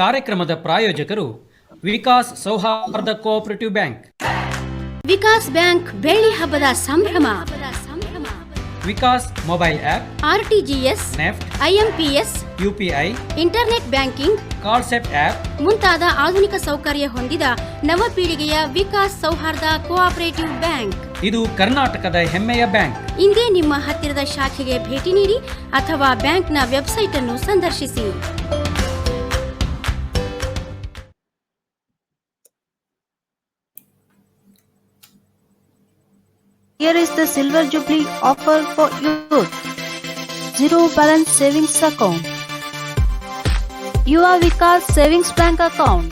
ಕಾರ್ಯಕ್ರಮದ ಪ್ರಾಯೋಜಕರು ವಿಕಾಸ್ ಸೌಹಾರ್ದ ಕೋಆಪರೇಟಿವ್ ಬ್ಯಾಂಕ್. ವಿಕಾಸ್ ಬ್ಯಾಂಕ್ ಬೆಳ್ಳಿ ಹಬ್ಬದ ಸಂಭ್ರಮ. Vikas mobile app, RTGS, NEFT, IMPS, UPI, internet banking, ಕಾಲ್ಸೆಟ್ ಆಪ್ ಮುಂತಾದ ಆಧುನಿಕ ಸೌಕರ್ಯ ಹೊಂದಿದ ನವಪೀಳಿಗೆಯ ವಿಕಾಸ್ ಸೌಹಾರ್ದ ಕೋಆಪರೇಟಿವ್ ಬ್ಯಾಂಕ್. ಇದು ಕರ್ನಾಟಕದ ಹೆಮ್ಮೆಯ ಬ್ಯಾಂಕ್. ಇಂದೇ ನಿಮ್ಮ ಹತ್ತಿರದ ಶಾಖೆಗೆ ಭೇಟಿ ನೀಡಿ ಅಥವಾ ಬ್ಯಾಂಕ್ನ ವೆಬ್ಸೈಟ್ ಅನ್ನು ಸಂದರ್ಶಿಸಿ. Here is the Silver Jubilee offer for youth. Zero balance savings account. Yuva Vikas Savings Bank account.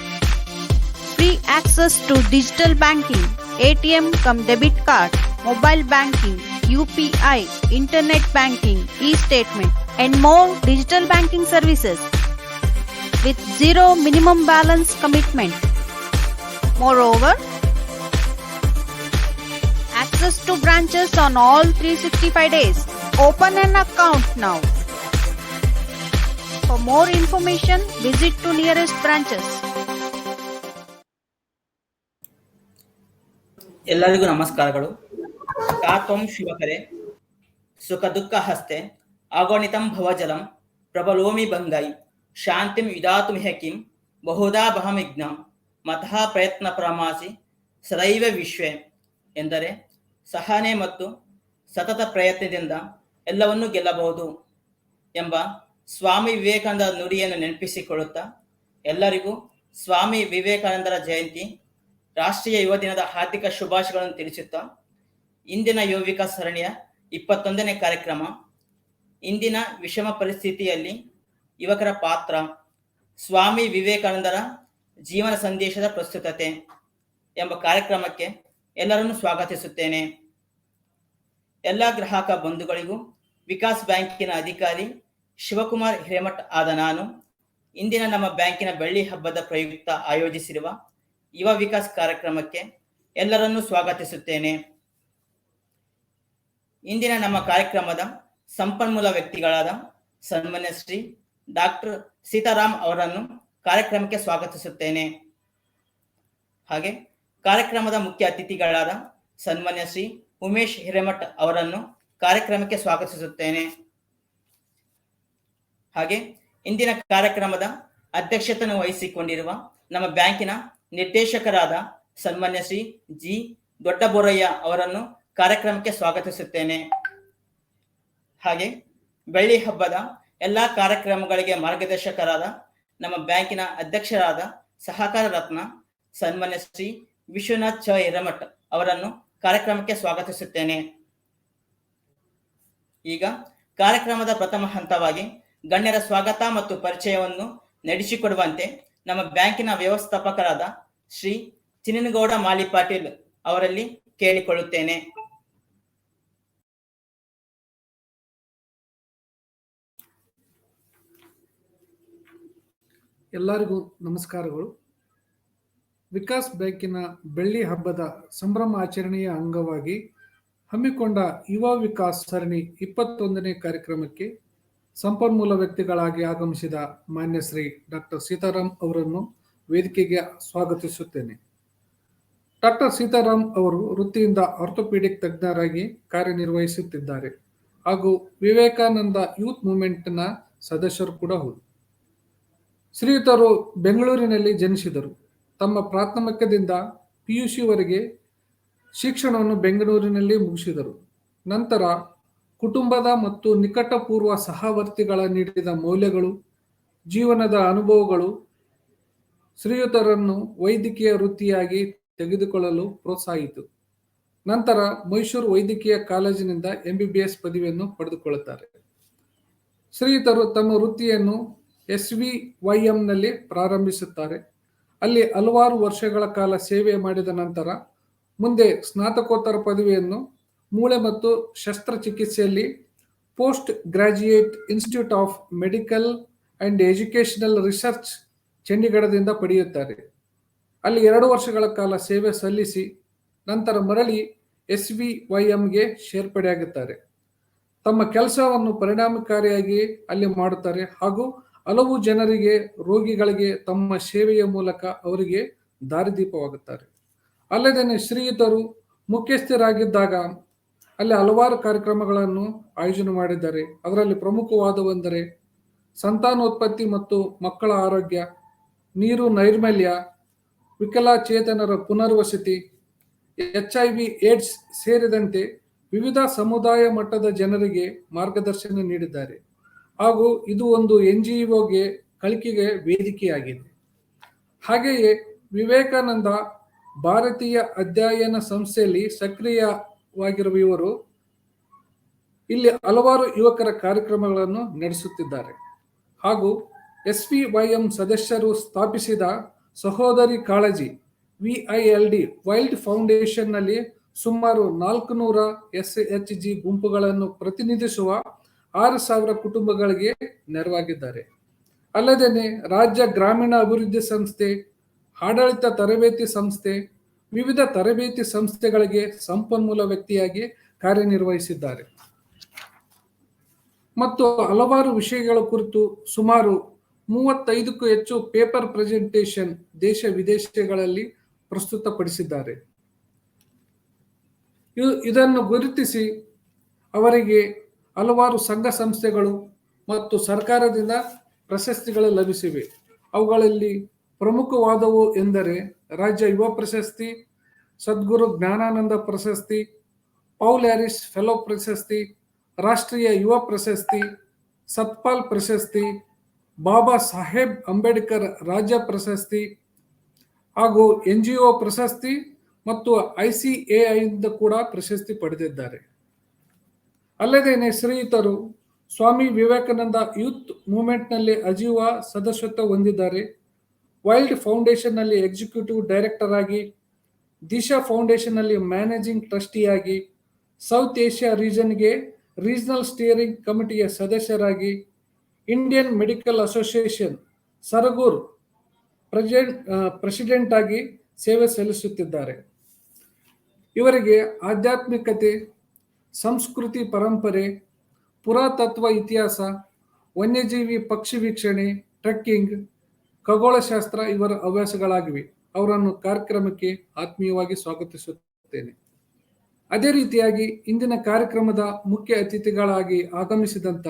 Free access to digital banking, ATM cum debit card, mobile banking, UPI, internet banking, e-statement and more digital banking services with zero minimum balance commitment. Moreover, access to branches on all 365 days. Open an account now. For more information, visit to nearest branches. ಎಲ್ಲರಿಗೂ ನಮಸ್ಕಾರಗಳು. ಕಾತ್ವಂ ಶಿವಕರೆ ಸುಖ ದುಃಖ ಹಸ್ತೆ ಅಗಣಿತಂ ಭವಜಲಂ ಪ್ರಬಲೋಮಿ ಬಂಗೈ ಶಾಂತಿಂ ವಿಧಾತು ಮಿಹಕಿಂ ಬಹುಧಾ ಬಹಮಿಜ್ಞಂ ಮತಃ ಪ್ರಯತ್ನ ಪ್ರಮಾಸಿ ಸದೈವ ವಿಶ್ವೇ ಎಂದರೆ ಸಹನೆ ಮತ್ತು ಸತತ ಪ್ರಯತ್ನದಿಂದ ಎಲ್ಲವನ್ನೂ ಗೆಲ್ಲಬಹುದು ಎಂಬ ಸ್ವಾಮಿ ವಿವೇಕಾನಂದ ನುಡಿಯನ್ನು ನೆನಪಿಸಿಕೊಳ್ಳುತ್ತಾ ಎಲ್ಲರಿಗೂ ಸ್ವಾಮಿ ವಿವೇಕಾನಂದರ ಜಯಂತಿ ರಾಷ್ಟ್ರೀಯ ಯುವ ದಿನದ ಹಾರ್ದಿಕ ಶುಭಾಶಯಗಳನ್ನು ತಿಳಿಸುತ್ತಾ ಇಂದಿನ ಯುವ ವಿಕಾಸ ಸರಣಿಯ 21ನೇ ಕಾರ್ಯಕ್ರಮ ಇಂದಿನ ವಿಷಮ ಪರಿಸ್ಥಿತಿಯಲ್ಲಿ ಯುವಕರ ಪಾತ್ರ, ಸ್ವಾಮಿ ವಿವೇಕಾನಂದರ ಜೀವನ ಸಂದೇಶದ ಪ್ರಸ್ತುತತೆ ಎಂಬ ಕಾರ್ಯಕ್ರಮಕ್ಕೆ ಎಲ್ಲರನ್ನು ಸ್ವಾಗತಿಸುತ್ತೇನೆ. ಎಲ್ಲ ಗ್ರಾಹಕ ಬಂಧುಗಳಿಗೂ ವಿಕಾಸ್ ಬ್ಯಾಂಕಿನ ಅಧಿಕಾರಿ ಶಿವಕುಮಾರ್ ಹಿರೇಮಠ್ ಆದ ನಾನು ಇಂದಿನ ನಮ್ಮ ಬ್ಯಾಂಕಿನ ಬೆಳ್ಳಿ ಹಬ್ಬದ ಪ್ರಯುಕ್ತ ಆಯೋಜಿಸಿರುವ ಯುವ ವಿಕಾಸ್ ಕಾರ್ಯಕ್ರಮಕ್ಕೆ ಎಲ್ಲರನ್ನೂ ಸ್ವಾಗತಿಸುತ್ತೇನೆ. ಇಂದಿನ ನಮ್ಮ ಕಾರ್ಯಕ್ರಮದ ಸಂಪನ್ಮೂಲ ವ್ಯಕ್ತಿಗಳಾದ ಸನ್ಮಾನ್ಯ ಶ್ರೀ ಡಾಕ್ಟರ್ ಸೀತಾರಾಮ್ ಅವರನ್ನು ಕಾರ್ಯಕ್ರಮಕ್ಕೆ ಸ್ವಾಗತಿಸುತ್ತೇನೆ. ಹಾಗೆ ಕಾರ್ಯಕ್ರಮದ ಮುಖ್ಯ ಅತಿಥಿಗಳಾದ ಸನ್ಮಾನ್ಯ ಶ್ರೀ ಉಮೇಶ್ ಹಿರೇಮಠ್ ಅವರನ್ನು ಕಾರ್ಯಕ್ರಮಕ್ಕೆ ಸ್ವಾಗತಿಸುತ್ತೇನೆ. ಹಾಗೆ ಇಂದಿನ ಕಾರ್ಯಕ್ರಮದ ಅಧ್ಯಕ್ಷತೆಯನ್ನು ವಹಿಸಿಕೊಂಡಿರುವ ನಮ್ಮ ಬ್ಯಾಂಕಿನ ನಿರ್ದೇಶಕರಾದ ಸನ್ಮಾನ್ಯ ಶ್ರೀ ಜಿ ದೊಡ್ಡಬೋರಯ್ಯ ಅವರನ್ನು ಕಾರ್ಯಕ್ರಮಕ್ಕೆ ಸ್ವಾಗತಿಸುತ್ತೇನೆ. ಹಾಗೆ ಬೆಳ್ಳಿ ಹಬ್ಬದ ಎಲ್ಲಾ ಕಾರ್ಯಕ್ರಮಗಳಿಗೆ ಮಾರ್ಗದರ್ಶಕರಾದ ನಮ್ಮ ಬ್ಯಾಂಕಿನ ಅಧ್ಯಕ್ಷರಾದ ಸಹಕಾರ ರತ್ನ ಸನ್ಮಾನ್ಯ ಶ್ರೀ ವಿಶ್ವನಾಥ್ ಚ ಹಿರೇಮಠ್ ಅವರನ್ನು ಕಾರ್ಯಕ್ರಮಕ್ಕೆ ಸ್ವಾಗತಿಸುತ್ತೇನೆ. ಈಗ ಕಾರ್ಯಕ್ರಮದ ಪ್ರಥಮ ಹಂತವಾಗಿ ಗಣ್ಯರ ಸ್ವಾಗತ ಮತ್ತು ಪರಿಚಯವನ್ನು ನಡೆಸಿಕೊಡುವಂತೆ ನಮ್ಮ ಬ್ಯಾಂಕಿನ ವ್ಯವಸ್ಥಾಪಕರಾದ ಶ್ರೀ ಚಿನ್ನನಗೌಡ ಮಾಲಿ ಪಾಟೀಲ್ ಅವರಲ್ಲಿ ಕೇಳಿಕೊಳ್ಳುತ್ತೇನೆ. ಎಲ್ಲರಿಗೂ ನಮಸ್ಕಾರಗಳು. ವಿಕಾಸ್ ಬ್ಯಾಂಕಿನ ಬೆಳ್ಳಿ ಹಬ್ಬದ ಸಂಭ್ರಮ ಆಚರಣೆಯ ಅಂಗವಾಗಿ ಹಮ್ಮಿಕೊಂಡ ಯುವ ವಿಕಾಸ್ ಸರಣಿ 21ನೇ ಕಾರ್ಯಕ್ರಮಕ್ಕೆ ಸಂಪನ್ಮೂಲ ವ್ಯಕ್ತಿಗಳಾಗಿ ಆಗಮಿಸಿದ ಮಾನ್ಯ ಶ್ರೀ ಡಾಕ್ಟರ್ ಸೀತಾರಾಮ್ ಅವರನ್ನು ವೇದಿಕೆಗೆ ಸ್ವಾಗತಿಸುತ್ತೇನೆ. ಡಾಕ್ಟರ್ ಸೀತಾರಾಮ್ ಅವರು ವೃತ್ತಿಯಿಂದ ಆರ್ಥೋಪೀಡಿಕ್ ತಜ್ಞರಾಗಿ ಕಾರ್ಯನಿರ್ವಹಿಸುತ್ತಿದ್ದಾರೆ ಹಾಗೂ ವಿವೇಕಾನಂದ ಯೂತ್ ಮೂವ್ಮೆಂಟ್ನ ಸದಸ್ಯರು ಕೂಡ ಹೌದು. ಶ್ರೀಯುತರು ಬೆಂಗಳೂರಿನಲ್ಲಿ ಜನಿಸಿದರು. ತಮ್ಮ ಪ್ರಾಥಮಿಕದಿಂದ PUC ಶಿಕ್ಷಣವನ್ನು ಬೆಂಗಳೂರಿನಲ್ಲಿ ಮುಗಿಸಿದರು. ನಂತರ ಕುಟುಂಬದ ಮತ್ತು ನಿಕಟಪೂರ್ವ ಸಹವರ್ತಿಗಳ ನೀಡಿದ ಮೌಲ್ಯಗಳು, ಜೀವನದ ಅನುಭವಗಳು ಶ್ರೀಯುತರನ್ನು ವೈದ್ಯಕೀಯ ವೃತ್ತಿಯಾಗಿ ತೆಗೆದುಕೊಳ್ಳಲು ಪ್ರೋತ್ಸಾಹಿತು. ನಂತರ ಮೈಸೂರು ವೈದ್ಯಕೀಯ ಕಾಲೇಜಿನಿಂದ MBBS ಪದವಿಯನ್ನು ಪಡೆದುಕೊಳ್ಳುತ್ತಾರೆ. ಶ್ರೀಯುತರು ತಮ್ಮ ವೃತ್ತಿಯನ್ನು SVYMನಲ್ಲಿ ಪ್ರಾರಂಭಿಸುತ್ತಾರೆ. ಅಲ್ಲಿ ಹಲವಾರು ವರ್ಷಗಳ ಕಾಲ ಸೇವೆ ಮಾಡಿದ ನಂತರ ಮುಂದೆ ಸ್ನಾತಕೋತ್ತರ ಪದವಿಯನ್ನು ಮೂಳೆ ಮತ್ತು ಶಸ್ತ್ರಚಿಕಿತ್ಸೆಯಲ್ಲಿ post graduate institute of medical and educational research ಚಂಡೀಗಢದಿಂದ ಪಡೆಯುತ್ತಾರೆ. ಅಲ್ಲಿ 2 ವರ್ಷಗಳ ಕಾಲ ಸೇವೆ ಸಲ್ಲಿಸಿ ನಂತರ ಮರಳಿ SVYMಗೆ ಸೇರ್ಪಡೆಯಾಗುತ್ತಾರೆ. ತಮ್ಮ ಕೆಲಸವನ್ನು ಪರಿಣಾಮಕಾರಿಯಾಗಿ ಅಲ್ಲಿ ಮಾಡುತ್ತಾರೆ ಹಾಗೂ ಹಲವು ಜನರಿಗೆ, ರೋಗಿಗಳಿಗೆ ತಮ್ಮ ಸೇವೆಯ ಮೂಲಕ ಅವರಿಗೆ ದಾರಿದೀಪವಾಗುತ್ತಾರೆ. ಅಲ್ಲದೆ ಶ್ರೀಯುತರು ಮುಖ್ಯಸ್ಥರಾಗಿದ್ದಾಗ ಅಲ್ಲಿ ಹಲವಾರು ಕಾರ್ಯಕ್ರಮಗಳನ್ನು ಆಯೋಜನೆ ಮಾಡಿದ್ದಾರೆ. ಅದರಲ್ಲಿ ಪ್ರಮುಖವಾದವೆಂದರೆ ಸಂತಾನೋತ್ಪತ್ತಿ ಮತ್ತು ಮಕ್ಕಳ ಆರೋಗ್ಯ, ನೀರು ನೈರ್ಮಲ್ಯ, ವಿಕಲಚೇತನರ ಪುನರ್ವಸತಿ, HIV ಏಡ್ಸ್ ಸೇರಿದಂತೆ ವಿವಿಧ ಸಮುದಾಯ ಮಟ್ಟದ ಜನರಿಗೆ ಮಾರ್ಗದರ್ಶನ ನೀಡಿದ್ದಾರೆ. ಹಾಗೂ ಇದು ಒಂದು NGOಗೆ ಕಲಿಕೆಗೆ ವೇದಿಕೆಯಾಗಿದೆ. ಹಾಗೆಯೇ ವಿವೇಕಾನಂದ ಭಾರತೀಯ ಅಧ್ಯಯನ ಸಂಸ್ಥೆಯಲ್ಲಿ ಸಕ್ರಿಯವಾಗಿರುವ ಇವರು ಇಲ್ಲಿ ಹಲವಾರು ಯುವಕರ ಕಾರ್ಯಕ್ರಮಗಳನ್ನು ನಡೆಸುತ್ತಿದ್ದಾರೆ. ಹಾಗೂ SPYM ಸದಸ್ಯರು ಸ್ಥಾಪಿಸಿದ ಸಹೋದರಿ ಕಾಳಜಿ WILD ವೈಲ್ಡ್ ಫೌಂಡೇಶನ್ ನಲ್ಲಿ ಸುಮಾರು 400 SHG ಗುಂಪುಗಳನ್ನು ಪ್ರತಿನಿಧಿಸುವ 6,000 ಕುಟುಂಬಗಳಿಗೆ ನೆರವಾಗಿದ್ದಾರೆ. ಅಲ್ಲದೆ ರಾಜ್ಯ ಗ್ರಾಮೀಣ ಅಭಿವೃದ್ಧಿ ಸಂಸ್ಥೆ, ಆಡಳಿತ ತರಬೇತಿ ಸಂಸ್ಥೆ, ವಿವಿಧ ತರಬೇತಿ ಸಂಸ್ಥೆಗಳಿಗೆ ಸಂಪನ್ಮೂಲ ವ್ಯಕ್ತಿಯಾಗಿ ಕಾರ್ಯನಿರ್ವಹಿಸಿದ್ದಾರೆ. ಮತ್ತು ಹಲವಾರು ವಿಷಯಗಳ ಕುರಿತು ಸುಮಾರು 35ಕ್ಕೂ ಹೆಚ್ಚು ಪೇಪರ್ ಪ್ರೆಸೆಂಟೇಷನ್ ದೇಶ ವಿದೇಶಗಳಲ್ಲಿ ಪ್ರಸ್ತುತಪಡಿಸಿದ್ದಾರೆ. ಇದನ್ನು ಗುರುತಿಸಿ ಅವರಿಗೆ ಹಲವಾರು ಸಂಘ ಸಂಸ್ಥೆಗಳು ಮತ್ತು ಸರ್ಕಾರದಿಂದ ಪ್ರಶಸ್ತಿಗಳು ಲಭಿಸಿವೆ. ಅವುಗಳಲ್ಲಿ ಪ್ರಮುಖವಾದವು ಎಂದರೆ ರಾಜ್ಯ ಯುವ ಪ್ರಶಸ್ತಿ, ಸದ್ಗುರು ಜ್ಞಾನಾನಂದ ಪ್ರಶಸ್ತಿ, ಪೌಲ್ ಹ್ಯಾರಿಸ್ ಫೆಲೋ ಪ್ರಶಸ್ತಿ, ರಾಷ್ಟ್ರೀಯ ಯುವ ಪ್ರಶಸ್ತಿ, ಸತ್ಪಾಲ್ ಪ್ರಶಸ್ತಿ, ಬಾಬಾ ಸಾಹೇಬ್ ಅಂಬೇಡ್ಕರ್ ರಾಜ್ಯ ಪ್ರಶಸ್ತಿ ಹಾಗೂ NGO ಪ್ರಶಸ್ತಿ ಮತ್ತು ICAI ಇಂದ ಕೂಡ ಪ್ರಶಸ್ತಿ ಪಡೆದಿದ್ದಾರೆ. ಅಲ್ಲದೆ ಶ್ರೀಯುತರು ಸ್ವಾಮಿ ವಿವೇಕಾನಂದ ಯೂತ್ ಮೂವ್ಮೆಂಟ್ನಲ್ಲಿ ಅಜೀವ ಸದಸ್ಯತ್ವ ಹೊಂದಿದ್ದಾರೆ. ವೈಲ್ಡ್ ಫೌಂಡೇಶನ್ ನಲ್ಲಿ ಎಕ್ಸಿಕ್ಯೂಟಿವ್ ಡೈರೆಕ್ಟರ್ ಆಗಿ, ದಿಶಾ ಫೌಂಡೇಶನ್ ನಲ್ಲಿ ಮ್ಯಾನೇಜಿಂಗ್ ಟ್ರಸ್ಟಿಯಾಗಿ, ಸೌತ್ ಏಷ್ಯಾ ರೀಜನ್ಗೆ ರೀಜನಲ್ ಸ್ಟಿಯರಿಂಗ್ ಕಮಿಟಿಯ ಸದಸ್ಯರಾಗಿ, Indian medical association Sargur president ಆಗಿ ಸೇವೆ ಸಲ್ಲಿಸುತ್ತಿದ್ದಾರೆ. ಇವರಿಗೆ ಆಧ್ಯಾತ್ಮಿಕತೆ, ಸಂಸ್ಕೃತಿ ಪರಂಪರೆ, ಪುರಾತತ್ವ ಇತಿಹಾಸ, ವನ್ಯಜೀವಿ ಪಕ್ಷಿ ವೀಕ್ಷಣೆ, ಟ್ರೆಕ್ಕಿಂಗ್, ಖಗೋಳಶಾಸ್ತ್ರ ಇವರ ಹವ್ಯಾಸಗಳಾಗಿವೆ. ಅವರನ್ನು ಕಾರ್ಯಕ್ರಮಕ್ಕೆ ಆತ್ಮೀಯವಾಗಿ ಸ್ವಾಗತಿಸುತ್ತೇನೆ. ಅದೇ ರೀತಿಯಾಗಿ ಇಂದಿನ ಕಾರ್ಯಕ್ರಮದ ಮುಖ್ಯ ಅತಿಥಿಗಳಾಗಿ ಆಗಮಿಸಿದಂಥ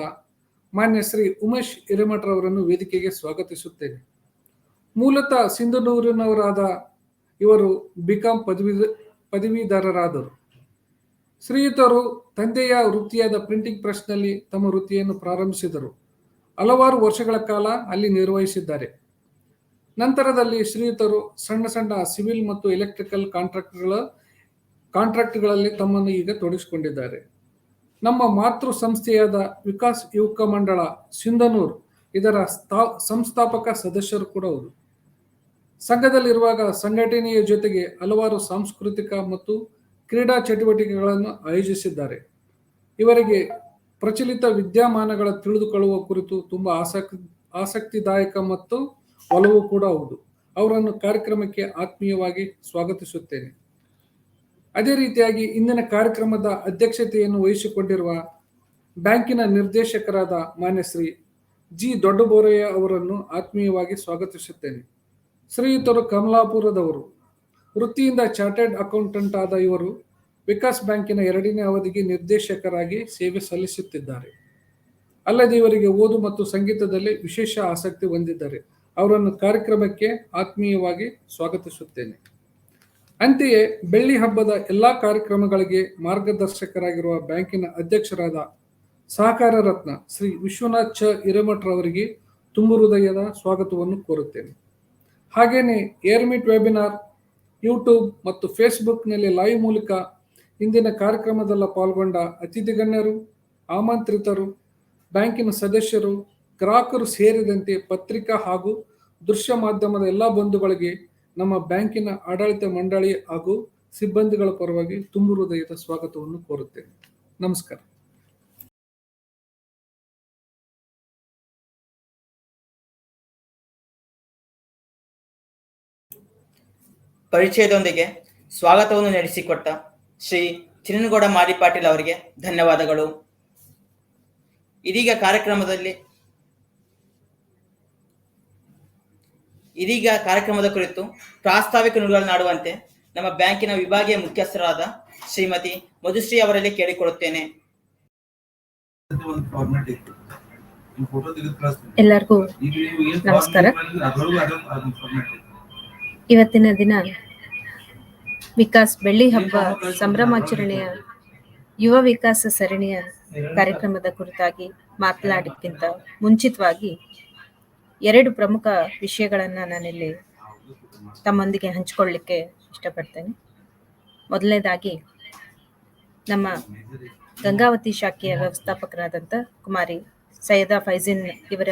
ಮಾನ್ಯ ಶ್ರೀ ಉಮೇಶ್ ಹಿರೇಮಠರವರನ್ನು ವೇದಿಕೆಗೆ ಸ್ವಾಗತಿಸುತ್ತೇನೆ. ಮೂಲತಃ ಸಿಂಧನೂರಿನವರಾದ ಇವರು BCom ಪದವೀಧರರಾದರು. ಶ್ರೀಯುತರು ತಂದೆಯ ವೃತ್ತಿಯಾದ ಪ್ರಿಂಟಿಂಗ್ ಪ್ರೆಸ್ನಲ್ಲಿ ತಮ್ಮ ವೃತ್ತಿಯನ್ನು ಪ್ರಾರಂಭಿಸಿದರು. ಹಲವಾರು ವರ್ಷಗಳ ಕಾಲ ಅಲ್ಲಿ ನಿರ್ವಹಿಸಿದ್ದಾರೆ. ನಂತರದಲ್ಲಿ ಶ್ರೀಯುತರು ಸಣ್ಣ ಸಿವಿಲ್ ಮತ್ತು ಎಲೆಕ್ಟ್ರಿಕಲ್ ಕಾಂಟ್ರಾಕ್ಟ್ಗಳಲ್ಲಿ ತಮ್ಮನ್ನು ಈಗ ತೊಡಗಿಸಿಕೊಂಡಿದ್ದಾರೆ. ನಮ್ಮ ಮಾತೃ ಸಂಸ್ಥೆಯಾದ ವಿಕಾಸ್ ಯುವಕ ಮಂಡಳ ಸಿಂಧನೂರು ಇದರ ಸಂಸ್ಥಾಪಕ ಸದಸ್ಯರು ಕೂಡ ಹೌದು. ಸಂಘದಲ್ಲಿರುವಾಗ ಸಂಘಟನೆಯ ಜೊತೆಗೆ ಹಲವಾರು ಸಾಂಸ್ಕೃತಿಕ ಮತ್ತು ಕ್ರೀಡಾ ಚಟುವಟಿಕೆಗಳನ್ನು ಆಯೋಜಿಸಿದ್ದಾರೆ. ಇವರಿಗೆ ಪ್ರಚಲಿತ ವಿದ್ಯಮಾನಗಳ ತಿಳಿದುಕೊಳ್ಳುವ ಕುರಿತು ತುಂಬಾ ಆಸಕ್ತಿದಾಯಕ ಮತ್ತು ಒಲವು ಕೂಡ ಹೌದು. ಅವರನ್ನು ಕಾರ್ಯಕ್ರಮಕ್ಕೆ ಆತ್ಮೀಯವಾಗಿ ಸ್ವಾಗತಿಸುತ್ತೇನೆ. ಅದೇ ರೀತಿಯಾಗಿ ಇಂದಿನ ಕಾರ್ಯಕ್ರಮದ ಅಧ್ಯಕ್ಷತೆಯನ್ನು ವಹಿಸಿಕೊಂಡಿರುವ ಬ್ಯಾಂಕಿನ ನಿರ್ದೇಶಕರಾದ ಮಾನ್ಯ ಶ್ರೀ G ದೊಡ್ಡಬೋರಯ್ಯ ಅವರನ್ನು ಆತ್ಮೀಯವಾಗಿ ಸ್ವಾಗತಿಸುತ್ತೇನೆ. ಶ್ರೀಯುತರು ಕಮಲಾಪುರದವರು. ವೃತ್ತಿಯಿಂದ ಚಾರ್ಟರ್ಡ್ ಅಕೌಂಟೆಂಟ್ ಆದ ಇವರು ವಿಕಾಸ್ ಬ್ಯಾಂಕಿನ 2ನೇ ಅವಧಿಗೆ ನಿರ್ದೇಶಕರಾಗಿ ಸೇವೆ ಸಲ್ಲಿಸುತ್ತಿದ್ದಾರೆ. ಅಲ್ಲದೆ ಇವರಿಗೆ ಓದು ಮತ್ತು ಸಂಗೀತದಲ್ಲಿ ವಿಶೇಷ ಆಸಕ್ತಿ ಹೊಂದಿದ್ದಾರೆ. ಅವರನ್ನು ಕಾರ್ಯಕ್ರಮಕ್ಕೆ ಆತ್ಮೀಯವಾಗಿ ಸ್ವಾಗತಿಸುತ್ತೇನೆ. ಅಂತೆಯೇ ಬೆಳ್ಳಿ ಹಬ್ಬದ ಎಲ್ಲಾ ಕಾರ್ಯಕ್ರಮಗಳಿಗೆ ಮಾರ್ಗದರ್ಶಕರಾಗಿರುವ ಬ್ಯಾಂಕಿನ ಅಧ್ಯಕ್ಷರಾದ ಸಹಕಾರ ರತ್ನ ಶ್ರೀ ವಿಶ್ವನಾಥ್ ಚ ಹಿರೇಮಠರವರಿಗೆ ತುಂಬು ಹೃದಯದ ಸ್ವಾಗತವನ್ನು ಕೋರುತ್ತೇನೆ. ಹಾಗೇನೆ ಏರ್ಮಿಟ್ ವೆಬಿನಾರ್, ಯೂಟ್ಯೂಬ್ ಮತ್ತು ಫೇಸ್ಬುಕ್ನಲ್ಲಿ ಲೈವ್ ಮೂಲಕ ಇಂದಿನ ಕಾರ್ಯಕ್ರಮದಲ್ಲಿ ಪಾಲ್ಗೊಂಡ ಅತಿಥಿ ಗಣ್ಯರು, ಆಮಂತ್ರಿತರು, ಬ್ಯಾಂಕಿನ ಸದಸ್ಯರು, ಗ್ರಾಹಕರು ಸೇರಿದಂತೆ ಪತ್ರಿಕಾ ಹಾಗೂ ದೃಶ್ಯ ಮಾಧ್ಯಮದ ಎಲ್ಲ ಬಂಧುಗಳಿಗೆ ನಮ್ಮ ಬ್ಯಾಂಕಿನ ಆಡಳಿತ ಮಂಡಳಿ ಹಾಗೂ ಸಿಬ್ಬಂದಿಗಳ ಪರವಾಗಿ ತುಂಬು ಹೃದಯದ ಸ್ವಾಗತವನ್ನು ಕೋರುತ್ತೇನೆ. ನಮಸ್ಕಾರ. ಪರಿಚಯದೊಂದಿಗೆ ಸ್ವಾಗತವನ್ನು ನಡೆಸಿಕೊಟ್ಟ ಶ್ರೀ ಚಿನ್ನನಗೌಡ ಮಾಲಿಪಾಟೀಲ್ ಅವರಿಗೆ ಧನ್ಯವಾದಗಳು. ಇದೀಗ ಕಾರ್ಯಕ್ರಮದಲ್ಲಿ ಇದೀಗ ಕಾರ್ಯಕ್ರಮದ ಕುರಿತು ಪ್ರಾಸ್ತಾವಿಕ ನುಡಿಗಳನ್ನಾಡುವಂತೆ ನಮ್ಮ ಬ್ಯಾಂಕಿನ ವಿಭಾಗೀಯ ಮುಖ್ಯಸ್ಥರಾದ ಶ್ರೀಮತಿ ಮಧುಶ್ರೀ ಅವರಲ್ಲಿ ಕೇಳಿಕೊಳ್ಳುತ್ತೇನೆ. ಎಲ್ಲರಿಗೂ ನಮಸ್ಕಾರ. ಇವತ್ತಿನ ದಿನ ವಿಕಾಸ್ ಬೆಳ್ಳಿ ಹಬ್ಬ ಸಂಭ್ರಮಾಚರಣೆಯ ಯುವ ವಿಕಾಸ ಸರಣಿಯ ಕಾರ್ಯಕ್ರಮದ ಕುರಿತಾಗಿ ಮಾತನಾಡೋಕ್ಕಿಂತ ಮುಂಚಿತವಾಗಿ 2 ಪ್ರಮುಖ ವಿಷಯಗಳನ್ನು ನಾನಿಲ್ಲಿ ತಮ್ಮೊಂದಿಗೆ ಹಂಚಿಕೊಳ್ಳಿಕ್ಕೆ ಇಷ್ಟಪಡ್ತೇನೆ. ಮೊದಲನೇದಾಗಿ ನಮ್ಮ ಗಂಗಾವತಿ ಶಾಖೆಯ ವ್ಯವಸ್ಥಾಪಕರಾದಂಥ ಕುಮಾರಿ ಸೈಯದಾ ಫೈಜಿನ್ ಇವರ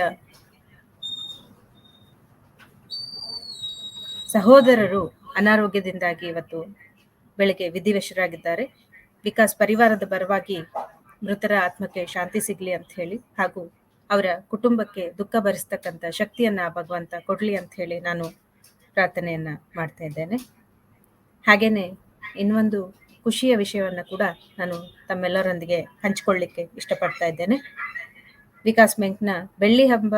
ಸಹೋದರರು ಅನಾರೋಗ್ಯದಿಂದಾಗಿ ಇವತ್ತು ಬೆಳಗ್ಗೆ ವಿಧಿವಶರಾಗಿದ್ದಾರೆ. ವಿಕಾಸ್ ಪರಿವಾರದ ಪರವಾಗಿ ಮೃತರ ಆತ್ಮಕ್ಕೆ ಶಾಂತಿ ಸಿಗಲಿ ಅಂತ ಹೇಳಿ, ಹಾಗೂ ಅವರ ಕುಟುಂಬಕ್ಕೆ ದುಃಖ ಭರಿಸ್ತಕ್ಕಂಥ ಶಕ್ತಿಯನ್ನ ಭಗವಂತ ಕೊಡ್ಲಿ ಅಂತ ಹೇಳಿ ನಾನು ಪ್ರಾರ್ಥನೆಯನ್ನ ಮಾಡ್ತಾ ಇದ್ದೇನೆ. ಹಾಗೇನೆ ಇನ್ನೊಂದು ಖುಷಿಯ ವಿಷಯವನ್ನು ಕೂಡ ನಾನು ತಮ್ಮೆಲ್ಲರೊಂದಿಗೆ ಹಂಚಿಕೊಳ್ಳಿಕ್ಕೆ ಇಷ್ಟಪಡ್ತಾ ಇದ್ದೇನೆ. ವಿಕಾಸ್ ಬ್ಯಾಂಕ್ನ ಬೆಳ್ಳಿ ಹಬ್ಬ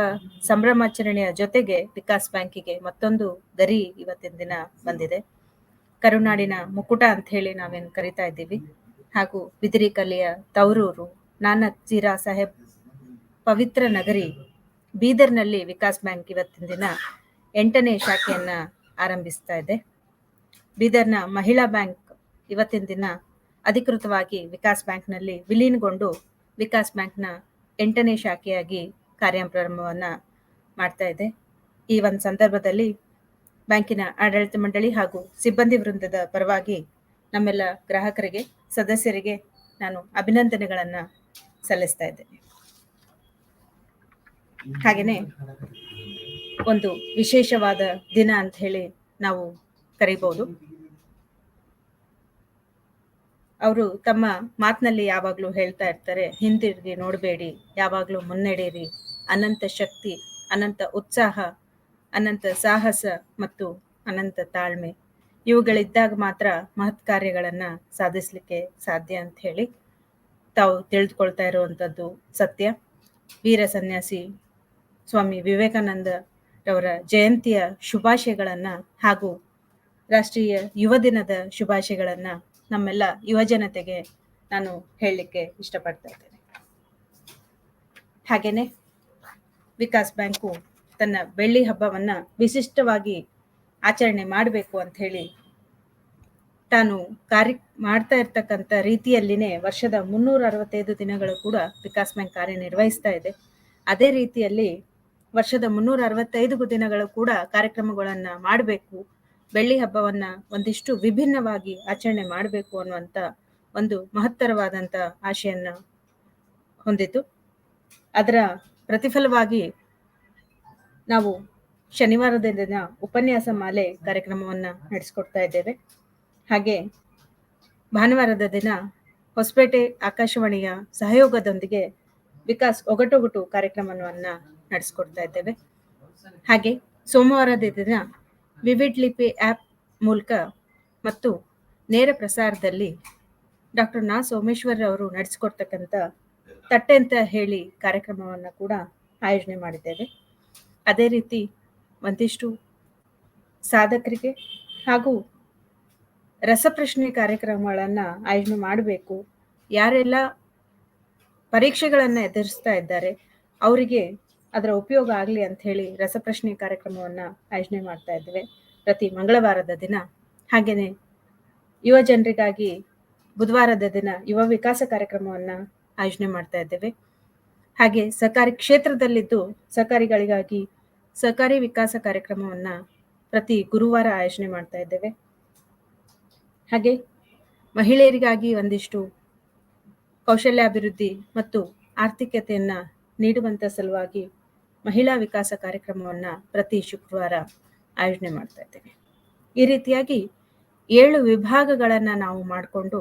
ಸಂಭ್ರಮಾಚರಣೆಯ ಜೊತೆಗೆ ವಿಕಾಸ್ ಬ್ಯಾಂಕಿಗೆ ಮತ್ತೊಂದು ಗರಿ ಇವತ್ತಿನ ದಿನ ಬಂದಿದೆ. ಕರುನಾಡಿನ ಮುಕುಟ ಅಂತ ಹೇಳಿ ನಾವೇನು ಕರಿತಾ ಇದ್ದೀವಿ, ಹಾಗೂ ಬಿದಿರಿ ಕಲೆಯ ತವರೂರು ನಾನಕ್ ಜೀರಾ ಸಾಹೇಬ್ ಪವಿತ್ರ ನಗರಿ ಬೀದರ್ನಲ್ಲಿ ವಿಕಾಸ್ ಬ್ಯಾಂಕ್ ಇವತ್ತಿನ ದಿನ 8ನೇ ಶಾಖೆಯನ್ನ ಆರಂಭಿಸ್ತಾ ಇದೆ. ಬೀದರ್ನ ಮಹಿಳಾ ಬ್ಯಾಂಕ್ ಇವತ್ತಿನ ದಿನ ಅಧಿಕೃತವಾಗಿ ವಿಕಾಸ್ ಬ್ಯಾಂಕ್ನಲ್ಲಿ ವಿಲೀನಗೊಂಡು ವಿಕಾಸ್ ಬ್ಯಾಂಕ್ನ 8ನೇ ಶಾಖೆಯಾಗಿ ಕಾರ್ಯಪ್ರಾರಂಭವನ್ನ ಮಾಡ್ತಾ ಇದೆ. ಈ ಒಂದು ಸಂದರ್ಭದಲ್ಲಿ ಬ್ಯಾಂಕಿನ ಆಡಳಿತ ಮಂಡಳಿ ಹಾಗೂ ಸಿಬ್ಬಂದಿ ವೃಂದದ ಪರವಾಗಿ ನಮ್ಮೆಲ್ಲ ಗ್ರಾಹಕರಿಗೆ, ಸದಸ್ಯರಿಗೆ ನಾನು ಅಭಿನಂದನೆಗಳನ್ನ ಸಲ್ಲಿಸ್ತಾ ಇದ್ದೇನೆ. ಹಾಗೇನೆ ಒಂದು ವಿಶೇಷವಾದ ದಿನ ಅಂತ ಹೇಳಿ ನಾವು ಕರಿಬಹುದು. ಅವರು ತಮ್ಮ ಮಾತಿನಲ್ಲಿ ಯಾವಾಗಲೂ ಹೇಳ್ತಾ ಇರ್ತಾರೆ, ಹಿಂದಿರುಗಿ ನೋಡಬೇಡಿ, ಯಾವಾಗಲೂ ಮುನ್ನಡೆಯಿರಿ, ಅನಂತ ಶಕ್ತಿ, ಅನಂತ ಉತ್ಸಾಹ, ಅನಂತ ಸಾಹಸ ಮತ್ತು ಅನಂತ ತಾಳ್ಮೆ ಇವುಗಳಿದ್ದಾಗ ಮಾತ್ರ ಮಹತ್ ಕಾರ್ಯಗಳನ್ನ ಸಾಧಿಸಲಿಕ್ಕೆ ಸಾಧ್ಯ ಅಂತ ಹೇಳಿ ತಾವು ತಿಳಿದುಕೊಳ್ತಾ ಇರುವಂಥದ್ದು ಸತ್ಯ. ವೀರ ಸನ್ಯಾಸಿ ಸ್ವಾಮಿ ವಿವೇಕಾನಂದರವರ ಜಯಂತಿಯ ಶುಭಾಶಯಗಳನ್ನ ಹಾಗೂ ರಾಷ್ಟ್ರೀಯ ಯುವ ದಿನದ ಶುಭಾಶಯಗಳನ್ನ ನಮ್ಮೆಲ್ಲ ಯುವ ಜನತೆಗೆ ನಾನು ಹೇಳಲಿಕ್ಕೆ ಇಷ್ಟಪಡ್ತಾ ಇದ್ದೇನೆ. ಹಾಗೇನೆ ವಿಕಾಸ್ ಬ್ಯಾಂಕು ತನ್ನ ಬೆಳ್ಳಿ ಹಬ್ಬವನ್ನ ವಿಶಿಷ್ಟವಾಗಿ ಆಚರಣೆ ಮಾಡಬೇಕು ಅಂತ ಹೇಳಿ ತಾನು ಮಾಡ್ತಾ ಇರ್ತಕ್ಕಂಥ ರೀತಿಯಲ್ಲಿನೇ ವರ್ಷದ 365 ದಿನಗಳು ಕೂಡ ವಿಕಾಸ್ ಬ್ಯಾಂಕ್ ಕಾರ್ಯನಿರ್ವಹಿಸ್ತಾ ಇದೆ. ಅದೇ ರೀತಿಯಲ್ಲಿ ವರ್ಷದ 365 ದಿನಗಳು ಕೂಡ ಕಾರ್ಯಕ್ರಮಗಳನ್ನ ಮಾಡಬೇಕು, ಬೆಳ್ಳಿ ಹಬ್ಬವನ್ನ ಒಂದಿಷ್ಟು ವಿಭಿನ್ನವಾಗಿ ಆಚರಣೆ ಮಾಡಬೇಕು ಅನ್ನುವಂಥ ಒಂದು ಮಹತ್ತರವಾದಂಥ ಆಶೆಯನ್ನ ಹೊಂದಿತು. ಅದರ ಪ್ರತಿಫಲವಾಗಿ ನಾವು ಶನಿವಾರದ ದಿನ ಉಪನ್ಯಾಸ ಮಾಲೆ ಕಾರ್ಯಕ್ರಮವನ್ನ ನಡೆಸಿಕೊಡ್ತಾ ಇದ್ದೇವೆ. ಹಾಗೆ ಭಾನುವಾರದ ದಿನ ಹೊಸಪೇಟೆ ಆಕಾಶವಾಣಿಯ ಸಹಯೋಗದೊಂದಿಗೆ ವಿಕಾಸ್ ಒಗಟೊಗಟು ಕಾರ್ಯಕ್ರಮವನ್ನ ನಡೆಸಿಕೊಡ್ತಾ ಇದ್ದೇವೆ. ಹಾಗೆ ಸೋಮವಾರದ ದಿನ ವಿವಿಡ್ ಲಿಪಿ ಆ್ಯಪ್ ಮೂಲಕ ಮತ್ತು ನೇರ ಪ್ರಸಾರದಲ್ಲಿ ಡಾಕ್ಟರ್ ನಾ ಸೋಮೇಶ್ವರ್ ಅವರು ನಡೆಸಿಕೊಡ್ತಕ್ಕಂಥ ತಟ್ಟೆ ಅಂತ ಹೇಳಿ ಕಾರ್ಯಕ್ರಮವನ್ನು ಕೂಡ ಆಯೋಜನೆ ಮಾಡಿದ್ದೇವೆ. ಅದೇ ರೀತಿ ಒಂದಿಷ್ಟು ಸಾಧಕರಿಗೆ ಹಾಗೂ ರಸಪ್ರಶ್ನೆ ಕಾರ್ಯಕ್ರಮಗಳನ್ನು ಆಯೋಜನೆ ಮಾಡಬೇಕು, ಯಾರೆಲ್ಲ ಪರೀಕ್ಷೆಗಳನ್ನು ಎದುರಿಸ್ತಾ ಇದ್ದಾರೆ ಅವರಿಗೆ ಅದರ ಉಪಯೋಗ ಆಗಲಿ ಅಂತ ಹೇಳಿ ರಸಪ್ರಶ್ನೆ ಕಾರ್ಯಕ್ರಮವನ್ನು ಆಯೋಜನೆ ಮಾಡ್ತಾ ಇದ್ದೇವೆ ಪ್ರತಿ ಮಂಗಳವಾರದ ದಿನ. ಹಾಗೆಯೇ ಯುವ ಜನರಿಗಾಗಿ ಬುಧವಾರದ ದಿನ ಯುವ ವಿಕಾಸ ಕಾರ್ಯಕ್ರಮವನ್ನು ಆಯೋಜನೆ ಮಾಡ್ತಾ ಇದ್ದೇವೆ. ಹಾಗೆ ಸಹಕಾರಿ ಕ್ಷೇತ್ರದಲ್ಲಿದ್ದು ಸಹಕಾರಿಗಳಿಗಾಗಿ ಸಹಕಾರಿ ವಿಕಾಸ ಕಾರ್ಯಕ್ರಮವನ್ನು ಪ್ರತಿ ಗುರುವಾರ ಆಯೋಜನೆ ಮಾಡ್ತಾ ಇದ್ದೇವೆ. ಹಾಗೆ ಮಹಿಳೆಯರಿಗಾಗಿ ಒಂದಿಷ್ಟು ಕೌಶಲ್ಯಾಭಿವೃದ್ಧಿ ಮತ್ತು ಆರ್ಥಿಕತೆಯನ್ನು ನೀಡುವಂಥ ಸಲುವಾಗಿ ಮಹಿಳಾ ವಿಕಾಸ ಕಾರ್ಯಕ್ರಮವನ್ನು ಪ್ರತಿ ಶುಕ್ರವಾರ ಆಯೋಜನೆ ಮಾಡ್ತಾ ಇದ್ದೇವೆ. ಈ ರೀತಿಯಾಗಿ 7 ವಿಭಾಗಗಳನ್ನು ನಾವು ಮಾಡಿಕೊಂಡು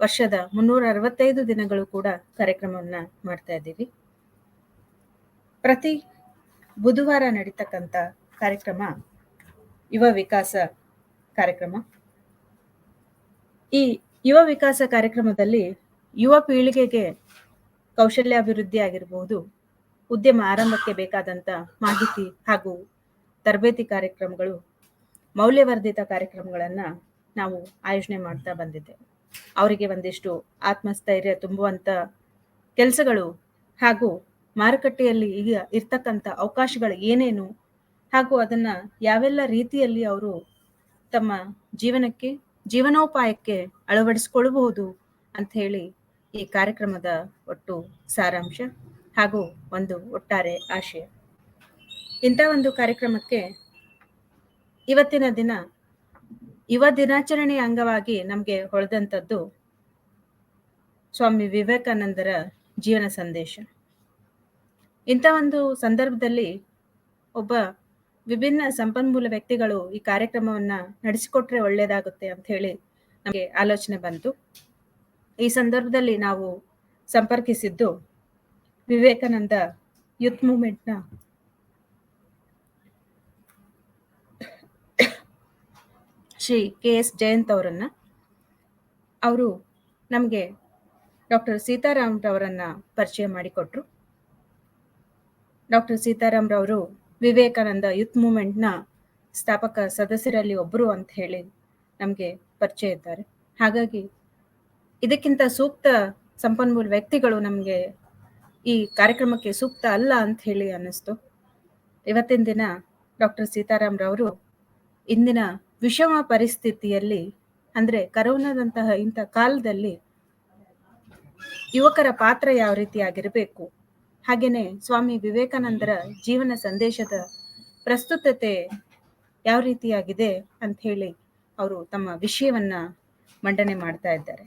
ವರ್ಷದ 365 ದಿನಗಳು ಕೂಡ ಕಾರ್ಯಕ್ರಮವನ್ನು ಮಾಡ್ತಾ ಇದ್ದೀವಿ. ಪ್ರತಿ ಬುಧವಾರ ನಡೀತಕ್ಕಂಥ ಕಾರ್ಯಕ್ರಮ ಯುವ ವಿಕಾಸ ಕಾರ್ಯಕ್ರಮ. ಈ ಯುವ ವಿಕಾಸ ಕಾರ್ಯಕ್ರಮದಲ್ಲಿ ಯುವ ಪೀಳಿಗೆಗೆ ಕೌಶಲ್ಯಾಭಿವೃದ್ಧಿ ಆಗಿರಬಹುದು, ಉದ್ಯಮ ಆರಂಭಕ್ಕೆ ಬೇಕಾದಂಥ ಮಾಹಿತಿ ಹಾಗೂ ತರಬೇತಿ ಕಾರ್ಯಕ್ರಮಗಳು, ಮೌಲ್ಯವರ್ಧಿತ ಕಾರ್ಯಕ್ರಮಗಳನ್ನು ನಾವು ಆಯೋಜನೆ ಮಾಡ್ತಾ ಬಂದಿದ್ದೇವೆ. ಅವರಿಗೆ ಒಂದಿಷ್ಟು ಆತ್ಮಸ್ಥೈರ್ಯ ತುಂಬುವಂಥ ಕೆಲಸಗಳು ಹಾಗೂ ಮಾರುಕಟ್ಟೆಯಲ್ಲಿ ಈಗ ಇರ್ತಕ್ಕಂಥ ಅವಕಾಶಗಳು ಏನೇನು ಹಾಗೂ ಅದನ್ನು ಯಾವೆಲ್ಲ ರೀತಿಯಲ್ಲಿ ಅವರು ತಮ್ಮ ಜೀವನಕ್ಕೆ, ಜೀವನೋಪಾಯಕ್ಕೆ ಅಳವಡಿಸ್ಕೊಳ್ಬಹುದು ಅಂತ ಹೇಳಿ ಈ ಕಾರ್ಯಕ್ರಮದ ಒಟ್ಟು ಸಾರಾಂಶ ಹಾಗೂ ಒಂದು ಒಟ್ಟಾರೆ ಆಶಯ. ಇಂಥ ಒಂದು ಕಾರ್ಯಕ್ರಮಕ್ಕೆ ಇವತ್ತಿನ ದಿನ ಯುವ ದಿನಾಚರಣೆಯ ಅಂಗವಾಗಿ ನಮಗೆ ಹೊಳೆದಂಥದ್ದು ಸ್ವಾಮಿ ವಿವೇಕಾನಂದರ ಜೀವನ ಸಂದೇಶ. ಇಂಥ ಒಂದು ಸಂದರ್ಭದಲ್ಲಿ ಒಬ್ಬ ವಿಭಿನ್ನ ಸಂಪನ್ಮೂಲ ವ್ಯಕ್ತಿಗಳು ಈ ಕಾರ್ಯಕ್ರಮವನ್ನ ನಡೆಸಿಕೊಟ್ರೆ ಒಳ್ಳೇದಾಗುತ್ತೆ ಅಂತ ಹೇಳಿ ನಮಗೆ ಆಲೋಚನೆ ಬಂತು. ಈ ಸಂದರ್ಭದಲ್ಲಿ ನಾವು ಸಂಪರ್ಕಿಸಿದ್ದು ವಿವೇಕಾನಂದ ಯೂತ್ ಮೂವ್ಮೆಂಟ್ನ ಶ್ರೀ KS ಜಯಂತ್ ಅವರನ್ನ. ಅವರು ನಮಗೆ ಡಾಕ್ಟರ್ ಸೀತಾರಾಮ್ ರವರನ್ನ ಪರಿಚಯ ಮಾಡಿಕೊಟ್ರು. ಡಾಕ್ಟರ್ ಸೀತಾರಾಮ್ ರವರು ವಿವೇಕಾನಂದ ಯೂತ್ ಮೂವ್ಮೆಂಟ್ನ ಸ್ಥಾಪಕ ಸದಸ್ಯರಲ್ಲಿ ಒಬ್ಬರು ಅಂತ ಹೇಳಿ ನಮಗೆ ಪರಿಚಯ ಇದ್ದಾರೆ. ಹಾಗಾಗಿ ಇದಕ್ಕಿಂತ ಸೂಕ್ತ ಸಂಪನ್ಮೂಲ ವ್ಯಕ್ತಿಗಳು ನಮಗೆ ಈ ಕಾರ್ಯಕ್ರಮಕ್ಕೆ ಸೂಕ್ತ ಅಲ್ಲ ಅಂತ ಹೇಳಿ ಅನ್ನಿಸ್ತು. ಇವತ್ತಿನ ದಿನ ಡಾಕ್ಟರ್ ಸೀತಾರಾಮ್ ರವರು ಇಂದಿನ ವಿಷಮ ಪರಿಸ್ಥಿತಿಯಲ್ಲಿ, ಅಂದ್ರೆ ಕರೋನಾದಂತಹ ಇಂಥ ಕಾಲದಲ್ಲಿ ಯುವಕರ ಪಾತ್ರ ಯಾವ ರೀತಿ ಆಗಿರಬೇಕು, ಹಾಗೇನೆ ಸ್ವಾಮಿ ವಿವೇಕಾನಂದರ ಜೀವನ ಸಂದೇಶದ ಪ್ರಸ್ತುತತೆ ಯಾವ ರೀತಿಯಾಗಿದೆ ಅಂತ ಹೇಳಿ ಅವರು ತಮ್ಮ ವಿಷಯವನ್ನ ಮಂಡನೆ ಮಾಡ್ತಾ ಇದ್ದಾರೆ.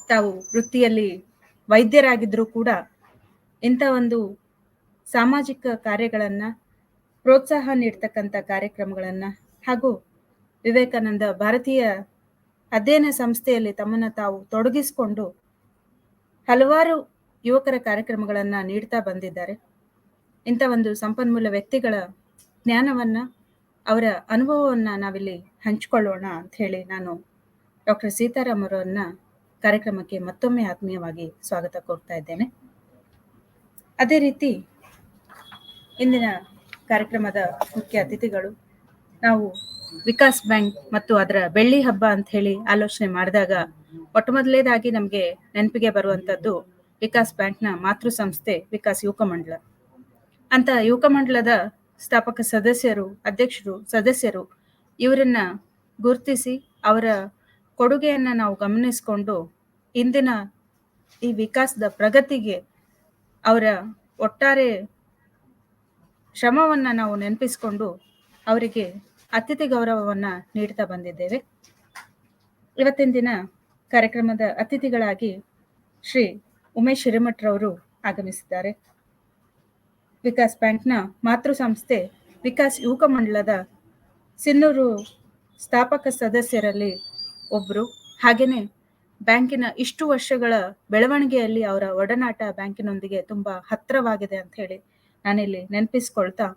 ತಾವು ವೃತ್ತಿಯಲ್ಲಿ ವೈದ್ಯರಾಗಿದ್ರೂ ಕೂಡ ಇಂಥ ಒಂದು ಸಾಮಾಜಿಕ ಕಾರ್ಯಗಳನ್ನ, ಪ್ರೋತ್ಸಾಹ ನೀಡ್ತಕ್ಕಂಥ ಕಾರ್ಯಕ್ರಮಗಳನ್ನ ಹಾಗೂ ವಿವೇಕಾನಂದ ಭಾರತೀಯ ಅಧ್ಯಯನ ಸಂಸ್ಥೆಯಲ್ಲಿ ತಮ್ಮನ್ನು ತಾವು ತೊಡಗಿಸಿಕೊಂಡು ಹಲವಾರು ಯುವಕರ ಕಾರ್ಯಕ್ರಮಗಳನ್ನ ನೀಡ್ತಾ ಬಂದಿದ್ದಾರೆ. ಇಂಥ ಒಂದು ಸಂಪನ್ಮೂಲ ವ್ಯಕ್ತಿಗಳ ಜ್ಞಾನವನ್ನ, ಅವರ ಅನುಭವವನ್ನ ನಾವಿಲ್ಲಿ ಹಂಚಿಕೊಳ್ಳೋಣ ಅಂತ ಹೇಳಿ ನಾನು ಡಾಕ್ಟರ್ ಸೀತಾರಾಮ್ ಅವರನ್ನ ಕಾರ್ಯಕ್ರಮಕ್ಕೆ ಮತ್ತೊಮ್ಮೆ ಆತ್ಮೀಯವಾಗಿ ಸ್ವಾಗತ ಕೋರ್ತಾ ಇದ್ದೇನೆ. ಅದೇ ರೀತಿ ಇಂದಿನ ಕಾರ್ಯಕ್ರಮದ ಮುಖ್ಯ ಅತಿಥಿಗಳು, ನಾವು ವಿಕಾಸ್ ಬ್ಯಾಂಕ್ ಮತ್ತು ಅದರ ಬೆಳ್ಳಿ ಹಬ್ಬ ಅಂತ ಹೇಳಿ ಆಲೋಚನೆ ಮಾಡಿದಾಗ ಮೊಟ್ಟಮೊದಲೇದಾಗಿ ನಮಗೆ ನೆನಪಿಗೆ ಬರುವಂಥದ್ದು ವಿಕಾಸ್ ಬ್ಯಾಂಕ್ನ ಮಾತೃ ಸಂಸ್ಥೆ ವಿಕಾಸ್ ಯುವಕ ಮಂಡಲ. ಅಂತ ಯುವಕ ಮಂಡಲದ ಸ್ಥಾಪಕ ಸದಸ್ಯರು, ಅಧ್ಯಕ್ಷರು, ಸದಸ್ಯರು ಇವರನ್ನ ಗುರುತಿಸಿ ಅವರ ಕೊಡುಗೆಯನ್ನ ನಾವು ಗಮನಿಸಿಕೊಂಡು ಇಂದಿನ ಈ ವಿಕಾಸದ ಪ್ರಗತಿಗೆ ಅವರ ಒಟ್ಟಾರೆ ಶ್ರಮವನ್ನ ನಾವು ನೆನಪಿಸಿಕೊಂಡು ಅವರಿಗೆ ಅತಿಥಿ ಗೌರವವನ್ನ ನೀಡ್ತಾ ಬಂದಿದ್ದೇವೆ. ಇವತ್ತಿನ ದಿನ ಕಾರ್ಯಕ್ರಮದ ಅತಿಥಿಗಳಾಗಿ ಶ್ರೀ ಉಮೇಶ್ ಹಿರೇಮಠರವರು ಆಗಮಿಸಿದ್ದಾರೆ. ವಿಕಾಸ್ ಬ್ಯಾಂಕ್ನ ಮಾತೃ ಸಂಸ್ಥೆ ವಿಕಾಸ್ ಯುವಕ ಮಂಡಲದ ಸಿನ್ನೂರು ಸ್ಥಾಪಕ ಸದಸ್ಯರಲ್ಲಿ ಒಬ್ಬರು. ಹಾಗೇನೆ ಬ್ಯಾಂಕಿನ ಇಷ್ಟು ವರ್ಷಗಳ ಬೆಳವಣಿಗೆಯಲ್ಲಿ ಅವರ ಒಡನಾಟ ಬ್ಯಾಂಕಿನೊಂದಿಗೆ ತುಂಬಾ ಹತ್ತಿರವಾಗಿದೆ ಅಂತ ಹೇಳಿ ನಾನಿಲ್ಲಿ ನೆನಪಿಸ್ಕೊಳ್ತಾ,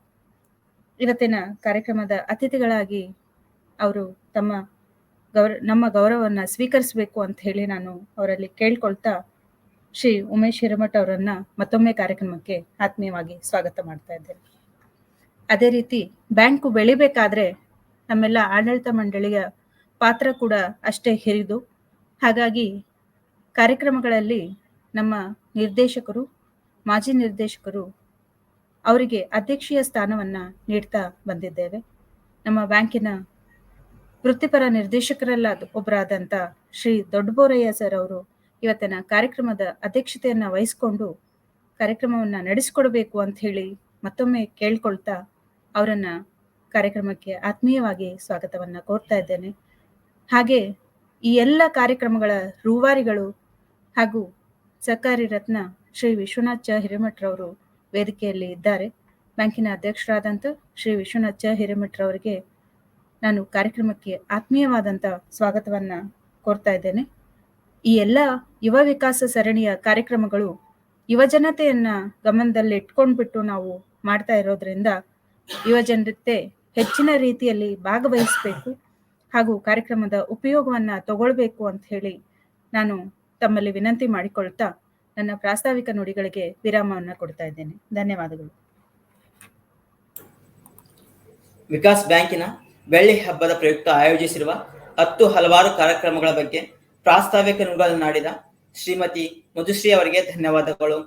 ಇವತ್ತಿನ ಕಾರ್ಯಕ್ರಮದ ಅತಿಥಿಗಳಾಗಿ ಅವರು ನಮ್ಮ ಗೌರವವನ್ನ ಸ್ವೀಕರಿಸಬೇಕು ಅಂತ ಹೇಳಿ ನಾನು ಅವರಲ್ಲಿ ಕೇಳ್ಕೊಳ್ತಾ ಶ್ರೀ ಉಮೇಶ್ ಹಿರೇಮಠ ಅವರನ್ನ ಮತ್ತೊಮ್ಮೆ ಕಾರ್ಯಕ್ರಮಕ್ಕೆ ಆತ್ಮೀಯವಾಗಿ ಸ್ವಾಗತ ಮಾಡ್ತಾ ಇದ್ದೇನೆ. ಅದೇ ರೀತಿ ಬ್ಯಾಂಕು ಬೆಳಿಬೇಕಾದ್ರೆ ನಮ್ಮೆಲ್ಲ ಆಡಳಿತ ಮಂಡಳಿಯ ಪಾತ್ರ ಕೂಡ ಅಷ್ಟೇ ಹಿರಿದು. ಹಾಗಾಗಿ ಕಾರ್ಯಕ್ರಮಗಳಲ್ಲಿ ನಮ್ಮ ನಿರ್ದೇಶಕರು, ಮಾಜಿ ನಿರ್ದೇಶಕರು ಅವರಿಗೆ ಅಧ್ಯಕ್ಷೀಯ ಸ್ಥಾನವನ್ನ ನೀಡ್ತಾ ಬಂದಿದ್ದೇವೆ. ನಮ್ಮ ಬ್ಯಾಂಕಿನ ವೃತ್ತಿಪರ ನಿರ್ದೇಶಕರಲ್ಲ ಒಬ್ಬರಾದಂಥ ಶ್ರೀ ದೊಡ್ಡಬೋರಯ್ಯ ಸರ್ ಅವರು ಇವತ್ತಿನ ಕಾರ್ಯಕ್ರಮದ ಅಧ್ಯಕ್ಷತೆಯನ್ನ ವಹಿಸಿಕೊಂಡು ಕಾರ್ಯಕ್ರಮವನ್ನ ನಡೆಸಿಕೊಡ್ಬೇಕು ಅಂತ ಹೇಳಿ ಮತ್ತೊಮ್ಮೆ ಕೇಳ್ಕೊಳ್ತಾ ಅವರನ್ನ ಕಾರ್ಯಕ್ರಮಕ್ಕೆ ಆತ್ಮೀಯವಾಗಿ ಸ್ವಾಗತವನ್ನ ಕೋರ್ತಾ ಇದ್ದೇನೆ. ಹಾಗೆ ಈ ಎಲ್ಲ ಕಾರ್ಯಕ್ರಮಗಳ ರೂವಾರಿಗಳು ಹಾಗೂ ಸರ್ಕಾರಿ ರತ್ನ ಶ್ರೀ ವಿಶ್ವನಾಥ್ ಚ ಹಿರೇಮಠರವರು ವೇದಿಕೆಯಲ್ಲಿ ಇದ್ದಾರೆ. ಬ್ಯಾಂಕಿನ ಅಧ್ಯಕ್ಷರಾದಂಥ ಶ್ರೀ ವಿಶ್ವನಾಥ್ ಚ ಹಿರೇಮಠರವರಿಗೆ ನಾನು ಕಾರ್ಯಕ್ರಮಕ್ಕೆ ಆತ್ಮೀಯವಾದಂಥ ಸ್ವಾಗತವನ್ನ ಕೋರ್ತಾ ಇದ್ದೇನೆ. ಈ ಎಲ್ಲ ಯುವ ವಿಕಾಸ ಸರಣಿಯ ಕಾರ್ಯಕ್ರಮಗಳು ಯುವ ಜನತೆಯನ್ನ ಗಮನದಲ್ಲಿ ಇಟ್ಕೊಂಡ್ಬಿಟ್ಟು ನಾವು ಮಾಡ್ತಾ ಇರೋದ್ರಿಂದ ಯುವ ಜನತೆ ಹೆಚ್ಚಿನ ರೀತಿಯಲ್ಲಿ ಭಾಗವಹಿಸಬೇಕು ಹಾಗೂ ಕಾರ್ಯಕ್ರಮದ ಉಪಯೋಗವನ್ನ ತಗೊಳ್ಬೇಕು ಅಂತ ಹೇಳಿ ನಾನು ತಮ್ಮಲ್ಲಿ ವಿನಂತಿ ಮಾಡಿಕೊಳ್ತಾ ನನ್ನ ಪ್ರಾಸ್ತಾವಿಕ ನುಡಿಗಳಿಗೆ ವಿರಾಮವನ್ನ ಕೊಡ್ತಾ ಇದ್ದೇನೆ. ಧನ್ಯವಾದಗಳು. ವಿಕಾಸ್ ಬ್ಯಾಂಕಿನ ಬೆಳ್ಳಿ ಹಬ್ಬದ ಪ್ರಯುಕ್ತ ಆಯೋಜಿಸಿರುವ 10 ಹಲವಾರು ಕಾರ್ಯಕ್ರಮಗಳ ಬಗ್ಗೆ ಪ್ರಾಸ್ತಾವಿಕ ನುಡಿಗಳನ್ನಾಡಿದ ಶ್ರೀಮತಿ ಮಧುಶ್ರೀ ಅವರಿಗೆ ಧನ್ಯವಾದಗಳು.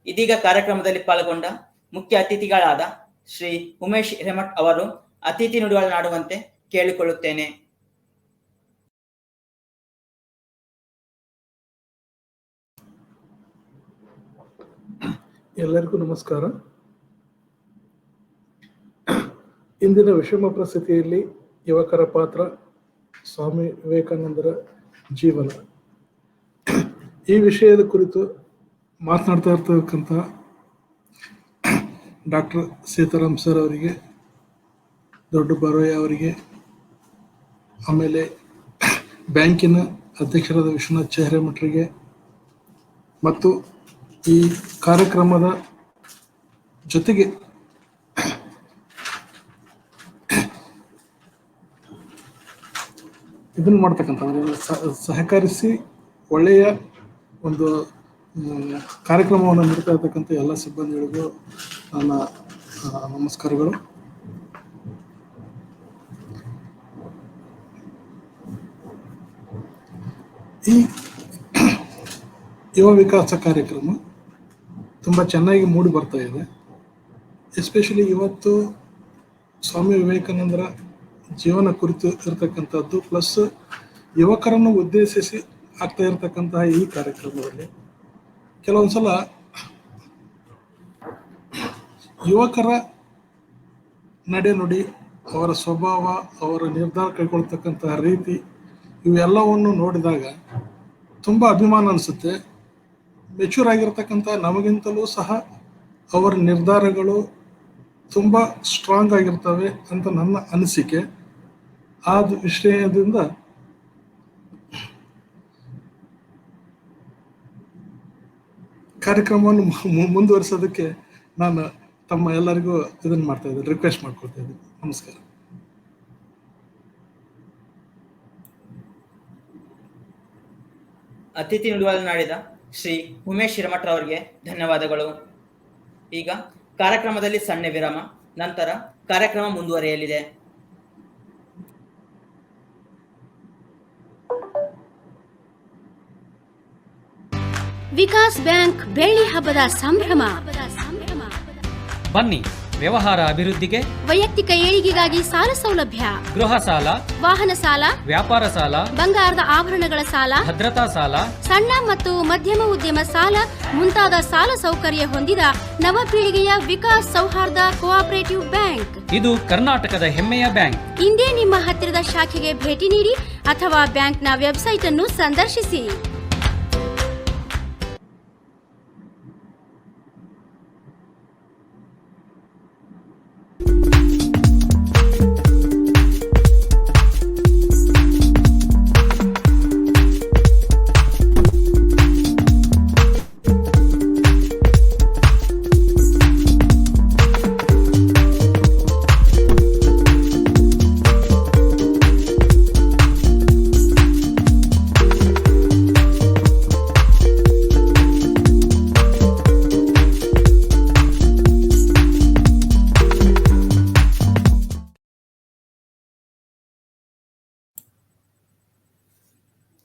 ಇದೀಗ ಕಾರ್ಯಕ್ರಮದಲ್ಲಿ ಪಾಲ್ಗೊಂಡ ಮುಖ್ಯ ಅತಿಥಿಗಳಾದ ಶ್ರೀ ಉಮೇಶ್ ಹಿರೇಮಠ್ ಅವರು ಅತಿಥಿ ನುಡಿಗಳನ್ನಾಡುವಂತೆ ಕೇಳಿಕೊಳ್ಳುತ್ತೇನೆ. ಎಲ್ಲರಿಗೂ ನಮಸ್ಕಾರ. ಇಂದಿನ ವಿಷಮ ಪರಿಸ್ಥಿತಿಯಲ್ಲಿ ಯುವಕರ ಪಾತ್ರ, ಸ್ವಾಮಿ ವಿವೇಕಾನಂದರ ಜೀವನ, ಈ ವಿಷಯದ ಕುರಿತು ಮಾತನಾಡ್ತಾ ಇರ್ತಕ್ಕಂಥ ಡಾಕ್ಟರ್ ಸೀತಾರಾಮ್ ಸರ್ ಅವರಿಗೆ, ದೊಡ್ಡ ಬರೋಯ್ಯ ಅವರಿಗೆ, ಆಮೇಲೆ ಬ್ಯಾಂಕಿನ ಅಧ್ಯಕ್ಷರಾದ ವಿಶ್ವನಾಥ್ ಹಿರೇಮಠರಿಗೆ ಮತ್ತು ಈ ಕಾರ್ಯಕ್ರಮದ ಜೊತೆಗೆ ಇದನ್ನು ಮಾಡ್ತಕ್ಕಂಥ ಸಹಕರಿಸಿ ಒಳ್ಳೆಯ ಒಂದು ಕಾರ್ಯಕ್ರಮವನ್ನು ನೀಡ್ತಾ ಇರ್ತಕ್ಕಂಥ ಎಲ್ಲ ಸಿಬ್ಬಂದಿಗಳಿಗೂ ನನ್ನ ನಮಸ್ಕಾರಗಳು. ಈ ಯುವ ವಿಕಾಸ ಕಾರ್ಯಕ್ರಮ ತುಂಬ ಚೆನ್ನಾಗಿ ಮೂಡಿ ಬರ್ತಾ ಇದೆ. ಎಸ್ಪೆಷಲಿ ಇವತ್ತು ಸ್ವಾಮಿ ವಿವೇಕಾನಂದರ ಜೀವನ ಕುರಿತು ಇರತಕ್ಕಂಥದ್ದು ಪ್ಲಸ್ ಯುವಕರನ್ನು ಉದ್ದೇಶಿಸಿ ಆಗ್ತಾ ಇರತಕ್ಕಂತಹ ಈ ಕಾರ್ಯಕ್ರಮದಲ್ಲಿ ಕೆಲವೊಂದ್ಸಲ ಯುವಕರ ನಡೆನುಡಿ, ಅವರ ಸ್ವಭಾವ, ಅವರ ನಿರ್ಧಾರ ಕೈಗೊಳ್ತಕ್ಕಂತಹ ರೀತಿ ಇವೆಲ್ಲವನ್ನು ನೋಡಿದಾಗ ತುಂಬ ಅಭಿಮಾನ ಅನಿಸುತ್ತೆ. ಮೆಚೂರ್ ಆಗಿರ್ತಕ್ಕಂಥ ನಮಗಿಂತಲೂ ಸಹ ಅವರ ನಿರ್ಧಾರಗಳು ತುಂಬ ಸ್ಟ್ರಾಂಗ್ ಆಗಿರ್ತವೆ ಅಂತ ನನ್ನ ಅನಿಸಿಕೆ. ಆ ವಿಷಯದಿಂದ ಕಾರ್ಯಕ್ರಮವನ್ನು ಮುಂದುವರಿಸೋದಕ್ಕೆ ನಾನು ತಮ್ಮ ಎಲ್ಲರಿಗೂ ಇದನ್ನು ಮಾಡ್ತಾ ಇದ್ದೀನಿ, ರಿಕ್ವೆಸ್ಟ್ ಮಾಡ್ಕೊಳ್ತಾ ಇದ್ದೀನಿ. ನಮಸ್ಕಾರ. ಅತಿಥಿ ನುಡಿಗಳನ್ನಾಡಿದ ಶ್ರೀ ಉಮೇಶ್ ಹಿರೇಮಠ್ ಅವರಿಗೆ ಧನ್ಯವಾದಗಳು. ಈಗ ಕಾರ್ಯಕ್ರಮದಲ್ಲಿ ಸಣ್ಣ ವಿರಾಮ, ನಂತರ ಕಾರ್ಯಕ್ರಮ ಮುಂದುವರಿಯಲಿದೆ. ವಿಕಾಸ್ ಬ್ಯಾಂಕ್ ಬೆಳ್ಳಿ ಹಬ್ಬದ ಸಂಭ್ರಮ. ಬನ್ನಿ, ವ್ಯವಹಾರ ಅಭಿವೃದ್ಧಿಗೆ, ವೈಯಕ್ತಿಕ ಏಳಿಗೆಗಾಗಿ ಸಾಲ ಸೌಲಭ್ಯ, ಗೃಹ ಸಾಲ, ವಾಹನ ಸಾಲ, ವ್ಯಾಪಾರ ಸಾಲ, ಬಂಗಾರದ ಆಭರಣಗಳ ಸಾಲ, ಭದ್ರತಾ ಸಾಲ, ಸಣ್ಣ ಮತ್ತು ಮಧ್ಯಮ ಉದ್ಯಮ ಸಾಲ ಮುಂತಾದ ಸಾಲ ಸೌಕರ್ಯ ಹೊಂದಿದ ನವಪೀಳಿಗೆಯ ವಿಕಾಸ್ ಸೌಹಾರ್ದ ಕೋಆಪರೇಟಿವ್ ಬ್ಯಾಂಕ್. ಇದು ಕರ್ನಾಟಕದ ಹೆಮ್ಮೆಯ ಬ್ಯಾಂಕ್. ಇಂದೇ ನಿಮ್ಮ ಹತ್ತಿರದ ಶಾಖೆಗೆ ಭೇಟಿ ನೀಡಿ ಅಥವಾ ಬ್ಯಾಂಕ್ನ ವೆಬ್ಸೈಟ್ ಅನ್ನು ಸಂದರ್ಶಿಸಿ.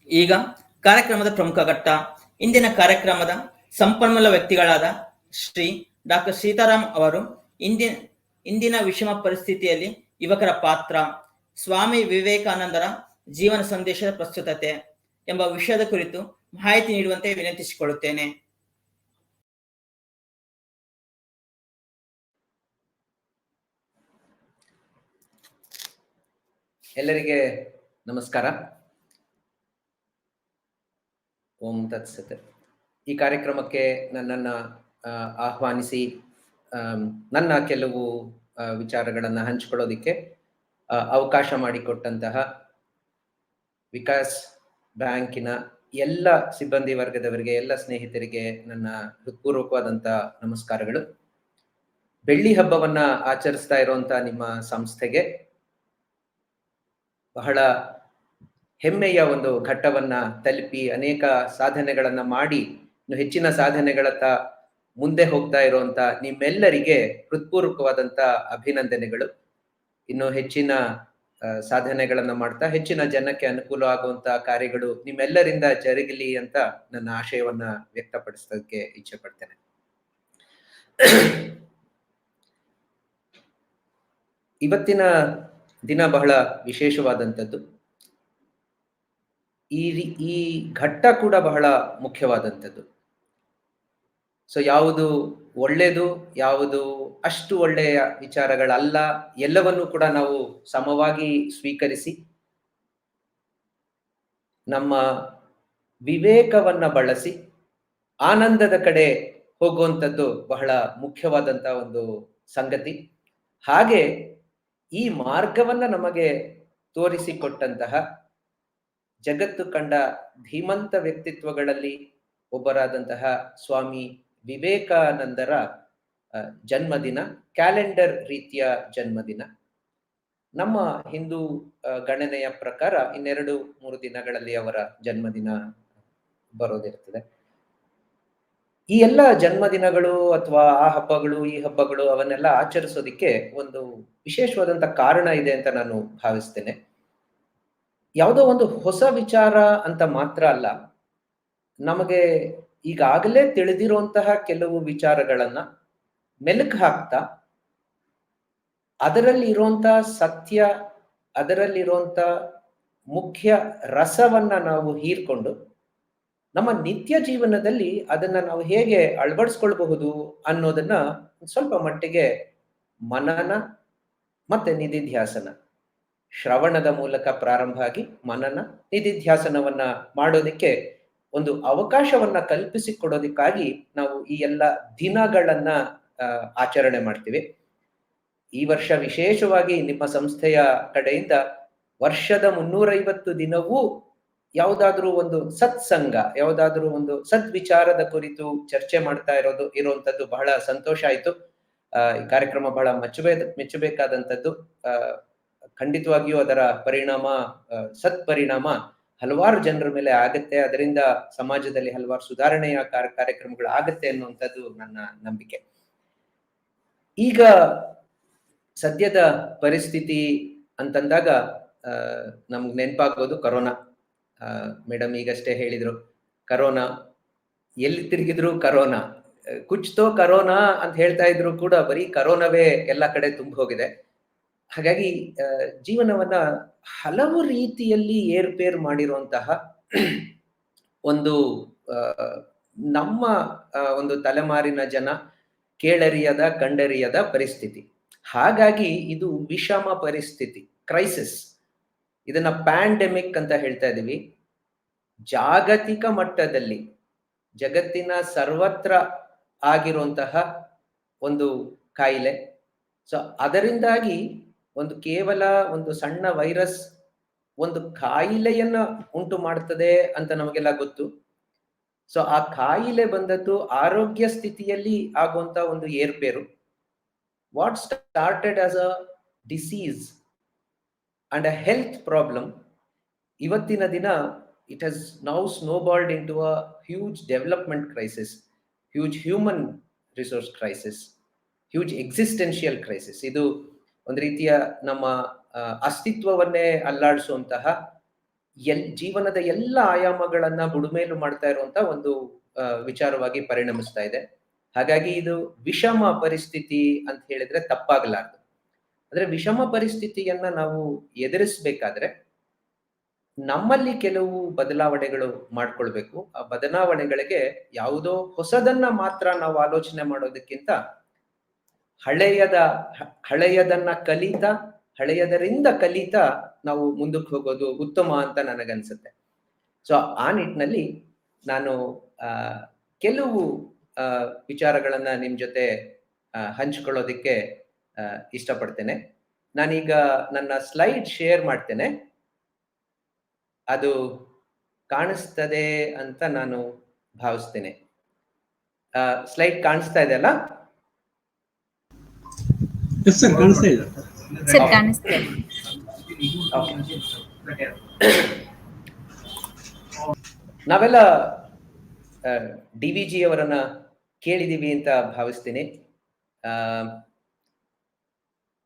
ಈಗ ಕಾರ್ಯಕ್ರಮದ ಪ್ರಮುಖ ಘಟ್ಟ. ಇಂದಿನ ಕಾರ್ಯಕ್ರಮದ ಸಂಪನ್ಮೂಲ ವ್ಯಕ್ತಿಗಳಾದ ಶ್ರೀ ಡಾಕ್ಟರ್ ಸೀತಾರಾಮ್ ಅವರು ಇಂದಿನ ವಿಷಮ ಪರಿಸ್ಥಿತಿಯಲ್ಲಿ ಯುವಕರ ಪಾತ್ರ, ಸ್ವಾಮಿ ವಿವೇಕಾನಂದರ ಜೀವನ ಸಂದೇಶದ ಪ್ರಸ್ತುತತೆ ಎಂಬ ವಿಷಯದ ಕುರಿತು ಮಾಹಿತಿ ನೀಡುವಂತೆ ವಿನಂತಿಸಿಕೊಳ್ಳುತ್ತೇನೆ. ಎಲ್ಲರಿಗೆ ನಮಸ್ಕಾರ. ಓಂ ತತ್ಸತ್. ಈ ಕಾರ್ಯಕ್ರಮಕ್ಕೆ ನನ್ನನ್ನು ಆಹ್ವಾನಿಸಿ ನನ್ನ ಕೆಲವು ವಿಚಾರಗಳನ್ನು ಹಂಚಿಕೊಳ್ಳೋದಿಕ್ಕೆ ಅವಕಾಶ ಮಾಡಿಕೊಟ್ಟಂತಹ ವಿಕಾಸ್ ಬ್ಯಾಂಕಿನ ಎಲ್ಲ ಸಿಬ್ಬಂದಿ ವರ್ಗದವರಿಗೆ, ಎಲ್ಲ ಸ್ನೇಹಿತರಿಗೆ ನನ್ನ ಹೃತ್ಪೂರ್ವಕವಾದಂಥ ನಮಸ್ಕಾರಗಳು. ಬೆಳ್ಳಿ ಹಬ್ಬವನ್ನ ಆಚರಿಸ್ತಾ ಇರುವಂತ ನಿಮ್ಮ ಸಂಸ್ಥೆಗೆ ಬಹಳ ಹೆಮ್ಮೆಯ ಒಂದು ಘಟ್ಟವನ್ನ ತಲುಪಿ ಅನೇಕ ಸಾಧನೆಗಳನ್ನ ಮಾಡಿ ಇನ್ನು ಹೆಚ್ಚಿನ ಸಾಧನೆಗಳತ್ತ ಮುಂದೆ ಹೋಗ್ತಾ ಇರುವಂತ ನಿಮ್ಮೆಲ್ಲರಿಗೆ ಹೃತ್ಪೂರ್ವಕವಾದಂತ ಅಭಿನಂದನೆಗಳು. ಇನ್ನು ಹೆಚ್ಚಿನ ಸಾಧನೆಗಳನ್ನ ಮಾಡ್ತಾ ಹೆಚ್ಚಿನ ಜನಕ್ಕೆ ಅನುಕೂಲ ಆಗುವಂತ ಕಾರ್ಯಗಳು ನಿಮ್ಮೆಲ್ಲರಿಂದ ಜರುಗಲಿ ಅಂತ ನನ್ನ ಆಶಯವನ್ನ ವ್ಯಕ್ತಪಡಿಸೋದಕ್ಕೆ ಇಚ್ಛೆ ಪಡ್ತೇನೆ. ಇವತ್ತಿನ ದಿನ ಬಹಳ ವಿಶೇಷವಾದಂಥದ್ದು. ಈ ಘಟ್ಟ ಕೂಡ ಬಹಳ ಮುಖ್ಯವಾದಂಥದ್ದು. ಸೊ ಯಾವುದು ಒಳ್ಳೆಯದು, ಯಾವುದು ಅಷ್ಟು ಒಳ್ಳೆಯ ವಿಚಾರಗಳಲ್ಲ, ಎಲ್ಲವನ್ನೂ ಕೂಡ ನಾವು ಸಮವಾಗಿ ಸ್ವೀಕರಿಸಿ ನಮ್ಮ ವಿವೇಕವನ್ನ ಬಳಸಿ ಆನಂದದ ಕಡೆ ಹೋಗುವಂಥದ್ದು ಬಹಳ ಮುಖ್ಯವಾದಂತ ಒಂದು ಸಂಗತಿ. ಹಾಗೆ ಈ ಮಾರ್ಗವನ್ನ ನಮಗೆ ತೋರಿಸಿಕೊಟ್ಟಂತಹ ಜಗತ್ತು ಕಂಡ ಧೀಮಂತ ವ್ಯಕ್ತಿತ್ವಗಳಲ್ಲಿ ಒಬ್ಬರಾದಂತಹ ಸ್ವಾಮಿ ವಿವೇಕಾನಂದರ ಜನ್ಮದಿನ, ಕ್ಯಾಲೆಂಡರ್ ರೀತಿಯ ಜನ್ಮದಿನ. ನಮ್ಮ ಹಿಂದೂ ಗಣನೆಯ ಪ್ರಕಾರ 2-3 ದಿನಗಳಲ್ಲಿ ಅವರ ಜನ್ಮದಿನ ಬರೋದಿರ್ತದೆ. ಈ ಎಲ್ಲ ಜನ್ಮದಿನಗಳು ಅಥವಾ ಆ ಹಬ್ಬಗಳು ಈ ಹಬ್ಬಗಳು ಅವನ್ನೆಲ್ಲ ಆಚರಿಸೋದಿಕ್ಕೆ ಒಂದು ವಿಶೇಷವಾದಂತ ಕಾರಣ ಇದೆ ಅಂತ ನಾನು ಭಾವಿಸ್ತೇನೆ. ಯಾವುದೋ ಒಂದು ಹೊಸ ವಿಚಾರ ಅಂತ ಮಾತ್ರ ಅಲ್ಲ, ನಮಗೆ ಈಗಾಗಲೇ ತಿಳಿದಿರುವಂತಹ ಕೆಲವು ವಿಚಾರಗಳನ್ನ ಮೆಲುಕು ಹಾಕ್ತಾ ಅದರಲ್ಲಿ ಇರುವಂತ ಸತ್ಯ, ಅದರಲ್ಲಿರುವಂತ ಮುಖ್ಯ ರಸವನ್ನ ನಾವು ಹೀರ್ಕೊಂಡು ನಮ್ಮ ನಿತ್ಯ ಜೀವನದಲ್ಲಿ ಅದನ್ನ ನಾವು ಹೇಗೆ ಅಳವಡಿಸ್ಕೊಳ್ಬಹುದು ಅನ್ನೋದನ್ನ ಸ್ವಲ್ಪ ಮಟ್ಟಿಗೆ ಮನನ ಮತ್ತೆ ನಿಧಿಧ್ಯಾಸನ, ಶ್ರವಣದ ಮೂಲಕ ಪ್ರಾರಂಭ ಆಗಿ ಮನನ ನಿಧಿಧ್ಯಾಸನವನ್ನ ಮಾಡೋದಕ್ಕೆ ಒಂದು ಅವಕಾಶವನ್ನ ಕಲ್ಪಿಸಿಕೊಡೋದಕ್ಕಾಗಿ ನಾವು ಈ ಎಲ್ಲ ದಿನಗಳನ್ನ ಆಚರಣೆ ಮಾಡ್ತೀವಿ. ಈ ವರ್ಷ ವಿಶೇಷವಾಗಿ ನಿಮ್ಮ ಸಂಸ್ಥೆಯ ಕಡೆಯಿಂದ ವರ್ಷದ 350 ದಿನವೂ ಯಾವುದಾದ್ರೂ ಒಂದು ಸತ್ಸಂಗ, ಯಾವುದಾದ್ರೂ ಒಂದು ಸದ್ವಿಚಾರದ ಕುರಿತು ಚರ್ಚೆ ಮಾಡ್ತಾ ಇರುವಂತದ್ದು ಬಹಳ ಸಂತೋಷ ಆಯ್ತು. ಈ ಕಾರ್ಯಕ್ರಮ ಬಹಳ ಮೆಚ್ಚಬೇಕಾದಂಥದ್ದು. ಖಂಡಿತವಾಗಿಯೂ ಅದರ ಪರಿಣಾಮ, ಸತ್ಪರಿಣಾಮ ಹಲವಾರು ಜನರ ಮೇಲೆ ಆಗತ್ತೆ. ಅದರಿಂದ ಸಮಾಜದಲ್ಲಿ ಹಲವಾರು ಸುಧಾರಣೆಯ ಕಾರ್ಯಕ್ರಮಗಳು ಆಗತ್ತೆ ಅನ್ನುವಂಥದ್ದು ನನ್ನ ನಂಬಿಕೆ. ಈಗ ಸದ್ಯದ ಪರಿಸ್ಥಿತಿ ಅಂತಂದಾಗ ನಮ್ಗೆ ನೆನಪಾಗೋದು ಕರೋನಾ. ಮೇಡಮ್ ಈಗಷ್ಟೇ ಹೇಳಿದ್ರು, ಕರೋನಾ, ಎಲ್ಲಿ ತಿರುಗಿದ್ರು ಕರೋನಾ, ಕುಚ್ತೋ ಕರೋನಾ ಅಂತ ಹೇಳ್ತಾ ಇದ್ರು ಕೂಡ ಬರೀ ಕರೋನಾವೇ ಎಲ್ಲ ಕಡೆ ತುಂಬ ಹೋಗಿದೆ. ಹಾಗಾಗಿ ಜೀವನವನ್ನ ಹಲವು ರೀತಿಯಲ್ಲಿ ಏರ್ಪೇರ್ ಮಾಡಿರುವಂತಹ ಒಂದು ನಮ್ಮ ಒಂದು ತಲೆಮಾರಿನ ಜನ ಕೇಳರಿಯದ ಕಂಡರಿಯದ ಪರಿಸ್ಥಿತಿ. ಹಾಗಾಗಿ ಇದು ವಿಷಮ ಪರಿಸ್ಥಿತಿ, ಕ್ರೈಸಿಸ್. ಇದನ್ನ ಪ್ಯಾಂಡೆಮಿಕ್ ಅಂತ ಹೇಳ್ತಾ ಇದೀವಿ. ಜಾಗತಿಕ ಮಟ್ಟದಲ್ಲಿ ಜಗತ್ತಿನ ಸರ್ವತ್ರ ಆಗಿರುವಂತಹ ಒಂದು ಕಾಯಿಲೆ. ಸೊ ಅದರಿಂದಾಗಿ ಕೇವಲ ಒಂದು ಸಣ್ಣ ವೈರಸ್ ಒಂದು ಕಾಯಿಲೆಯನ್ನ ಉಂಟು ಮಾಡ್ತದೆ ಅಂತ ನಮಗೆಲ್ಲ ಗೊತ್ತು. ಸೊ ಆ ಕಾಯಿಲೆ ಬಂದದ್ದು ಆರೋಗ್ಯ ಸ್ಥಿತಿಯಲ್ಲಿ ಆಗುವಂತ ಒಂದು ಏರ್ಪೇರು. What started as a disease and a health problem, ಇವತ್ತಿನ ದಿನ it has now snowballed into a huge development crisis, huge human resource crisis, huge existential crisis. ಇದು ಒಂದು ರೀತಿಯ ನಮ್ಮ ಅಸ್ತಿತ್ವವನ್ನೇ ಅಲ್ಲಾಡಿಸುವಂತಹ ಜೀವನದ ಎಲ್ಲ ಆಯಾಮಗಳನ್ನ ಬುಡುಮೇಲು ಮಾಡ್ತಾ ಇರುವಂತಹ ಒಂದು ವಿಚಾರವಾಗಿ ಪರಿಣಮಿಸ್ತಾ ಇದೆ. ಹಾಗಾಗಿ ಇದು ವಿಷಮ ಪರಿಸ್ಥಿತಿ ಅಂತ ಹೇಳಿದ್ರೆ ತಪ್ಪಾಗಲಾರದು. ಅಂದ್ರೆ ವಿಷಮ ಪರಿಸ್ಥಿತಿಯನ್ನ ನಾವು ಎದುರಿಸಬೇಕಾದ್ರೆ ನಮ್ಮಲ್ಲಿ ಕೆಲವು ಬದಲಾವಣೆಗಳು ಮಾಡ್ಕೊಳ್ಬೇಕು. ಆ ಬದಲಾವಣೆಗಳಿಗೆ ಯಾವುದೋ ಹೊಸದನ್ನ ಮಾತ್ರ ನಾವು ಆಲೋಚನೆ ಮಾಡೋದಕ್ಕಿಂತ ಹಳೆಯದನ್ನ ಹಳೆಯದರಿಂದ ಕಲಿತಾ ನಾವು ಮುಂದಕ್ಕೆ ಹೋಗೋದು ಉತ್ತಮ ಅಂತ ನನಗನ್ಸುತ್ತೆ. ಸೊ ಆ ನಿಟ್ಟಿನಲ್ಲಿ ನಾನು ಕೆಲವು ವಿಚಾರಗಳನ್ನ ನಿಮ್ ಜೊತೆ ಹಂಚ್ಕೊಳ್ಳೋದಿಕ್ಕೆ ಇಷ್ಟಪಡ್ತೇನೆ. ನಾನೀಗ ನನ್ನ ಸ್ಲೈಡ್ ಶೇರ್ ಮಾಡ್ತೇನೆ. ಅದು ಕಾಣಿಸ್ತದೆ ಅಂತ ನಾನು ಭಾವಿಸ್ತೇನೆ. ಸ್ಲೈಡ್ ಕಾಣಿಸ್ತಾ ಇದೆ ಅಲ್ಲ? ನಾವೆಲ್ಲ DVG ಅವರನ್ನ ಕೇಳಿದೀವಿ ಅಂತ ಭಾವಿಸ್ತೀನಿ.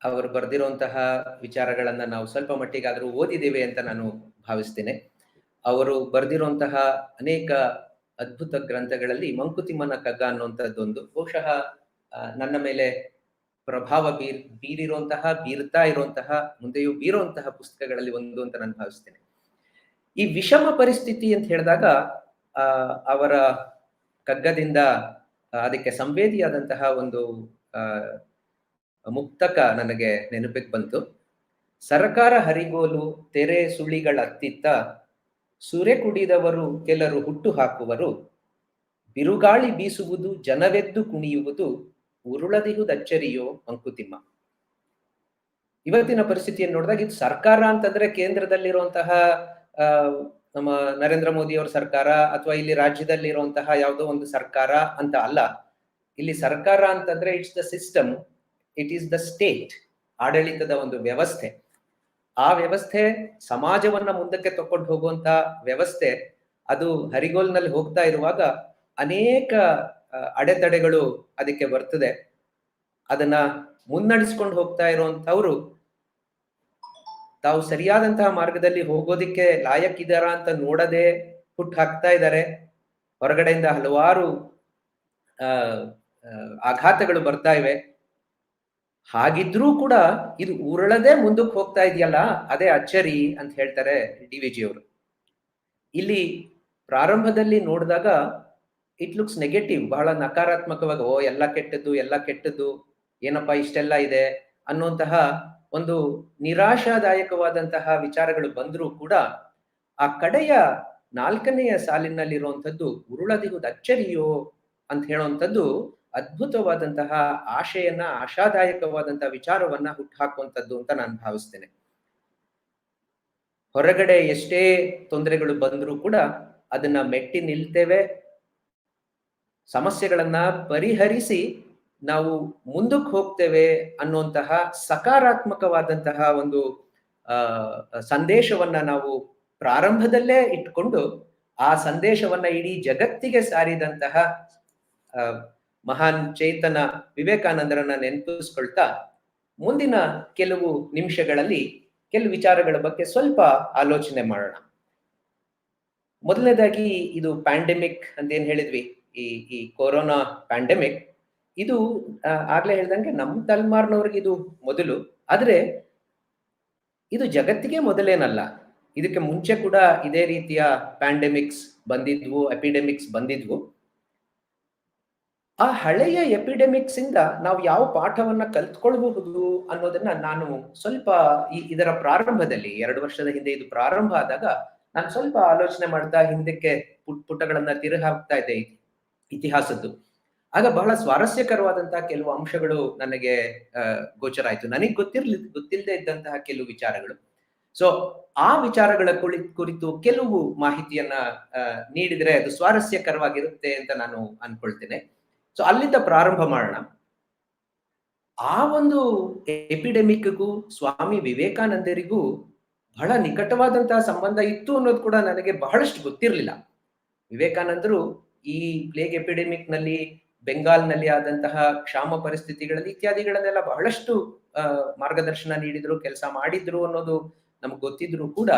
ಅವರು ಬರೆದಿರುವಂತಹ ವಿಚಾರಗಳನ್ನ ನಾವು ಸ್ವಲ್ಪ ಮಟ್ಟಿಗಾದರೂ ಓದಿದ್ದೇವೆ ಅಂತ ನಾನು ಭಾವಿಸ್ತೇನೆ. ಅವರು ಬರೆದಿರುವಂತಹ ಅನೇಕ ಅದ್ಭುತ ಗ್ರಂಥಗಳಲ್ಲಿ ಮಂಕುತಿಮ್ಮನ ಕಗ್ಗ ಅನ್ನುವಂಥದ್ದೊಂದು ಬಹುಶಃ ನನ್ನ ಮೇಲೆ ಪ್ರಭಾವ ಬೀರ್ತಾ ಇರುವಂತಹ ಮುಂದೆಯೂ ಬೀರುವಂತಹ ಪುಸ್ತಕಗಳಲ್ಲಿ ಒಂದು ಅಂತ ನಾನು ಭಾವಿಸ್ತೇನೆ. ಈ ವಿಷಮ ಪರಿಸ್ಥಿತಿ ಅಂತ ಹೇಳಿದಾಗ ಅವರ ಕಗ್ಗದಿಂದ ಅದಕ್ಕೆ ಸಂವೇದಿಯಾದಂತಹ ಒಂದು ಮುಕ್ತಕ ನನಗೆ ನೆನಪಿಗೆ ಬಂತು. ಸರ್ಕಾರ ಹರಿಗೋಲು ತೆರೆ ಸುಳಿಗಳತ್ತಿತ್ತ ಸುರೆ ಕುಡಿದವರು ಕೆಲರು ಹುಟ್ಟು ಹಾಕುವರು, ಬಿರುಗಾಳಿ ಬೀಸುವುದು ಜನವೆದ್ದು ಕುಣಿಯುವುದು, ಉರುಳದಿಹುದಚ್ಚರಿಯೋ ಮಂಕುತಿಮ್ಮ. ಇವತ್ತಿನ ಪರಿಸ್ಥಿತಿಯನ್ನು ನೋಡಿದಾಗ ಇದು ಸರ್ಕಾರ ಅಂತಂದ್ರೆ ಕೇಂದ್ರದಲ್ಲಿರುವಂತಹ ನಮ್ಮ ನರೇಂದ್ರ ಮೋದಿ ಅವರ ಸರ್ಕಾರ ಅಥವಾ ಇಲ್ಲಿ ರಾಜ್ಯದಲ್ಲಿರುವಂತಹ ಯಾವುದೋ ಒಂದು ಸರ್ಕಾರ ಅಂತ ಅಲ್ಲ. ಇಲ್ಲಿ ಸರ್ಕಾರ ಅಂತಂದ್ರೆ it's the system, it is the state, ಆಡಳಿತದ ಒಂದು ವ್ಯವಸ್ಥೆ. ಆ ವ್ಯವಸ್ಥೆ ಸಮಾಜವನ್ನ ಮುಂದಕ್ಕೆ ತಕೊಂಡು ಹೋಗುವಂತ ವ್ಯವಸ್ಥೆ. ಅದು ಹರಿಗೋಲ್ನಲ್ಲಿ ಹೋಗ್ತಾ ಇರುವಾಗ ಅನೇಕ ಅಡೆತಡೆಗಳು ಅದಕ್ಕೆ ಬರ್ತದೆ. ಅದನ್ನ ಮುನ್ನಡೆಸ್ಕೊಂಡು ಹೋಗ್ತಾ ಇರುವಂತವ್ರು ತಾವು ಸರಿಯಾದಂತಹ ಮಾರ್ಗದಲ್ಲಿ ಹೋಗೋದಿಕ್ಕೆ ಲಾಯಕ್ಕಿದಾರ ಅಂತ ನೋಡದೆ ಹುಟ್ಟು ಹಾಕ್ತಾ ಇದ್ದಾರೆ. ಹೊರಗಡೆಯಿಂದ ಹಲವಾರು ಆಘಾತಗಳು ಬರ್ತಾ ಇವೆ. ಹಾಗಿದ್ರೂ ಕೂಡ ಇದು ಉರುಳದೆ ಮುಂದಕ್ಕೆ ಹೋಗ್ತಾ ಇದೆಯಲ್ಲ, ಅದೇ ಅಚ್ಚರಿ ಅಂತ ಹೇಳ್ತಾರೆ DVG ಅವರು. ಇಲ್ಲಿ ಪ್ರಾರಂಭದಲ್ಲಿ ನೋಡಿದಾಗ ಇಟ್ ಲುಕ್ಸ್ ನೆಗೆಟಿವ್, ಬಹಳ ನಕಾರಾತ್ಮಕವಾಗಿ ಎಲ್ಲ ಕೆಟ್ಟದ್ದು, ಏನಪ್ಪಾ ಇಷ್ಟೆಲ್ಲ ಇದೆ ಅನ್ನುವಂತಹ ಒಂದು ನಿರಾಶಾದಾಯಕವಾದಂತಹ ವಿಚಾರಗಳು ಬಂದರೂ ಕೂಡ ಆ ಕಡೆಯ 4ನೆಯ ಸಾಲಿನಲ್ಲಿರುವಂಥದ್ದು ಉರುಳದಿಹುದು ಅಚ್ಚರಿಯೋ ಅಂತ ಹೇಳುವಂಥದ್ದು ಅದ್ಭುತವಾದಂತಹ ಆಶಾದಾಯಕವಾದಂತಹ ವಿಚಾರವನ್ನ ಹುಟ್ಟುಹಾಕುವಂಥದ್ದು ಅಂತ ನಾನು ಭಾವಿಸ್ತೇನೆ. ಹೊರಗಡೆ ಎಷ್ಟೇ ತೊಂದರೆಗಳು ಬಂದರೂ ಕೂಡ ಅದನ್ನ ಮೆಟ್ಟಿ ನಿಲ್ತೇವೆ, ಸಮಸ್ಯೆಗಳನ್ನ ಪರಿಹರಿಸಿ ನಾವು ಮುಂದಕ್ಕೆ ಹೋಗ್ತೇವೆ ಅನ್ನುವಂತಹ ಸಕಾರಾತ್ಮಕವಾದಂತಹ ಒಂದು ಸಂದೇಶವನ್ನ ನಾವು ಪ್ರಾರಂಭದಲ್ಲೇ ಇಟ್ಕೊಂಡು ಆ ಸಂದೇಶವನ್ನ ಇಡೀ ಜಗತ್ತಿಗೆ ಸಾರಿದಂತಹ ಮಹಾನ್ ಚೇತನ ವಿವೇಕಾನಂದರನ್ನ ನೆನಪಿಸ್ಕೊಳ್ತಾ ಮುಂದಿನ ಕೆಲವು ನಿಮಿಷಗಳಲ್ಲಿ ಕೆಲವು ವಿಚಾರಗಳ ಬಗ್ಗೆ ಸ್ವಲ್ಪ ಆಲೋಚನೆ ಮಾಡೋಣ. ಮೊದಲನೇದಾಗಿ ಇದು ಪ್ಯಾಂಡೆಮಿಕ್ ಅಂತ ಏನ್ ಹೇಳಿದ್ವಿ, ಈ ಕೊರೋನಾ ಪ್ಯಾಂಡೆಮಿಕ್, ಇದು ಆಗ್ಲೇ ಹೇಳ್ದಂಗೆ ನಮ್ಮ ತಲೆಮಾರಿನವ್ರಿಗೆ ಇದು ಮೊದಲು, ಆದ್ರೆ ಇದು ಜಗತ್ತಿಗೆ ಮೊದಲೇನಲ್ಲ. ಇದಕ್ಕೆ ಮುಂಚೆ ಕೂಡ ಇದೇ ರೀತಿಯ ಪ್ಯಾಂಡೆಮಿಕ್ಸ್ ಬಂದಿದ್ವು, ಎಪಿಡೆಮಿಕ್ಸ್ ಬಂದಿದ್ವು. ಆ ಹಳೆಯ ಎಪಿಡೆಮಿಕ್ಸ್ ಇಂದ ನಾವು ಯಾವ ಪಾಠವನ್ನ ಕಲ್ತ್ಕೊಳ್ಬಹುದು ಅನ್ನೋದನ್ನ ನಾನು ಸ್ವಲ್ಪ ಇದರ ಪ್ರಾರಂಭದಲ್ಲಿ 2 ವರ್ಷದ ಹಿಂದೆ ಇದು ಪ್ರಾರಂಭ ಆದಾಗ ನಾನು ಸ್ವಲ್ಪ ಆಲೋಚನೆ ಮಾಡ್ತಾ ಹಿಂದಕ್ಕೆ ಪುಟಗಳನ್ನ ತಿರುಗಿ ಹಾಕ್ತಾ ಇದ್ದೆ ಇತಿಹಾಸದ್ದು. ಆಗ ಬಹಳ ಸ್ವಾರಸ್ಯಕರವಾದಂತಹ ಕೆಲವು ಅಂಶಗಳು ನನಗೆ ಗೋಚರ ಆಯ್ತು. ನನಗೆ ಗೊತ್ತಿಲ್ಲದೆ ಇದ್ದಂತಹ ಕೆಲವು ವಿಚಾರಗಳು. ಸೊ ಆ ವಿಚಾರಗಳ ಕುರಿತು ಕೆಲವು ಮಾಹಿತಿಯನ್ನ ನೀಡಿದ್ರೆ ಅದು ಸ್ವಾರಸ್ಯಕರವಾಗಿರುತ್ತೆ ಅಂತ ನಾನು ಅನ್ಕೊಳ್ತೇನೆ. ಸೊ ಅಲ್ಲಿಂದ ಪ್ರಾರಂಭ ಮಾಡೋಣ. ಆ ಒಂದು ಎಪಿಡೆಮಿಕ್ಗೂ ಸ್ವಾಮಿ ವಿವೇಕಾನಂದರಿಗೂ ಬಹಳ ನಿಕಟವಾದಂತಹ ಸಂಬಂಧ ಇತ್ತು ಅನ್ನೋದು ಕೂಡ ನನಗೆ ಬಹಳಷ್ಟು ಗೊತ್ತಿರಲಿಲ್ಲ. ವಿವೇಕಾನಂದರು ಈ ಪ್ಲೇಗ್ ಎಪಿಡೆಮಿಕ್ ನಲ್ಲಿ, ಬೆಂಗಾಲ್ನಲ್ಲಿ ಆದಂತಹ ಕ್ಷಾಮ ಪರಿಸ್ಥಿತಿಗಳಲ್ಲಿ ಇತ್ಯಾದಿಗಳನ್ನೆಲ್ಲ ಬಹಳಷ್ಟು ಮಾರ್ಗದರ್ಶನ ನೀಡಿದ್ರು, ಕೆಲಸ ಮಾಡಿದ್ರು ಅನ್ನೋದು ನಮ್ಗೆ ಗೊತ್ತಿದ್ರು ಕೂಡ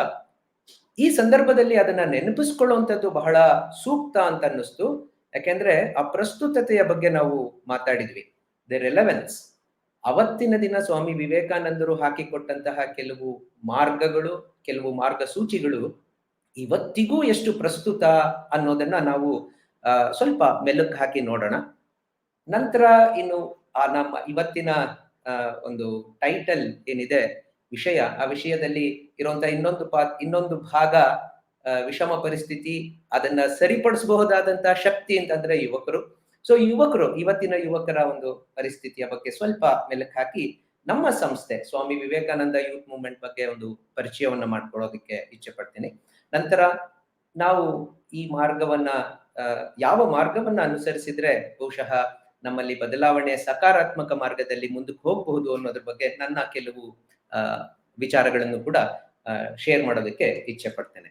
ಈ ಸಂದರ್ಭದಲ್ಲಿ ಅದನ್ನ ನೆನಪಿಸ್ಕೊಳ್ಳುವಂಥದ್ದು ಬಹಳ ಸೂಕ್ತ ಅಂತ ಅನ್ನಿಸ್ತು. ಯಾಕೆಂದ್ರೆ ಆ ಪ್ರಸ್ತುತತೆಯ ಬಗ್ಗೆ ನಾವು ಮಾತಾಡಿದ್ವಿ, ದ ರೆಲೆವೆನ್ಸ್. ಅವತ್ತಿನ ದಿನ ಸ್ವಾಮಿ ವಿವೇಕಾನಂದರು ಹಾಕಿಕೊಟ್ಟಂತಹ ಕೆಲವು ಮಾರ್ಗಗಳು, ಕೆಲವು ಮಾರ್ಗಸೂಚಿಗಳು ಇವತ್ತಿಗೂ ಎಷ್ಟು ಪ್ರಸ್ತುತ ಅನ್ನೋದನ್ನ ನಾವು ಸ್ವಲ್ಪ ಮೆಲುಕು ಹಾಕಿ ನೋಡೋಣ. ನಂತರ ಇನ್ನು ನಮ್ಮ ಇವತ್ತಿನ ಒಂದು ಟೈಟಲ್ ಏನಿದೆ, ವಿಷಯ, ಆ ವಿಷಯದಲ್ಲಿ ಇರುವಂತಹ ಇನ್ನೊಂದು ಭಾಗ ವಿಷಮ ಪರಿಸ್ಥಿತಿ, ಅದನ್ನ ಸರಿಪಡಿಸಬಹುದಾದಂತಹ ಶಕ್ತಿ ಅಂತಂದ್ರೆ ಯುವಕರು. ಸೊ ಇವತ್ತಿನ ಯುವಕರ ಒಂದು ಪರಿಸ್ಥಿತಿಯ ಬಗ್ಗೆ ಸ್ವಲ್ಪ ಮೆಲುಕು ಹಾಕಿ ನಮ್ಮ ಸಂಸ್ಥೆ ಸ್ವಾಮಿ ವಿವೇಕಾನಂದ ಯೂತ್ ಮೂವ್ಮೆಂಟ್ ಬಗ್ಗೆ ಒಂದು ಪರಿಚಯವನ್ನ ಮಾಡ್ಕೊಳ್ಳೋದಕ್ಕೆ ಇಚ್ಛೆ ಪಡ್ತೀನಿ. ನಂತರ ನಾವು ಈ ಮಾರ್ಗವನ್ನ ಯಾವ ಮಾರ್ಗವನ್ನ ಅನುಸರಿಸಿದ್ರೆ ಬಹುಶಃ ನಮ್ಮಲ್ಲಿ ಬದಲಾವಣೆ ಸಕಾರಾತ್ಮಕ ಮಾರ್ಗದಲ್ಲಿ ಮುಂದಕ್ಕೆ ಹೋಗಬಹುದು ಅನ್ನೋದ್ರ ಬಗ್ಗೆ ನನ್ನ ಕೆಲವು ವಿಚಾರಗಳನ್ನು ಕೂಡ ಶೇರ್ ಮಾಡೋದಕ್ಕೆ ಇಚ್ಛೆ ಪಡ್ತೇನೆ.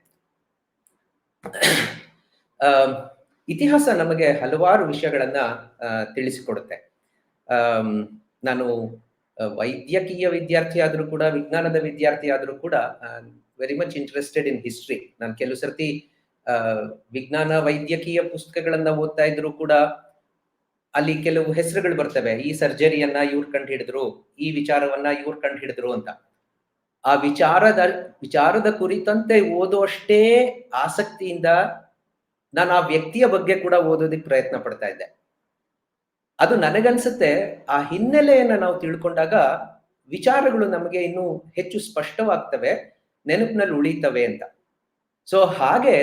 ಇತಿಹಾಸ ನಮಗೆ ಹಲವಾರು ವಿಷಯಗಳನ್ನ ತಿಳಿಸಿಕೊಡುತ್ತೆ. ನಾನು ವೈದ್ಯಕೀಯ ವಿದ್ಯಾರ್ಥಿ ಆದ್ರೂ ಕೂಡ, ವಿಜ್ಞಾನದ ವಿದ್ಯಾರ್ಥಿ ಆದ್ರೂ ಕೂಡ very much interested in history. ನಾನು ಕೆಲವು ಸರ್ತಿ ವಿಜ್ಞಾನ ವೈದ್ಯಕೀಯ ಪುಸ್ತಕಗಳನ್ನ ಓದ್ತಾ ಇದ್ರು ಕೂಡ ಅಲ್ಲಿ ಕೆಲವು ಹೆಸರುಗಳು ಬರ್ತವೆ. ಈ ಸರ್ಜರಿಯನ್ನ ಇವ್ರು ಕಂಡು ಹಿಡಿದ್ರು, ಈ ವಿಚಾರವನ್ನ ಇವ್ರು ಕಂಡು ಹಿಡಿದ್ರು ಅಂತ. ಆ ವಿಚಾರದ ಕುರಿತಂತೆ ಓದುವಷ್ಟೇ ಆಸಕ್ತಿಯಿಂದ ನಾನು ಆ ವ್ಯಕ್ತಿಯ ಬಗ್ಗೆ ಕೂಡ ಓದೋದಿಕ್ ಪ್ರಯತ್ನ ಪಡ್ತಾ ಇದ್ದೆ. ಅದು ನನಗನ್ಸುತ್ತೆ ಆ ಹಿನ್ನೆಲೆಯನ್ನ ನಾವು ತಿಳ್ಕೊಂಡಾಗ ವಿಚಾರಗಳು ನಮಗೆ ಇನ್ನೂ ಹೆಚ್ಚು ಸ್ಪಷ್ಟವಾಗ್ತವೆ, ನೆನಪಿನಲ್ಲಿ ಉಳಿತವೆ ಅಂತ. ಸೊ ಹಾಗೆ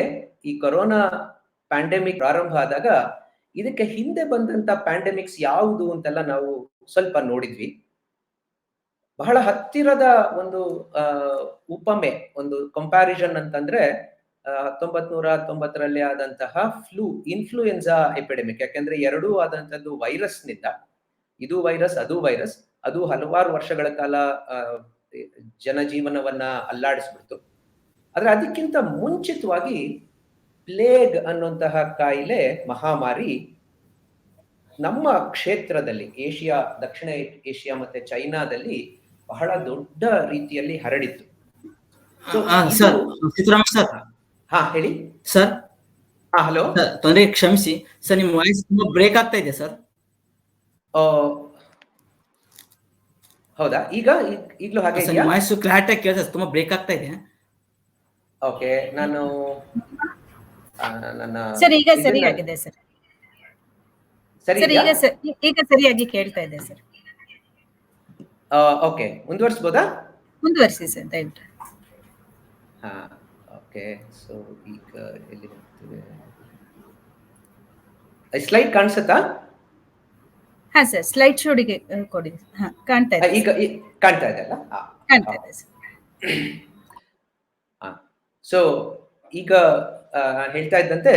ಈ ಕೊರೋನಾ ಪ್ಯಾಂಡೆಮಿಕ್ ಪ್ರಾರಂಭ ಆದಾಗ ಇದಕ್ಕೆ ಹಿಂದೆ ಬಂದಂತ ಪ್ಯಾಂಡೆಮಿಕ್ಸ್ ಯಾವುದು ಅಂತೆಲ್ಲ ನಾವು ಸ್ವಲ್ಪ ನೋಡಿದ್ವಿ. ಬಹಳ ಹತ್ತಿರದ ಒಂದು ಉಪಮೆ, ಒಂದು ಕಂಪ್ಯಾರಿಸನ್ ಅಂತಂದ್ರೆ 1990ರಲ್ಲಿ ಆದಂತಹ ಇನ್ಫ್ಲೂಯೆನ್ಸಾ ಎಪಿಡೆಮಿಕ್. ಯಾಕೆಂದ್ರೆ ಎರಡೂ ಆದಂತದ್ದು ವೈರಸ್ ನಿಂದ, ಇದು ವೈರಸ್ ಅದು ವೈರಸ್, ಅದು ಹಲವಾರು ವರ್ಷಗಳ ಕಾಲ ಜನಜೀವನವನ್ನ ಅಲ್ಲಾಡಿಸ್ಬಿಡ್ತು. ಆದ್ರೆ ಅದಕ್ಕಿಂತ ಮುಂಚಿತವಾಗಿ ಪ್ಲೇಗ್ ಅನ್ನುವಂತಹ ಕಾಯಿಲೆ, ಮಹಾಮಾರಿ ನಮ್ಮ ಕ್ಷೇತ್ರದಲ್ಲಿ ಏಷ್ಯಾ, ದಕ್ಷಿಣ ಏಷ್ಯಾ ಮತ್ತೆ ಚೈನಾದಲ್ಲಿ ಬಹಳ ದೊಡ್ಡ ರೀತಿಯಲ್ಲಿ ಹರಡಿತ್ತು. Sir, Siddarama sir. ಹಾ ಹೇಳಿ ಸರ್. ಹಲೋ. ತೊಂದರೆ, ಕ್ಷಮಿಸಿ ಸರ್, ನಿಮ್ಮ ವಾಯ್ಸ್ ತುಂಬಾ ಬ್ರೇಕ್ ಆಗ್ತಾ ಇದೆ ಸರ್. ಹೌದಾ? ಈಗಲೂ ಹಾಗೆ ಇದೆಯಾ? ವಾಯ್ಸ್ ಕ್ಲಾರಿಟಿ ಆಗಿ ಕೇಳಿಸ್ತದೆ, ತುಂಬಾ ಬ್ರೇಕ್ ಆಗ್ತಾ ಇದೆ. ಓಕೆ, ನಾನು ನನ್ನ ಸರ್ ಈಗ ಸರಿಯಾಗಿದೆ ಸರ್. ಈಗ ಸರಿಯಾಗಿ ಕೇಳ್ತಾ ಇದೆ ಸರ್. ಓಕೆ, ಮುಂದುವರಿಸಬಹುದಾ? ಮುಂದುವರಿಸಿ ಸರ್ ದಯವಿಟ್ಟು. ಹಾ, ಓಕೆ. ಸೊ ಈಗ ಎಲ್ಲಿ ಹೋಗ್ತೀವಿ? ಸ್ಲೈಡ್ ಕಾಣಿಸುತ್ತಾ? ಹಾ ಸರ್, ಸ್ಲೈಡ್ ಶೋಡಿಗೆ ಕೊಡಿ. ಹಾ, ಕಾಣ್ತಾ ಇದೆ. ಈಗ ಕಾಣ್ತಾ ಇದೆ ಅಲ್ಲ? ಕಾಣ್ತಾ ಇದೆ ಸರ್. ಸೊ ಈಗ ಹೇಳ್ತಾ ಇದ್ದಂತೆ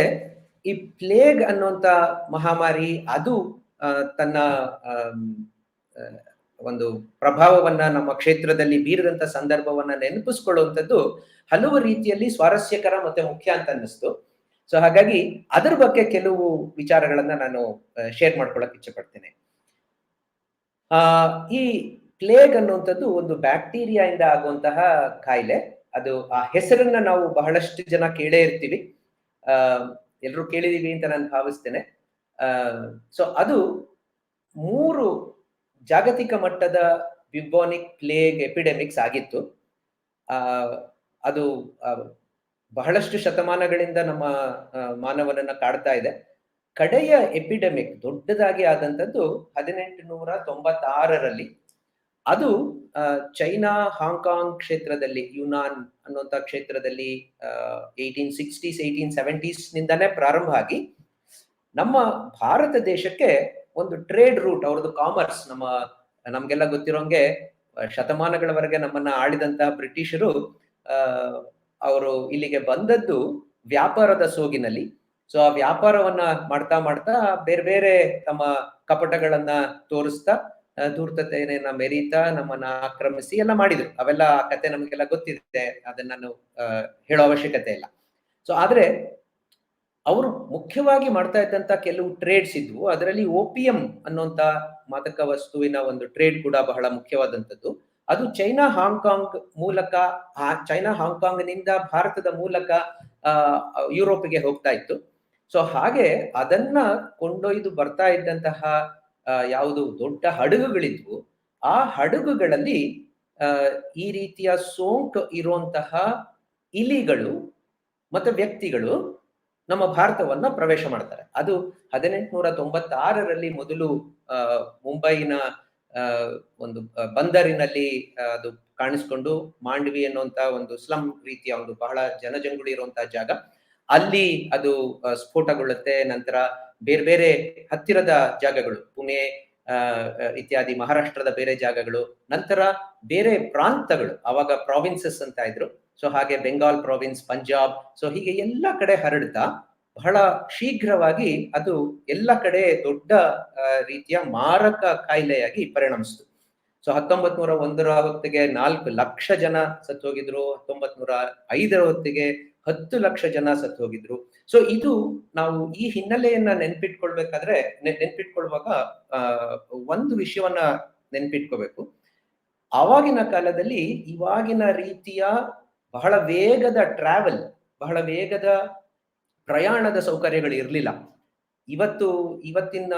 ಈ ಪ್ಲೇಗ್ ಅನ್ನುವಂತ ಮಹಾಮಾರಿ ಅದು ತನ್ನ ಒಂದು ಪ್ರಭಾವವನ್ನ ನಮ್ಮ ಕ್ಷೇತ್ರದಲ್ಲಿ ಬೀರಿದಂತ ಸಂದರ್ಭವನ್ನ ನೆನಪಿಸ್ಕೊಳ್ಳುವಂಥದ್ದು ಹಲವು ರೀತಿಯಲ್ಲಿ ಸ್ವಾರಸ್ಯಕರ ಮತ್ತೆ ಮುಖ್ಯ ಅಂತ ಅನ್ನಿಸ್ತು. ಸೊ ಹಾಗಾಗಿ ಅದರ ಬಗ್ಗೆ ಕೆಲವು ವಿಚಾರಗಳನ್ನ ನಾನು ಶೇರ್ ಮಾಡ್ಕೊಳಕ್ ಇಚ್ಛೆ ಪಡ್ತೇನೆ. ಈ ಪ್ಲೇಗ್ ಅನ್ನುವಂಥದ್ದು ಒಂದು ಬ್ಯಾಕ್ಟೀರಿಯಾ ಇಂದ ಆಗುವಂತಹ ಕಾಯಿಲೆ. ಅದು ಆ ಹೆಸರನ್ನ ನಾವು ಬಹಳಷ್ಟು ಜನ ಕೇಳೇ ಇರ್ತೀವಿ, ಎಲ್ಲರೂ ಕೇಳಿದೀವಿ ಅಂತ ನಾನು ಭಾವಿಸ್ತೇನೆ. ಸೊ ಅದು 3 ಜಾಗತಿಕ ಮಟ್ಟದ ಬ್ಯುಬೋನಿಕ್ ಪ್ಲೇಗ್ ಎಪಿಡೆಮಿಕ್ಸ್ ಆಗಿತ್ತು. ಅದು ಬಹಳಷ್ಟು ಶತಮಾನಗಳಿಂದ ನಮ್ಮ ಮಾನವನನ್ನ ಕಾಡ್ತಾ ಇದೆ. ಕಡೆಯ ಎಪಿಡೆಮಿಕ್ ದೊಡ್ಡದಾಗಿ ಆದಂಥದ್ದು 1896ರಲ್ಲಿ. ಅದು ಚೈನಾ, ಹಾಂಗ್ಕಾಂಗ್ ಕ್ಷೇತ್ರದಲ್ಲಿ, ಯುನಾನ್ ಅನ್ನುವಂಥ ಕ್ಷೇತ್ರದಲ್ಲಿ 1860s 1870s ನಿಂದಾನೇ ಪ್ರಾರಂಭ ಆಗಿ ನಮ್ಮ ಭಾರತ ದೇಶಕ್ಕೆ ಒಂದು ಟ್ರೇಡ್ ರೂಟ್, ಅವ್ರದ್ದು ಕಾಮರ್ಸ್, ನಮ್ಗೆಲ್ಲ ಗೊತ್ತಿರೋಂಗೆ ಶತಮಾನಗಳವರೆಗೆ ನಮ್ಮನ್ನ ಆಳಿದಂತಹ ಬ್ರಿಟಿಷರು ಅವರು ಇಲ್ಲಿಗೆ ಬಂದದ್ದು ವ್ಯಾಪಾರದ ಸೋಗಿನಲ್ಲಿ. ಸೊ ಆ ವ್ಯಾಪಾರವನ್ನ ಮಾಡ್ತಾ ಮಾಡ್ತಾ ಬೇರೆ ಬೇರೆ ತಮ್ಮ ಕಪಟಗಳನ್ನ ತೋರಿಸ್ತಾ, ಧೂರ್ತತೆಯನ್ನ ಮೆರೀತಾ ನಮ್ಮನ್ನ ಆಕ್ರಮಿಸಿ ಎಲ್ಲ ಮಾಡಿದ್ರು. ಅವೆಲ್ಲ ಆ ಕತೆ ನಮಗೆಲ್ಲ ಗೊತ್ತಿದೆ, ಅದನ್ನ ನಾನು ಹೇಳೋ ಅವಶ್ಯಕತೆ ಇಲ್ಲ. ಸೊ ಆದ್ರೆ ಅವರು ಮುಖ್ಯವಾಗಿ ಮಾಡ್ತಾ ಇದ್ದಂತ ಕೆಲವು ಟ್ರೇಡ್ಸ್ ಇದ್ವು. ಅದರಲ್ಲಿ ಓಪಿಯಂ ಅನ್ನುವಂತ ಮಾದಕ ವಸ್ತುವಿನ ಒಂದು ಟ್ರೇಡ್ ಕೂಡ ಬಹಳ ಮುಖ್ಯವಾದಂಥದ್ದು. ಅದು ಚೈನಾ ಹಾಂಗ್ಕಾಂಗ್ ಮೂಲಕ, ಚೈನಾ ಹಾಂಗ್ಕಾಂಗ್ ನಿಂದ ಭಾರತದ ಮೂಲಕ ಯುರೋಪಿಗೆ ಹೋಗ್ತಾ ಇತ್ತು. ಸೊ ಹಾಗೆ ಅದನ್ನ ಕೊಂಡೊಯ್ದು ಬರ್ತಾ ಇದ್ದಂತಹ ಯಾವುದು ದೊಡ್ಡ ಹಡಗುಗಳಿದ್ವು, ಆ ಹಡಗುಗಳಲ್ಲಿ ಈ ರೀತಿಯ ಸೋಂಕು ಇರುವಂತಹ ಇಲಿಗಳು ಮತ್ತೆ ವ್ಯಕ್ತಿಗಳು ನಮ್ಮ ಭಾರತವನ್ನ ಪ್ರವೇಶ ಮಾಡ್ತಾರೆ. ಅದು 1896ರಲ್ಲಿ ಮೊದಲು ಮುಂಬೈನ ಒಂದು ಬಂದರಿನಲ್ಲಿ ಅದು ಕಾಣಿಸ್ಕೊಂಡು, ಮಾಂಡವಿ ಅನ್ನುವಂತ ಒಂದು ಸ್ಲಮ್ ರೀತಿಯ ಒಂದು ಬಹಳ ಜನಜಂಗುಳಿ ಇರುವಂತಹ ಜಾಗ, ಅಲ್ಲಿ ಅದು ಸ್ಫೋಟಗೊಳ್ಳುತ್ತೆ. ನಂತರ ಬೇರೆ ಬೇರೆ ಹತ್ತಿರದ ಜಾಗಗಳು, ಪುಣೆ ಇತ್ಯಾದಿ ಮಹಾರಾಷ್ಟ್ರದ ಬೇರೆ ಜಾಗಗಳು, ನಂತರ ಬೇರೆ ಪ್ರಾಂತಗಳು, ಅವಾಗ ಪ್ರಾವಿನ್ಸಸ್ ಅಂತ ಇದ್ರು. ಸೊ ಹಾಗೆ ಬೆಂಗಾಲ್ ಪ್ರಾವಿನ್ಸ್, ಪಂಜಾಬ್, ಸೊ ಹೀಗೆ ಎಲ್ಲ ಕಡೆ ಹರಡ್ತಾ ಬಹಳ ಶೀಘ್ರವಾಗಿ ಅದು ಎಲ್ಲ ಕಡೆ ದೊಡ್ಡ ರೀತಿಯ ಮಾರಕ ಕಾಯಿಲೆಯಾಗಿ ಪರಿಣಮಿಸಿತು. ಸೊ 1901ರ ಹೊತ್ತಿಗೆ 4 ಲಕ್ಷ ಜನ ಸತ್ತೋಗಿದ್ರು. 1905ರ ಹೊತ್ತಿಗೆ 10 ಲಕ್ಷ ಜನ ಸತ್ತು ಹೋಗಿದ್ರು. ಸೊ ಇದು ನಾವು ಈ ಹಿನ್ನೆಲೆಯನ್ನ ನೆನ್ಪಿಟ್ಕೊಳ್ವಾಗ ಒಂದು ವಿಷಯವನ್ನ ನೆನ್ಪಿಟ್ಕೋಬೇಕು. ಆವಾಗಿನ ಕಾಲದಲ್ಲಿ ಇವಾಗಿನ ರೀತಿಯ ಬಹಳ ವೇಗದ ಟ್ರಾವೆಲ್, ಬಹಳ ವೇಗದ ಪ್ರಯಾಣದ ಸೌಕರ್ಯಗಳು ಇರಲಿಲ್ಲ. ಇವತ್ತಿನ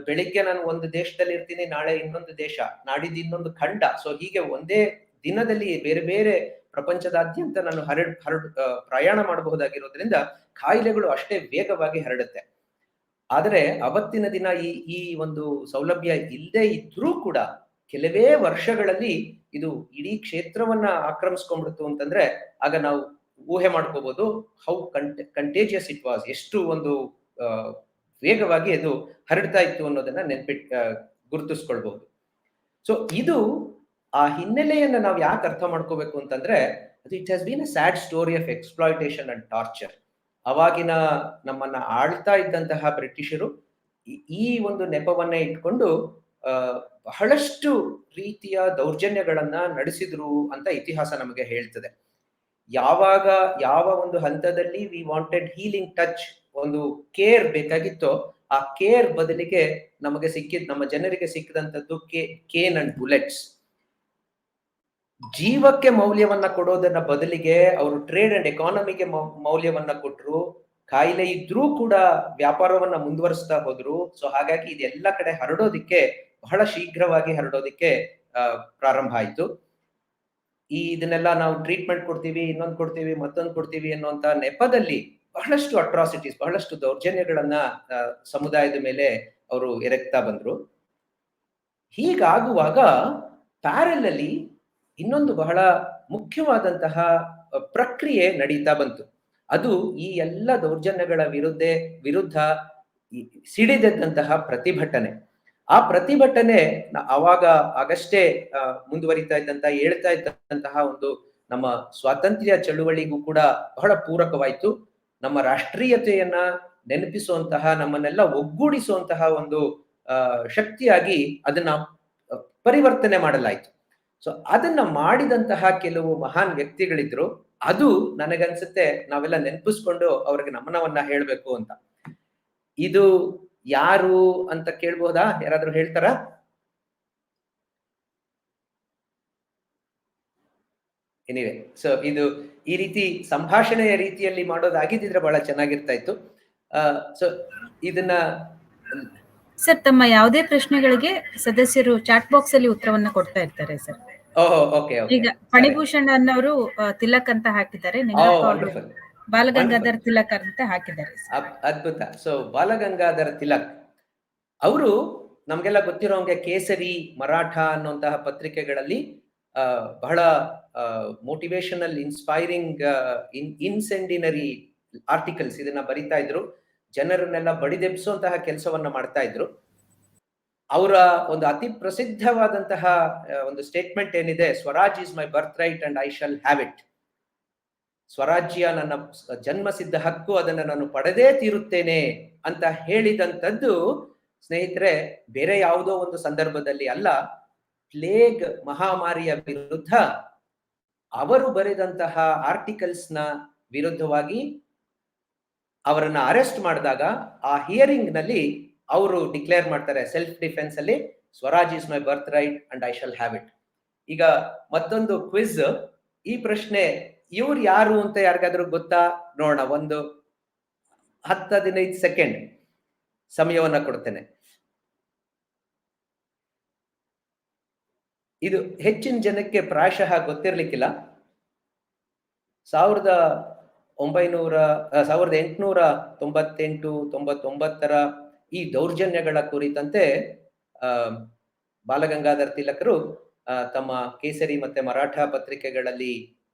ಬೆಳಿಗ್ಗೆ ನಾನು ಒಂದು ದೇಶದಲ್ಲಿ ಇರ್ತೀನಿ, ನಾಳೆ ಇನ್ನೊಂದು ದೇಶ, ನಾಡಿದ್ದು ಇನ್ನೊಂದು ಖಂಡ. ಸೊ ಹೀಗೆ ಒಂದೇ ದಿನದಲ್ಲಿ ಬೇರೆ ಬೇರೆ ಪ್ರಪಂಚದಾದ್ಯಂತ ನಾನು ಪ್ರಯಾಣ ಮಾಡಬಹುದಾಗಿರೋದ್ರಿಂದ ಕಾಯಿಲೆಗಳು ಅಷ್ಟೇ ವೇಗವಾಗಿ ಹರಡುತ್ತೆ. ಆದರೆ ಅವತ್ತಿನ ದಿನ ಈ ಒಂದು ಸೌಲಭ್ಯ ಇಲ್ಲದೆ ಇದ್ರೂ ಕೂಡ ಕೆಲವೇ ವರ್ಷಗಳಲ್ಲಿ ಇದು ಇಡೀ ಕ್ಷೇತ್ರವನ್ನ ಆಕ್ರಮಿಸ್ಕೊಂಡ್ಬಿಡ್ತು ಅಂತಂದ್ರೆ ಆಗ ನಾವು ಊಹೆ ಮಾಡ್ಕೋಬಹುದು ಹೌ ಕಂಟೇಜಿಯಸ್ ಇಟ್ ವಾಸ್, ಎಷ್ಟು ಒಂದು ವೇಗವಾಗಿ ಅದು ಹರಡ್ತಾ ಇತ್ತು ಅನ್ನೋದನ್ನ ಗುರುತಿಸ್ಕೊಳ್ಬಹುದು. ಸೊ ಇದು ಆ ಹಿನ್ನೆಲೆಯನ್ನ ನಾವು ಯಾಕೆ ಅರ್ಥ ಮಾಡ್ಕೋಬೇಕು ಅಂತಂದ್ರೆ ಅದು it has been a sad story of exploitation and torture. ಅವಾಗಿನ ನಮ್ಮನ್ನ ಆಳ್ತಾ ಇದ್ದಂತಹ ಬ್ರಿಟಿಷರು ಈ ಒಂದು ನೆಪವನ್ನ ಇಟ್ಕೊಂಡು ಬಹಳಷ್ಟು ರೀತಿಯ ದೌರ್ಜನ್ಯಗಳನ್ನ ನಡೆಸಿದ್ರು ಅಂತ ಇತಿಹಾಸ ನಮಗೆ ಹೇಳ್ತದೆ. ಯಾವ ಒಂದು ಹಂತದಲ್ಲಿ ವಿ ವಾಂಟೆಡ್ ಹೀಲಿಂಗ್ ಟಚ್, ಒಂದು ಕೇರ್ ಬೇಕಾಗಿತ್ತೋ ಆ ಕೇರ್ ಬದಲಿಗೆ ನಮ್ಮ ಜನರಿಗೆ ಸಿಕ್ಕಿದಂಥದ್ದು ಕೇನ್ ಅಂಡ್ ಬುಲೆಟ್ಸ್. ಜೀವಕ್ಕೆ ಮೌಲ್ಯವನ್ನ ಕೊಡೋದನ್ನ ಬದಲಿಗೆ ಅವರು ಟ್ರೇಡ್ ಅಂಡ್ ಎಕಾನಮಿಗೆ ಮೌಲ್ಯವನ್ನ ಕೊಟ್ರು. ಕಾಯಿಲೆ ಇದ್ರೂ ಕೂಡ ವ್ಯಾಪಾರವನ್ನ ಮುಂದುವರಿಸ್ತಾ ಹೋದ್ರು. ಸೊ ಹಾಗಾಗಿ ಇದೆಲ್ಲ ಕಡೆ ಹರಡೋದಿಕ್ಕೆ ಬಹಳ ಶೀಘ್ರವಾಗಿ ಹರಡೋದಿಕ್ಕೆ ಪ್ರಾರಂಭ ಆಯ್ತು. ಇದನ್ನೆಲ್ಲ ನಾವು ಟ್ರೀಟ್ಮೆಂಟ್ ಕೊಡ್ತೀವಿ, ಇನ್ನೊಂದು ಕೊಡ್ತೀವಿ, ಮತ್ತೊಂದು ಕೊಡ್ತೀವಿ ಅನ್ನುವಂತ ನೆಪದಲ್ಲಿ ಬಹಳಷ್ಟು ಅಟ್ರಾಸಿಟೀಸ್, ಬಹಳಷ್ಟು ದೌರ್ಜನ್ಯಗಳನ್ನ ಸಮುದಾಯದ ಮೇಲೆ ಅವರು ಎರಗ್ತಾ ಬಂದ್ರು. ಹೀಗಾಗುವಾಗ ಪ್ಯಾರಲಲ್ಲಿ ಇನ್ನೊಂದು ಬಹಳ ಮುಖ್ಯವಾದಂತಹ ಪ್ರಕ್ರಿಯೆ ನಡೀತಾ ಬಂತು. ಅದು ಈ ಎಲ್ಲ ದೌರ್ಜನ್ಯಗಳ ವಿರುದ್ಧ ಸಿಡಿದೆದ್ದಂತಹ ಪ್ರತಿಭಟನೆ. ಆ ಪ್ರತಿಭಟನೆ ಆಗಷ್ಟೇ ಮುಂದುವರಿತಾ ಹೇಳ್ತಾ ಇದ್ದಂತಹ ಒಂದು ನಮ್ಮ ಸ್ವಾತಂತ್ರ್ಯ ಚಳುವಳಿಗೂ ಕೂಡ ಬಹಳ ಪೂರಕವಾಯಿತು. ನಮ್ಮ ರಾಷ್ಟ್ರೀಯತೆಯನ್ನ ನೆನಪಿಸುವಂತಹ, ನಮ್ಮನ್ನೆಲ್ಲ ಒಗ್ಗೂಡಿಸುವಂತಹ ಒಂದು ಶಕ್ತಿಯಾಗಿ ಅದನ್ನ ಪರಿವರ್ತನೆ ಮಾಡಲಾಯಿತು. ಸೊ ಅದನ್ನ ಮಾಡಿದಂತಹ ಕೆಲವು ಮಹಾನ್ ವ್ಯಕ್ತಿಗಳಿದ್ರು. ಅದು ನನಗನ್ಸುತ್ತೆ ನಾವೆಲ್ಲ ನೆನಪಿಸ್ಕೊಂಡು ಅವ್ರಿಗೆ ನಮನವನ್ನ ಹೇಳ್ಬೇಕು ಅಂತ. ಇದು ಯಾರು ಅಂತ ಕೇಳ್ಬೋದಾ? ಯಾರಾದ್ರೂ ಹೇಳ್ತಾರ? ಎನಿವೆ, ಸೊ ಇದು ಈ ರೀತಿ ಸಂಭಾಷಣೆಯ ರೀತಿಯಲ್ಲಿ ಮಾಡೋದಾಗಿದ್ದಿದ್ರೆ ಬಹಳ ಚೆನ್ನಾಗಿರ್ತಾ ಇತ್ತು. ಸೊ ಇದನ್ನ ಸರ್, ತಮ್ಮ ಯಾವುದೇ ಪ್ರಶ್ನೆಗಳಿಗೆ ಸದಸ್ಯರು ಚಾಟ್ ಬಾಕ್ಸ್ ಅಲ್ಲಿ ಉತ್ತರವನ್ನ ಕೊಡ್ತಾ ಇರ್ತಾರೆ ಸರ್. ಓಕೆ. ಈಗ ಫಣಿಭೂಷಣ್ ಅನ್ನೋರು ತಿಲಕ್ ಅಂತ ಹಾಕಿದ್ದಾರೆ, ಬಾಲಗಂಗಾಧರ್ ತಿಲಕ್ ಅಂತ ಹಾಕಿದ್ದಾರೆ. ಅದ್ಭುತ. ಸೊ ಬಾಲಗಂಗಾಧರ್ ತಿಲಕ್ ಅವರು ನಮ್ಗೆಲ್ಲ ಗೊತ್ತಿರೋಂಗೆ ಕೇಸರಿ, ಮರಾಠ ಅನ್ನುವಂತಹ ಪತ್ರಿಕೆಗಳಲ್ಲಿ ಬಹಳ ಮೋಟಿವೇಶನಲ್, ಇನ್ಸ್ಪೈರಿಂಗ್, ಇನ್ಸೆಂಡಿನರಿ ಆರ್ಟಿಕಲ್ಸ್ ಇದನ್ನ ಬರಿತಾ ಇದ್ರು. ಜನರನ್ನೆಲ್ಲ ಬಡಿದೆಬ್ಸುವಂತಹ ಕೆಲಸವನ್ನ ಮಾಡ್ತಾ ಇದ್ರು. ಅವರ ಒಂದು ಅತಿ ಪ್ರಸಿದ್ಧವಾದಂತಹ ಒಂದು ಸ್ಟೇಟ್ಮೆಂಟ್ ಏನಿದೆ, Swaraj is my birth right and I shall have it. ಸ್ವರಾಜ್ಯ ನನ್ನ ಜನ್ಮಸಿದ್ಧ ಹಕ್ಕು, ಅದನ್ನ ನಾನು ಪಡೆದೇ ತೀರುತ್ತೇನೆ ಅಂತ ಹೇಳಿದಂಥದ್ದು ಸ್ನೇಹಿತರೆ ಬೇರೆ ಯಾವುದೋ ಒಂದು ಸಂದರ್ಭದಲ್ಲಿ ಅಲ್ಲ, ಪ್ಲೇಗ್ ಮಹಾಮಾರಿಯ ವಿರುದ್ಧ ಅವರು ಬರೆದಂತಹ ಆರ್ಟಿಕಲ್ಸ್ ನ ವಿರುದ್ಧವಾಗಿ ಅವರನ್ನ ಅರೆಸ್ಟ್ ಮಾಡಿದಾಗ ಆ ಹಿಯರಿಂಗ್ ನಲ್ಲಿ ಅವರು ಡಿಕ್ಲೇರ್ ಮಾಡ್ತಾರೆ, ಸೆಲ್ಫ್ ಡಿಫೆನ್ಸ್ ಅಲ್ಲಿ, Swaraj is my birth right and I shall have it. ಈಗ ಮತ್ತೊಂದು ಕ್ವಿಜ್. ಈ ಪ್ರಶ್ನೆ ಇವ್ರು ಯಾರು ಅಂತ ಯಾರಿಗಾದ್ರೂ ಗೊತ್ತಾ? ನೋಡೋಣ, ಒಂದು 10-15 ಸೆಕೆಂಡ್ ಸಮಯವನ್ನ ಕೊಡ್ತೇನೆ. ಇದು ಹೆಚ್ಚಿನ ಜನಕ್ಕೆ ಪ್ರಾಯಶಃ ಗೊತ್ತಿರ್ಲಿಕ್ಕಿಲ್ಲ. 1898-99 ಈ ದೌರ್ಜನ್ಯಗಳ ಕುರಿತಂತೆ ಬಾಲಗಂಗಾಧರ್ ತಿಲಕರು ತಮ್ಮ ಕೇಸರಿ ಮತ್ತೆ ಮರಾಠ ಪತ್ರಿಕೆಗಳಲ್ಲಿ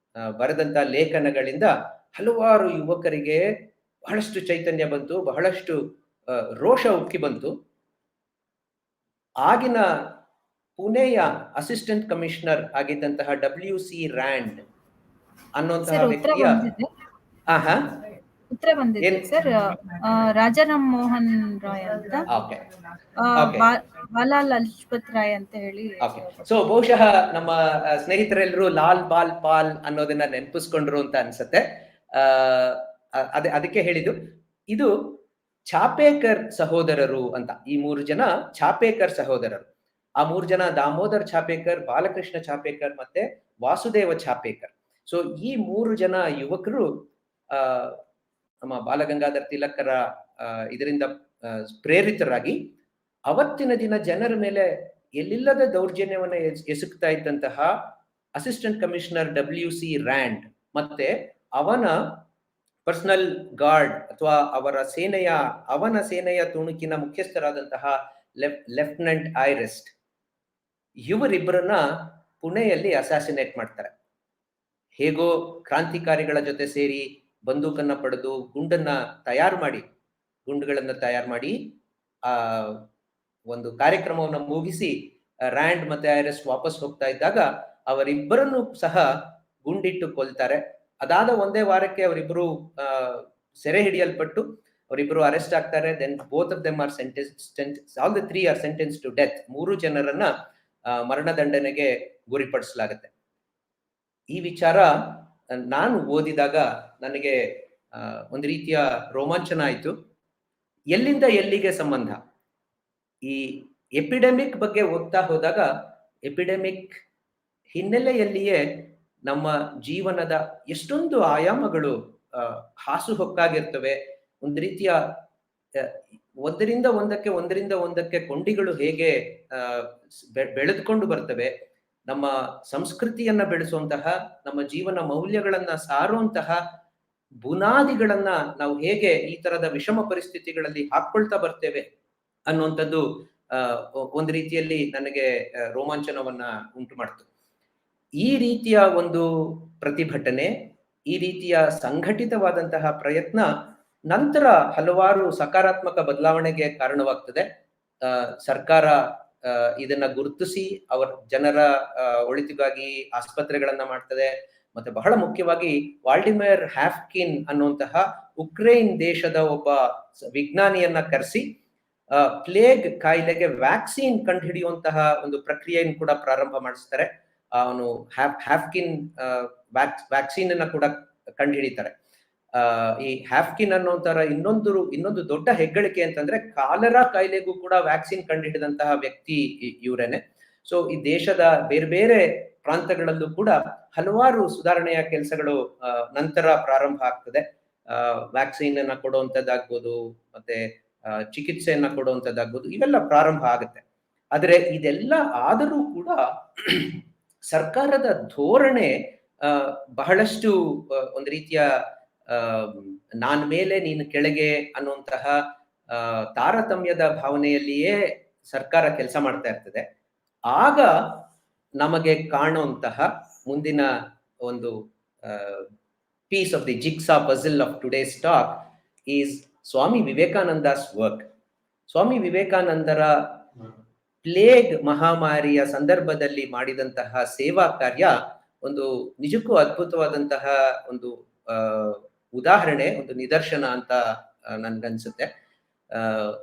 ಬರೆದಂತ ಲೇಖನಗಳಿಂದ ಹಲವಾರು ಯುವಕರಿಗೆ ಬಹಳಷ್ಟು ಚೈತನ್ಯ ಬಂತು, ಬಹಳಷ್ಟು ರೋಷ ಉಕ್ಕಿ ಬಂತು. ಆಗಿನ ಪುಣೆಯ ಅಸಿಸ್ಟೆಂಟ್ ಕಮಿಷನರ್ ಆಗಿದ್ದಂತಹ WC ರ್ಯಾಂಡ್ ಅನ್ನುವಂತಹ ವ್ಯಕ್ತಿಯ ಉತ್ತರ ಬಂದಿದೆ ಸರ್. ರಾಜಾರಾಮ್ ಮೋಹನ್ ರಾಯ್ ಅಂತ, ಬಾಲಾ ಲಜಪತ್ ರಾಯ್ ಅಂತ ಹೇಳಿ. ಸೊ ಬಹುಶಃ ನಮ್ಮ ಸ್ನೇಹಿತರೆಲ್ಲರೂ ಲಾಲ್ ಬಾಲ್ ಪಾಲ್ ಅನ್ನೋದನ್ನ ನೆನಪಿಸ್ಕೊಂಡ್ರು ಅಂತ ಅನ್ಸುತ್ತೆ. ಅದಕ್ಕೆ ಹೇಳಿದ್ದು ಇದು ಚಾಪೇಕರ್ ಸಹೋದರರು ಅಂತ. ಈ 3 ಜನ ಚಾಪೇಕರ್ ಸಹೋದರರು. ಆ 3 ಜನ ದಾಮೋದರ್ ಚಾಪೇಕರ್, ಬಾಲಕೃಷ್ಣ ಚಾಪೇಕರ್ ಮತ್ತೆ ವಾಸುದೇವ ಚಾಪೇಕರ್. ಸೊ ಈ 3 ಜನ ಯುವಕರು ನಮ್ಮ ಬಾಲಗಂಗಾಧರ್ ತಿಲಕರ ಇದರಿಂದ ಪ್ರೇರಿತರಾಗಿ ಅವತ್ತಿನ ದಿನ ಜನರ ಮೇಲೆ ಎಲ್ಲಿಲ್ಲದ ದೌರ್ಜನ್ಯವನ್ನು ಎಸಗ್ತಾ ಇದ್ದಂತಹ ಅಸಿಸ್ಟೆಂಟ್ ಕಮಿಷನರ್ WC ರ್ಯಾಂಡ್ ಮತ್ತೆ ಅವನ ಪರ್ಸನಲ್ ಗಾರ್ಡ್ ಅಥವಾ ಅವನ ಸೇನೆಯ ತುಣುಕಿನ ಮುಖ್ಯಸ್ಥರಾದಂತಹ ಲೆಫ್ಟಿನೆಂಟ್ ಐರೆಸ್ಟ್, ಇವರಿಬ್ಬರನ್ನ ಪುಣೆಯಲ್ಲಿ ಅಸಾಸಿನೇಟ್ ಮಾಡ್ತಾರೆ. ಹೇಗೋ ಕ್ರಾಂತಿಕಾರಿಗಳ ಜೊತೆ ಸೇರಿ ಬಂದೂಕನ್ನ ಪಡೆದು ಗುಂಡುಗಳನ್ನ ತಯಾರು ಮಾಡಿ ಆ ಒಂದು ಕಾರ್ಯಕ್ರಮವನ್ನು ಮುಗಿಸಿ ರ್ಯಾಂಡ್ ಮತ್ತೆ ಐರೆಸ್ಟ್ ವಾಪಸ್ ಹೋಗ್ತಾ ಇದ್ದಾಗ ಅವರಿಬ್ಬರನ್ನು ಸಹ ಗುಂಡಿಟ್ಟು ಕೊಲ್ತಾರೆ. ಅದಾದ ಒಂದೇ ವಾರಕ್ಕೆ ಅವರಿಬ್ಬರು ಸೆರೆ ಹಿಡಿಯಲ್ಪಟ್ಟು ಅವರಿಬ್ಬರು ಅರೆಸ್ಟ್ ಆಗ್ತಾರೆ. Then both of them are all the 3 are sentence to death. 3 ಜನರನ್ನ ಮರಣದಂಡನೆಗೆ ಗುರಿಪಡಿಸಲಾಗುತ್ತೆ. ಈ ವಿಚಾರ ನಾನು ಓದಿದಾಗ ನನಗೆ ಒಂದು ರೀತಿಯ ರೋಮಾಂಚನ ಆಯಿತು. ಎಲ್ಲಿಂದ ಎಲ್ಲಿಗೆ ಸಂಬಂಧ? ಈ ಎಪಿಡೆಮಿಕ್ ಬಗ್ಗೆ ಓದ್ತಾ ಹೋದಾಗ ಎಪಿಡೆಮಿಕ್ ಹಿನ್ನೆಲೆಯಲ್ಲಿಯೇ ನಮ್ಮ ಜೀವನದ ಎಷ್ಟೊಂದು ಆಯಾಮಗಳು ಹಾಸುಹೊಕ್ಕಾಗಿರ್ತವೆ. ಒಂದು ರೀತಿಯ ಒಂದರಿಂದ ಒಂದಕ್ಕೆ ಕೊಂಡಿಗಳು ಹೇಗೆ ಬೆಳೆದುಕೊಂಡು ಬರ್ತವೆ. ನಮ್ಮ ಸಂಸ್ಕೃತಿಯನ್ನ ಬೆಳೆಸುವಂತಹ, ನಮ್ಮ ಜೀವನ ಮೌಲ್ಯಗಳನ್ನ ಸಾರುವಂತಹ ಬುನಾದಿಗಳನ್ನ ನಾವು ಹೇಗೆ ಈ ತರದ ವಿಷಮ ಪರಿಸ್ಥಿತಿಗಳಲ್ಲಿ ಹಾಕೊಳ್ತಾ ಬರ್ತೇವೆ ಅನ್ನುವಂಥದ್ದು ಒಂದು ರೀತಿಯಲ್ಲಿ ನನಗೆ ರೋಮಾಂಚನವನ್ನ ಉಂಟು ಮಾಡ್ತು. ಈ ರೀತಿಯ ಒಂದು ಪ್ರತಿಭಟನೆ, ಈ ರೀತಿಯ ಸಂಘಟಿತವಾದಂತಹ ಪ್ರಯತ್ನ ನಂತರ ಹಲವಾರು ಸಕಾರಾತ್ಮಕ ಬದಲಾವಣೆಗೆ ಕಾರಣವಾಗ್ತದೆ. ಸರ್ಕಾರ ಇದನ್ನ ಗುರುತಿಸಿ ಜನರ ಒಳಿತಿಗಾಗಿ ಆಸ್ಪತ್ರೆಗಳನ್ನ ಮಾಡ್ತದೆ. ಮತ್ತೆ ಬಹಳ ಮುಖ್ಯವಾಗಿ ವಾಲ್ಡಿಮಿರ್ ಹ್ಯಾಫ್ಕಿನ್ ಅನ್ನುವಂತಹ ಉಕ್ರೇನ್ ದೇಶದ ಒಬ್ಬ ವಿಜ್ಞಾನಿಯನ್ನ ಕರೆಸಿ ಪ್ಲೇಗ್ ಕಾಯಿಲೆಗೆ ವ್ಯಾಕ್ಸಿನ್ ಕಂಡುಹಿಡಿಯುವಂತಹ ಒಂದು ಪ್ರಕ್ರಿಯೆಯನ್ನು ಕೂಡ ಪ್ರಾರಂಭ ಮಾಡಿಸ್ತಾರೆ. ಅವನು ಹ್ಯಾಫ್ಕಿನ್ ವ್ಯಾಕ್ಸಿನ್ ಅನ್ನ ಕೂಡ ಕಂಡುಹಿಡಿತಾರೆ. ಈ ಹ್ಯಾಫ್ಕಿನ್ ಅನ್ನೋಂತರ ಇನ್ನೊಂದು ದೊಡ್ಡ ಹೆಗ್ಗಳಿಕೆ ಅಂತಂದ್ರೆ ಕಾಲರಾ ಕಾಯಿಲೆಗೂ ಕೂಡ ವ್ಯಾಕ್ಸಿನ್ ಕಂಡುಹಿಡಿದಂತಹ ವ್ಯಕ್ತಿ ಇವರೇನೆ. ಸೊ ಈ ದೇಶದ ಬೇರೆ ಬೇರೆ ಪ್ರಾಂತಗಳಲ್ಲೂ ಕೂಡ ಹಲವಾರು ಸುಧಾರಣೆಯ ಕೆಲಸಗಳು ನಂತರ ಪ್ರಾರಂಭ ಆಗ್ತದೆ. ವ್ಯಾಕ್ಸಿನ್ ಅನ್ನ ಕೊಡುವಂತದ್ದಾಗ್ಬೋದು, ಮತ್ತೆ ಚಿಕಿತ್ಸೆಯನ್ನ ಕೊಡುವಂತದ್ದಾಗ್ಬೋದು, ಇವೆಲ್ಲ ಪ್ರಾರಂಭ ಆಗುತ್ತೆ. ಆದ್ರೆ ಇದೆಲ್ಲ ಆದರೂ ಕೂಡ ಸರ್ಕಾರದ ಧೋರಣೆ ಬಹಳಷ್ಟು ಒಂದು ರೀತಿಯ ನಾನ್ ಮೇಲೆ ನೀನು ಕೆಳಗೆ ಅನ್ನುವಂತಹ ತಾರತಮ್ಯದ ಭಾವನೆಯಲ್ಲಿಯೇ ಸರ್ಕಾರ ಕೆಲಸ ಮಾಡ್ತಾ ಇರ್ತದೆ. ಆಗ ನಮಗೆ ಕಾಣುವಂತಹ ಮುಂದಿನ ಒಂದು piece of the jigsaw puzzle of today's talk is Swami Vivekananda's work. Swami ವಿವೇಕಾನಂದರ ಪ್ಲೇಗ್ ಮಹಾಮಾರಿಯ ಸಂದರ್ಭದಲ್ಲಿ ಮಾಡಿದಂತಹ ಸೇವಾ ಕಾರ್ಯ ಒಂದು ನಿಜಕ್ಕೂ ಅದ್ಭುತವಾದಂತಹ ಒಂದು ಉದಾಹರಣೆ, ಒಂದು ನಿದರ್ಶನ ಅಂತ ನನ್ಗನ್ಸುತ್ತೆ.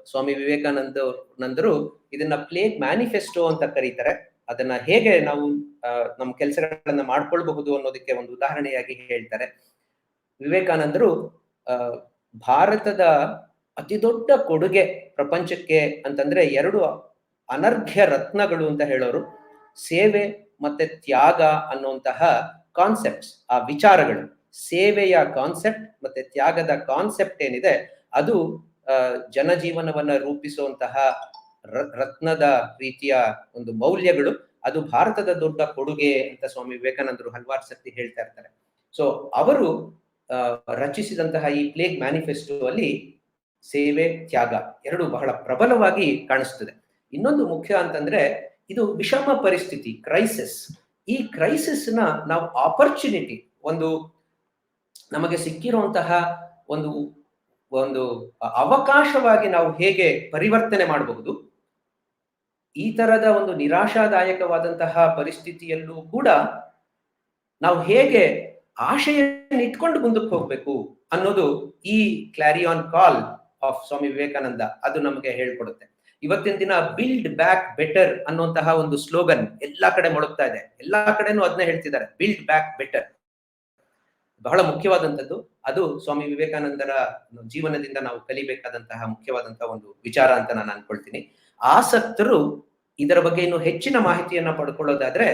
ಸ್ವಾಮಿ ವಿವೇಕಾನಂದರು ಇದನ್ನ ಪ್ಲೇಗ್ ಮ್ಯಾನಿಫೆಸ್ಟೋ ಅಂತ ಕರೀತಾರೆ. ಅದನ್ನ ಹೇಗೆ ನಾವು ನಮ್ಮ ಕೆಲಸಗಳನ್ನ ಮಾಡ್ಕೊಳ್ಬಹುದು ಅನ್ನೋದಕ್ಕೆ ಒಂದು ಉದಾಹರಣೆಯಾಗಿ ಹೇಳ್ತಾರೆ. ವಿವೇಕಾನಂದರು ಭಾರತದ ಅತಿ ದೊಡ್ಡ ಕೊಡುಗೆ ಪ್ರಪಂಚಕ್ಕೆ ಅಂತಂದ್ರೆ 2 ಅನರ್ಘ್ಯ ರತ್ನಗಳು ಅಂತ ಹೇಳೋರು, ಸೇವೆ ಮತ್ತೆ ತ್ಯಾಗ ಅನ್ನುವಂತಹ ಕಾನ್ಸೆಪ್ಟ್ಸ್, ಆ ವಿಚಾರಗಳು, ಸೇವೆಯ ಕಾನ್ಸೆಪ್ಟ್ ಮತ್ತೆ ತ್ಯಾಗದ ಕಾನ್ಸೆಪ್ಟ್ ಏನಿದೆ ಅದು ಜನಜೀವನವನ್ನ ರೂಪಿಸುವಂತಹ ರತ್ನದ ರೀತಿಯ ಒಂದು ಮೌಲ್ಯಗಳು. ಅದು ಭಾರತದ ದೊಡ್ಡ ಕೊಡುಗೆ ಅಂತ ಸ್ವಾಮಿ ವಿವೇಕಾನಂದರು ಹಲವಾರು ಸರ್ತಿ ಹೇಳ್ತಾ ಇರ್ತಾರೆ. ಸೊ ಅವರು ರಚಿಸಿದಂತಹ ಈ ಪ್ಲೇಗ್ ಮ್ಯಾನಿಫೆಸ್ಟೋ ಅಲ್ಲಿ ಸೇವೆ ತ್ಯಾಗ 2 ಬಹಳ ಪ್ರಬಲವಾಗಿ ಕಾಣಿಸ್ತದೆ. ಇನ್ನೊಂದು ಮುಖ್ಯ ಅಂತಂದ್ರೆ ಇದು ವಿಷಮ ಪರಿಸ್ಥಿತಿ, ಕ್ರೈಸಿಸ್. ಈ ಕ್ರೈಸಿಸ್ ನ ನಾವು ಆಪರ್ಚುನಿಟಿ, ಒಂದು ನಮಗೆ ಸಿಕ್ಕಿರುವಂತಹ ಒಂದು ಅವಕಾಶವಾಗಿ ನಾವು ಹೇಗೆ ಪರಿವರ್ತನೆ ಮಾಡಬಹುದು. ಈ ತರದ ಒಂದು ನಿರಾಶಾದಾಯಕವಾದಂತಹ ಪರಿಸ್ಥಿತಿಯಲ್ಲೂ ಕೂಡ ನಾವು ಹೇಗೆ ಆಶೆಯನ್ನು ಇಟ್ಕೊಂಡು ಮುಂದಕ್ಕೆ ಹೋಗ್ಬೇಕು ಅನ್ನೋದು ಈ ಕ್ಲಾರಿಯಾನ್ ಕಾಲ್ ಆಫ್ ಸ್ವಾಮಿ ವಿವೇಕಾನಂದ ಅದು ನಮಗೆ ಹೇಳ್ಕೊಡುತ್ತೆ. ಇವತ್ತಿನ ದಿನ ಬಿಲ್ಡ್ ಬ್ಯಾಕ್ ಬೆಟರ್ ಅನ್ನುವಂತಹ ಒಂದು ಸ್ಲೋಗನ್ ಎಲ್ಲಾ ಕಡೆ ಮೊಳಗ್ತಾ ಇದೆ. ಎಲ್ಲಾ ಕಡೆನೂ ಅದನ್ನ ಹೇಳ್ತಿದ್ದಾರೆ, ಬಿಲ್ಡ್ ಬ್ಯಾಕ್ ಬೆಟರ್. ಬಹಳ ಮುಖ್ಯವಾದಂಥದ್ದು. ಅದು ಸ್ವಾಮಿ ವಿವೇಕಾನಂದರ ಜೀವನದಿಂದ ನಾವು ಕಲಿಬೇಕಾದಂತಹ ಮುಖ್ಯವಾದಂತಹ ಒಂದು ವಿಚಾರ ಅಂತ ನಾನು ಅನ್ಕೊಳ್ತೀನಿ. ಆಸಕ್ತರು ಇದರ ಬಗ್ಗೆ ಇನ್ನು ಹೆಚ್ಚಿನ ಮಾಹಿತಿಯನ್ನ ಪಡ್ಕೊಳ್ಳೋದಾದ್ರೆ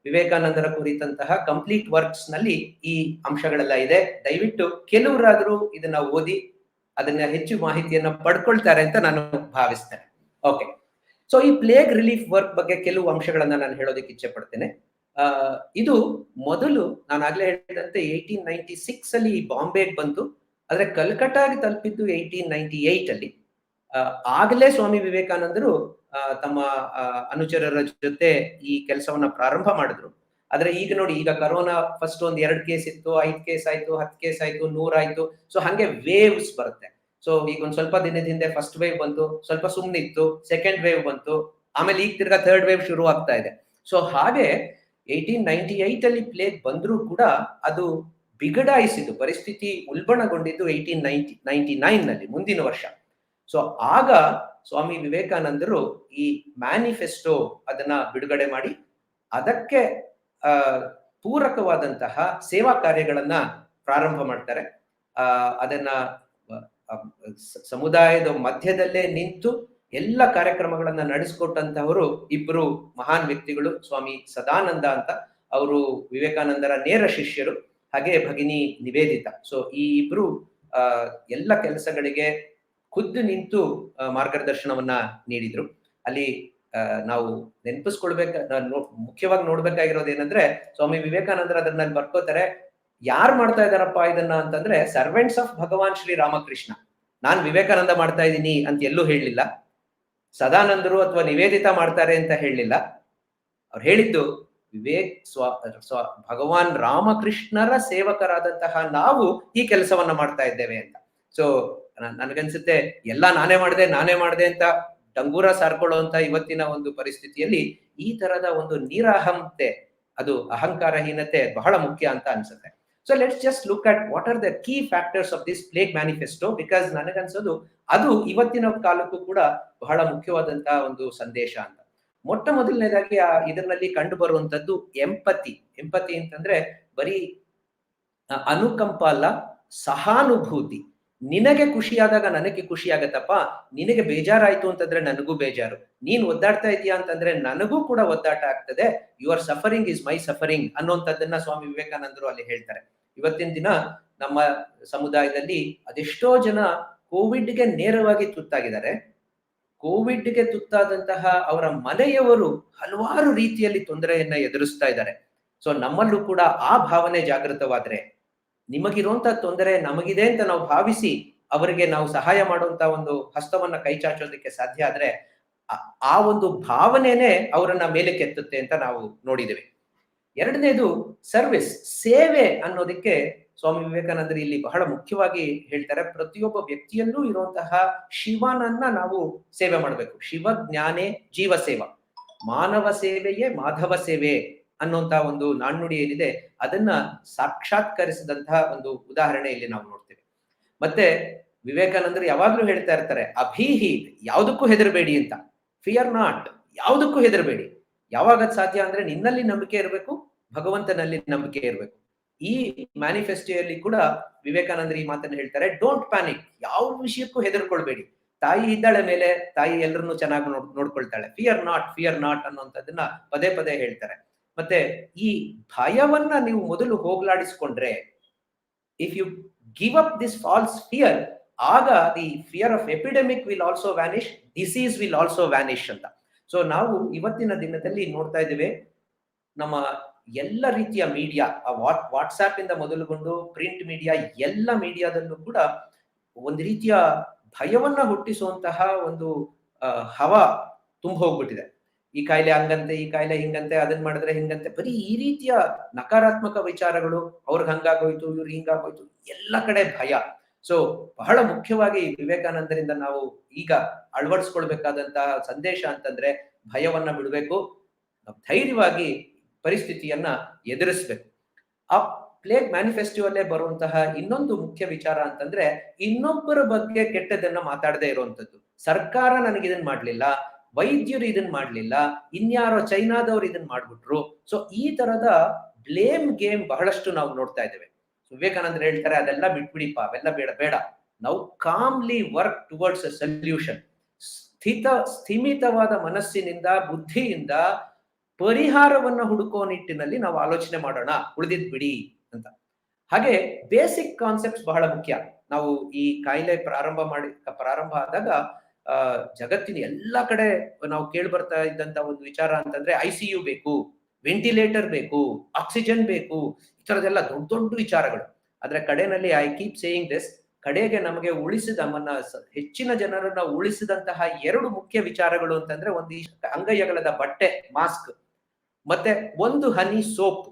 ವಿವೇಕಾನಂದರ ಕುರಿತಂತಹ ಕಂಪ್ಲೀಟ್ ವರ್ಕ್ಸ್ ನಲ್ಲಿ ಈ ಅಂಶಗಳೆಲ್ಲ ಇದೆ. ದಯವಿಟ್ಟು ಕೆಲವರಾದ್ರೂ ಇದನ್ನ ಓದಿ ಅದನ್ನ ಹೆಚ್ಚು ಮಾಹಿತಿಯನ್ನ ಪಡ್ಕೊಳ್ತಾರೆ ಅಂತ ನಾನು ಭಾವಿಸ್ತೇನೆ. ಓಕೆ, ಸೊ ಈ ಪ್ಲೇಗ್ ರಿಲೀಫ್ ವರ್ಕ್ ಬಗ್ಗೆ ಕೆಲವು ಅಂಶಗಳನ್ನ ನಾನು ಹೇಳೋದಕ್ಕೆ ಇಚ್ಛೆ ಪಡ್ತೇನೆ. ಇದು ಮೊದಲು ನಾನು ಆಗ್ಲೇ ಹೇಳಿದಂತೆ 1896 ಅಲ್ಲಿ ಬಾಂಬೆಗೆ ಬಂತು, ಆದ್ರೆ ಕಲ್ಕಟ್ಟಾಗೆ ತಲುಪಿದ್ದು 1898 ಅಲ್ಲಿ. ಆಗಲೇ ಸ್ವಾಮಿ ವಿವೇಕಾನಂದರು ತಮ್ಮ ಅನುಚರರ ಜೊತೆ ಈ ಕೆಲಸವನ್ನ ಪ್ರಾರಂಭ ಮಾಡಿದ್ರು. ಆದ್ರೆ ಈಗ ನೋಡಿ, ಈಗ ಕರೋನಾ ಫಸ್ಟ್ ಒಂದ್ 2 ಕೇಸ್ ಇತ್ತು, 5 ಕೇಸ್ ಆಯ್ತು, 10 ಕೇಸ್ ಆಯ್ತು, 100 ಆಯ್ತು. ಸೊ ಹಂಗೆ ವೇವ್ಸ್ ಬರುತ್ತೆ. ಸೊ ಈಗ ಒಂದ್ ಸ್ವಲ್ಪ ದಿನದ ಹಿಂದೆ ಫಸ್ಟ್ ವೇವ್ ಬಂತು, ಸ್ವಲ್ಪ ಸುಮ್ನಿತ್ತು, ಸೆಕೆಂಡ್ ವೇವ್ ಬಂತು, ಆಮೇಲೆ ಈಗ ತಿರ್ಗಾ ಥರ್ಡ್ ವೇವ್ ಶುರು ಆಗ್ತಾ ಇದೆ. ಸೊ ಹಾಗೆ 1898 ಅಲ್ಲಿ ಪ್ಲೇಗ್ ಬಂದ್ರೂ ಕೂಡ ಅದು ಬಿಗಡಾಯಿಸಿದ್ದು, ಪರಿಸ್ಥಿತಿ ಉಲ್ಬಣಗೊಂಡಿದ್ದು 1899 ನಲ್ಲಿ, ಮುಂದಿನ ವರ್ಷ. ಸೊ ಆಗ ಸ್ವಾಮಿ ವಿವೇಕಾನಂದರು ಈ ಮ್ಯಾನಿಫೆಸ್ಟೋ ಅದನ್ನ ಬಿಡುಗಡೆ ಮಾಡಿ ಅದಕ್ಕೆ ಪೂರಕವಾದಂತಹ ಸೇವಾ ಕಾರ್ಯಗಳನ್ನ ಪ್ರಾರಂಭ ಮಾಡ್ತಾರೆ. ಅದನ್ನ ಸಮುದಾಯದ ಮಧ್ಯದಲ್ಲೇ ನಿಂತು ಎಲ್ಲ ಕಾರ್ಯಕ್ರಮಗಳನ್ನ ನಡೆಸಿಕೊಟ್ಟಂತಹವರು ಇಬ್ರು ಮಹಾನ್ ವ್ಯಕ್ತಿಗಳು. ಸ್ವಾಮಿ ಸದಾನಂದ ಅಂತ, ಅವರು ವಿವೇಕಾನಂದರ ನೇರ ಶಿಷ್ಯರು, ಹಾಗೆ ಭಗಿನಿ ನಿವೇದಿತಾ. ಸೊ ಈ ಇಬ್ರು ಎಲ್ಲ ಕೆಲಸಗಳಿಗೆ ಖುದ್ದು ನಿಂತು ಮಾರ್ಗದರ್ಶನವನ್ನ ನೀಡಿದ್ರು. ಅಲ್ಲಿ ನಾವು ಮುಖ್ಯವಾಗಿ ನೋಡ್ಬೇಕಾಗಿರೋದು ಏನಂದ್ರೆ, ಸ್ವಾಮಿ ವಿವೇಕಾನಂದರ ಅದನ್ನ ಬರ್ಕೋತಾರೆ, ಯಾರು ಮಾಡ್ತಾ ಇದಾರಪ್ಪ ಇದನ್ನ ಅಂತಂದ್ರೆ ಸರ್ವೆಂಟ್ಸ್ ಆಫ್ ಭಗವಾನ್ ಶ್ರೀ ರಾಮಕೃಷ್ಣ. ನಾನ್ ವಿವೇಕಾನಂದ ಮಾಡ್ತಾ ಇದ್ದೀನಿ ಅಂತ ಎಲ್ಲೂ ಹೇಳಲಿಲ್ಲ, ಸದಾನಂದರು ಅಥವಾ ನಿವೇದಿತಾ ಮಾಡ್ತಾರೆ ಅಂತ ಹೇಳಲಿಲ್ಲ. ಅವ್ರು ಹೇಳಿದ್ದು ಭಗವಾನ್ ರಾಮಕೃಷ್ಣರ ಸೇವಕರಾದಂತಹ ನಾವು ಈ ಕೆಲಸವನ್ನ ಮಾಡ್ತಾ ಇದ್ದೇವೆ ಅಂತ. ಸೊ ನನ್ಗನ್ಸುತ್ತೆ ಎಲ್ಲ ನಾನೇ ಮಾಡಿದೆ ಅಂತ ಡಂಗೂರ ಸಾರ್ಕೊಳ್ಳುವಂತ ಇವತ್ತಿನ ಒಂದು ಪರಿಸ್ಥಿತಿಯಲ್ಲಿ ಈ ತರದ ಒಂದು ನಿರಾಹಂತೆ, ಅದು ಅಹಂಕಾರಹೀನತೆ ಬಹಳ ಮುಖ್ಯ ಅಂತ ಅನ್ಸುತ್ತೆ. So let's just look at what are the key factors of this plague manifesto, because ನನಗನ್ಸೋದು ಅದು ಇವತ್ತಿನ ಕಾಲಕ್ಕೂ ಕೂಡ ಬಹಳ ಮುಖ್ಯವಾದಂತಹ ಒಂದು ಸಂದೇಶ ಅಂತ. ಮೊಟ್ಟ ಮೊದಲನೇದಾಗಿ ಇದರಲ್ಲಿ ಕಂಡು ಬರುವಂತದ್ದು ಎಂಪತಿ. ಎಂಪತಿ ಅಂತಂದ್ರೆ ಬರೀ ಅನುಕಂಪ ಅಲ್ಲ, ಸಹಾನುಭೂತಿ. ನಿನಗೆ ಖುಷಿಯಾದಾಗ ನನಗೆ ಖುಷಿ ಆಗತ್ತಪ್ಪ, ನಿನಗೆ ಬೇಜಾರಾಯ್ತು ಅಂತಂದ್ರೆ ನನಗೂ ಬೇಜಾರು, ನೀನ್ ಒದ್ದಾಡ್ತಾ ಇದೀಯಾ ಅಂತಂದ್ರೆ ನನಗೂ ಕೂಡ ಒದ್ದಾಟ ಆಗ್ತದೆ, your suffering is my suffering ಅನ್ನುವಂಥದ್ದನ್ನ ಸ್ವಾಮಿ ವಿವೇಕಾನಂದರು ಅಲ್ಲಿ ಹೇಳ್ತಾರೆ. ಇವತ್ತಿನ ದಿನ ನಮ್ಮ ಸಮುದಾಯದಲ್ಲಿ ಅದೆಷ್ಟೋ ಜನ ಕೋವಿಡ್ಗೆ ನೇರವಾಗಿ ತುತ್ತಾಗಿದ್ದಾರೆ. ಕೋವಿಡ್ಗೆ ತುತ್ತಾದಂತಹ ಅವರ ಮನೆಯವರು ಹಲವಾರು ರೀತಿಯಲ್ಲಿ ತೊಂದರೆಯನ್ನ ಎದುರಿಸ್ತಾ ಇದ್ದಾರೆ. ಸೊ ನಮ್ಮಲ್ಲೂ ಕೂಡ ಆ ಭಾವನೆ ಜಾಗೃತವಾದ್ರೆ, ನಿಮಗಿರುವಂತ ತೊಂದರೆ ನಮಗಿದೆ ಅಂತ ನಾವು ಭಾವಿಸಿ ಅವರಿಗೆ ನಾವು ಸಹಾಯ ಮಾಡುವಂತ ಒಂದು ಹಸ್ತವನ್ನ ಕೈ ಚಾಚೋದಕ್ಕೆ ಸಾಧ್ಯ ಆದ್ರೆ ಆ ಒಂದು ಭಾವನೆನೇ ಅವರನ್ನ ಮೇಲೆ ಕೆತ್ತುತ್ತೆ ಅಂತ ನಾವು ನೋಡಿದ್ದೇವೆ. ಎರಡನೇದು ಸರ್ವಿಸ್, ಸೇವೆ ಅನ್ನೋದಕ್ಕೆ ಸ್ವಾಮಿ ವಿವೇಕಾನಂದರು ಇಲ್ಲಿ ಬಹಳ ಮುಖ್ಯವಾಗಿ ಹೇಳ್ತಾರೆ. ಪ್ರತಿಯೊಬ್ಬ ವ್ಯಕ್ತಿಯಲ್ಲೂ ಇರುವಂತಹ ಶಿವನನ್ನ ನಾವು ಸೇವೆ ಮಾಡಬೇಕು. ಶಿವ ಜ್ಞಾನೇ ಜೀವ ಸೇವಾ, ಮಾನವ ಸೇವೆಯೇ ಮಾಧವ ಸೇವೆ ಅನ್ನುವಂತ ಒಂದು ನಾಣ್ಣುಡಿ ಏನಿದೆ ಅದನ್ನ ಸಾಕ್ಷಾತ್ಕರಿಸಿದಂತಹ ಒಂದು ಉದಾಹರಣೆ ಇಲ್ಲಿ ನಾವು ನೋಡ್ತೇವೆ. ಮತ್ತೆ ವಿವೇಕಾನಂದರು ಯಾವಾಗ್ಲೂ ಹೇಳ್ತಾ ಇರ್ತಾರೆ, ಅಭೀಹಿ, ಯಾವುದಕ್ಕೂ ಹೆದರಬೇಡಿ ಅಂತ. ಫಿಯರ್ ನಾಟ್, ಯಾವುದಕ್ಕೂ ಹೆದರಬೇಡಿ. ಯಾವಾಗ ಸಾಧ್ಯ ಅಂದ್ರೆ ನಿನ್ನಲ್ಲಿ ನಂಬಿಕೆ ಇರಬೇಕು, ಭಗವಂತನಲ್ಲಿ ನಂಬಿಕೆ ಇರಬೇಕು. ಈ ಮ್ಯಾನಿಫೆಸ್ಟೋಯಲ್ಲಿ ಕೂಡ ವಿವೇಕಾನಂದರು ಈ ಮಾತನ್ನು ಹೇಳ್ತಾರೆ, ಡೋಂಟ್ ಪ್ಯಾನಿಕ್, ಯಾವ ವಿಷಯಕ್ಕೂ ಹೆದರ್ಕೊಳ್ಬೇಡಿ. ತಾಯಿ ಇದ್ದಾಳೆ ಮೇಲೆ, ತಾಯಿ ಎಲ್ಲರನ್ನೂ ಚೆನ್ನಾಗಿ ನೋಡ್ಕೊಳ್ತಾಳೆ. ಫಿಯರ್ ನಾಟ್ ಅನ್ನುವಂಥದ್ದನ್ನ ಪದೇ ಪದೇ ಹೇಳ್ತಾರೆ. ಮತ್ತೆ ಈ ಭಯವನ್ನ ನೀವು ಮೊದಲು ಹೋಗ್ಲಾಡಿಸ್ಕೊಂಡ್ರೆ, if you give up this false fear, ಆಗ the fear of epidemic will also vanish, disease will also vanish ಅಂತ. ಸೊ ನಾವು ಇವತ್ತಿನ ದಿನದಲ್ಲಿ ನೋಡ್ತಾ ಇದ್ದೇವೆ, ನಮ್ಮ ಎಲ್ಲ ರೀತಿಯ ಮೀಡಿಯಾ, ವಾಟ್ಸ್ಆಪ್ ಇಂದ ಮೊದಲುಗೊಂಡು ಪ್ರಿಂಟ್ ಮೀಡಿಯಾ, ಎಲ್ಲ ಮೀಡಿಯಾದಲ್ಲೂ ಕೂಡ ಒಂದು ರೀತಿಯ ಭಯವನ್ನ ಹುಟ್ಟಿಸುವಂತಹ ಒಂದು ಹವಾ ತುಂಬ ಹೋಗ್ಬಿಟ್ಟಿದೆ. ಈ ಕಾಯಿಲೆ ಹಂಗಂತೆ, ಈ ಕಾಯಿಲೆ ಹಿಂಗಂತೆ, ಅದನ್ನ ಮಾಡಿದ್ರೆ ಹಿಂಗಂತೆ, ಬರೀ ಈ ರೀತಿಯ ನಕಾರಾತ್ಮಕ ವಿಚಾರಗಳು. ಅವ್ರಿಗೆ ಹಂಗಾಗೋಯ್ತು, ಇವ್ರಿಗೆ ಹಿಂಗಾಗೋಯ್ತು, ಎಲ್ಲ ಕಡೆ ಭಯ. ಸೊ ಬಹಳ ಮುಖ್ಯವಾಗಿ ವಿವೇಕಾನಂದರಿಂದ ನಾವು ಈಗ ಅಳವಡಿಸ್ಕೊಳ್ಬೇಕಾದಂತಹ ಸಂದೇಶ ಅಂತಂದ್ರೆ, ಭಯವನ್ನ ಬಿಡಬೇಕು, ಧೈರ್ಯವಾಗಿ ಪರಿಸ್ಥಿತಿಯನ್ನ ಎದುರಿಸ್ಬೇಕು. ಆ ಪ್ಲೇಗ್ ಮ್ಯಾನಿಫೆಸ್ಟೋ ಅಲ್ಲೇ ಬರುವಂತಹ ಇನ್ನೊಂದು ಮುಖ್ಯ ವಿಚಾರ ಅಂತಂದ್ರೆ, ಇನ್ನೊಬ್ಬರ ಬಗ್ಗೆ ಕೆಟ್ಟದನ್ನ ಮಾತಾಡದೆ ಇರುವಂತದ್ದು. ಸರ್ಕಾರ ನನಗಿದನ್ ಮಾಡ್ಲಿಲ್ಲ, ವೈದ್ಯರು ಇದನ್ ಮಾಡ್ಲಿಲ್ಲ, ಇನ್ಯಾರೋ ಚೈನಾದವ್ರು ಇದನ್ ಮಾಡ್ಬಿಟ್ರು. ಸೊ ಈ ತರದ ಬ್ಲೇಮ್ ಗೇಮ್ ಬಹಳಷ್ಟು ನಾವು ನೋಡ್ತಾ ಇದ್ದೇವೆ. ವಿವೇಕಾನಂದರು ಹೇಳ್ತಾರೆ ಅದೆಲ್ಲ ಬಿಟ್ಬಿಡಿಪ್ಪ, ಅವೆಲ್ಲ ಬೇಡ ಬೇಡ. ನಾವು ಕಾಮ್ಲಿ ವರ್ಕ್ ಟುವರ್ಡ್ಸ್ ಅ ಸೊಲ್ಯೂಷನ್. ಸ್ಥಿಮಿತವಾದ ಮನಸ್ಸಿನಿಂದ, ಬುದ್ಧಿಯಿಂದ ಪರಿಹಾರವನ್ನ ಹುಡುಕೋ ನಿಟ್ಟಿನಲ್ಲಿ ನಾವು ಆಲೋಚನೆ ಮಾಡೋಣ, ಉಳಿದಿದ್ ಬಿಡಿ ಅಂತ. ಹಾಗೆ ಬೇಸಿಕ್ ಕಾನ್ಸೆಪ್ಟ್ಸ್ ಬಹಳ ಮುಖ್ಯ. ನಾವು ಈ ಕಾಯಿಲೆ ಪ್ರಾರಂಭ ಆದಾಗ ಜಗತ್ತಿನ ಎಲ್ಲಾ ಕಡೆ ನಾವು ಕೇಳಿ ಬರ್ತಾ ಇದ್ದಂತ ಒಂದು ವಿಚಾರ ಅಂತಂದ್ರೆ ICU ಬೇಕು, ವೆಂಟಿಲೇಟರ್ ಬೇಕು, ಆಕ್ಸಿಜನ್ ಬೇಕು, ಈ ತರದೆಲ್ಲ ದೊಡ್ಡ ದೊಡ್ಡ ವಿಚಾರಗಳು. ಆದ್ರೆ ಕಡೆನಲ್ಲಿ ಐ ಕೀಪ್ ಸೇಯಿಂಗ್ ದಿಸ್, ಕಡೆಗೆ ನಮಗೆ ನಮ್ಮನ್ನ ಹೆಚ್ಚಿನ ಜನರನ್ನ ಉಳಿಸಿದಂತಹ 2 ಮುಖ್ಯ ವಿಚಾರಗಳು ಅಂತಂದ್ರೆ, ಒಂದು ಅಂಗೈಯಗಲದ ಬಟ್ಟೆ, ಮಾಸ್ಕ್, ಮತ್ತೆ ಒಂದು ಹನಿ ಸೋಪ್.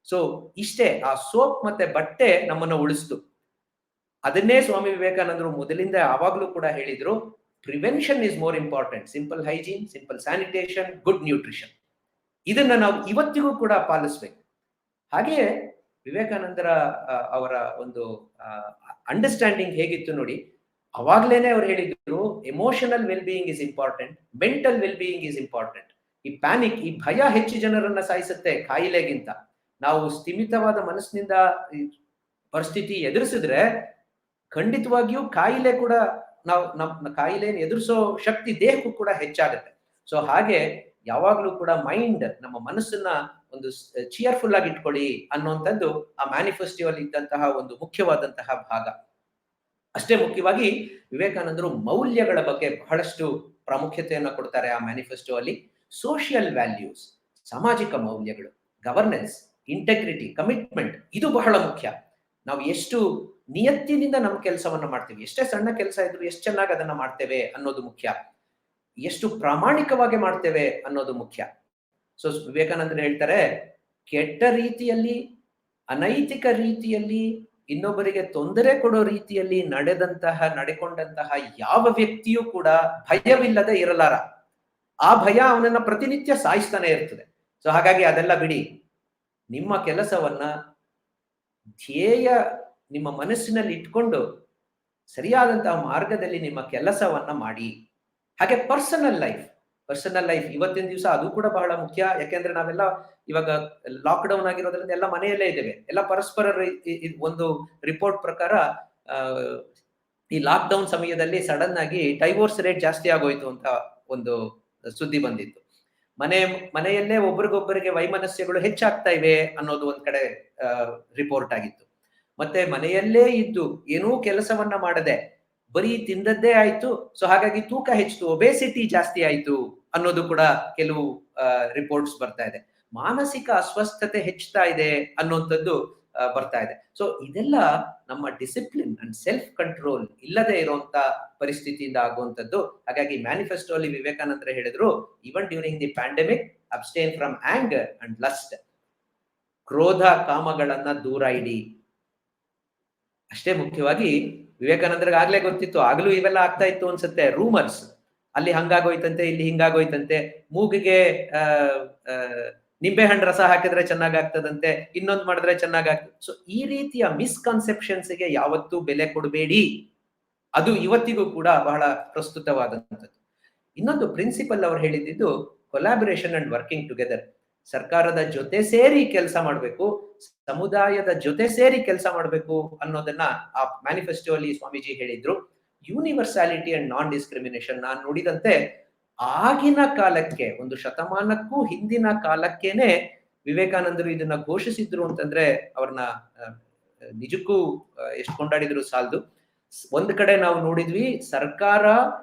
ಸೊ ಇಷ್ಟೇ, ಆ ಸೋಪ್ ಮತ್ತೆ ಬಟ್ಟೆ ನಮ್ಮನ್ನ ಉಳಿಸ್ತು. ಅದನ್ನೇ ಸ್ವಾಮಿ ವಿವೇಕಾನಂದರು ಮೊದಲಿಂದ ಯಾವಾಗ್ಲೂ ಕೂಡ ಹೇಳಿದ್ರು, prevention is more important. Simple hygiene, simple sanitation, good nutrition. ಇದನ್ನ ನಾವು ಇವತ್ತಿಗೂ ಕೂಡ ಪಾಲಿಸ್ಬೇಕು. ಹಾಗೆಯೇ ವಿವೇಕಾನಂದರ ಅವರ ಒಂದು ಅಂಡರ್ಸ್ಟ್ಯಾಂಡಿಂಗ್ ಹೇಗಿತ್ತು ನೋಡಿ, ಅವಾಗ್ಲೇನೆ ಅವ್ರು ಹೇಳಿದ್ರು, emotional well being is important, mental well being is important. ಈ ಪ್ಯಾನಿಕ್, ಈ ಭಯ ಹೆಚ್ಚು ಜನರನ್ನ ಸಾಯಿಸುತ್ತೆ ಕಾಯಿಲೆಗಿಂತ. ನಾವು ಸ್ಥಿಮಿತವಾದ ಮನಸ್ಸಿನಿಂದ ಪರಿಸ್ಥಿತಿ ಎದುರಿಸಿದ್ರೆ ಖಂಡಿತವಾಗಿಯೂ ಕಾಯಿಲೆ ಕೂಡ ನಮ್ಮ ಕಾಯಿಲೆಯನ್ನು ಎದುರಿಸೋ ಶಕ್ತಿ ದೇಹಕ್ಕೂ ಕೂಡ ಹೆಚ್ಚಾಗುತ್ತೆ. ಸೊ ಹಾಗೆ ಯಾವಾಗ್ಲೂ ಕೂಡ ಮೈಂಡ್, ನಮ್ಮ ಮನಸ್ಸನ್ನ ಒಂದು ಚಿಯರ್ಫುಲ್ ಆಗಿ ಇಟ್ಕೊಳ್ಳಿ ಅನ್ನುವಂಥದ್ದು ಆ ಮ್ಯಾನಿಫೆಸ್ಟೋ ಅಲ್ಲಿ ಇದ್ದಂತಹ ಒಂದು ಮುಖ್ಯವಾದಂತಹ ಭಾಗ. ಅಷ್ಟೇ ಮುಖ್ಯವಾಗಿ ವಿವೇಕಾನಂದರು ಮೌಲ್ಯಗಳ ಬಗ್ಗೆ ಬಹಳಷ್ಟು ಪ್ರಾಮುಖ್ಯತೆಯನ್ನ ಕೊಡ್ತಾರೆ ಆ ಮ್ಯಾನಿಫೆಸ್ಟೋ ಅಲ್ಲಿ. ಸೋಷಿಯಲ್ ವ್ಯಾಲ್ಯೂಸ್, ಸಾಮಾಜಿಕ ಮೌಲ್ಯಗಳು, ಗವರ್ನೆನ್ಸ್, ಇಂಟೆಗ್ರಿಟಿ, ಕಮಿಟ್ಮೆಂಟ್, ಇದು ಬಹಳ ಮುಖ್ಯ. ನಾವು ಎಷ್ಟು ನಿಯತ್ತಿನಿಂದ ನಮ್ಮ ಕೆಲಸವನ್ನ ಮಾಡ್ತೀವಿ, ಎಷ್ಟೇ ಸಣ್ಣ ಕೆಲಸ ಇದ್ರು ಎಷ್ಟು ಚೆನ್ನಾಗಿ ಅದನ್ನ ಮಾಡ್ತೇವೆ ಅನ್ನೋದು ಮುಖ್ಯ, ಎಷ್ಟು ಪ್ರಾಮಾಣಿಕವಾಗಿ ಮಾಡ್ತೇವೆ ಅನ್ನೋದು ಮುಖ್ಯ. ಸೊ ವಿವೇಕಾನಂದರು ಹೇಳ್ತಾರೆ, ಕೆಟ್ಟ ರೀತಿಯಲ್ಲಿ, ಅನೈತಿಕ ರೀತಿಯಲ್ಲಿ, ಇನ್ನೊಬ್ಬರಿಗೆ ತೊಂದರೆ ಕೊಡೋ ರೀತಿಯಲ್ಲಿ ನಡೆಕೊಂಡಂತಹ ಯಾವ ವ್ಯಕ್ತಿಯೂ ಕೂಡ ಭಯವಿಲ್ಲದೆ ಇರಲಾರ. ಆ ಭಯ ಅವನನ್ನ ಪ್ರತಿನಿತ್ಯ ಸಾಯಿಸ್ತಾನೆ ಇರ್ತದೆ. ಸೊ ಹಾಗಾಗಿ ಅದೆಲ್ಲ ಬಿಡಿ. ನಿಮ್ಮ ಕೆಲಸವನ್ನ ಧ್ಯೇಯ ನಿಮ್ಮ ಮನಸ್ಸಿನಲ್ಲಿ ಇಟ್ಕೊಂಡು ಸರಿಯಾದಂತಹ ಮಾರ್ಗದಲ್ಲಿ ನಿಮ್ಮ ಕೆಲಸವನ್ನ ಮಾಡಿ. ಹಾಗೆ ಪರ್ಸನಲ್ ಲೈಫ್ ಇವತ್ತಿನ ದಿವಸ ಅದು ಕೂಡ ಬಹಳ ಮುಖ್ಯ. ಯಾಕೆಂದ್ರೆ ನಾವೆಲ್ಲ ಇವಾಗ ಲಾಕ್ ಡೌನ್ ಆಗಿರೋದ್ರಿಂದ ಎಲ್ಲ ಮನೆಯಲ್ಲೇ ಇದ್ದೇವೆ. ಎಲ್ಲ ಪರಸ್ಪರ ಒಂದು ರಿಪೋರ್ಟ್ ಪ್ರಕಾರ ಈ ಲಾಕ್ ಡೌನ್ ಸಮಯದಲ್ಲಿ ಸಡನ್ ಆಗಿ ಡೈವೋರ್ಸ್ ರೇಟ್ ಜಾಸ್ತಿ ಆಗೋಯ್ತು ಅಂತ ಒಂದು ಸುದ್ದಿ ಬಂದಿತ್ತು. ಮನೆಯಲ್ಲೇ ಒಬ್ರಿಗೊಬ್ಬರಿಗೆ ವೈಮನಸ್ಯಗಳು ಹೆಚ್ಚಾಗ್ತಾ ಇವೆ ಅನ್ನೋದು ಒಂದ್ ಕಡೆ ರಿಪೋರ್ಟ್ ಆಗಿತ್ತು. ಮತ್ತೆ ಮನೆಯಲ್ಲೇ ಇದ್ದು ಏನೂ ಕೆಲಸವನ್ನ ಮಾಡದೆ ಬರೀ ತಿಂದದ್ದೇ ಆಯ್ತು, ಸೊ ಹಾಗಾಗಿ ತೂಕ ಹೆಚ್ಚಿತು, ಒಬೇಸಿಟಿ ಜಾಸ್ತಿ ಆಯ್ತು ಅನ್ನೋದು ಕೂಡ ಕೆಲವು ರಿಪೋರ್ಟ್ಸ್ ಬರ್ತಾ ಇದೆ. ಮಾನಸಿಕ ಅಸ್ವಸ್ಥತೆ ಹೆಚ್ಚುತ್ತಾ ಇದೆ ಅನ್ನುವಂಥದ್ದು ಬರ್ತಾ ಇದೆ. ಸೊ ಇದೆಲ್ಲ ನಮ್ಮ ಡಿಸಿಪ್ಲಿನ್ ಅಂಡ್ ಸೆಲ್ಫ್ ಕಂಟ್ರೋಲ್ ಇಲ್ಲದೆ ಇರುವಂತ ಪರಿಸ್ಥಿತಿಯಿಂದ ಆಗುವಂಥದ್ದು. ಹಾಗಾಗಿ ಮ್ಯಾನಿಫೆಸ್ಟೋ ಅಲ್ಲಿ ವಿವೇಕಾನಂದರು ಹೇಳಿದ್ರು, even during the pandemic, abstain from anger and lust. ಕ್ರೋಧ, ಕಾಮಗಳನ್ನ ದೂರ ಇಡಿ. ಅಷ್ಟೇ ಮುಖ್ಯವಾಗಿ ವಿವೇಕಾನಂದರಿಗೆ ಆಗ್ಲೇ ಗೊತ್ತಿತ್ತು, ಆಗ್ಲೂ ಇವೆಲ್ಲ ಆಗ್ತಾ ಇತ್ತು ಅನ್ಸುತ್ತೆ, ರೂಮರ್ಸ್, ಅಲ್ಲಿ ಹಂಗಾಗೋಯ್ತಂತೆ, ಇಲ್ಲಿ ಹಿಂಗಾಗೋಯ್ತಂತೆ, ಮೂಗಿಗೆ ನಿಂಬೆಹಣ್ಣು ರಸ ಹಾಕಿದ್ರೆ ಚೆನ್ನಾಗಾಗ್ತದಂತೆ, ಇನ್ನೊಂದು ಮಾಡಿದ್ರೆ ಚೆನ್ನಾಗಾಗ್ತದೆ. ಸೊ ಈ ರೀತಿಯ ಮಿಸ್ಕನ್ಸೆಪ್ಷನ್ಸ್ಗೆ ಯಾವತ್ತೂ ಬೆಲೆ ಕೊಡಬೇಡಿ. ಅದು ಇವತ್ತಿಗೂ ಕೂಡ ಬಹಳ ಪ್ರಸ್ತುತವಾದಂಥದ್ದು. ಇನ್ನೊಂದು ಪ್ರಿನ್ಸಿಪಲ್ ಅವ್ರು ಹೇಳಿದ್ದು ಕೊಲಾಬರೇಷನ್ ಅಂಡ್ ವರ್ಕಿಂಗ್ ಟುಗೆದರ್. ಸರ್ಕಾರದ ಜೊತೆ ಸೇರಿ ಕೆಲಸ ಮಾಡಬೇಕು, ಸಮುದಾಯದ ಜೊತೆ ಸೇರಿ ಕೆಲಸ ಮಾಡಬೇಕು ಅನ್ನೋದನ್ನ ಆ ಮ್ಯಾನಿಫೆಸ್ಟೋ ಅಲ್ಲಿ ಸ್ವಾಮೀಜಿ ಹೇಳಿದ್ರು. ಯೂನಿವರ್ಸಾಲಿಟಿ ಅಂಡ್ ನಾನ್ ಡಿಸ್ಕ್ರಿಮಿನೇಷನ್, ನಾನು ನೋಡಿದಂತೆ ಆಗಿನ ಕಾಲಕ್ಕೆ, ಒಂದು ಶತಮಾನಕ್ಕೂ ಹಿಂದಿನ ಕಾಲಕ್ಕೇನೆ ವಿವೇಕಾನಂದರು ಇದನ್ನ ಘೋಷಿಸಿದ್ರು ಅಂತಂದ್ರೆ ಅವ್ರನ್ನ ನಿಜಕ್ಕೂ ಎಷ್ಟು ಕೊಂಡಾಡಿದ್ರು ಸಾಲದು. ಒಂದ್ ಕಡೆ ನಾವು ನೋಡಿದ್ವಿ, ಸರ್ಕಾರ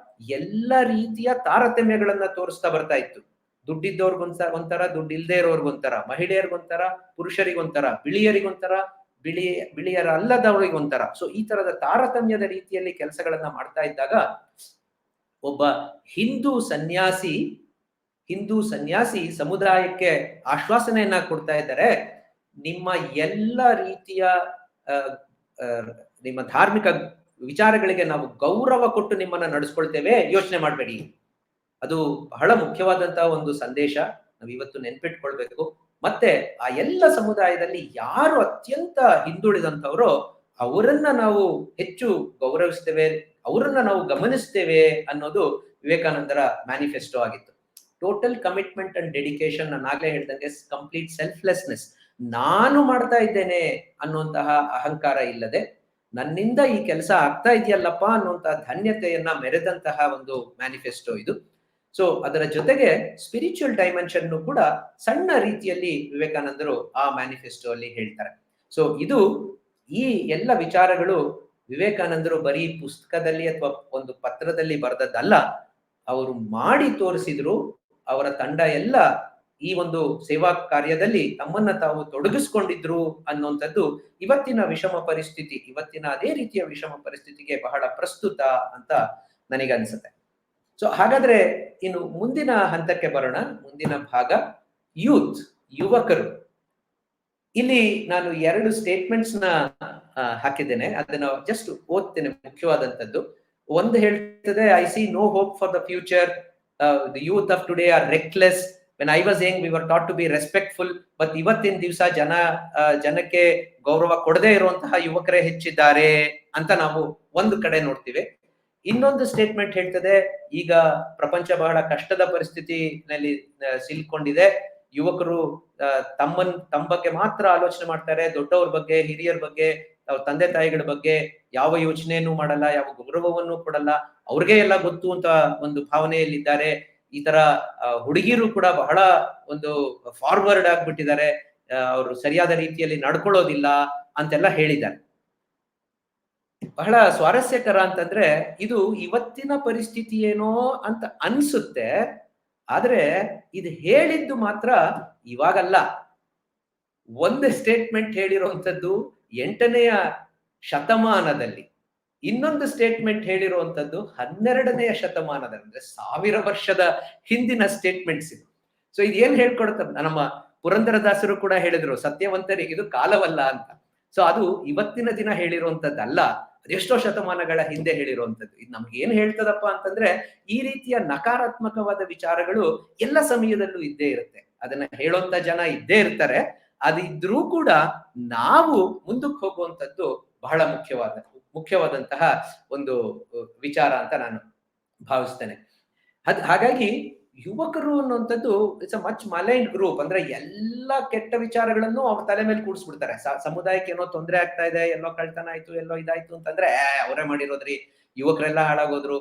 ಎಲ್ಲ ರೀತಿಯ ತಾರತಮ್ಯಗಳನ್ನ ತೋರಿಸ್ತಾ ಬರ್ತಾ ಇತ್ತು. ದುಡ್ಡಿದ್ದವ್ರಿಗೊಂಥರ, ದುಡ್ಡು ಇಲ್ಲದೆ ಇರೋರ್ಗೊಂಥರ, ಮಹಿಳೆಯರಿಗೊಂಥರ, ಪುರುಷರಿಗೊಂಥರ, ಬಿಳಿಯರಿಗೊಂಥರ, ಬಿಳಿಯರ ಅಲ್ಲದವರಿಗೊಂಥರ. ಸೊ ಈ ತರದ ತಾರತಮ್ಯದ ರೀತಿಯಲ್ಲಿ ಕೆಲಸಗಳನ್ನ ಮಾಡ್ತಾ ಇದ್ದಾಗ ಒಬ್ಬ ಹಿಂದೂ ಸನ್ಯಾಸಿ ಸಮುದಾಯಕ್ಕೆ ಆಶ್ವಾಸನೆಯನ್ನ ಕೊಡ್ತಾ ಇದ್ದಾರೆ, ನಿಮ್ಮ ಎಲ್ಲ ರೀತಿಯ ನಿಮ್ಮ ಧಾರ್ಮಿಕ ವಿಚಾರಗಳಿಗೆ ನಾವು ಗೌರವ ಕೊಟ್ಟು ನಿಮ್ಮನ್ನ ನಡೆಸ್ಕೊಳ್ತೇವೆ, ಯೋಚನೆ ಮಾಡಬೇಡಿ. ಅದು ಬಹಳ ಮುಖ್ಯವಾದಂತಹ ಒಂದು ಸಂದೇಶ, ನಾವು ಇವತ್ತು ನೆನ್ಪಿಟ್ಕೊಳ್ಬೇಕು. ಮತ್ತೆ ಆ ಎಲ್ಲ ಸಮುದಾಯದಲ್ಲಿ ಯಾರು ಅತ್ಯಂತ ಹಿಂದುಳಿದಂಥವ್ರೋ ಅವರನ್ನ ನಾವು ಹೆಚ್ಚು ಗೌರವಿಸ್ತೇವೆ, ಅವರನ್ನ ನಾವು ಗಮನಿಸ್ತೇವೆ ಅನ್ನೋದು ವಿವೇಕಾನಂದರ ಮ್ಯಾನಿಫೆಸ್ಟೋ ಆಗಿತ್ತು. ಟೋಟಲ್ ಕಮಿಟ್ಮೆಂಟ್ ಅಂಡ್ ಡೆಡಿಕೇಶನ್, ನಾನು ಆಗ್ಲೇ ಹೇಳ್ದಂಗೆ ಕಂಪ್ಲೀಟ್ ಸೆಲ್ಫ್ಲೆಸ್ನೆಸ್. ನಾನು ಮಾಡ್ತಾ ಇದ್ದೇನೆ ಅನ್ನುವಂತಹ ಅಹಂಕಾರ ಇಲ್ಲದೆ ನನ್ನಿಂದ ಈ ಕೆಲಸ ಆಗ್ತಾ ಇದೆಯಲ್ಲಪ್ಪ ಅನ್ನುವಂತಹ ಧನ್ಯತೆಯನ್ನ ಮೆರೆದಂತಹ ಒಂದು ಮ್ಯಾನಿಫೆಸ್ಟೋ ಇದು. ಸೊ ಅದರ ಜೊತೆಗೆ ಸ್ಪಿರಿಚುವಲ್ ಡೈಮೆನ್ಷನ್ ಕೂಡ ಸಣ್ಣ ರೀತಿಯಲ್ಲಿ ವಿವೇಕಾನಂದರು ಆ ಮ್ಯಾನಿಫೆಸ್ಟೋ ಅಲ್ಲಿ ಹೇಳ್ತಾರೆ. ಸೊ ಇದು ಈ ಎಲ್ಲ ವಿಚಾರಗಳು ವಿವೇಕಾನಂದರು ಬರೀ ಪುಸ್ತಕದಲ್ಲಿ ಅಥವಾ ಒಂದು ಪತ್ರದಲ್ಲಿ ಬರೆದದ್ದಲ್ಲ, ಅವರು ಮಾಡಿ ತೋರಿಸಿದ್ರು. ಅವರ ತಂಡ ಎಲ್ಲ ಈ ಒಂದು ಸೇವಾ ಕಾರ್ಯದಲ್ಲಿ ತಮ್ಮನ್ನ ತಾವು ತೊಡಗಿಸ್ಕೊಂಡಿದ್ರು ಅನ್ನುವಂಥದ್ದು ಇವತ್ತಿನ ವಿಷಮ ಪರಿಸ್ಥಿತಿ, ಇವತ್ತಿನ ಅದೇ ರೀತಿಯ ವಿಷಮ ಪರಿಸ್ಥಿತಿಗೆ ಬಹಳ ಪ್ರಸ್ತುತ ಅಂತ ನನಗನ್ಸುತ್ತೆ. ಸೊ ಹಾಗಾದ್ರೆ ಇನ್ನು ಮುಂದಿನ ಹಂತಕ್ಕೆ ಬರೋಣ. ಮುಂದಿನ ಭಾಗ ಯೂತ್, ಯುವಕರು. ಇಲ್ಲಿ ನಾನು 2 ಸ್ಟೇಟ್ಮೆಂಟ್ಸ್ ನ ಹಾಕಿದ್ದೇನೆ, ಅದನ್ನ ಜಸ್ಟ್ ಓದ್ತೇನೆ. ಮುಖ್ಯವಾದಂತದ್ದು ಒಂದು ಹೇಳ್ತದೆ, I see no hope for the future, the youth of today are reckless. When I was young we were taught to be respectful, but ಇವತ್ತಿನ ದಿವಸ ಜನಕ್ಕೆ ಗೌರವ ಕೊಡದೇ ಇರುವಂತಹ ಯುವಕರೇ ಹೆಚ್ಚಿದ್ದಾರೆ ಅಂತ ನಾವು ಒಂದು ಕಡೆ ನೋಡ್ತೀವಿ. ಇನ್ನೊಂದು ಸ್ಟೇಟ್ಮೆಂಟ್ ಹೇಳ್ತದೆ, ಈಗ ಪ್ರಪಂಚ ಬಹಳ ಕಷ್ಟದ ಪರಿಸ್ಥಿತಿನಲ್ಲಿ ಸಿಲ್ಕೊಂಡಿದೆ, ಯುವಕರು ತಮ್ಮ ಬಗ್ಗೆ ಮಾತ್ರ ಆಲೋಚನೆ ಮಾಡ್ತಾರೆ, ದೊಡ್ಡವ್ರ ಬಗ್ಗೆ, ಹಿರಿಯರ ಬಗ್ಗೆ, ಅವ್ರ ತಂದೆ ತಾಯಿಗಳ ಬಗ್ಗೆ ಯಾವ ಯೋಚನೆಯನ್ನು ಮಾಡಲ್ಲ, ಯಾವ ಗೌರವವನ್ನು ಕೊಡಲ್ಲ, ಅವ್ರಿಗೆ ಎಲ್ಲ ಗೊತ್ತು ಅಂತ ಒಂದು ಭಾವನೆಯಲ್ಲಿದ್ದಾರೆ. ಈ ತರ ಹುಡುಗಿರು ಕೂಡ ಬಹಳ ಒಂದು ಫಾರ್ವರ್ಡ್ ಆಗ್ಬಿಟ್ಟಿದ್ದಾರೆ, ಅವರು ಸರಿಯಾದ ರೀತಿಯಲ್ಲಿ ನಡ್ಕೊಳ್ಳೋದಿಲ್ಲ ಅಂತೆಲ್ಲ ಹೇಳಿದ್ದಾರೆ. ಬಹಳ ಸ್ವಾರಸ್ಯಕರ ಅಂತಂದ್ರೆ, ಇದು ಇವತ್ತಿನ ಪರಿಸ್ಥಿತಿ ಏನೋ ಅಂತ ಅನ್ಸುತ್ತೆ, ಆದ್ರೆ ಇದು ಹೇಳಿದ್ದು ಮಾತ್ರ ಇವಾಗಲ್ಲ. ಒಂದು ಸ್ಟೇಟ್ಮೆಂಟ್ ಹೇಳಿರುವಂತದ್ದು 8ನೇ ಶತಮಾನದಲ್ಲಿ, ಇನ್ನೊಂದು ಸ್ಟೇಟ್ಮೆಂಟ್ ಹೇಳಿರುವಂತದ್ದು 12ನೇ ಶತಮಾನದಲ್ಲಿ, ಅಂದ್ರೆ 1000 ವರ್ಷದ ಹಿಂದಿನ ಸ್ಟೇಟ್ಮೆಂಟ್ಸ್ ಇದು. ಸೊ ಇದೇನ್ ಹೇಳ್ಕೊಡುತ್ತೆ, ನಮ್ಮ ಪುರಂದರದಾಸರು ಕೂಡ ಹೇಳಿದ್ರು, ಸತ್ಯವಂತರಿಗೆ ಇದು ಕಾಲವಲ್ಲ ಅಂತ. ಸೊ ಅದು ಇವತ್ತಿನ ದಿನ ಹೇಳಿರುವಂತದ್ದಲ್ಲ, ಅದೆಷ್ಟೋ ಶತಮಾನಗಳ ಹಿಂದೆ ಹೇಳಿರುವಂತದ್ದು. ಇದು ನಮ್ಗೆ ಏನ್ ಹೇಳ್ತದಪ್ಪ ಅಂತಂದ್ರೆ, ಈ ರೀತಿಯ ನಕಾರಾತ್ಮಕವಾದ ವಿಚಾರಗಳು ಎಲ್ಲ ಸಮಯದಲ್ಲೂ ಇದ್ದೇ ಇರುತ್ತೆ, ಅದನ್ನ ಹೇಳುವಂತ ಜನ ಇದ್ದೇ ಇರ್ತಾರೆ. ಅದಿದ್ರೂ ಕೂಡ ನಾವು ಮುಂದಕ್ಕೆ ಹೋಗುವಂತದ್ದು ಬಹಳ ಮುಖ್ಯವಾದಂತಹ ಒಂದು ವಿಚಾರ ಅಂತ ನಾನು ಭಾವಿಸ್ತೇನೆ. ಹಾಗಾಗಿ ಯುವಕರು ಅನ್ನುವಂಥದ್ದು ಇಟ್ಸ್ ಅ ಮಚ್ ಮಲೈನ್ಡ್ ಗ್ರೂಪ್. ಅಂದ್ರೆ ಎಲ್ಲ ಕೆಟ್ಟ ವಿಚಾರಗಳನ್ನು ಅವ್ರ ತಲೆ ಮೇಲೆ ಕೂಡಿಸ್ಬಿಡ್ತಾರೆ. ಸಮುದಾಯಕ್ಕೆ ಏನೋ ತೊಂದರೆ ಆಗ್ತಾ ಇದೆ, ಎಲ್ಲೋ ಕಳ್ತನ ಆಯ್ತು, ಎಲ್ಲೋ ಇದಾಯ್ತು ಅಂತಂದ್ರೆ ಅವರೇ ಮಾಡಿರೋದ್ರಿ, ಯುವಕರೆಲ್ಲ ಹಾಳಾಗೋದ್ರು,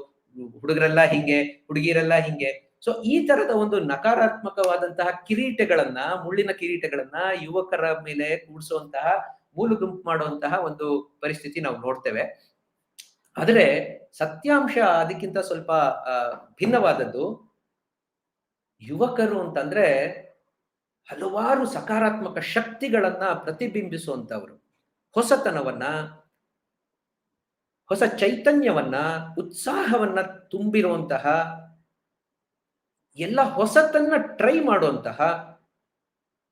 ಹುಡುಗರೆಲ್ಲ ಹಿಂಗೆ, ಹುಡುಗಿರೆಲ್ಲ ಹಿಂಗೆ. ಸೊ ಈ ತರದ ಒಂದು ನಕಾರಾತ್ಮಕವಾದಂತಹ ಕಿರೀಟಗಳನ್ನ, ಮುಳ್ಳಿನ ಕಿರೀಟಗಳನ್ನ ಯುವಕರ ಮೇಲೆ ಕೂಡಿಸುವಂತಹ, ಮೂಲಗುಂಪು ಮಾಡುವಂತಹ ಒಂದು ಪರಿಸ್ಥಿತಿ ನಾವು ನೋಡ್ತೇವೆ. ಆದ್ರೆ ಸತ್ಯಾಂಶ ಅದಕ್ಕಿಂತ ಸ್ವಲ್ಪ ಭಿನ್ನವಾದದ್ದು. ಯುವಕರು ಅಂತಂದ್ರೆ ಹಲವಾರು ಸಕಾರಾತ್ಮಕ ಶಕ್ತಿಗಳನ್ನ ಪ್ರತಿಬಿಂಬಿಸುವಂತವ್ರು, ಹೊಸತನವನ್ನ, ಹೊಸ ಚೈತನ್ಯವನ್ನ, ಉತ್ಸಾಹವನ್ನ ತುಂಬಿರುವಂತಹ, ಎಲ್ಲ ಹೊಸತನ್ನ ಟ್ರೈ ಮಾಡುವಂತಹ,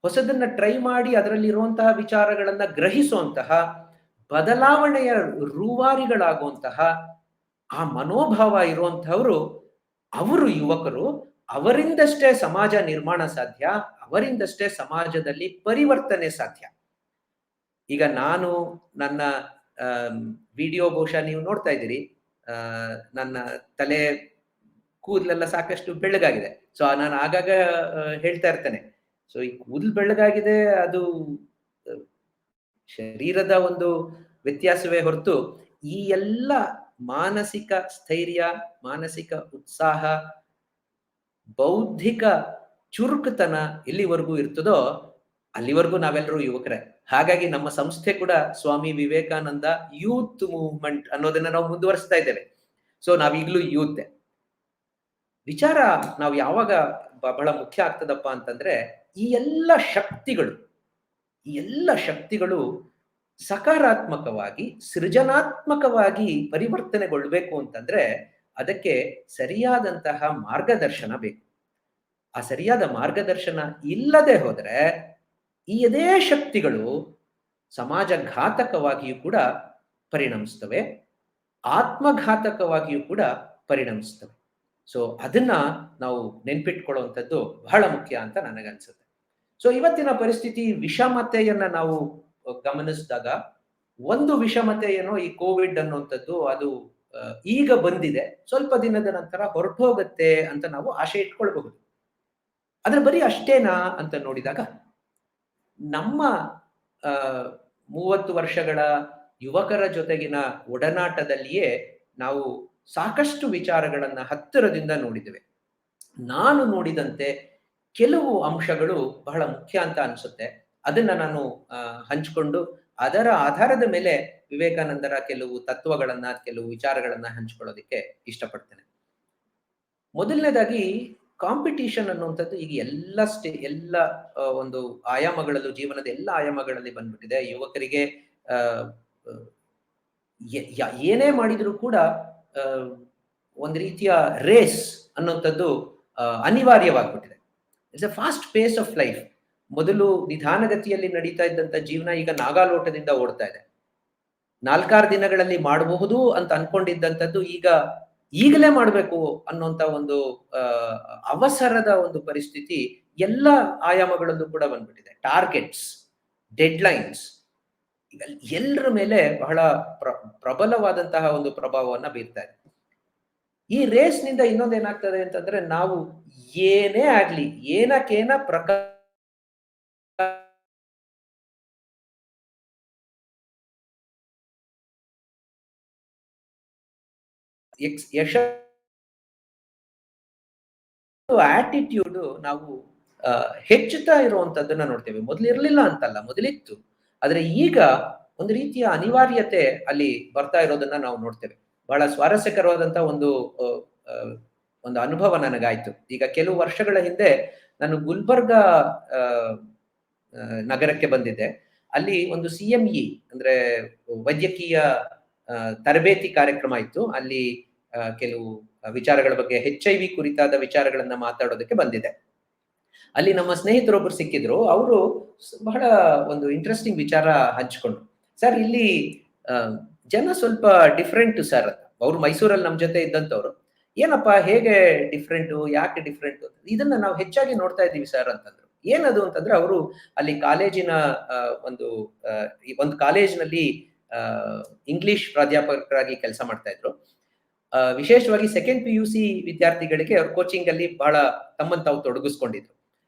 ಹೊಸದನ್ನ ಟ್ರೈ ಮಾಡಿ ಅದರಲ್ಲಿರುವಂತಹ ವಿಚಾರಗಳನ್ನ ಗ್ರಹಿಸುವಂತಹ, ಬದಲಾವಣೆಯ ರೂವಾರಿಗಳಾಗುವಂತಹ ಆ ಮನೋಭಾವ ಇರುವಂತಹವರು ಅವರು ಯುವಕರು. ಅವರಿಂದಷ್ಟೇ ಸಮಾಜ ನಿರ್ಮಾಣ ಸಾಧ್ಯ, ಅವರಿಂದಷ್ಟೇ ಸಮಾಜದಲ್ಲಿ ಪರಿವರ್ತನೆ ಸಾಧ್ಯ. ಈಗ ನಾನು ನನ್ನ ವಿಡಿಯೋ ಬಹುಶಃ ನೀವು ನೋಡ್ತಾ ಇದ್ದೀರಿ, ನನ್ನ ತಲೆ ಕೂದಲೆಲ್ಲ ಸಾಕಷ್ಟು ಬೆಳ್ಳಗಾಗಿದೆ. ಸೊ ನಾನು ಆಗಾಗ ಹೇಳ್ತಾ ಇರ್ತೇನೆ, ಸೊ ಈ ಕೂದಲು ಬೆಳ್ಳಗಾಗಿದೆ ಅದು ಶರೀರದ ಒಂದು ವ್ಯತ್ಯಾಸವೇ ಹೊರತು ಈ ಎಲ್ಲ ಮಾನಸಿಕ ಸ್ಥೈರ್ಯ, ಮಾನಸಿಕ ಉತ್ಸಾಹ, ಬೌದ್ಧಿಕ ಚುರುಕುತನ ಎಲ್ಲಿವರೆಗೂ ಇರ್ತದೋ ಅಲ್ಲಿವರೆಗೂ ನಾವೆಲ್ಲರೂ ಯುವಕರೇ. ಹಾಗಾಗಿ ನಮ್ಮ ಸಂಸ್ಥೆ ಕೂಡ ಸ್ವಾಮಿ ವಿವೇಕಾನಂದ ಯೂತ್ ಮೂವ್ಮೆಂಟ್ ಅನ್ನೋದನ್ನ ನಾವು ಮುಂದುವರಿಸ್ತಾ ಇದ್ದೇವೆ. ಸೊ ನಾವೀಗ್ಲೂ ಯೂತ್. ವಿಚಾರ ನಾವು ಯಾವಾಗ ಬಹಳ ಮುಖ್ಯ ಆಗ್ತದಪ್ಪ ಅಂತಂದ್ರೆ, ಈ ಎಲ್ಲ ಶಕ್ತಿಗಳು ಸಕಾರಾತ್ಮಕವಾಗಿ, ಸೃಜನಾತ್ಮಕವಾಗಿ ಪರಿವರ್ತನೆಗೊಳ್ಬೇಕು ಅಂತಂದ್ರೆ ಅದಕ್ಕೆ ಸರಿಯಾದಂತಹ ಮಾರ್ಗದರ್ಶನ ಬೇಕು. ಆ ಸರಿಯಾದ ಮಾರ್ಗದರ್ಶನ ಇಲ್ಲದೆ ಹೋದ್ರೆ ಈ ಅದೇ ಶಕ್ತಿಗಳು ಸಮಾಜಘಾತಕವಾಗಿಯೂ ಕೂಡ ಪರಿಣಮಿಸ್ತವೆ, ಆತ್ಮಘಾತಕವಾಗಿಯೂ ಕೂಡ ಪರಿಣಮಿಸ್ತವೆ. ಸೊ ಅದನ್ನ ನಾವು ನೆನ್ಪಿಟ್ಕೊಳ್ಳುವಂಥದ್ದು ಬಹಳ ಮುಖ್ಯ ಅಂತ ನನಗನ್ಸುತ್ತೆ. ಸೊ ಇವತ್ತಿನ ಪರಿಸ್ಥಿತಿ ವಿಷಮತೆಯನ್ನ ನಾವು ಗಮನಿಸಿದಾಗ, ಒಂದು ವಿಷಮತೆ ಏನೋ ಈ ಕೋವಿಡ್ ಅನ್ನುವಂಥದ್ದು, ಅದು ಈಗ ಬಂದಿದೆ, ಸ್ವಲ್ಪ ದಿನದ ನಂತರ ಹೊರಟು ಹೋಗುತ್ತೆ ಅಂತ ನಾವು ಆಶೆ ಇಟ್ಕೊಳ್ಬಹುದು. ಆದ್ರೆ ಬರೀ ಅಷ್ಟೇನಾ ಅಂತ ನೋಡಿದಾಗ ನಮ್ಮ 30 ವರ್ಷಗಳ ಯುವಕರ ಜೊತೆಗಿನ ಒಡನಾಟದಲ್ಲಿಯೇ ನಾವು ಸಾಕಷ್ಟು ವಿಚಾರಗಳನ್ನ ಹತ್ತಿರದಿಂದ ನೋಡಿದ್ದೇವೆ. ನಾನು ನೋಡಿದಂತೆ ಕೆಲವು ಅಂಶಗಳು ಬಹಳ ಮುಖ್ಯ ಅಂತ ಅನ್ಸುತ್ತೆ. ಅದನ್ನ ನಾನು ಹಂಚಿಕೊಂಡು ಅದರ ಆಧಾರದ ಮೇಲೆ ವಿವೇಕಾನಂದರ ಕೆಲವು ತತ್ವಗಳನ್ನ, ಕೆಲವು ವಿಚಾರಗಳನ್ನ ಹಂಚ್ಕೊಳ್ಳೋದಕ್ಕೆ ಇಷ್ಟಪಡ್ತೇನೆ. ಮೊದಲನೇದಾಗಿ ಕಾಂಪಿಟಿಷನ್ ಅನ್ನುವಂಥದ್ದು ಈಗ ಎಲ್ಲ ಒಂದು ಆಯಾಮಗಳಲ್ಲೂ, ಜೀವನದ ಎಲ್ಲ ಆಯಾಮಗಳಲ್ಲಿ ಬಂದ್ಬಿಟ್ಟಿದೆ. ಯುವಕರಿಗೆ ಏನೇ ಮಾಡಿದ್ರು ಕೂಡ ಒಂದು ರೀತಿಯ ರೇಸ್ ಅನ್ನುವಂಥದ್ದು ಅನಿವಾರ್ಯವಾಗ್ಬಿಟ್ಟಿದೆ. It's a fast pace of life. ಮೊದಲು ನಿಧಾನಗತಿಯಲ್ಲಿ ನಡೀತಾ ಇದ್ದಂತ ಜೀವನ ಈಗ ನಾಗಾಲೋಟದಿಂದ ಓಡ್ತಾ ಇದೆ. 4-6 ದಿನಗಳಲ್ಲಿ ಮಾಡಬಹುದು ಅಂತ ಅನ್ಕೊಂಡಿದ್ದಂಥದ್ದು ಈಗ ಈಗಲೇ ಮಾಡಬೇಕು ಅನ್ನುವಂತ ಒಂದು ಅವಸರದ ಒಂದು ಪರಿಸ್ಥಿತಿ ಎಲ್ಲ ಆಯಾಮಗಳಲ್ಲೂ ಕೂಡ ಬಂದ್ಬಿಟ್ಟಿದೆ. ಟಾರ್ಗೆಟ್ಸ್, ಡೆಡ್ಲೈನ್ಸ್ ಎಲ್ಲರ ಮೇಲೆ ಬಹಳ ಪ್ರಬಲವಾದಂತಹ ಒಂದು ಪ್ರಭಾವವನ್ನ ಬೀರ್ತಾ ಇದೆ. ಈ ರೇಸ್ ನಿಂದ ಇನ್ನೊಂದೇನಾಗ್ತದೆ ಅಂತಂದ್ರೆ, ನಾವು ಏನೇ ಆಗ್ಲಿ, ಏನಕ್ಕೇನ ಪ್ರಕಾರ ಆಟಿಟ್ಯೂಡ್ ನಾವು ಹೆಚ್ಚುತ್ತಾ ಇರುವಂತದ್ದನ್ನ ನೋಡ್ತೇವೆ. ಮೊದಲಿರ್ಲಿಲ್ಲ ಅಂತಲ್ಲ, ಮೊದಲಿತ್ತು. ಆದ್ರೆ ಈಗ ಒಂದು ರೀತಿಯ ಅನಿವಾರ್ಯತೆ ಅಲ್ಲಿ ಬರ್ತಾ ಇರೋದನ್ನ ನಾವು ನೋಡ್ತೇವೆ. ಬಹಳ ಸ್ವಾರಸ್ಯಕರವಾದಂತ ಒಂದು ಅನುಭವ ನನಗಾಯ್ತು. ಈಗ ಕೆಲವು ವರ್ಷಗಳ ಹಿಂದೆ ನಾನು ಗುಲ್ಬರ್ಗಾ ನಗರಕ್ಕೆ ಬಂದಿದ್ದೆ. ಅಲ್ಲಿ ಒಂದು CME ಅಂದ್ರೆ ವೈದ್ಯಕೀಯ ತರಬೇತಿ ಕಾರ್ಯಕ್ರಮ ಇತ್ತು. ಅಲ್ಲಿ ಕೆಲವು ವಿಚಾರಗಳ ಬಗ್ಗೆ, HIV ಕುರಿತಾದ ವಿಚಾರಗಳನ್ನ ಮಾತಾಡೋದಕ್ಕೆ ಬಂದಿದೆ. ಅಲ್ಲಿ ನಮ್ಮ ಸ್ನೇಹಿತರೊಬ್ಬರು ಸಿಕ್ಕಿದ್ರು. ಅವರು ಬಹಳ ಒಂದು ಇಂಟ್ರೆಸ್ಟಿಂಗ್ ವಿಚಾರ ಹಂಚ್ಕೊಂಡ್ರು. ಸರ್, ಇಲ್ಲಿ ಜನ ಸ್ವಲ್ಪ ಡಿಫ್ರೆಂಟ್ ಸರ್. ಅವ್ರು ಮೈಸೂರಲ್ಲಿ ನಮ್ಮ ಜೊತೆ ಇದ್ದಂಥವ್ರು. ಏನಪ್ಪಾ, ಹೇಗೆ ಡಿಫ್ರೆಂಟು, ಯಾಕೆ ಡಿಫ್ರೆಂಟು, ಇದನ್ನ ನಾವು ಹೆಚ್ಚಾಗಿ ನೋಡ್ತಾ ಇದ್ದೀವಿ ಸರ್ ಅಂತಂದ್ರು. ಏನದು ಅಂತಂದ್ರೆ, ಅವರು ಅಲ್ಲಿ ಕಾಲೇಜಿನ ಒಂದು ಕಾಲೇಜಿನಲ್ಲಿ ಇಂಗ್ಲಿಷ್ ಪ್ರಾಧ್ಯಾಪಕರಾಗಿ ಕೆಲಸ ಮಾಡ್ತಾ ಇದ್ರು. ವಿಶೇಷವಾಗಿ 2nd PUC ವಿದ್ಯಾರ್ಥಿಗಳಿಗೆ ಅವ್ರ ಕೋಚಿಂಗ್ ಅಲ್ಲಿ ಬಹಳ ತಮ್ಮನ್ನು ತಾವು ತೊಡಗಿಸ್ಕೊಂಡಿದ್ರು.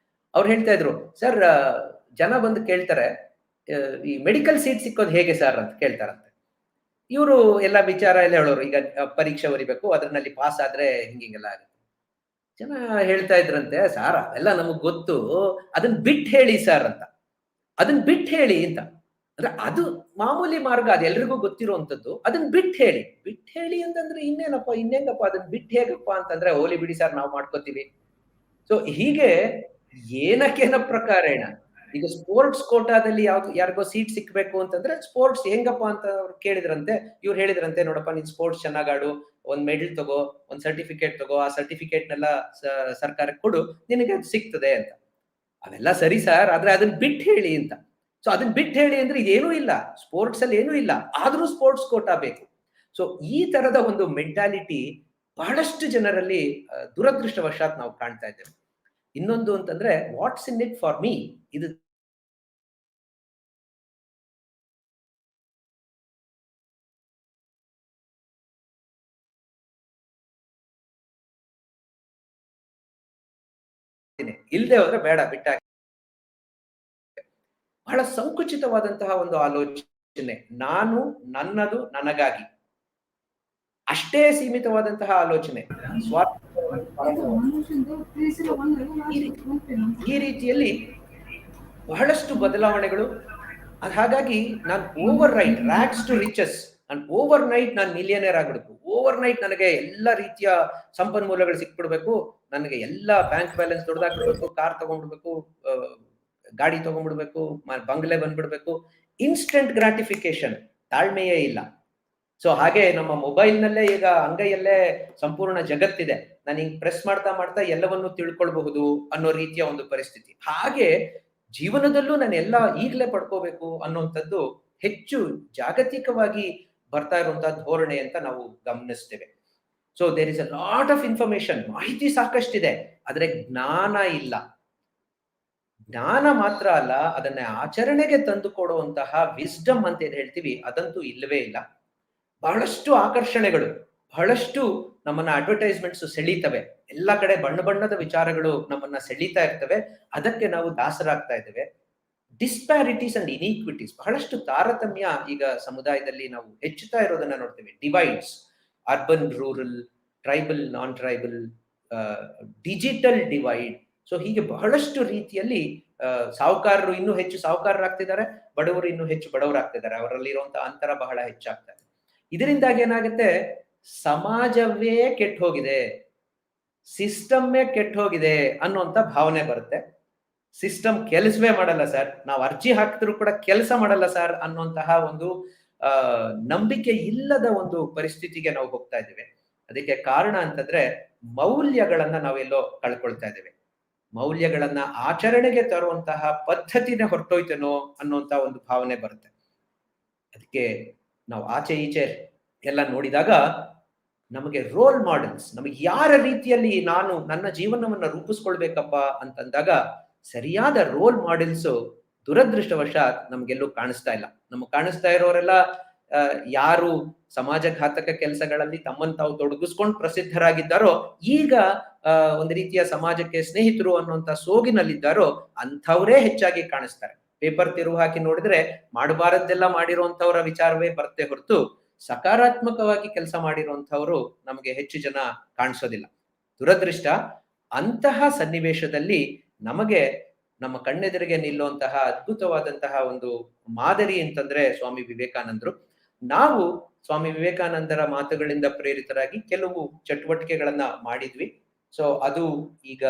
ಅವ್ರು ಹೇಳ್ತಾ ಇದ್ರು, ಸರ್ ಜನ ಬಂದು ಕೇಳ್ತಾರೆ, ಈ ಮೆಡಿಕಲ್ ಸೀಟ್ ಸಿಕ್ಕೋದು ಹೇಗೆ ಸರ್ ಅಂತ ಕೇಳ್ತಾರಂತೆ. ಇವರು ಎಲ್ಲ ವಿಚಾರ ಎಲ್ಲ ಹೇಳೋರು, ಈಗ ಪರೀಕ್ಷೆ ಬರಿಬೇಕು, ಅದರಲ್ಲಿ ಪಾಸ್ ಆದ್ರೆ ಹಿಂಗೆಲ್ಲ ಆಗುತ್ತೆ. ಜನ ಹೇಳ್ತಾ ಇದ್ರಂತೆ, ಸರ್ ಅದೆಲ್ಲ ನಮಗ್ ಗೊತ್ತು, ಅದನ್ನ ಬಿಟ್ಟು ಹೇಳಿ ಸರ್ ಅಂತ. ಅದನ್ನ ಬಿಟ್ಟು ಹೇಳಿ ಅಂತ. ಅಂದ್ರೆ ಅದು ಮಾಮೂಲಿ ಮಾರ್ಗ, ಅದು ಎಲ್ರಿಗೂ ಗೊತ್ತಿರುವಂತದ್ದು. ಅದನ್ನ ಬಿಟ್ಟು ಹೇಳಿ ಅಂತಂದ್ರೆ ಇನ್ನೇನಪ್ಪ ಅದನ್ನ ಬಿಟ್ಟು ಹೇಗಪ್ಪ ಅಂತಂದ್ರೆ, ಹೋಲಿ ಬಿಡಿ ಸರ್, ನಾವು ಮಾಡ್ಕೋತೀವಿ. ಸೊ ಹೀಗೆ ಏನಕ್ಕೇನ ಪ್ರಕಾರೇಣ ಈಗ ಸ್ಪೋರ್ಟ್ಸ್ ಕೋಟಾದಲ್ಲಿ ಯಾರಿಗೋ ಸೀಟ್ ಸಿಕ್ಬೇಕು ಅಂತಂದ್ರೆ, ಸ್ಪೋರ್ಟ್ಸ್ ಹೆಂಗಪ್ಪ ಅಂತ ಅವ್ರು ಕೇಳಿದ್ರಂತೆ. ಇವ್ರು ಹೇಳಿದ್ರಂತೆ, ನೋಡಪ್ಪ ನೀನ್ ಸ್ಪೋರ್ಟ್ಸ್ ಚೆನ್ನಾಗಾಡು, ಒಂದ್ ಮೆಡಲ್ ತಗೋ, ಒಂದ್ ಸರ್ಟಿಫಿಕೇಟ್ ತಗೋ, ಆ ಸರ್ಟಿಫಿಕೇಟ್ನೆಲ್ಲ ಸರ್ಕಾರಕ್ಕೆ ಕೊಡು, ನಿನಗೆ ಅದು ಸಿಗ್ತದೆ ಅಂತ. ಅವೆಲ್ಲ ಸರಿ ಸರ್, ಆದ್ರೆ ಅದನ್ನ ಬಿಟ್ಟು ಹೇಳಿ ಅಂತ. ಸೊ ಅದನ್ನ ಬಿಟ್ಟು ಹೇಳಿ ಅಂದ್ರೆ ಇದೇನೂ ಇಲ್ಲ, ಸ್ಪೋರ್ಟ್ಸ್ ಅಲ್ಲಿ ಏನೂ ಇಲ್ಲ, ಆದ್ರೂ ಸ್ಪೋರ್ಟ್ಸ್ ಕೋಟಾ ಬೇಕು. ಸೊ ಈ ತರದ ಒಂದು ಮೆಂಟಾಲಿಟಿ ಬಹಳಷ್ಟು ಜನರಲ್ಲಿ ದುರದೃಷ್ಟವಶಾತ್ ನಾವು ಕಾಣ್ತಾ ಇದ್ದೇವೆ. ಇನ್ನೊಂದು ಅಂತಂದ್ರೆ, what's in it for me, ಇದು ಇಲ್ಲದೆ ಹೋದ್ರೆ ಬೇಡ, ಬಿಟ್ಟಾಗ. ಬಹಳ ಸಂಕುಚಿತವಾದಂತಹ ಒಂದು ಆಲೋಚನೆ, ನಾನು, ನನ್ನದು, ನನಗಾಗಿ ಅಷ್ಟೇ ಸೀಮಿತವಾದಂತಹ ಆಲೋಚನೆ, ಈ ರೀತಿಯಲ್ಲಿ ಬಹಳಷ್ಟು ಬದಲಾವಣೆಗಳು. ಹಾಗಾಗಿ ನಾನು ಓವರ್ ನೈಟ್, ರ್ಯಾಗ್ಸ್ ಟು ರಿಚಸ್, ನಾನು ಓವರ್ ನೈಟ್ ನಾನು ಮಿಲಿಯನೇರ್ ಆಗ್ಬಿಡ್ಬೇಕು, ಓವರ್ ನೈಟ್ ನನಗೆ ಎಲ್ಲ ರೀತಿಯ ಸಂಪನ್ಮೂಲಗಳು ಸಿಕ್ಬಿಡ್ಬೇಕು, ನನಗೆ ಎಲ್ಲ ಬ್ಯಾಂಕ್ ಬ್ಯಾಲೆನ್ಸ್ ದೊಡ್ಡದಾಗ್ಬಿಡ್ಬೇಕು, ಕಾರ್ ತಗೊಂಡ್ಬಿಡ್ಬೇಕು, ಗಾಡಿ ತಗೊಂಡ್ಬಿಡ್ಬೇಕು, ಬಂಗ್ಲೆ ಬಂದ್ಬಿಡ್ಬೇಕು. ಇನ್ಸ್ಟೆಂಟ್ ಗ್ರಾಟಿಫಿಕೇಶನ್, ತಾಳ್ಮೆಯೇ ಇಲ್ಲ. ಸೊ ಹಾಗೆ ನಮ್ಮ ಮೊಬೈಲ್ ನಲ್ಲೇ ಈಗ ಅಂಗೈಯಲ್ಲೇ ಸಂಪೂರ್ಣ ಜಗತ್ತಿದೆ. ನಾನು ಹಿಂಗ್ ಪ್ರೆಸ್ ಮಾಡ್ತಾ ಮಾಡ್ತಾ ಎಲ್ಲವನ್ನು ತಿಳ್ಕೊಳ್ಬಹುದು ಅನ್ನೋ ರೀತಿಯ ಒಂದು ಪರಿಸ್ಥಿತಿ. ಹಾಗೆ ಜೀವನದಲ್ಲೂ ನಾನು ಎಲ್ಲ ಈಗಲೇ ಪಡ್ಕೋಬೇಕು ಅನ್ನುವಂಥದ್ದು ಹೆಚ್ಚು ಜಾಗತಿಕವಾಗಿ ಬರ್ತಾ ಇರುವಂತಹ ಧೋರಣೆ ಅಂತ ನಾವು ಗಮನಿಸ್ತೇವೆ. So there is a lot of information, ಮಾಹಿತಿ ಸಾಕಷ್ಟಿದೆ, ಆದ್ರೆ ಜ್ಞಾನ ಇಲ್ಲ. ಜ್ಞಾನ ಮಾತ್ರ ಅಲ್ಲ, ಅದನ್ನ ಆಚರಣೆಗೆ ತಂದು ಕೊಡುವಂತಹ ವಿಸ್ಡಮ್ ಅಂತ ಏನ್ ಹೇಳ್ತೀವಿ, ಅದಂತೂ ಇಲ್ಲವೇ ಇಲ್ಲ. ಬಹಳಷ್ಟು ಆಕರ್ಷಣೆಗಳು, ಬಹಳಷ್ಟು ನಮ್ಮನ್ನ ಅಡ್ವರ್ಟೈಸ್ಮೆಂಟ್ಸ್ ಸೆಳೀತವೆ. ಎಲ್ಲ ಕಡೆ ಬಣ್ಣ ಬಣ್ಣದ ವಿಚಾರಗಳು ನಮ್ಮನ್ನ ಸೆಳೀತಾ ಇರ್ತವೆ. ಅದಕ್ಕೆ ನಾವು ದಾಸರಾಗ್ತಾ ಇದ್ದೇವೆ. ಡಿಸ್ಪ್ಯಾರಿಟೀಸ್ ಅಂಡ್ ಇನಿಕ್ವಿಟೀಸ್, ಬಹಳಷ್ಟು ತಾರತಮ್ಯ ಈಗ ಸಮುದಾಯದಲ್ಲಿ ನಾವು ಹೆಚ್ಚುತ್ತಾ ಇರೋದನ್ನ ನೋಡ್ತೇವೆ. ಡಿವೈಡ್ಸ್, ಅರ್ಬನ್ ರೂರಲ್, ಟ್ರೈಬಲ್ ನಾನ್ ಟ್ರೈಬಲ್, ಡಿಜಿಟಲ್ ಡಿವೈಡ್. ಸೊ ಹೀಗೆ ಬಹಳಷ್ಟು ರೀತಿಯಲ್ಲಿ ಸಾಹುಕಾರರು ಇನ್ನೂ ಹೆಚ್ಚು ಸಾಹುಕಾರರಾಗ್ತಿದ್ದಾರೆ, ಬಡವರು ಇನ್ನೂ ಹೆಚ್ಚು ಬಡವರಾಗ್ತಿದ್ದಾರೆ. ಅವರಲ್ಲಿ ಇರುವಂತಹ ಅಂತರ ಬಹಳ ಹೆಚ್ಚಾಗ್ತಾ ಇದೆ. ಇದರಿಂದಾಗಿ ಏನಾಗುತ್ತೆ, ಸಮಾಜವೇ ಕೆಟ್ಟ ಹೋಗಿದೆ, ಸಿಸ್ಟಮ್ಮೇ ಕೆಟ್ಟ ಹೋಗಿದೆ ಅನ್ನುವಂತ ಭಾವನೆ ಬರುತ್ತೆ. ಸಿಸ್ಟಮ್ ಕೆಲಸವೇ ಮಾಡಲ್ಲ ಸರ್, ನಾವು ಅರ್ಜಿ ಹಾಕಿದ್ರು ಕೂಡ ಕೆಲಸ ಮಾಡಲ್ಲ ಸರ್ ಅನ್ನುವಂತಹ ಒಂದು ನಂಬಿಕೆ ಇಲ್ಲದ ಒಂದು ಪರಿಸ್ಥಿತಿಗೆ ನಾವು ಹೋಗ್ತಾ ಇದ್ದೇವೆ. ಅದಕ್ಕೆ ಕಾರಣ ಅಂತಂದ್ರೆ ಮೌಲ್ಯಗಳನ್ನ ನಾವೆಲ್ಲೋ ಕಳ್ಕೊಳ್ತಾ ಇದ್ದೇವೆ. ಮೌಲ್ಯಗಳನ್ನ ಆಚರಣೆಗೆ ತರುವಂತಹ ಪದ್ಧತಿನೇ ಹೊರಟೋಯ್ತೇನೋ ಅನ್ನುವಂತ ಒಂದು ಭಾವನೆ ಬರುತ್ತೆ. ಅದಕ್ಕೆ ನಾವು ಆಚೆ ಈಚೆ ಎಲ್ಲ ನೋಡಿದಾಗ ನಮಗೆ ರೋಲ್ ಮಾಡೆಲ್ಸ್, ನಮಗೆ ಯಾರ ರೀತಿಯಲ್ಲಿ ನಾನು ನನ್ನ ಜೀವನವನ್ನ ರೂಪಿಸ್ಕೊಳ್ಬೇಕಪ್ಪ ಅಂತಂದಾಗ ಸರಿಯಾದ ರೋಲ್ ಮಾಡೆಲ್ಸ್ ದುರದೃಷ್ಟವಶಾತ್ ನಮ್ಗೆಲ್ಲೂ ಕಾಣಿಸ್ತಾ ಇಲ್ಲ. ನಮ್ಗೆ ಕಾಣಿಸ್ತಾ ಇರೋರೆಲ್ಲ ಯಾರು ಸಮಾಜಘಾತಕ ಕೆಲಸಗಳಲ್ಲಿ ತಮ್ಮನ್ನು ತಾವು ತೊಡಗಿಸ್ಕೊಂಡು ಪ್ರಸಿದ್ಧರಾಗಿದ್ದಾರೋ, ಈಗ ಒಂದು ರೀತಿಯ ಸಮಾಜಕ್ಕೆ ಸ್ನೇಹಿತರು ಅನ್ನುವಂತ ಸೋಗಿನಲ್ಲಿದ್ದಾರೋ ಅಂಥವರೇ ಹೆಚ್ಚಾಗಿ ಕಾಣಿಸ್ತಾರೆ. ಪೇಪರ್ ತಿರುವು ಹಾಕಿ ನೋಡಿದ್ರೆ ಮಾಡಬಾರದ್ದೆಲ್ಲ ಮಾಡಿರುವಂತವರ ವಿಚಾರವೇ ಬರುತ್ತೆ ಹೊರತು ಸಕಾರಾತ್ಮಕವಾಗಿ ಕೆಲಸ ಮಾಡಿರುವಂತವರು ನಮಗೆ ಹೆಚ್ಚು ಜನ ಕಾಣಿಸೋದಿಲ್ಲ. ದುರದೃಷ್ಟ. ಅಂತಹ ಸನ್ನಿವೇಶದಲ್ಲಿ ನಮಗೆ ನಮ್ಮ ಕಣ್ಣೆದುರಿಗೆ ನಿಲ್ಲುವಂತಹ ಅದ್ಭುತವಾದಂತಹ ಒಂದು ಮಾದರಿ ಅಂತಂದ್ರೆ ಸ್ವಾಮಿ ವಿವೇಕಾನಂದರು. ನಾವು ಸ್ವಾಮಿ ವಿವೇಕಾನಂದರ ಮಾತುಗಳಿಂದ ಪ್ರೇರಿತರಾಗಿ ಕೆಲವು ಚಟುವಟಿಕೆಗಳನ್ನ ಮಾಡಿದ್ವಿ. ಸೊ ಅದು ಈಗ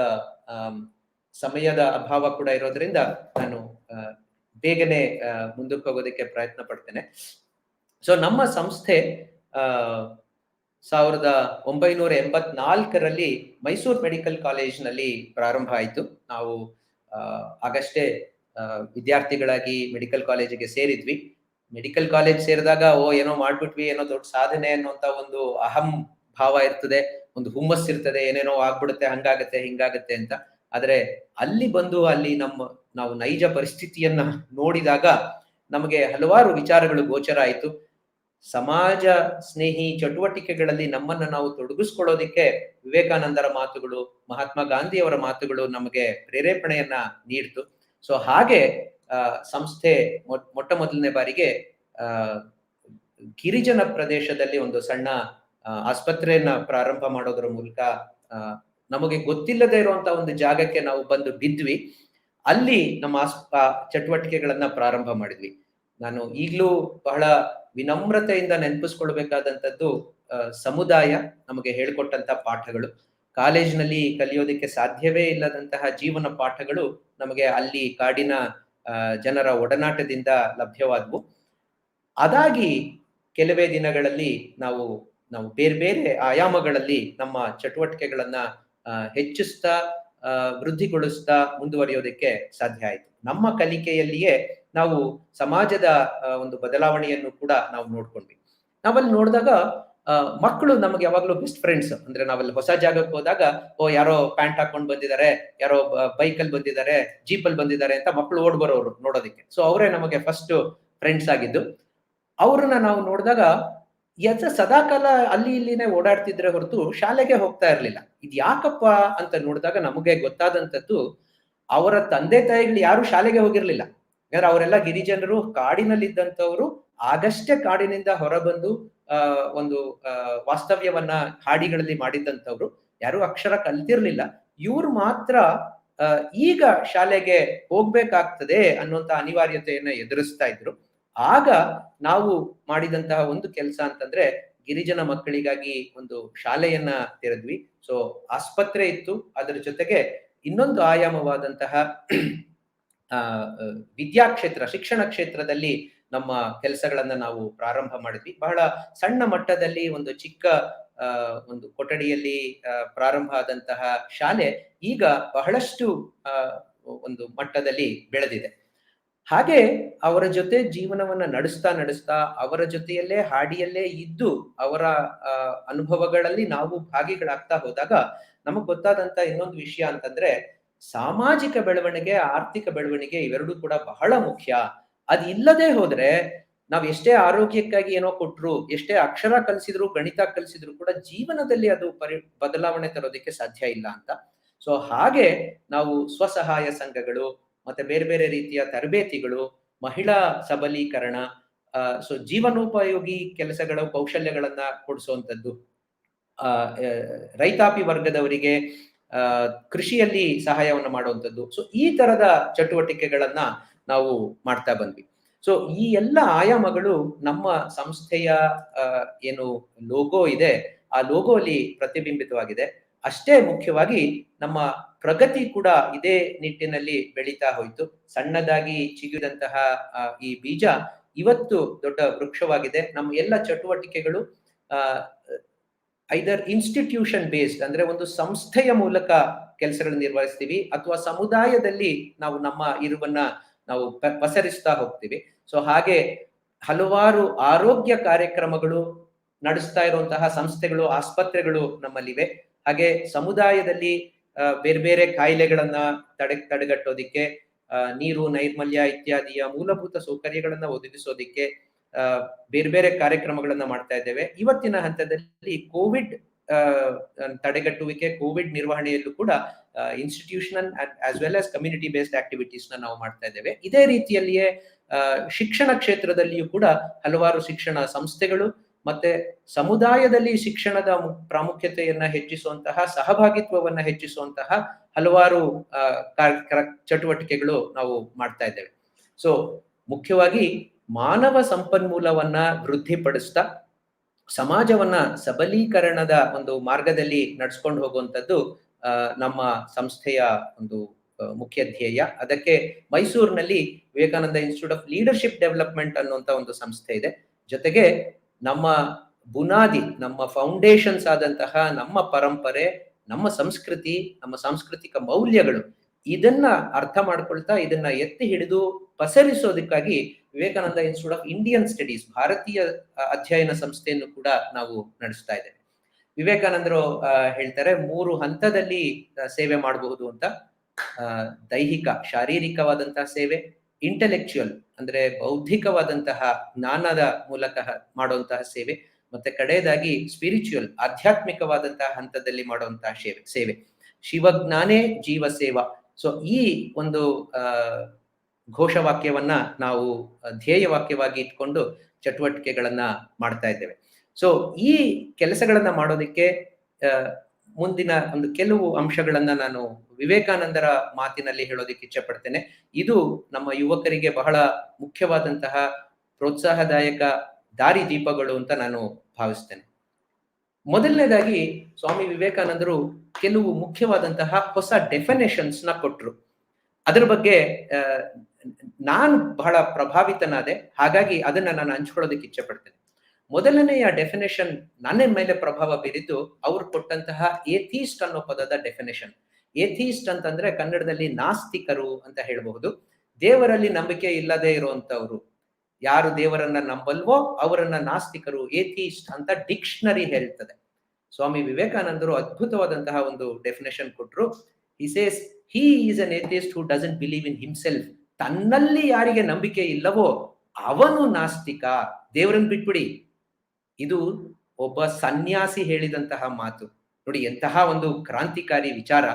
ಸಮಯದ ಅಭಾವ ಕೂಡ ಇರೋದ್ರಿಂದ ನಾನು ಬೇಗನೆ ಮುಂದಕ್ಕೆ ಹೋಗೋದಕ್ಕೆ ಪ್ರಯತ್ನ ಪಡ್ತೇನೆ. ಸೊ ನಮ್ಮ ಸಂಸ್ಥೆ 1984ರಲ್ಲಿ ಮೈಸೂರು ಮೆಡಿಕಲ್ ಕಾಲೇಜ್ನಲ್ಲಿ ಪ್ರಾರಂಭ ಆಯಿತು. ನಾವು ಆಗಷ್ಟೇ ವಿದ್ಯಾರ್ಥಿಗಳಾಗಿ ಮೆಡಿಕಲ್ ಕಾಲೇಜಿಗೆ ಸೇರಿದ್ವಿ. ಮೆಡಿಕಲ್ ಕಾಲೇಜ್ ಸೇರಿದಾಗ ಏನೋ ಮಾಡ್ಬಿಟ್ವಿ, ಏನೋ ದೊಡ್ಡ ಸಾಧನೆ ಅನ್ನುವಂತ ಒಂದು ಅಹಂ ಭಾವ ಇರ್ತದೆ, ಒಂದು ಹುಮ್ಮಸ್ ಇರ್ತದೆ, ಏನೇನೋ ಆಗ್ಬಿಡುತ್ತೆ, ಹಂಗಾಗತ್ತೆ ಹಿಂಗಾಗತ್ತೆ ಅಂತ. ಆದ್ರೆ ಅಲ್ಲಿ ಬಂದು ಅಲ್ಲಿ ನಾವು ನೈಜ ಪರಿಸ್ಥಿತಿಯನ್ನ ನೋಡಿದಾಗ ನಮಗೆ ಹಲವಾರು ವಿಚಾರಗಳು ಗೋಚರ ಆಯಿತು. ಸಮಾಜ ಸ್ನೇಹಿ ಚಟುವಟಿಕೆಗಳಲ್ಲಿ ನಮ್ಮನ್ನ ನಾವು ತೊಡಗಿಸ್ಕೊಳ್ಳೋದಿಕ್ಕೆ ವಿವೇಕಾನಂದರ ಮಾತುಗಳು, ಮಹಾತ್ಮ ಗಾಂಧಿಯವರ ಮಾತುಗಳು ನಮಗೆ ಪ್ರೇರೇಪಣೆಯನ್ನ ನೀಡ್ತು. ಸೊ ಹಾಗೆ ಸಂಸ್ಥೆ ಮೊಟ್ಟ ಮೊದಲನೇ ಬಾರಿಗೆ ಗಿರಿಜನ ಪ್ರದೇಶದಲ್ಲಿ ಒಂದು ಸಣ್ಣ ಆಸ್ಪತ್ರೆಯನ್ನ ಪ್ರಾರಂಭ ಮಾಡೋದರ ಮೂಲಕ ನಮಗೆ ಗೊತ್ತಿಲ್ಲದೆ ಇರುವಂತ ಒಂದು ಜಾಗಕ್ಕೆ ನಾವು ಬಂದು ಬಿದ್ವಿ. ಅಲ್ಲಿ ನಮ್ಮ ಚಟುವಟಿಕೆಗಳನ್ನ ಪ್ರಾರಂಭ ಮಾಡಿದ್ವಿ. ನಾನು ಈಗಲೂ ಬಹಳ ವಿನಮ್ರತೆಯಿಂದ ನೆನಪಿಸ್ಕೊಳ್ಬೇಕಾದಂಥದ್ದು ಸಮುದಾಯ ನಮಗೆ ಹೇಳ್ಕೊಟ್ಟಂತ ಪಾಠಗಳು. ಕಾಲೇಜಿನಲ್ಲಿ ಕಲಿಯೋದಕ್ಕೆ ಸಾಧ್ಯವೇ ಇಲ್ಲದಂತಹ ಜೀವನ ಪಾಠಗಳು ನಮಗೆ ಅಲ್ಲಿ ಕಾಡಿನ ಜನರ ಒಡನಾಟದಿಂದ ಲಭ್ಯವಾದವು. ಅದಾಗಿ ಕೆಲವೇ ದಿನಗಳಲ್ಲಿ ನಾವು ಬೇರೆ ಬೇರೆ ಆಯಾಮಗಳಲ್ಲಿ ನಮ್ಮ ಚಟುವಟಿಕೆಗಳನ್ನ ಹೆಚ್ಚಿಸ್ತಾ ವೃದ್ಧಿಗೊಳಿಸ್ತಾ ಮುಂದುವರಿಯೋದಕ್ಕೆ ಸಾಧ್ಯ ಆಯಿತು. ನಮ್ಮ ಕಲಿಕೆಯಲ್ಲಿಯೇ ನಾವು ಸಮಾಜದ ಒಂದು ಬದಲಾವಣೆಯನ್ನು ಕೂಡ ನಾವು ನೋಡ್ಕೊಂಡ್ವಿ. ನಾವಲ್ಲಿ ನೋಡಿದಾಗ ಮಕ್ಕಳು ನಮಗೆ ಯಾವಾಗ್ಲೂ ಬೆಸ್ಟ್ ಫ್ರೆಂಡ್ಸ್. ಅಂದ್ರೆ ನಾವಲ್ಲಿ ಹೊಸ ಜಾಗಕ್ಕೆ ಹೋದಾಗ ಯಾರೋ ಪ್ಯಾಂಟ್ ಹಾಕೊಂಡ್ ಬಂದಿದ್ದಾರೆ, ಯಾರೋ ಬೈಕಲ್ಲಿ ಬಂದಿದ್ದಾರೆ, ಜೀಪಲ್ಲಿ ಬಂದಿದ್ದಾರೆ ಅಂತ ಮಕ್ಕಳು ಓಡ್ ಬರೋರು ನೋಡೋದಕ್ಕೆ. ಸೊ ಅವರೇ ನಮಗೆ ಫಸ್ಟ್ ಫ್ರೆಂಡ್ಸ್ ಆಗಿದ್ದು. ಅವ್ರನ್ನ ನಾವು ನೋಡಿದಾಗ ಸದಾಕಾಲ ಅಲ್ಲಿ ಇಲ್ಲಿನೇ ಓಡಾಡ್ತಿದ್ರೆ ಹೊರತು ಶಾಲೆಗೆ ಹೋಗ್ತಾ ಇರ್ಲಿಲ್ಲ. ಇದು ಯಾಕಪ್ಪ ಅಂತ ನೋಡಿದಾಗ ನಮಗೆ ಗೊತ್ತಾದಂಥದ್ದು, ಅವರ ತಂದೆ ತಾಯಿಗಳು ಯಾರು ಶಾಲೆಗೆ ಹೋಗಿರ್ಲಿಲ್ಲ. ಯಾಕಂದ್ರೆ ಅವರೆಲ್ಲ ಗಿರಿಜನರು, ಕಾಡಿನಲ್ಲಿದ್ದಂಥವ್ರು, ಆಗಷ್ಟೇ ಕಾಡಿನಿಂದ ಹೊರಬಂದು ಒಂದು ವಾಸ್ತವ್ಯವನ್ನ ಹಾಡಿಗಳಲ್ಲಿ ಮಾಡಿದ್ದಂಥವ್ರು, ಯಾರು ಅಕ್ಷರ ಕಲ್ತಿರ್ಲಿಲ್ಲ. ಇವ್ರು ಮಾತ್ರ ಈಗ ಶಾಲೆಗೆ ಹೋಗ್ಬೇಕಾಗ್ತದೆ ಅನ್ನುವಂತ ಅನಿವಾರ್ಯತೆಯನ್ನ ಎದುರಿಸ್ತಾ ಇದ್ರು. ಆಗ ನಾವು ಮಾಡಿದಂತಹ ಒಂದು ಕೆಲಸ ಅಂತಂದ್ರೆ ಗಿರಿಜನ ಮಕ್ಕಳಿಗಾಗಿ ಒಂದು ಶಾಲೆಯನ್ನ ತೆರೆದ್ವಿ. ಸೊ ಆಸ್ಪತ್ರೆ ಇತ್ತು, ಅದರ ಜೊತೆಗೆ ಇನ್ನೊಂದು ಆಯಾಮವಾದಂತಹ ವಿದ್ಯಾಕ್ಷೇತ್ರ, ಶಿಕ್ಷಣ ಕ್ಷೇತ್ರದಲ್ಲಿ ನಮ್ಮ ಕೆಲಸಗಳನ್ನ ನಾವು ಪ್ರಾರಂಭ ಮಾಡಿದ್ವಿ. ಬಹಳ ಸಣ್ಣ ಮಟ್ಟದಲ್ಲಿ ಒಂದು ಚಿಕ್ಕ ಒಂದು ಕೊಠಡಿಯಲ್ಲಿ ಪ್ರಾರಂಭ ಆದಂತಹ ಶಾಲೆ ಈಗ ಬಹಳಷ್ಟು ಒಂದು ಮಟ್ಟದಲ್ಲಿ ಬೆಳೆದಿದೆ. ಹಾಗೆ ಅವರ ಜೊತೆ ಜೀವನವನ್ನ ನಡೆಸ್ತಾ ಅವರ ಜೊತೆಯಲ್ಲೇ ಹಾಡಿಯಲ್ಲೇ ಇದ್ದು ಅವರ ಅನುಭವಗಳಲ್ಲಿ ನಾವು ಭಾಗಿಗಳಾಗ್ತಾ ಹೋದಾಗ ನಮಗ್ ಗೊತ್ತಾದಂತ ಇನ್ನೊಂದು ವಿಷಯ ಅಂತಂದ್ರೆ, ಸಾಮಾಜಿಕ ಬೆಳವಣಿಗೆ, ಆರ್ಥಿಕ ಬೆಳವಣಿಗೆ ಇವೆರಡೂ ಕೂಡ ಬಹಳ ಮುಖ್ಯ. ಅದ್ ಇಲ್ಲದೆ ಹೋದ್ರೆ ನಾವ್ ಎಷ್ಟೇ ಆರೋಗ್ಯಕ್ಕಾಗಿ ಏನೋ ಕೊಟ್ರು, ಎಷ್ಟೇ ಅಕ್ಷರ ಕಲಿಸಿದ್ರು, ಗಣಿತ ಕಲಿಸಿದ್ರು ಕೂಡ ಜೀವನದಲ್ಲಿ ಅದು ಬದಲಾವಣೆ ತರೋದಕ್ಕೆ ಸಾಧ್ಯ ಇಲ್ಲ ಅಂತ. ಸೊ ಹಾಗೆ ನಾವು ಸ್ವಸಹಾಯ ಸಂಘಗಳು, ಮತ್ತೆ ಬೇರೆ ಬೇರೆ ರೀತಿಯ ತರಬೇತಿಗಳು, ಮಹಿಳಾ ಸಬಲೀಕರಣ, ಸೊ ಜೀವನೋಪಯೋಗಿ ಕೆಲಸಗಳ ಕೌಶಲ್ಯಗಳನ್ನ ಕೊಡಿಸುವಂಥದ್ದು, ರೈತಾಪಿ ವರ್ಗದವರಿಗೆ ಕೃಷಿಯಲ್ಲಿ ಸಹಾಯವನ್ನು ಮಾಡುವಂಥದ್ದು. ಸೊ ಈ ತರದ ಚಟುವಟಿಕೆಗಳನ್ನ ನಾವು ಮಾಡ್ತಾ ಬಂದ್ವಿ. ಸೊ ಈ ಎಲ್ಲ ಆಯಾಮಗಳು ನಮ್ಮ ಸಂಸ್ಥೆಯ ಏನು ಲೋಗೋ ಇದೆ ಆ ಲೋಗೋ ಅಲ್ಲಿ ಪ್ರತಿಬಿಂಬಿತವಾಗಿದೆ. ಅಷ್ಟೇ ಮುಖ್ಯವಾಗಿ ನಮ್ಮ ಪ್ರಗತಿ ಕೂಡ ಇದೇ ನಿಟ್ಟಿನಲ್ಲಿ ಬೆಳೀತಾ ಹೋಯ್ತು. ಸಣ್ಣದಾಗಿ ಚಿಗುರಿದಂತಹ ಈ ಬೀಜ ಇವತ್ತು ದೊಡ್ಡ ವೃಕ್ಷವಾಗಿದೆ. ನಮ್ಮ ಎಲ್ಲ ಚಟುವಟಿಕೆಗಳು ಐದರ್ ಇನ್ಸ್ಟಿಟ್ಯೂಷನ್ ಬೇಸ್ಡ್, ಅಂದ್ರೆ ಒಂದು ಸಂಸ್ಥೆಯ ಮೂಲಕ ಕೆಲಸಗಳನ್ನು ನಿರ್ವಹಿಸ್ತೀವಿ, ಅಥವಾ ಸಮುದಾಯದಲ್ಲಿ ನಾವು ನಮ್ಮ ಇರುವನ್ನ ನಾವು ಪಸರಿಸ್ತಾ ಹೋಗ್ತೀವಿ. ಸೊ ಹಾಗೆ ಹಲವಾರು ಆರೋಗ್ಯ ಕಾರ್ಯಕ್ರಮಗಳು ನಡೆಸ್ತಾ ಇರುವಂತಹ ಸಂಸ್ಥೆಗಳು, ಆಸ್ಪತ್ರೆಗಳು ನಮ್ಮಲ್ಲಿವೆ. ಹಾಗೆ ಸಮುದಾಯದಲ್ಲಿ ಬೇರೆ ಬೇರೆ ಕಾಯಿಲೆಗಳನ್ನ ತಡೆಗಟ್ಟೋದಿಕ್ಕೆ ನೀರು, ನೈರ್ಮಲ್ಯ ಇತ್ಯಾದಿಯ ಮೂಲಭೂತ ಸೌಕರ್ಯಗಳನ್ನ ಒದಗಿಸೋದಿಕ್ಕೆ ಬೇರೆ ಬೇರೆ ಕಾರ್ಯಕ್ರಮಗಳನ್ನ ಮಾಡ್ತಾ ಇದ್ದೇವೆ. ಇವತ್ತಿನ ಹಂತದಲ್ಲಿ ಕೋವಿಡ್ ತಡೆಗಟ್ಟುವಿಕೆ, ಕೋವಿಡ್ ನಿರ್ವಹಣೆಯಲ್ಲೂ ಕೂಡ institutional as well as community based activities ನ ನಾವು ಮಾಡ್ತಾ ಇದ್ದೇವೆ. ಇದೇ ರೀತಿಯಲ್ಲಿಯೇ ಶಿಕ್ಷಣ ಕ್ಷೇತ್ರದಲ್ಲಿಯೂ ಕೂಡ ಹಲವಾರು ಶಿಕ್ಷಣ ಸಂಸ್ಥೆಗಳು ಮತ್ತೆ ಸಮುದಾಯದಲ್ಲಿ ಶಿಕ್ಷಣದ ಪ್ರಾಮುಖ್ಯತೆಯನ್ನ ಹೆಚ್ಚಿಸುವಂತಹ, ಸಹಭಾಗಿತ್ವವನ್ನ ಹೆಚ್ಚಿಸುವಂತಹ ಹಲವಾರು ಚಟುವಟಿಕೆಗಳು ನಾವು ಮಾಡ್ತಾ ಇದ್ದೇವೆ. ಸೊ ಮುಖ್ಯವಾಗಿ ಮಾನವ ಸಂಪನ್ಮೂಲವನ್ನ ವೃದ್ಧಿಪಡಿಸ್ತಾ ಸಮಾಜವನ್ನ ಸಬಲೀಕರಣದ ಒಂದು ಮಾರ್ಗದಲ್ಲಿ ನಡ್ಸ್ಕೊಂಡು ಹೋಗುವಂಥದ್ದು ನಮ್ಮ ಸಂಸ್ಥೆಯ ಒಂದು ಮುಖ್ಯ ಧ್ಯೇಯ. ಅದಕ್ಕೆ ಮೈಸೂರಿನಲ್ಲಿ Vivekananda institute of leadership development ಅನ್ನುವಂತ ಒಂದು ಸಂಸ್ಥೆ ಇದೆ. ಜೊತೆಗೆ ನಮ್ಮ ಬುನಾದಿ, ನಮ್ಮ ಫೌಂಡೇಶನ್ಸ್ ಆದಂತಹ ನಮ್ಮ ಪರಂಪರೆ, ನಮ್ಮ ಸಂಸ್ಕೃತಿ, ನಮ್ಮ ಸಾಂಸ್ಕೃತಿಕ ಮೌಲ್ಯಗಳು, ಇದನ್ನ ಅರ್ಥ ಮಾಡ್ಕೊಳ್ತಾ ಇದನ್ನ ಎತ್ತಿ ಹಿಡಿದು ಪಸರಿಸೋದಕ್ಕಾಗಿ Vivekananda institute of Indian studies, ಭಾರತೀಯ ಅಧ್ಯಯನ ಸಂಸ್ಥೆಯನ್ನು ಕೂಡ ನಾವು ನಡೆಸ್ತಾ ಇದ್ದೇವೆ. ವಿವೇಕಾನಂದರು ಹೇಳ್ತಾರೆ 3 ಹಂತದಲ್ಲಿ ಸೇವೆ ಮಾಡಬಹುದು ಅಂತ. ದೈಹಿಕ, ಶಾರೀರಿಕವಾದಂತಹ ಸೇವೆ, ಇಂಟೆಲೆಕ್ಚುಯಲ್ ಅಂದ್ರೆ ಬೌದ್ಧಿಕವಾದಂತಹ ಜ್ಞಾನದ ಮೂಲಕ ಮಾಡುವಂತಹ ಸೇವೆ, ಮತ್ತೆ ಕಡೆಯದಾಗಿ ಸ್ಪಿರಿಚುವಲ್, ಆಧ್ಯಾತ್ಮಿಕವಾದಂತಹ ಹಂತದಲ್ಲಿ ಮಾಡುವಂತಹ ಸೇವೆ. ಶಿವಜ್ಞಾನೇ ಜೀವ ಸೇವಾ. ಸೊ ಈ ಒಂದು ಘೋಷವಾಕ್ಯವನ್ನ ನಾವು ಧ್ಯೇಯ ವಾಕ್ಯವಾಗಿ ಇಟ್ಕೊಂಡು ಚಟುವಟಿಕೆಗಳನ್ನ ಮಾಡ್ತಾ ಇದ್ದೇವೆ. ಸೊ ಈ ಕೆಲಸಗಳನ್ನ ಮಾಡೋದಕ್ಕೆ ಮುಂದಿನ ಒಂದು ಕೆಲವು ಅಂಶಗಳನ್ನ ನಾನು ವಿವೇಕಾನಂದರ ಮಾತಿನಲ್ಲಿ ಹೇಳೋದಕ್ಕೆ ಇಚ್ಛೆ ಪಡ್ತೇನೆ. ಇದು ನಮ್ಮ ಯುವಕರಿಗೆ ಬಹಳ ಮುಖ್ಯವಾದಂತಹ ಪ್ರೋತ್ಸಾಹದಾಯಕ ದಾರಿ ದೀಪಗಳು ಅಂತ ನಾನು ಭಾವಿಸ್ತೇನೆ. ಮೊದಲನೇದಾಗಿ ಸ್ವಾಮಿ ವಿವೇಕಾನಂದರು ಕೆಲವು ಮುಖ್ಯವಾದಂತಹ ಹೊಸ ಡೆಫಿನೇಷನ್ಸ್ ನ ಕೊಟ್ರು. ಅದರ ಬಗ್ಗೆ ನಾನು ಬಹಳ ಪ್ರಭಾವಿತನಾದೆ. ಹಾಗಾಗಿ ಅದನ್ನ ನಾನು ಹಂಚ್ಕೊಳ್ಳೋದಕ್ಕೆ ಇಚ್ಛೆ ಪಡ್ತೇನೆ. ಮೊದಲನೆಯ ಡೆಫಿನೇಷನ್ ನನ್ನ ಮೇಲೆ ಪ್ರಭಾವ ಬೀರಿದ್ದು ಅವರು ಕೊಟ್ಟಂತಹ ಏಥೀಸ್ಟ್ ಅನ್ನೋ ಪದದ ಡೆಫಿನೇಷನ್. ಏಥೀಸ್ಟ್ ಅಂತಂದ್ರೆ ಕನ್ನಡದಲ್ಲಿ ನಾಸ್ತಿಕರು ಅಂತ ಹೇಳಬಹುದು. ದೇವರಲ್ಲಿ ನಂಬಿಕೆ ಇಲ್ಲದೆ ಇರುವಂತವ್ರು, ಯಾರು ದೇವರನ್ನ ನಂಬಲ್ವೋ ಅವರನ್ನ ನಾಸ್ತಿಕರು, ಏಥೀಸ್ಟ್ ಅಂತ ಡಿಕ್ಷನರಿ ಹೇಳ್ತದೆ. ಸ್ವಾಮಿ ವಿವೇಕಾನಂದರು ಅದ್ಭುತವಾದಂತಹ ಒಂದು ಡೆಫಿನೇಷನ್ ಕೊಟ್ರು. He says he is an atheist who doesn't believe in himself. ತನ್ನಲ್ಲಿ ಯಾರಿಗೆ ನಂಬಿಕೆ ಇಲ್ಲವೋ ಅವನು ನಾಸ್ತಿಕ. ದೇವರನ್ನ ಬಿಟ್ಬಿಡಿ. ಇದು ಒಬ್ಬ ಸನ್ಯಾಸಿ ಹೇಳಿದಂತಹ ಮಾತು. ನೋಡಿ ಎಂತಹ ಒಂದು ಕ್ರಾಂತಿಕಾರಿ ವಿಚಾರ.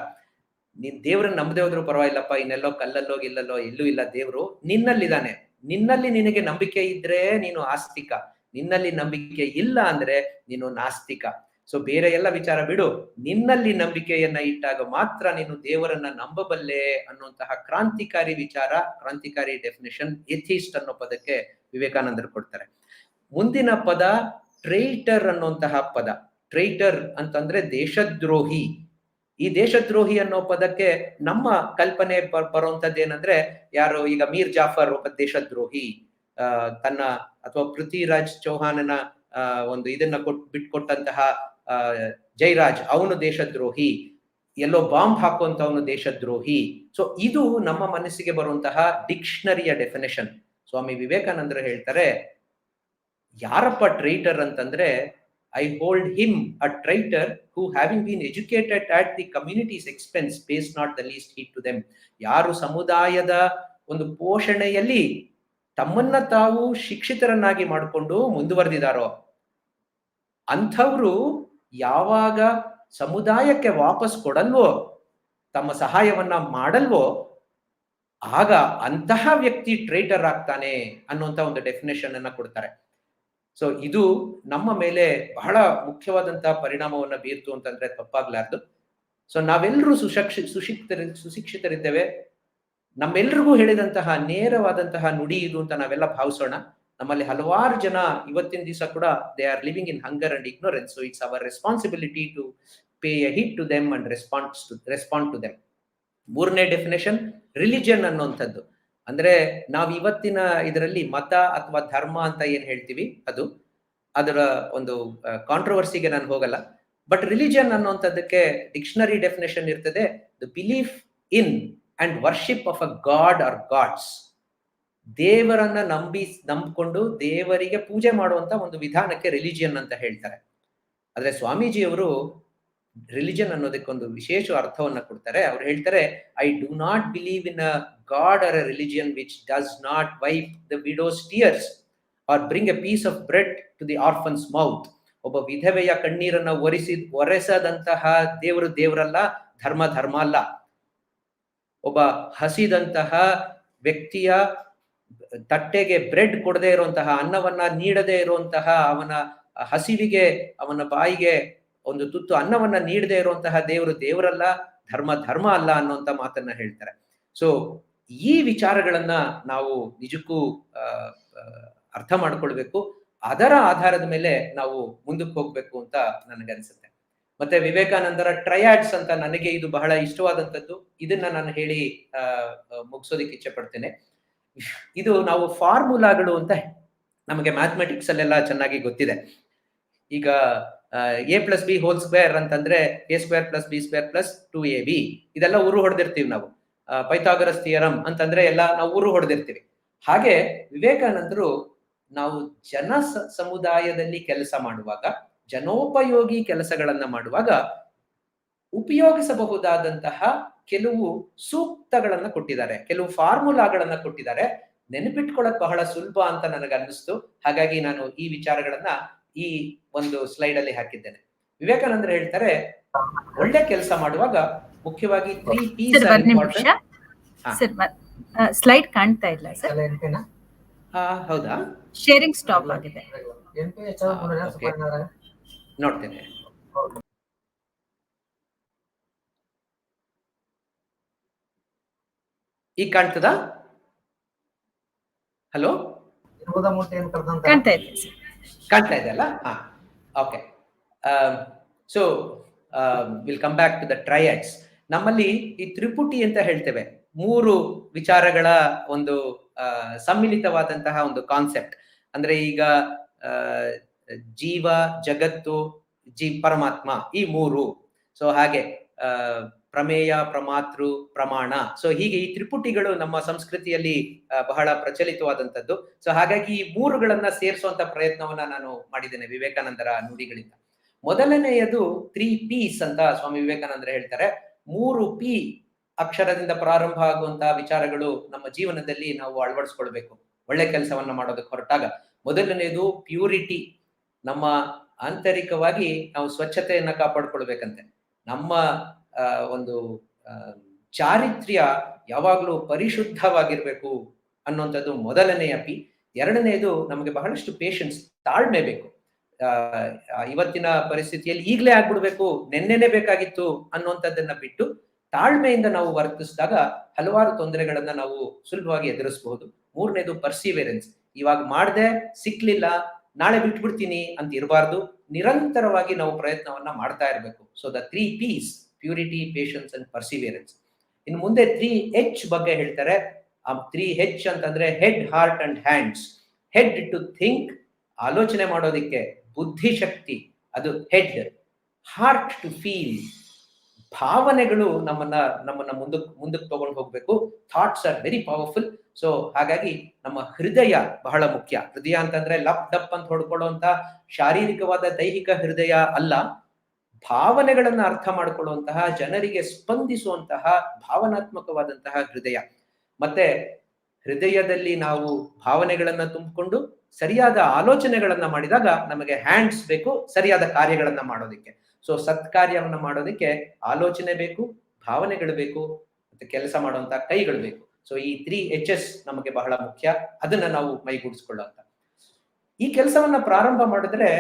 ನೀನ್ ದೇವ್ರನ್ನ ನಂಬದೇ ಹೋದ್ರೂ ಪರವಾಗಿಲ್ಲಪ್ಪ, ಇನ್ನೆಲ್ಲೋ ಕಲ್ಲಲ್ಲೋ ಗಿಲ್ಲಲ್ಲೋ ಎಲ್ಲೂ ಇಲ್ಲ, ದೇವ್ರು ನಿನ್ನಲ್ಲಿದ್ದಾನೆ. ನಿನ್ನಲ್ಲಿ ನಿನಗೆ ನಂಬಿಕೆ ಇದ್ರೆ ನೀನು ಆಸ್ತಿಕ, ನಿನ್ನಲ್ಲಿ ನಂಬಿಕೆ ಇಲ್ಲ ಅಂದ್ರೆ ನೀನು ನಾಸ್ತಿಕ. ಸೊ ಬೇರೆ ಎಲ್ಲ ವಿಚಾರ ಬಿಡು, ನಿನ್ನಲ್ಲಿ ನಂಬಿಕೆಯನ್ನ ಇಟ್ಟಾಗ ಮಾತ್ರ ನೀನು ದೇವರನ್ನ ನಂಬಬಲ್ಲೆ ಅನ್ನುವಂತಹ ಕ್ರಾಂತಿಕಾರಿ ವಿಚಾರ, ಕ್ರಾಂತಿಕಾರಿ ಡೆಫಿನೇಷನ್ ಎಥಿಸ್ಟ್ ಅನ್ನೋ ಪದಕ್ಕೆ ವಿವೇಕಾನಂದರು ಕೊಡ್ತಾರೆ. ಮುಂದಿನ ಪದ ಟ್ರೈಟರ್ ಅನ್ನುವಂತಹ ಪದ. ಟ್ರೈಟರ್ ಅಂತಂದ್ರೆ ದೇಶದ್ರೋಹಿ. ಈ ದೇಶದ್ರೋಹಿ ಅನ್ನೋ ಪದಕ್ಕೆ ನಮ್ಮ ಕಲ್ಪನೆ ಬರುವಂತದ್ದು ಏನಂದ್ರೆ, ಯಾರು ಈಗ ಮೀರ್ ಜಾಫರ್ ಒಬ್ಬ ದೇಶದ್ರೋಹಿ, ತನ್ನ ಅಥವಾ ಪೃಥ್ವಿರಾಜ್ ಚೌಹಾನನ ಒಂದು ಇದನ್ನ ಬಿಟ್ಕೊಟ್ಟಂತಹ ಜೈರಾಜ್ ಅವನು ದೇಶದ್ರೋಹಿ, ಎಲ್ಲೋ ಬಾಂಬ್ ಹಾಕುವಂತವನು ದೇಶದ್ರೋಹಿ. ಸೊ ಇದು ನಮ್ಮ ಮನಸ್ಸಿಗೆ ಬರುವಂತಹ ಡಿಕ್ಷನರಿಯ ಡೆಫಿನೇಷನ್. ಸ್ವಾಮಿ ವಿವೇಕಾನಂದರು ಹೇಳ್ತಾರೆ, ಯಾರಪ್ಪ ಟ್ರೈಟರ್ ಅಂತಂದ್ರೆ, I hold him a traitor who, having been educated at the community's expense, pays not the least heed to them. ಯಾರು ಸಮುದಾಯದ ಒಂದು ಪೋಷಣೆಯಲ್ಲಿ ತಮ್ಮನ್ನ ತಾವು ಶಿಕ್ಷಿತರನ್ನಾಗಿ ಮಾಡಿಕೊಂಡು ಮುಂದುವರೆದಿದ್ದಾರೋ ಅಂಥವ್ರು ಯಾವಾಗ ಸಮುದಾಯಕ್ಕೆ ವಾಪಸ್ ಕೊಡಲ್ವೋ, ತಮ್ಮ ಸಹಾಯವನ್ನ ಮಾಡಲ್ವೋ, ಆಗ ಅಂತಹ ವ್ಯಕ್ತಿ ಟ್ರೇಟರ್ ಆಗ್ತಾನೆ ಅನ್ನುವಂತ ಒಂದು ಡೆಫಿನೇಷನ್ ಅನ್ನ ಕೊಡ್ತಾರೆ. ಸೊ ಇದು ನಮ್ಮ ಮೇಲೆ ಬಹಳ ಮುಖ್ಯವಾದಂತಹ ಪರಿಣಾಮವನ್ನ ಬೀರ್ತು ಅಂತಂದ್ರೆ ತಪ್ಪಾಗ್ಲಾರ್ದು. ಸೊ ನಾವೆಲ್ಲರೂ ಸುಶಿಕ್ಷಿತರಿದ್ದೇವೆ. ನಮ್ಮೆಲ್ರಿಗೂ ಹೇಳಿದಂತಹ ನೇರವಾದಂತಹ ನುಡಿ ಇದು ಅಂತ ನಾವೆಲ್ಲ ಭಾವಿಸೋಣ. ನಮ್ಮಲ್ಲಿ ಹಲವಾರು ಜನ ಇವತ್ತಿನ ದಿವಸ ಕೂಡ they are living in hunger and ignorance. So it's our responsibility to pay a heed to them and respond to them. ಮೂರನೇ ಡೆಫಿನೇಷನ್ ರಿಲಿಜನ್ ಅನ್ನುವಂಥದ್ದು. ಅಂದ್ರೆ ನಾವು ಇವತ್ತಿನ ಇದರಲ್ಲಿ ಮತ ಅಥವಾ ಧರ್ಮ ಅಂತ ಏನ್ ಹೇಳ್ತೀವಿ ಅದರ ಒಂದು ಕಾಂಟ್ರವರ್ಸಿಗೆ ನಾನು ಹೋಗಲ್ಲ. ಬಟ್ ರಿಲಿಜನ್ ಅನ್ನುವಂಥದ್ದಕ್ಕೆ ಡಿಕ್ಷನರಿ ಡೆಫಿನೇಷನ್ ಇರ್ತದೆ, the belief in and worship of a god or gods. ದೇವರನ್ನ ನಂಬಿಕೊಂಡು ದೇವರಿಗೆ ಪೂಜೆ ಮಾಡುವಂತ ಒಂದು ವಿಧಾನಕ್ಕೆ ರಿಲಿಜಿಯನ್ ಅಂತ ಹೇಳ್ತಾರೆ. ಆದ್ರೆ ಸ್ವಾಮೀಜಿಯವರು ರಿಲಿಜನ್ ಅನ್ನೋದಕ್ಕೊಂದು ವಿಶೇಷ ಅರ್ಥವನ್ನ ಕೊಡ್ತಾರೆ. ಅವ್ರು ಹೇಳ್ತಾರೆ, I do not believe in a god or a religion which does not wipe the widow's tears or bring a piece of bread to the orphan's mouth. ಒಬ್ಬ ವಿಧವೆಯ ಕಣ್ಣೀರನ್ನ ಒರೆಸದಂತಹ ದೇವರಲ್ಲ, ಧರ್ಮ ಅಲ್ಲ. ಒಬ್ಬ ಹಸಿದಂತಹ ವ್ಯಕ್ತಿಯ ತಟ್ಟೆಗೆ ಬ್ರೆಡ್ ಕೊಡದೇ ಇರುವಂತಹ, ಅನ್ನವನ್ನ ನೀಡದೇ ಇರುವಂತಹ, ಅವನ ಹಸಿವಿಗೆ ಅವನ ಬಾಯಿಗೆ ಒಂದು ತುತ್ತು ಅನ್ನವನ್ನ ನೀಡದೇ ಇರುವಂತಹ ದೇವರಲ್ಲ, ಧರ್ಮ ಅಲ್ಲ ಅನ್ನುವಂತ ಮಾತನ್ನ ಹೇಳ್ತಾರೆ. ಸೊ ಈ ವಿಚಾರಗಳನ್ನ ನಾವು ನಿಜಕ್ಕೂ ಅರ್ಥ ಮಾಡ್ಕೊಳ್ಬೇಕು. ಅದರ ಆಧಾರದ ಮೇಲೆ ನಾವು ಮುಂದಕ್ಕೆ ಹೋಗ್ಬೇಕು ಅಂತ ನನಗನ್ಸುತ್ತೆ. ಮತ್ತೆ ವಿವೇಕಾನಂದರ ಟ್ರಯಾಡ್ಸ್ ಅಂತ, ನನಗೆ ಇದು ಬಹಳ ಇಷ್ಟವಾದಂಥದ್ದು. ಇದನ್ನ ನಾನು ಹೇಳಿ ಮುಗಿಸೋದಿಕ್ಕೆ ಇಚ್ಛೆ ಪಡ್ತೇನೆ. ಇದು ನಾವು ಫಾರ್ಮುಲಾಗಳು ಅಂತ ನಮಗೆ ಮ್ಯಾಥಮೆಟಿಕ್ಸ್ ಅಲ್ಲೆಲ್ಲ ಚೆನ್ನಾಗಿ ಗೊತ್ತಿದೆ. ಈಗ a+b² ಅಂತಂದ್ರೆ a²+b² + 2ab ಇದೆಲ್ಲ ಊರು ಹೊಡೆದಿರ್ತೀವಿ ನಾವು. ಪೈಥಾಗರಸ್ ಥಿಯರಂ ಅಂತಂದ್ರೆ ಎಲ್ಲ ನಾವು ಊರು ಹೊಡೆದಿರ್ತೀವಿ. ಹಾಗೆ ವಿವೇಕಾನಂದರು ನಾವು ಸಮುದಾಯದಲ್ಲಿ ಕೆಲಸ ಮಾಡುವಾಗ, ಜನೋಪಯೋಗಿ ಕೆಲಸಗಳನ್ನ ಮಾಡುವಾಗ ಉಪಯೋಗಿಸಬಹುದಾದಂತಹ ಕೆಲವು ಸೂಕ್ತಗಳನ್ನ ಕೊಟ್ಟಿದ್ದಾರೆ, ಕೆಲವು ಫಾರ್ಮುಲಾಗಳನ್ನ ಕೊಟ್ಟಿದ್ದಾರೆ. ನೆನಪಿಟ್ಕೊಳ್ಳಕ್ ಬಹಳ ಸುಲಭ ಅಂತ ನನಗೆ ಅನ್ನಿಸ್ತು. ಹಾಗಾಗಿ ನಾನು ಈ ವಿಚಾರಗಳನ್ನ ಈ ಒಂದು ಸ್ಲೈಡ್ ಅಲ್ಲಿ ಹಾಕಿದ್ದೇನೆ. ವಿವೇಕಾನಂದರು ಹೇಳ್ತಾರೆ, ಒಳ್ಳೆ ಕೆಲಸ ಮಾಡುವಾಗ ಮುಖ್ಯವಾಗಿ 3 P's. ಸ್ಲೈಡ್ ಕಾಣ್ತಾ ಇಲ್ಲ ಸರ್. ಹೌದಾ? ಶೇರಿಂಗ್ ಸ್ಟಾಪ್ ಆಗಿದೆ. ನೋಡ್ತೇನೆ. ಈಗ ಕಾಣ್ತದಾ? ಹಲೋ, ಕಾಣ್ತಾ ಇದೆ ಸರ್. ಕಾಣ್ತಾ ಇದೆ ಅಲ್ಲ? Okay. So will come back to the triads. ನಮ್ಮಲ್ಲಿ ಈ ತ್ರಿಪುಟಿ ಅಂತ ಹೇಳ್ತೇವೆ, 3 ವಿಚಾರಗಳ ಒಂದು ಸಮ್ಮಿಲಿತವಾದಂತಹ ಒಂದು ಕಾನ್ಸೆಪ್ಟ್. ಅಂದ್ರೆ ಈಗ ಜೀವ, ಜಗತ್ತು, ಪರಮಾತ್ಮ, ಈ 3. ಸೊ ಹಾಗೆ ಪ್ರಮೇಯ, ಪ್ರಮಾತೃ, ಪ್ರಮಾಣ. ಸೊ ಹೀಗೆ ಈ ತ್ರಿಪುಟಿಗಳು ನಮ್ಮ ಸಂಸ್ಕೃತಿಯಲ್ಲಿ ಬಹಳ ಪ್ರಚಲಿತವಾದಂಥದ್ದು. ಸೊ ಹಾಗಾಗಿ ಈ 3ಗಳನ್ನ ಸೇರಿಸುವಂತ ಪ್ರಯತ್ನವನ್ನ ನಾನು ಮಾಡಿದ್ದೇನೆ ವಿವೇಕಾನಂದರ ನುಡಿಗಳಿಂದ. ಮೊದಲನೆಯದು 3 P's ಅಂತ ಸ್ವಾಮಿ ವಿವೇಕಾನಂದರು ಹೇಳ್ತಾರೆ. 3 P ಅಕ್ಷರದಿಂದ ಪ್ರಾರಂಭ ಆಗುವಂತಹ ವಿಚಾರಗಳು ನಮ್ಮ ಜೀವನದಲ್ಲಿ ನಾವು ಅಳವಡಿಸ್ಕೊಳ್ಬೇಕು ಒಳ್ಳೆ ಕೆಲಸವನ್ನ ಮಾಡೋದಕ್ಕೆ ಹೊರಟಾಗ. ಮೊದಲನೇದು ಪ್ಯೂರಿಟಿ. ನಮ್ಮ ಆಂತರಿಕವಾಗಿ ನಾವು ಸ್ವಚ್ಛತೆಯನ್ನ ಕಾಪಾಡ್ಕೊಳ್ಬೇಕಂತೆ. ನಮ್ಮ ಒಂದು ಚಾರಿತ್ರ್ಯ ಯಾವಾಗ್ಲೂ ಪರಿಶುದ್ಧವಾಗಿರ್ಬೇಕು ಅನ್ನುವಂಥದ್ದು ಮೊದಲನೆಯ ಪಿ. ಎರಡನೆಯದು ನಮಗೆ ಬಹಳಷ್ಟು ಪೇಷನ್ಸ್, ತಾಳ್ಮೆ ಬೇಕು. ಇವತ್ತಿನ ಪರಿಸ್ಥಿತಿಯಲ್ಲಿ ಈಗಲೇ ಆಗ್ಬಿಡ್ಬೇಕು, ನೆನ್ನೆನೆ ಬೇಕಾಗಿತ್ತು ಅನ್ನುವಂಥದ್ದನ್ನ ಬಿಟ್ಟು ತಾಳ್ಮೆಯಿಂದ ನಾವು ವರ್ತಿಸಿದಾಗ ಹಲವಾರು ತೊಂದರೆಗಳನ್ನ ನಾವು ಸುಲಭವಾಗಿ ಎದುರಿಸಬಹುದು. ಮೂರನೇದು ಪರ್ಸಿವೇರೆನ್ಸ್. ಇವಾಗ ಮಾಡದೆ ಸಿಕ್ಲಿಲ್ಲ, ನಾಳೆ ಬಿಟ್ಬಿಡ್ತೀನಿ ಅಂತ ಇರಬಾರ್ದು. ನಿರಂತರವಾಗಿ ನಾವು ಪ್ರಯತ್ನವನ್ನ ಮಾಡ್ತಾ ಇರಬೇಕು. So the 3 P's, purity, patience and perseverance. ಇನ್ನು ಮುಂದೆ 3H ಬಗ್ಗೆ ಹೇಳ್ತಾರೆ. ಆ 3H ಅಂತಂದ್ರೆ head, heart and hands. Head to think, ಆಲೋಚನೆ ಮಾಡೋದಿಕ್ಕೆ, ಬುದ್ಧಿಶಕ್ತಿ, ಅದು ಹೆಡ್. ಹಾರ್ಟ್ ಟು ಫೀಲ್, ಭಾವನೆಗಳು ನಮ್ಮನ್ನ ಮುಂದಕ್ಕೆ ತಗೊಂಡು ಹೋಗ್ಬೇಕು. Thoughts are very powerful. So ಹಾಗಾಗಿ ನಮ್ಮ ಹೃದಯ ಬಹಳ ಮುಖ್ಯ. ಹೃದಯ ಅಂತಂದ್ರೆ ಲಪ್ ಡಪ್ ಅಂತ ಹೊಡ್ಕೊಳ್ಳುವಂತ ಶಾರೀರಿಕವಾದ ದೈಹಿಕ ಹೃದಯ ಅಲ್ಲ, ಭಾವನೆಗಳನ್ನ ಅರ್ಥ ಮಾಡ್ಕೊಳ್ಳುವಂತಹ, ಜನರಿಗೆ ಸ್ಪಂದಿಸುವಂತಹ ಭಾವನಾತ್ಮಕವಾದಂತಹ ಹೃದಯ. ಮತ್ತೆ ಹೃದಯದಲ್ಲಿ ನಾವು ಭಾವನೆಗಳನ್ನ ತುಂಬಿಕೊಂಡು ಸರಿಯಾದ ಆಲೋಚನೆಗಳನ್ನ ಮಾಡಿದಾಗ ನಮಗೆ ಹ್ಯಾಂಡ್ಸ್ ಬೇಕು ಸರಿಯಾದ ಕಾರ್ಯಗಳನ್ನ ಮಾಡೋದಿಕ್ಕೆ. ಸೊ ಸತ್ಕಾರ್ಯವನ್ನ ಮಾಡೋದಿಕ್ಕೆ ಆಲೋಚನೆ ಬೇಕು, ಭಾವನೆಗಳು ಬೇಕು, ಮತ್ತೆ ಕೆಲಸ ಮಾಡುವಂತ ಕೈಗಳು ಬೇಕು. ಸೊ ಈ 3 HS ನಮಗೆ ಬಹಳ ಮುಖ್ಯ, ಅದನ್ನ ನಾವು ಮೈಗೂಡಿಸ್ಕೊಳ್ಳೋಂತ. ಈ ಕೆಲಸವನ್ನ ಪ್ರಾರಂಭ ಮಾಡಿದ್ರೆ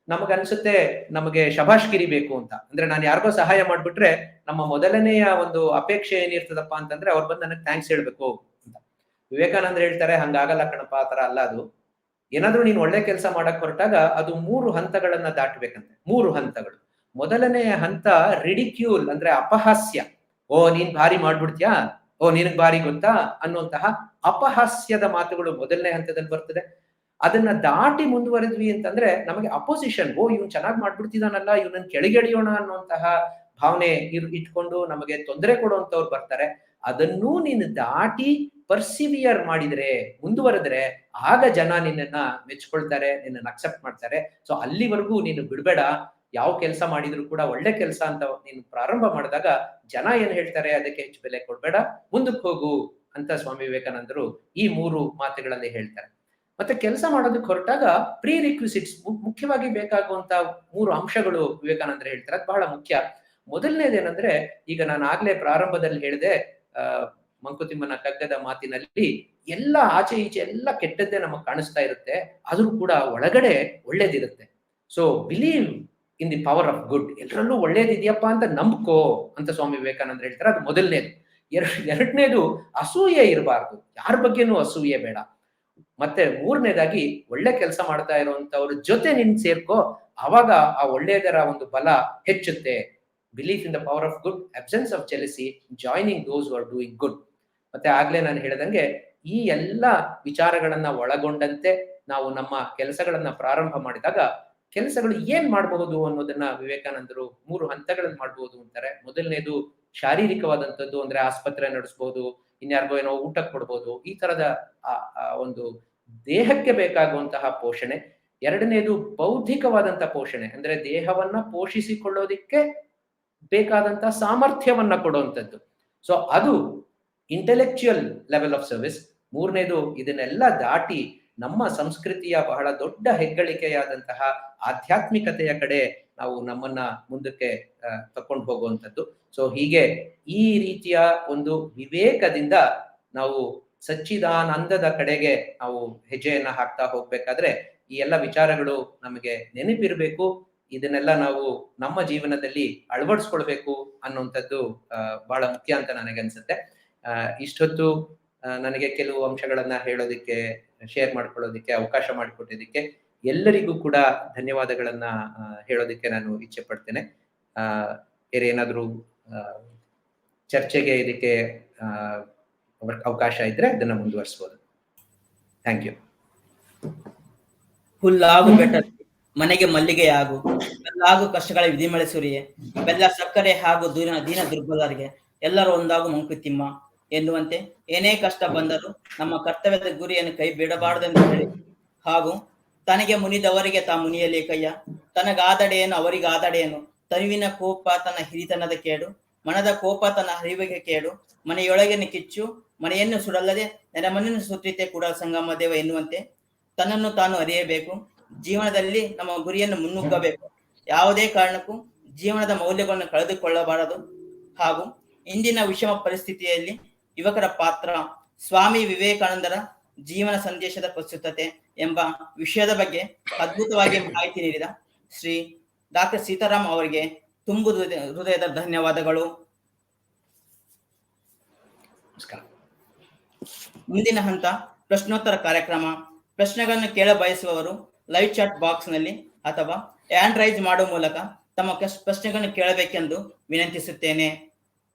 ನಮಗನ್ಸುತ್ತೆ ನಮಗೆ ಶಭಾಷ್ಗಿರಿ ಬೇಕು ಅಂತ. ಅಂದ್ರೆ ನಾನು ಯಾರಿಗೋ ಸಹಾಯ ಮಾಡ್ಬಿಟ್ರೆ ನಮ್ಮ ಮೊದಲನೆಯ ಒಂದು ಅಪೇಕ್ಷೆ ಏನಿರ್ತದಪ್ಪ ಅಂತಂದ್ರೆ ಅವ್ರು ಬಂದು ನನಗೆ ಥ್ಯಾಂಕ್ಸ್ ಹೇಳ್ಬೇಕು ಅಂತ. ವಿವೇಕಾನಂದ್ರ ಹೇಳ್ತಾರೆ, ಹಂಗಾಗಲ್ಲ ಕಣಪ್ಪ, ಆ ತರ ಅಲ್ಲ ಅದು. ಏನಾದ್ರೂ ನೀನ್ ಒಳ್ಳೆ ಕೆಲಸ ಮಾಡಕ್ ಹೊರಟಾಗ ಅದು 3 ಹಂತಗಳನ್ನ ದಾಟಬೇಕಂತೆ. 3 ಹಂತಗಳು. ಮೊದಲನೆಯ ಹಂತ ರಿಡಿಕ್ಯೂಲ್, ಅಂದ್ರೆ ಅಪಹಾಸ್ಯ. ಓ ನೀನ್ ಭಾರಿ ಮಾಡ್ಬಿಡ್ತೀಯಾ, ಓ ನಿನಗ್ ಭಾರಿ ಗೊತ್ತಾ ಅನ್ನುವಂತಹ ಅಪಹಾಸ್ಯದ ಮಾತುಗಳು ಮೊದಲನೇ ಹಂತದಲ್ಲಿ ಬರ್ತದೆ. ಅದನ್ನ ದಾಟಿ ಮುಂದುವರೆದ್ವಿ ಅಂತಂದ್ರೆ ನಮಗೆ ಅಪೋಸಿಷನ್, ಓ ಇವ್ನು ಚೆನ್ನಾಗಿ ಮಾಡ್ಬಿಡ್ತಿದಾನಲ್ಲ, ಇವನನ್ನ ಕೆಳಗೆಳೆಯೋಣ ಅನ್ನುವಂತಹ ಭಾವನೆ ಇಟ್ಕೊಂಡು ನಮಗೆ ತೊಂದರೆ ಕೊಡುವಂತವ್ರು ಬರ್ತಾರೆ. ಅದನ್ನೂ ನೀನು ದಾಟಿ ಪರ್ಸಿವಿಯರ್ ಮಾಡಿದ್ರೆ, ಮುಂದುವರೆದ್ರೆ, ಆಗ ಜನ ನಿನ್ನನ್ನ ಮೆಚ್ಕೊಳ್ತಾರೆ, ನಿನ್ನನ್ನು ಅಕ್ಸೆಪ್ಟ್ ಮಾಡ್ತಾರೆ. ಸೊ ಅಲ್ಲಿವರೆಗೂ ನೀನು ಬಿಡ್ಬೇಡ. ಯಾವ ಕೆಲಸ ಮಾಡಿದ್ರು ಕೂಡ ಒಳ್ಳೆ ಕೆಲಸ ಅಂತ ನೀನು ಪ್ರಾರಂಭ ಮಾಡಿದಾಗ ಜನ ಏನ್ ಹೇಳ್ತಾರೆ ಅದಕ್ಕೆ ಹೆಚ್ಚು ಬೆಲೆ ಕೊಡ್ಬೇಡ, ಮುಂದಕ್ಕೆ ಹೋಗು ಅಂತ ಸ್ವಾಮಿ ವಿವೇಕಾನಂದರು ಈ 3 ಮಾತುಗಳಲ್ಲಿ ಹೇಳ್ತಾರೆ. ಮತ್ತೆ ಕೆಲಸ ಮಾಡೋದಕ್ಕೆ ಹೊರಟಾಗ ಪ್ರೀ ರಿಕ್ವಿಸಿಟ್ಸ್, ಮುಖ್ಯವಾಗಿ ಬೇಕಾಗುವಂತ 3 ಅಂಶಗಳು ವಿವೇಕಾನಂದರು ಹೇಳ್ತಾರೆ. ಅದು ಬಹಳ ಮುಖ್ಯ. ಮೊದಲನೇದೇನಂದ್ರೆ, ಈಗ ನಾನು ಆಗ್ಲೇ ಪ್ರಾರಂಭದಲ್ಲಿ ಹೇಳಿದೆ, ಮಂಕುತಿಮ್ಮನ ಕಗ್ಗದ ಮಾತಿನಲ್ಲಿ ಎಲ್ಲ ಆಚೆ ಈಚೆ ಎಲ್ಲ ಕೆಟ್ಟದ್ದೇ ನಮಗೆ ಕಾಣಿಸ್ತಾ ಇರುತ್ತೆ, ಆದ್ರೂ ಕೂಡ ಒಳಗಡೆ ಒಳ್ಳೇದಿರುತ್ತೆ. So believe in the power of good. ಎಲ್ಲರಲ್ಲೂ ಒಳ್ಳೇದಿದೆಯಪ್ಪ ಅಂತ ನಂಬ್ಕೋ ಅಂತ ಸ್ವಾಮಿ ವಿವೇಕಾನಂದ ಹೇಳ್ತಾರೆ. ಅದು ಮೊದಲನೇದು. ಎರಡನೇದು, ಅಸೂಯೆ ಇರಬಾರ್ದು, ಯಾರ ಬಗ್ಗೆನೂ ಅಸೂಯೆ ಬೇಡ. ಮತ್ತೆ 3ನೇದಾಗಿ, ಒಳ್ಳೆ ಕೆಲಸ ಮಾಡ್ತಾ ಇರುವಂತವ್ರ ಜೊತೆ ನಿನ್ ಸೇರ್ಕೋ, ಅವಾಗ ಆ ಒಳ್ಳೆಯದರ ಒಂದು ಬಲ ಹೆಚ್ಚುತ್ತೆ. Belief in the power of good, absence of jealousy, joining those who are doing good. ಮತ್ತೆ ಆಗ್ಲೇ ನಾನು ಹೇಳಿದಂಗೆ ಈ ಎಲ್ಲ ವಿಚಾರಗಳನ್ನ ಒಳಗೊಂಡಂತೆ ನಾವು ನಮ್ಮ ಕೆಲಸಗಳನ್ನ ಪ್ರಾರಂಭ ಮಾಡಿದಾಗ ಕೆಲಸಗಳು ಏನ್ ಮಾಡಬಹುದು ಅನ್ನೋದನ್ನ ವಿವೇಕಾನಂದರು 3 ಹಂತಗಳಲ್ಲಿ ಮಾಡಬಹುದು ಅಂತಾರೆ. ಮೊದಲನೇದು ಶಾರೀರಿಕವಾದಂಥದ್ದು, ಅಂದ್ರೆ ಆಸ್ಪತ್ರೆ ನಡೆಸಬಹುದು, ಇನ್ಯಾರಿಗೋ ಏನೋ ಊಟಕ್ಕೆ ಕೊಡ್ಬೋದು, ಈ ತರದ ಒಂದು ದೇಹಕ್ಕೆ ಬೇಕಾಗುವಂತಹ ಪೋಷಣೆ. ಎರಡನೇದು ಬೌದ್ಧಿಕವಾದಂತಹ ಪೋಷಣೆ, ಅಂದ್ರೆ ದೇಹವನ್ನ ಪೋಷಿಸಿಕೊಳ್ಳೋದಿಕ್ಕೆ ಬೇಕಾದಂತಹ ಸಾಮರ್ಥ್ಯವನ್ನ ಕೊಡುವಂಥದ್ದು. ಸೊ ಅದು ಇಂಟೆಲೆಕ್ಚುಯಲ್ ಲೆವೆಲ್ ಆಫ್ ಸರ್ವಿಸ್. 3ನೇದು, ಇದನ್ನೆಲ್ಲ ದಾಟಿ ನಮ್ಮ ಸಂಸ್ಕೃತಿಯ ಬಹಳ ದೊಡ್ಡ ಹೆಗ್ಗಳಿಕೆಯಾದಂತಹ ಆಧ್ಯಾತ್ಮಿಕತೆಯ ಕಡೆ ನಾವು ನಮ್ಮನ್ನ ಮುಂದಕ್ಕೆ ತಕೊಂಡು ಹೋಗುವಂಥದ್ದು. ಸೊ ಹೀಗೆ ಈ ರೀತಿಯ ಒಂದು ವಿವೇಕದಿಂದ ನಾವು ಸಚ್ಚಿದಾನಂದದ ಕಡೆಗೆ ನಾವು ಹೆಜ್ಜೆಯನ್ನ ಹಾಕ್ತಾ ಹೋಗ್ಬೇಕಾದ್ರೆ ಈ ಎಲ್ಲ ವಿಚಾರಗಳು ನಮಗೆ ನೆನಪಿರ್ಬೇಕು. ಇದನ್ನೆಲ್ಲ ನಾವು ನಮ್ಮ ಜೀವನದಲ್ಲಿ ಅಳವಡಿಸ್ಕೊಳ್ಬೇಕು ಅನ್ನುವಂಥದ್ದು ಬಹಳ ಮುಖ್ಯ ಅಂತ ನನಗನ್ಸುತ್ತೆ. ಇಷ್ಟೊತ್ತು ನನಗೆ ಕೆಲವು ಅಂಶಗಳನ್ನ ಹೇಳೋದಿಕ್ಕೆ, ಶೇರ್ ಮಾಡ್ಕೊಳ್ಳೋದಿಕ್ಕೆ ಅವಕಾಶ ಮಾಡಿಕೊಟ್ಟಿದ್ದಕ್ಕೆ ಎಲ್ಲರಿಗೂ ಕೂಡ ಧನ್ಯವಾದಗಳನ್ನ ಹೇಳೋದಿಕ್ಕೆ ನಾನು ಇಚ್ಛೆ ಪಡ್ತೇನೆ. ಬೇರೆ ಏನಾದರೂ ಚರ್ಚೆಗೆ ಇದಕ್ಕೆ ಅವಕಾಶ ಇದ್ರೆ ಅದನ್ನ ಮುಂದುವರಿಸಬಹುದು. Thank you. ಹುಲ್ಲಾಗು ಬೆಟ್ಟ ಮನೆಗೆ ಮಲ್ಲಿಗೆ ಆಗು, ಬೆಲ್ಲಾಗು ಕಷ್ಟಗಳ ವಿಧಿಮಳೆ ಸುರಿಯೆ, ಬೆಲ್ಲ ಸಕ್ಕರೆ ಹಾಗೂ ದೀನ ದುರ್ಬಲರಿಗೆ ಎಲ್ಲರೂ ಒಂದಾಗು ಮಂಕುತಿಮ್ಮ ಎನ್ನುವಂತೆ ಏನೇ ಕಷ್ಟ ಬಂದರೂ ನಮ್ಮ ಕರ್ತವ್ಯದ ಗುರಿಯನ್ನು ಕೈ ಬಿಡಬಾರದೆಂದು ಹೇಳಿ, ಹಾಗೂ ತನಗೆ ಮುನಿದವರಿಗೆ ತಾ ಮುನಿಯಲೇ ಕಯ್ಯ, ತನಗಾದಡೆಯನ್ನು ಅವರಿಗಾದಡೆಯನ್ನು, ತನುವಿನ ಕೋಪ ತನ್ನ ಹಿರಿತನದ ಕೇಡು, ಮನದ ಕೋಪ ತನ್ನ ಹರಿವಿಗೆ ಕೇಡು, ಮನೆಯೊಳಗಿನ ಕಿಚ್ಚು ಮನೆಯನ್ನು ಸುಡಲ್ಲದೆ ನೆನಮನನ್ನು ಸುತ್ತಿತೆ ಕೂಡ ಸಂಗಮ ದೇವ ಎನ್ನುವಂತೆ ತನ್ನನ್ನು ತಾನು ಅರಿಯಬೇಕು. ಜೀವನದಲ್ಲಿ ನಮ್ಮ ಗುರಿಯನ್ನು ಮುನ್ನುಗ್ಗಬೇಕು. ಯಾವುದೇ ಕಾರಣಕ್ಕೂ ಜೀವನದ ಮೌಲ್ಯಗಳನ್ನು ಕಳೆದುಕೊಳ್ಳಬಾರದು. ಹಾಗೂ ಇಂದಿನ ವಿಷಮ ಪರಿಸ್ಥಿತಿಯಲ್ಲಿ ಯುವಕರ ಪಾತ್ರ, ಸ್ವಾಮಿ ವಿವೇಕಾನಂದರ ಜೀವನ ಸಂದೇಶದ ಪ್ರಸ್ತುತತೆ ಎಂಬ ವಿಷಯದ ಬಗ್ಗೆ ಅದ್ಭುತವಾಗಿ ಮಾಹಿತಿ ನೀಡಿದ ಶ್ರೀ ಡಾಕ್ಟರ್ ಸೀತಾರಾಮ್ ಅವರಿಗೆ ತುಂಬು ಹೃದಯದ ಧನ್ಯವಾದಗಳು. ಮುಂದಿನ ಹಂತ ಪ್ರಶ್ನೋತ್ತರ ಕಾರ್ಯಕ್ರಮ. ಪ್ರಶ್ನೆಗಳನ್ನು ಕೇಳ ಬಯಸುವವರು ಲೈವ್ ಚಾಟ್ ಬಾಕ್ಸ್ ನಲ್ಲಿ ಅಥವಾ ಹ್ಯಾಂಡ್ ರೈಸ್ ಮಾಡುವ ಮೂಲಕ ತಮ್ಮ ಪ್ರಶ್ನೆಗಳನ್ನು ಕೇಳಬೇಕೆಂದು ವಿನಂತಿಸುತ್ತೇನೆ.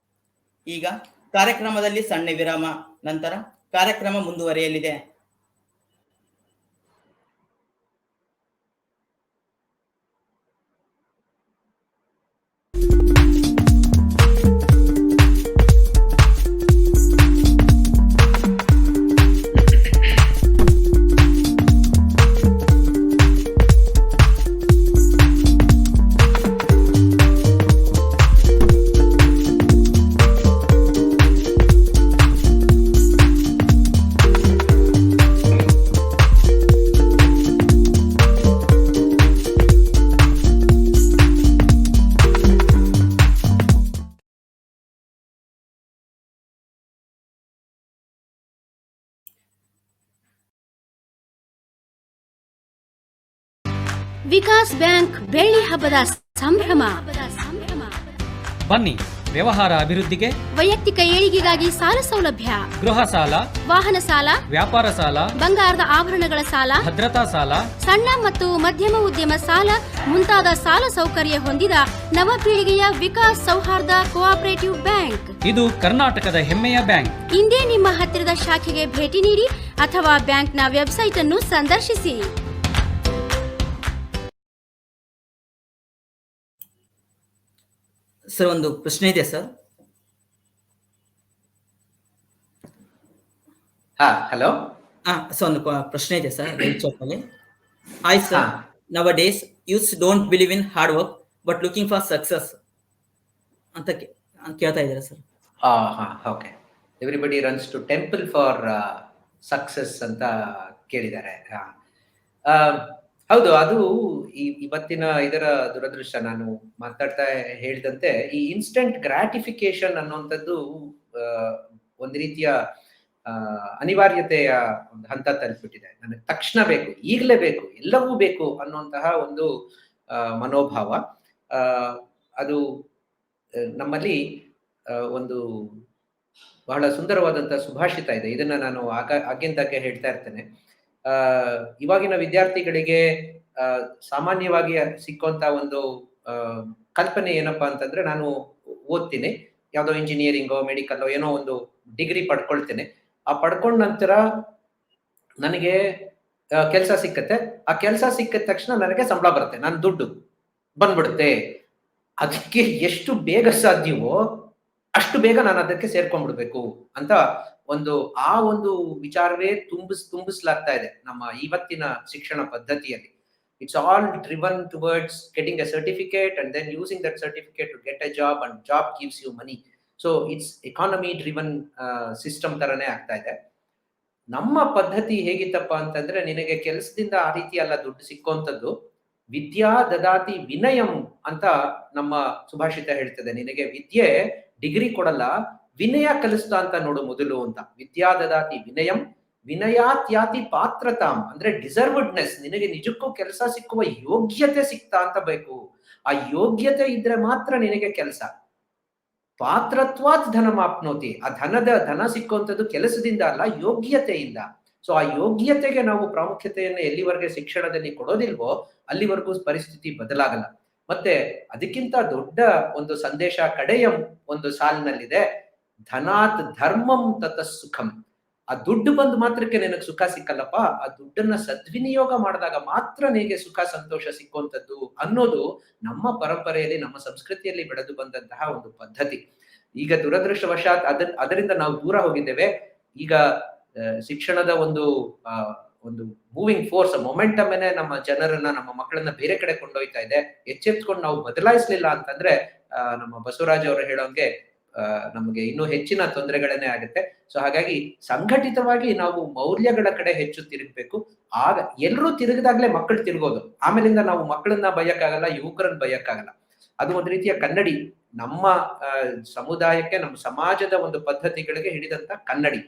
ಈಗ ಕಾರ್ಯಕ್ರಮದಲ್ಲಿ ಸಣ್ಣ ವಿರಾಮ, ನಂತರ ಕಾರ್ಯಕ್ರಮ ಮುಂದುವರಿಯಲಿದೆ. ವಿಕಾಸ್ ಬ್ಯಾಂಕ್ ಬೆಳ್ಳಿ ಹಬ್ಬದ ಸಂಭ್ರಮ. ಬನ್ನಿ, ವ್ಯವಹಾರ ಅಭಿವೃದ್ಧಿಗೆ, ವೈಯಕ್ತಿಕ ಏಳಿಗೆಗಾಗಿ ಸಾಲ ಸೌಲಭ್ಯ, ಗೃಹ ಸಾಲ, ವಾಹನ ಸಾಲ, ವ್ಯಾಪಾರ ಸಾಲ, ಬಂಗಾರದ ಆಭರಣಗಳ ಸಾಲ, ಭದ್ರತಾ ಸಾಲ, ಸಣ್ಣ ಮತ್ತು ಮಧ್ಯಮ ಉದ್ಯಮ ಸಾಲ ಮುಂತಾದ ಸಾಲ ಸೌಕರ್ಯ ಹೊಂದಿದ ನವಪೀಳಿಗೆಯ ವಿಕಾಸ್ ಸೌಹಾರ್ದ ಕೋಆಪರೇಟಿವ್ ಬ್ಯಾಂಕ್. ಇದು ಕರ್ನಾಟಕದ ಹೆಮ್ಮೆಯ ಬ್ಯಾಂಕ್. ಇಂದೇ ನಿಮ್ಮ ಹತ್ತಿರದ ಶಾಖೆಗೆ ಭೇಟಿ ನೀಡಿ ಅಥವಾ ಬ್ಯಾಂಕ್ನ ವೆಬ್ಸೈಟ್ ಅನ್ನು ಸಂದರ್ಶಿಸಿ. ಸರ್, ಒಂದು ಪ್ರಶ್ನೆ ಇದೆ ಸರ್. ಹಲೋ. ಸರ್, ಒಂದು ಪ್ರಶ್ನೆ ಇದೆ sir. Hi sir, nowadays youths don't believe in hard work but looking for success ಅಂತ ಕೇಳ್ತಾ ಇದ್ದೀರಾ sir? Okay. Everybody runs to temple for success ಅಂತ ಕೇಳಿದ್ದಾರೆ. ಹೌದು, ಅದು ಇವತ್ತಿನ ಇದರ ದುರದೃಷ್ಟ. ನಾನು ಮಾತಾಡ್ತಾ ಹೇಳಿದಂತೆ ಈ ಇನ್ಸ್ಟೆಂಟ್ ಗ್ರಾಟಿಫಿಕೇಶನ್ ಅನ್ನುವಂಥದ್ದು ಒಂದು ರೀತಿಯ ಅನಿವಾರ್ಯತೆಯ ಒಂದು ಹಂತ ತಲುಪಿಬಿಟ್ಟಿದೆ. ನನಗೆ ತಕ್ಷಣ ಬೇಕು, ಈಗಲೇ ಬೇಕು, ಎಲ್ಲವೂ ಬೇಕು ಅನ್ನುವಂತಹ ಒಂದು ಮನೋಭಾವ. ಅದು ನಮ್ಮಲ್ಲಿ ಒಂದು ಬಹಳ ಸುಂದರವಾದಂತಹ ಸುಭಾಷಿತ ಇದೆ. ಇದನ್ನ ನಾನು ಆಗಿಂದಾಗೆ ಹೇಳ್ತಾ ಇರ್ತೇನೆ. ಇವಾಗಿನ ವಿದ್ಯಾರ್ಥಿಗಳಿಗೆ ಸಾಮಾನ್ಯವಾಗಿ ಸಿಕ್ಕುವಂತ ಒಂದು ಕಲ್ಪನೆ ಏನಪ್ಪಾ ಅಂತಂದ್ರೆ, ನಾನು ಓದ್ತೀನಿ, ಯಾವ್ದೋ ಇಂಜಿನಿಯರಿಂಗೋ ಮೆಡಿಕಲ್ ಏನೋ ಒಂದು ಡಿಗ್ರಿ ಪಡ್ಕೊಳ್ತೇನೆ. ಆ ಪಡ್ಕೊಂಡ ನಂತರ ನನಗೆ ಕೆಲಸ ಸಿಕ್ಕತ್ತೆ. ಆ ಕೆಲಸ ಸಿಕ್ಕಿದ ತಕ್ಷಣ ನನಗೆ ಸಂಬಳ ಬರುತ್ತೆ, ನನ್ನ ದುಡ್ಡು ಬಂದ್ಬಿಡುತ್ತೆ. ಅದಕ್ಕೆ ಎಷ್ಟು ಬೇಗ ಸಾಧ್ಯವೋ ಅಷ್ಟು ಬೇಗ ನಾನು ಅದಕ್ಕೆ ಸೇರ್ಕೊಂಡ್ಬಿಡ್ಬೇಕು ಅಂತ ಒಂದು ವಿಚಾರವೇ ತುಂಬಿಸ್ಲಾಗ್ತಾ ಇದೆ ನಮ್ಮ ಇವತ್ತಿನ ಶಿಕ್ಷಣ ಪದ್ಧತಿಯಲ್ಲಿ. It's all driven towards getting a certificate and then using that certificate to get a job and job gives you money. So it's economy driven system ತರನೇ ಆಗ್ತಾ ಇದೆ. ನಮ್ಮ ಪದ್ಧತಿ ಹೇಗಿತ್ತಪ್ಪ ಅಂತಂದ್ರೆ, ನಿನಗೆ ಕೆಲಸದಿಂದ ಆ ರೀತಿ ಅಲ್ಲ ದುಡ್ಡು ಸಿಕ್ಕುವಂಥದ್ದು. ವಿದ್ಯಾ ದದಾತಿ ವಿನಯಂ ಅಂತ ನಮ್ಮ ಸುಭಾಷಿತ ಹೇಳ್ತದೆ. ನಿನಗೆ ವಿದ್ಯೆ ಡಿಗ್ರಿ ಕೊಡಲ್ಲ, ವಿನಯ ಕಲಿಸ್ತಾ ಅಂತ ನೋಡು ಮೊದಲು ಅಂತ. ವಿದ್ಯಾ ದದಾತಿ ವಿನಯಂ ವಿನಯಾತ್ಯಾತಿ ಪಾತ್ರತಾಂ ಅಂದ್ರೆ ಡಿಸರ್ವ್ಡ್ನೆಸ್. ನಿನಗೆ ನಿಜಕ್ಕೂ ಕೆಲಸ ಸಿಕ್ಕುವ ಯೋಗ್ಯತೆ ಸಿಕ್ತಾ ಅಂತ ಬೇಕು. ಆ ಯೋಗ್ಯತೆ ಇದ್ರೆ ಮಾತ್ರ ನಿನಗೆ ಕೆಲಸ. ಪಾತ್ರತ್ವಾತ್ ಧನಮಾಪ್ನೋತಿ. ಆ ಧನ ಸಿಕ್ಕುವಂಥದ್ದು ಕೆಲಸದಿಂದ ಅಲ್ಲ, ಯೋಗ್ಯತೆಯಿಂದ. ಸೊ ಆ ಯೋಗ್ಯತೆಗೆ ನಾವು ಪ್ರಾಮುಖ್ಯತೆಯನ್ನು ಎಲ್ಲಿವರೆಗೆ ಶಿಕ್ಷಣದಲ್ಲಿ ಕೊಡೋದಿಲ್ವೋ ಅಲ್ಲಿವರೆಗೂ ಪರಿಸ್ಥಿತಿ ಬದಲಾಗಲ್ಲ. ಮತ್ತೆ ಅದಕ್ಕಿಂತ ದೊಡ್ಡ ಒಂದು ಸಂದೇಶ ಕಡೆಯ ಒಂದು ಸಾಲಿನಲ್ಲಿದೆ. ಧನಾತ್ ಧರ್ಮಂ ತತ ಸುಖಂ. ಆ ದುಡ್ಡು ಬಂದ ಮಾತ್ರಕ್ಕೆ ನಿನಗೆ ಸುಖ ಸಿಕ್ಕಲ್ಲಪ್ಪ, ಆ ದುಡ್ಡನ್ನ ಸದ್ವಿನಿಯೋಗ ಮಾಡಿದಾಗ ಮಾತ್ರ ನಿನಗೆ ಸುಖ ಸಂತೋಷ ಸಿಕ್ಕುವಂಥದ್ದು ಅನ್ನೋದು ನಮ್ಮ ಪರಂಪರೆಯಲ್ಲಿ, ನಮ್ಮ ಸಂಸ್ಕೃತಿಯಲ್ಲಿ ಬೆಳೆದು ಬಂದಂತಹ ಒಂದು ಪದ್ಧತಿ. ಈಗ ದುರದೃಷ್ಟವಶಾತ್ ಅದರಿಂದ ನಾವು ದೂರ ಹೋಗಿದ್ದೇವೆ. ಈಗ ಶಿಕ್ಷಣದ ಒಂದು ಮೂವಿಂಗ್ ಫೋರ್ಸ್, ಮೊಮೆಂಟಮ್ ನಮ್ಮ ಜನರನ್ನ, ನಮ್ಮ ಮಕ್ಕಳನ್ನ ಬೇರೆ ಕಡೆ ಕೊಂಡೊಯ್ತಾ ಇದೆ. ಎಚ್ಚೆತ್ಕೊಂಡು ನಾವು ಬದಲಾಯಿಸ್ಲಿಲ್ಲ ಅಂತಂದ್ರೆ ನಮ್ಮ ಬಸವರಾಜ್ ಅವರು ಹೇಳೋಂಗೆ ನಮಗೆ ಇನ್ನೂ ಹೆಚ್ಚಿನ ತೊಂದರೆಗಳನ್ನೇ ಆಗುತ್ತೆ. ಸೊ ಹಾಗಾಗಿ ಸಂಘಟಿತವಾಗಿ ನಾವು ಮೌಲ್ಯಗಳ ಕಡೆ ಹೆಚ್ಚು ತಿರುಗಬೇಕು. ಆಗ ಎಲ್ಲರೂ ತಿರುಗಿದಾಗ್ಲೇ ಮಕ್ಕಳು ತಿರುಗೋದು. ಆಮೇಲಿಂದ ನಾವು ಮಕ್ಕಳನ್ನ ಬಯ್ಯಕ್ಕಾಗಲ್ಲ, ಯುವಕರನ್ನ ಬಯ್ಯಕ್ಕಾಗಲ್ಲ. ಅದು ಒಂದು ರೀತಿಯ ಕನ್ನಡಿ, ನಮ್ಮ ಸಮುದಾಯಕ್ಕೆ, ನಮ್ಮ ಸಮಾಜದ ಒಂದು ಪದ್ಧತಿಗಳಿಗೆ ಹಿಡಿದಂತ ಕನ್ನಡಿ.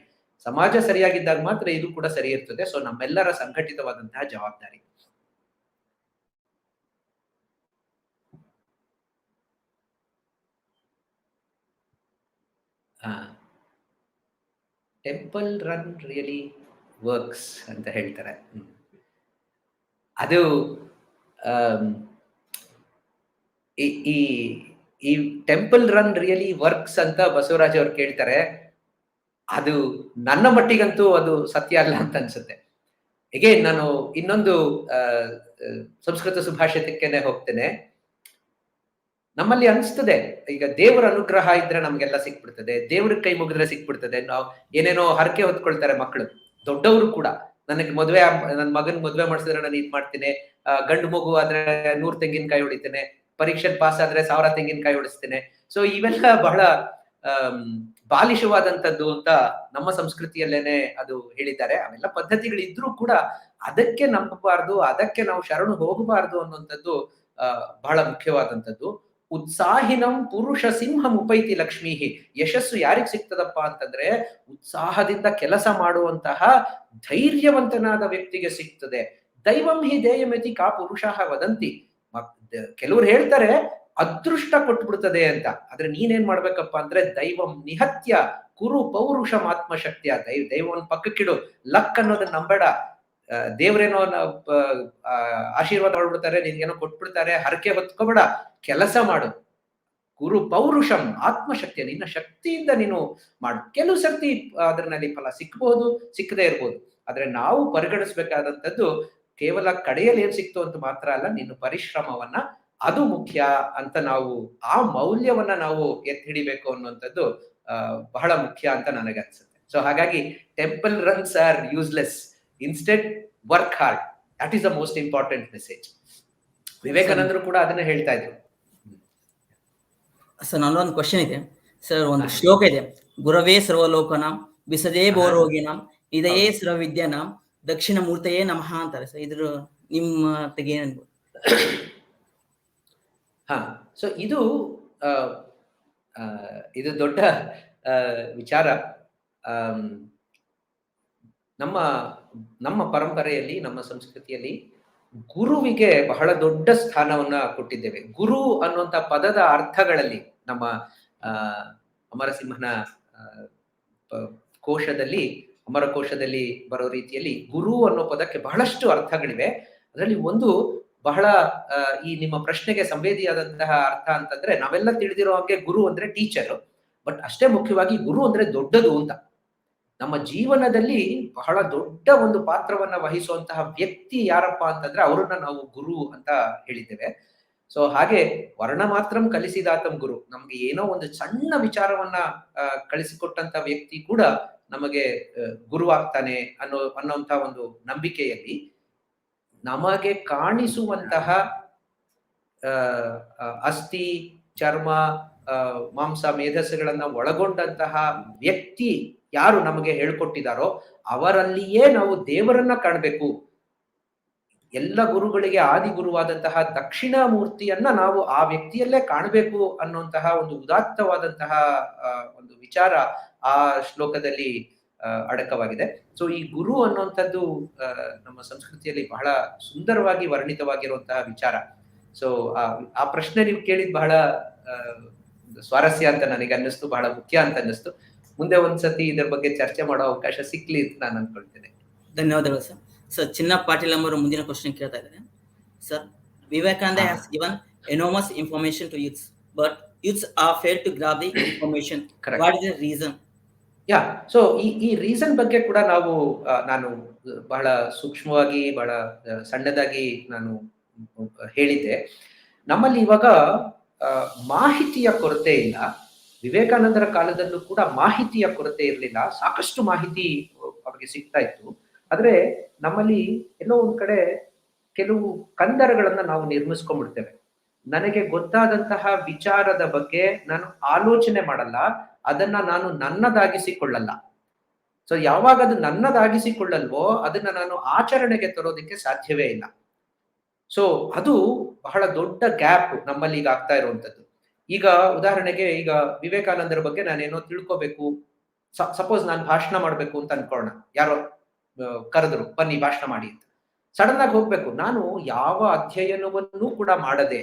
ಸಮಾಜ ಸರಿಯಾಗಿದ್ದಾಗ ಮಾತ್ರ ಇದು ಕೂಡ ಸರಿ ಇರ್ತದೆ. ಸೊ ನಮ್ಮೆಲ್ಲರ ಸಂಘಟಿತವಾದಂತಹ ಜವಾಬ್ದಾರಿ. ಟೆಂಪಲ್ ರನ್ ರಿಯಲಿ ವರ್ಕ್ಸ್ ಅಂತ ಹೇಳ್ತಾರೆ. ಅದು ಈ ಟೆಂಪಲ್ ರನ್ ರಿಯಲಿ ವರ್ಕ್ಸ್ ಅಂತ ಬಸವರಾಜ್ ಅವ್ರು ಕೇಳ್ತಾರೆ. ಅದು ನನ್ನ ಮಟ್ಟಿಗಂತೂ ಅದು ಸತ್ಯ ಅಲ್ಲ ಅಂತ ಅನ್ಸುತ್ತೆ. ಹೀಗೆ ನಾನು ಇನ್ನೊಂದು ಸಂಸ್ಕೃತ ಸುಭಾಷಿತಕ್ಕೇನೆ ಹೋಗ್ತೇನೆ. ನಮ್ಮಲ್ಲಿ ಅನ್ಸ್ತದೆ, ಈಗ ದೇವರ ಅನುಗ್ರಹ ಇದ್ರೆ ನಮ್ಗೆಲ್ಲ ಸಿಕ್ಬಿಡ್ತದೆ, ದೇವ್ರ ಕೈ ಮುಗಿದ್ರೆ ಸಿಕ್ಬಿಡ್ತದೆ. ನಾವು ಏನೇನೋ ಹರಕೆ ಹೊತ್ಕೊಳ್ತಾರೆ ಮಕ್ಕಳು, ದೊಡ್ಡವರು ಕೂಡ. ನನಗೆ ನನ್ನ ಮಗನ್ ಮದ್ವೆ ಮಾಡಿಸಿದ್ರೆ ನಾನು ಇದ್ ಮಾಡ್ತೀನಿ, ಗಂಡು ಮಗು ಆದ್ರೆ 100 ತೆಂಗಿನಕಾಯಿ ಹೊಡಿತೇನೆ, ಪರೀಕ್ಷೆ ಪಾಸ್ ಆದ್ರೆ 1000 ತೆಂಗಿನಕಾಯಿ ಹೊಡಿಸ್ತೇನೆ. ಸೊ ಇವೆಲ್ಲ ಬಹಳ ಬಾಲಿಶವಾದಂತದ್ದು ಅಂತ ನಮ್ಮ ಸಂಸ್ಕೃತಿಯಲ್ಲೇನೆ ಅದು ಹೇಳಿದ್ದಾರೆ. ಅವೆಲ್ಲ ಪದ್ಧತಿಗಳಿದ್ರೂ ಕೂಡ ಅದಕ್ಕೆ ನಂಬಬಾರ್ದು, ಅದಕ್ಕೆ ನಾವು ಶರಣು ಹೋಗಬಾರ್ದು ಅನ್ನುವಂಥದ್ದು ಬಹಳ ಮುಖ್ಯವಾದಂಥದ್ದು. ಉತ್ಸಾಹಿನಂ ಪುರುಷ ಸಿಂಹಂ ಉಪೈತಿ ಲಕ್ಷ್ಮೀ. ಯಶಸ್ಸು ಯಾರಿಗ್ ಸಿಗ್ತದಪ್ಪ ಅಂತಂದ್ರೆ, ಉತ್ಸಾಹದಿಂದ ಕೆಲಸ ಮಾಡುವಂತಹ ಧೈರ್ಯವಂತನಾದ ವ್ಯಕ್ತಿಗೆ ಸಿಗ್ತದೆ. ದೈವಂ ಹಿ ದೇಯಮಿತಿ ಕಾ ಪುರುಷಃ ವದಂತಿ. ಕೆಲವ್ರು ಹೇಳ್ತಾರೆ ಅದೃಷ್ಟ ಕೊಟ್ಬಿಡ್ತದೆ ಅಂತ. ಆದ್ರೆ ನೀನೇನ್ ಮಾಡ್ಬೇಕಪ್ಪ ಅಂದ್ರೆ ದೈವಂ ನಿಹತ್ಯ ಕುರು ಪೌರುಷಂ ಆತ್ಮಶಕ್ತಿಯ. ದೈವವನ್ನು ಪಕ್ಕಕ್ಕಿಡು, ಲಕ್ ಅನ್ನೋದನ್ನ ನಂಬೇಡ. ದೇವ್ರೇನೋ ಆಶೀರ್ವಾದ ಮಾಡ್ಬಿಡ್ತಾರೆ, ನಿನ್ಗೇನೋ ಕೊಟ್ಬಿಡ್ತಾರೆ, ಹರಕೆ ಹೊತ್ಕೋಬೇಡ, ಕೆಲಸ ಮಾಡು. ಗುರು ಪೌರುಷಂ ಆತ್ಮಶಕ್ತಿಯ, ನಿನ್ನ ಶಕ್ತಿಯಿಂದ ನೀನು ಮಾಡು. ಕೆಲವು ಸರ್ತಿ ಅದರಲ್ಲಿ ಫಲ ಸಿಕ್ಬಹುದು, ಸಿಕ್ಕದೇ ಇರ್ಬೋದು. ಆದ್ರೆ ನಾವು ಪರಿಗಣಿಸ್ಬೇಕಾದಂಥದ್ದು ಕೇವಲ ಕಡೆಯಲ್ಲಿ ಏನ್ ಸಿಕ್ತು ಅಂತ ಮಾತ್ರ ಅಲ್ಲ, ನಿನ್ನ ಪರಿಶ್ರಮವನ್ನ, ಅದು ಮುಖ್ಯ ಅಂತ ನಾವು ಆ ಮೌಲ್ಯವನ್ನ ನಾವು ಎತ್ತಿ ಹಿಡಿಬೇಕು ಅನ್ನುವಂಥದ್ದು ಬಹಳ ಮುಖ್ಯ ಅಂತ ನನಗೆ ಅನ್ಸುತ್ತೆ. ಸೊ ಹಾಗಾಗಿ temple runs are useless, instead work hard. That is the most important message. ವಿವೇಕಾನಂದರು ಕೂಡ ಅದನ್ನ ಹೇಳ್ತಾ ಇದ್ರು. ಸರ್, ನನ್ನೊಂದು ಕ್ವಶನ್ ಇದೆ ಸರ್. ಒಂದು ಶ್ಲೋಕ ಇದೆ, ಗುರವೇ ಸರ್ವಲೋಕನಾಂ ಬಿಸದೇ ಬೋರೋಗಿನಾಂ ಇದಯೇ ಸರ್ವವಿದ್ಯಾನಾಂ ದಕ್ಷಿಣ ಮೂರ್ತಯೇ ನಮಃ ಅಂತಾರೆ ಸರ್. ಇದ್ರ ನಿಮ್ಮ ತೆಗೆ ಅನ್ಬೋದು? ಹಾ, ಸೊ ಇದು ದೊಡ್ಡ ವಿಚಾರ. ನಮ್ಮ ಪರಂಪರೆಯಲ್ಲಿ, ನಮ್ಮ ಸಂಸ್ಕೃತಿಯಲ್ಲಿ ಗುರುವಿಗೆ ಬಹಳ ದೊಡ್ಡ ಸ್ಥಾನವನ್ನ ಕೊಟ್ಟಿದ್ದೇವೆ. ಗುರು ಅನ್ನುವಂಥ ಪದದ ಅರ್ಥಗಳಲ್ಲಿ ನಮ್ಮ ಅಮರಸಿಂಹನ ಅಮರಕೋಶದಲ್ಲಿ ಬರೋ ರೀತಿಯಲ್ಲಿ ಗುರು ಅನ್ನೋ ಪದಕ್ಕೆ ಬಹಳಷ್ಟು ಅರ್ಥಗಳಿವೆ. ಅದರಲ್ಲಿ ಒಂದು ಬಹಳ ಈ ನಿಮ್ಮ ಪ್ರಶ್ನೆಗೆ ಸಂವೇದಿಯಾದಂತಹ ಅರ್ಥ ಅಂತಂದ್ರೆ, ನಾವೆಲ್ಲ ತಿಳಿದಿರೋ ಹಾಗೆ ಗುರು ಅಂದ್ರೆ ಟೀಚರ್, ಬಟ್ ಅಷ್ಟೇ ಮುಖ್ಯವಾಗಿ ಗುರು ಅಂದ್ರೆ ದೊಡ್ಡದು ಅಂತ. ನಮ್ಮ ಜೀವನದಲ್ಲಿ ಬಹಳ ದೊಡ್ಡ ಒಂದು ಪಾತ್ರವನ್ನ ವಹಿಸುವಂತಹ ವ್ಯಕ್ತಿ ಯಾರಪ್ಪ ಅಂತಂದ್ರೆ ಅವರನ್ನ ನಾವು ಗುರು ಅಂತ ಹೇಳಿದ್ದೇವೆ. ಸೊ ಹಾಗೆ ವರ್ಣ ಮಾತ್ರಂ ಕಲಿಸಿದಾತಂ ಗುರು, ನಮ್ಗೆ ಏನೋ ಒಂದು ಸಣ್ಣ ವಿಚಾರವನ್ನ ಕಳಿಸಿಕೊಟ್ಟಂತ ವ್ಯಕ್ತಿ ಕೂಡ ನಮಗೆ ಗುರುವಾಗ್ತಾನೆ ಅನ್ನೋಂತ ಒಂದು ನಂಬಿಕೆಯಲ್ಲಿ ನಮಗೆ ಕಾಣಿಸುವಂತಹ ಅಸ್ಥಿ, ಚರ್ಮ, ಮಾಂಸ, ಮೇಧಸ್ಸುಗಳನ್ನ ಒಳಗೊಂಡಂತಹ ವ್ಯಕ್ತಿ ಯಾರು ನಮಗೆ ಹೇಳ್ಕೊಟ್ಟಿದಾರೋ ಅವರಲ್ಲಿಯೇ ನಾವು ದೇವರನ್ನ ಕಾಣಬೇಕು. ಎಲ್ಲ ಗುರುಗಳಿಗೆ ಆದಿ ಗುರುವಾದಂತಹ ದಕ್ಷಿಣಾಮೂರ್ತಿಯನ್ನ ನಾವು ಆ ವ್ಯಕ್ತಿಯಲ್ಲೇ ಕಾಣಬೇಕು ಅನ್ನುವಂತಹ ಒಂದು ಉದಾತ್ತವಾದಂತಹ ಒಂದು ವಿಚಾರ ಆ ಶ್ಲೋಕದಲ್ಲಿ ಅಡಕವಾಗಿದೆ. ಸೊ ಈ ಗುರು ಅನ್ನುವಂಥದ್ದು ನಮ್ಮ ಸಂಸ್ಕೃತಿಯಲ್ಲಿ ಬಹಳ ಸುಂದರವಾಗಿ ವರ್ಣಿತವಾಗಿರುವಂತಹ ವಿಚಾರ. ಸೊ ಆ ಪ್ರಶ್ನೆ ನೀವು ಕೇಳಿದ್ ಬಹಳ ಸ್ವಾರಸ್ಯ ಅಂತ ನನಗೆ ಅನ್ನಿಸ್ತು, ಬಹಳ ಮುಖ್ಯ ಅಂತ ಅನ್ನಿಸ್ತು. ಮುಂದೆ ಒಂದ್ಸತಿ ಇದರ ಬಗ್ಗೆ ಚರ್ಚೆ ಮಾಡೋ ಅವಕಾಶ ಸಿಕ್ಲಿ ಅಂತ ನಾನು ಅನ್ಕೊಳ್ತೇನೆ. ಧನ್ಯವಾದಗಳು ಸರ್. ಸರ್, ಚಿನ್ನ ಪಾಟೀಲ್ ಅವರು ಮುಂದಿನ ಕ್ವಶನ್ ಕೇಳ್ತಾ ಇದ್ದಾರೆ. Sir, Vivekananda has given enormous information to youths, but youths are fail to grab the information. What is the reason? Yeah, so ಈ ರೀಸನ್ ಬಗ್ಗೆ ಕೂಡ ನಾನು ಬಹಳ ಸೂಕ್ಷ್ಮವಾಗಿ, ಬಹಳ ಸಣ್ಣದಾಗಿ ನಾನು ಹೇಳಿದ್ದೆ. ನಮ್ಮಲ್ಲಿ ಇವಾಗ ಮಾಹಿತಿಯ ಕೊರತೆ ಇಲ್ಲ. ವಿವೇಕಾನಂದರ ಕಾಲದಲ್ಲೂ ಕೂಡ ಮಾಹಿತಿಯ ಕೊರತೆ ಇರಲಿಲ್ಲ, ಸಾಕಷ್ಟು ಮಾಹಿತಿ ಅವ್ರಿಗೆ ಸಿಗ್ತಾ ಇತ್ತು. ಆದ್ರೆ ನಮ್ಮಲ್ಲಿ ಎಲ್ಲೋ ಒಂದ್ ಕಡೆ ಕೆಲವು ಕಂದರಗಳನ್ನ ನಾವು ನಿರ್ಮಿಸ್ಕೊಂಡ್ಬಿಡ್ತೇವೆ. ನನಗೆ ಗೊತ್ತಾದಂತಹ ವಿಚಾರದ ಬಗ್ಗೆ ನಾನು ಆಲೋಚನೆ ಮಾಡಲ್ಲ, ಅದನ್ನ ನಾನು ನನ್ನದಾಗಿಸಿಕೊಳ್ಳಲ್ಲ. ಸೊ ಯಾವಾಗ ಅದು ನನ್ನದಾಗಿಸಿಕೊಳ್ಳಲ್ವೋ ಅದನ್ನ ನಾನು ಆಚರಣೆಗೆ ತರೋದಕ್ಕೆ ಸಾಧ್ಯವೇ ಇಲ್ಲ. ಸೊ ಅದು ಬಹಳ ದೊಡ್ಡ ಗ್ಯಾಪ್ ನಮ್ಮಲ್ಲಿ ಈಗ ಆಗ್ತಾ ಇರುವಂತದ್ದು. ಈಗ ಉದಾಹರಣೆಗೆ, ಈಗ ವಿವೇಕಾನಂದರ ಬಗ್ಗೆ ನಾನೇನೋ ತಿಳ್ಕೋಬೇಕು, ಸಪೋಸ್ ನಾನು ಭಾಷಣ ಮಾಡ್ಬೇಕು ಅಂತ ಅನ್ಕೊಳ್ಳೋಣ, ಯಾರೋ ಕರೆದ್ರು ಬನ್ನಿ ಭಾಷಣ ಮಾಡಿ ಅಂತ. ಸಡನ್ ಆಗಿ ಹೋಗ್ಬೇಕು. ನಾನು ಯಾವ ಅಧ್ಯಯನವನ್ನೂ ಕೂಡ ಮಾಡದೆ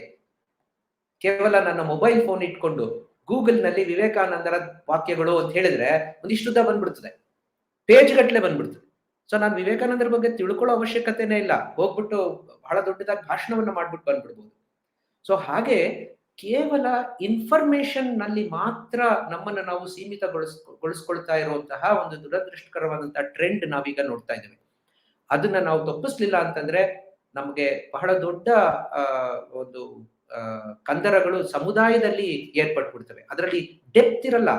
ಕೇವಲ ನನ್ನ ಮೊಬೈಲ್ ಫೋನ್ ಇಟ್ಕೊಂಡು ಗೂಗಲ್ ನಲ್ಲಿ ವಿವೇಕಾನಂದರ ವಾಕ್ಯಗಳು ಅಂತ ಹೇಳಿದ್ರೆ ಒಂದಿಷ್ಟುದ್ದ ಬಂದ್ಬಿಡ್ತದೆ, ಪೇಜ್ ಗಟ್ಟಲೆ ಬಂದ್ಬಿಡ್ತದೆ. ಸೊ ನಾನು ವಿವೇಕಾನಂದರ ಬಗ್ಗೆ ತಿಳ್ಕೊಳ್ಳೋ ಅವಶ್ಯಕತೆನೇ ಇಲ್ಲ, ಹೋಗ್ಬಿಟ್ಟು ಬಹಳ ದೊಡ್ಡದಾಗಿ ಭಾಷಣವನ್ನ ಮಾಡ್ಬಿಟ್ಟು ಬಂದ್ಬಿಡ್ಬೋದು. ಸೊ ಹಾಗೆ ಕೇವಲ ಇನ್ಫಾರ್ಮೇಶನ್ ನಲ್ಲಿ ಮಾತ್ರ ನಮ್ಮನ್ನು ನಾವು ಸೀಮಿತಗೊಳಿಸ್ಕೊಳ್ತಾ ಇರುವಂತಹ ಒಂದು ದುರದೃಷ್ಟಕರವಾದಂತಹ ಟ್ರೆಂಡ್ ನಾವೀಗ ನೋಡ್ತಾ ಇದ್ದೇವೆ. ಅದನ್ನ ನಾವು ತಪ್ಪಿಸ್ಲಿಲ್ಲ ಅಂತಂದ್ರೆ ನಮ್ಗೆ ಬಹಳ ದೊಡ್ಡ ಒಂದು ಕಂದರಗಳು ಸಮುದಾಯದಲ್ಲಿ ಏರ್ಪಟ್ಬಿಡ್ತವೆ. ಅದರಲ್ಲಿ ಡೆಪ್ತ್ ಇರಲ್ಲ,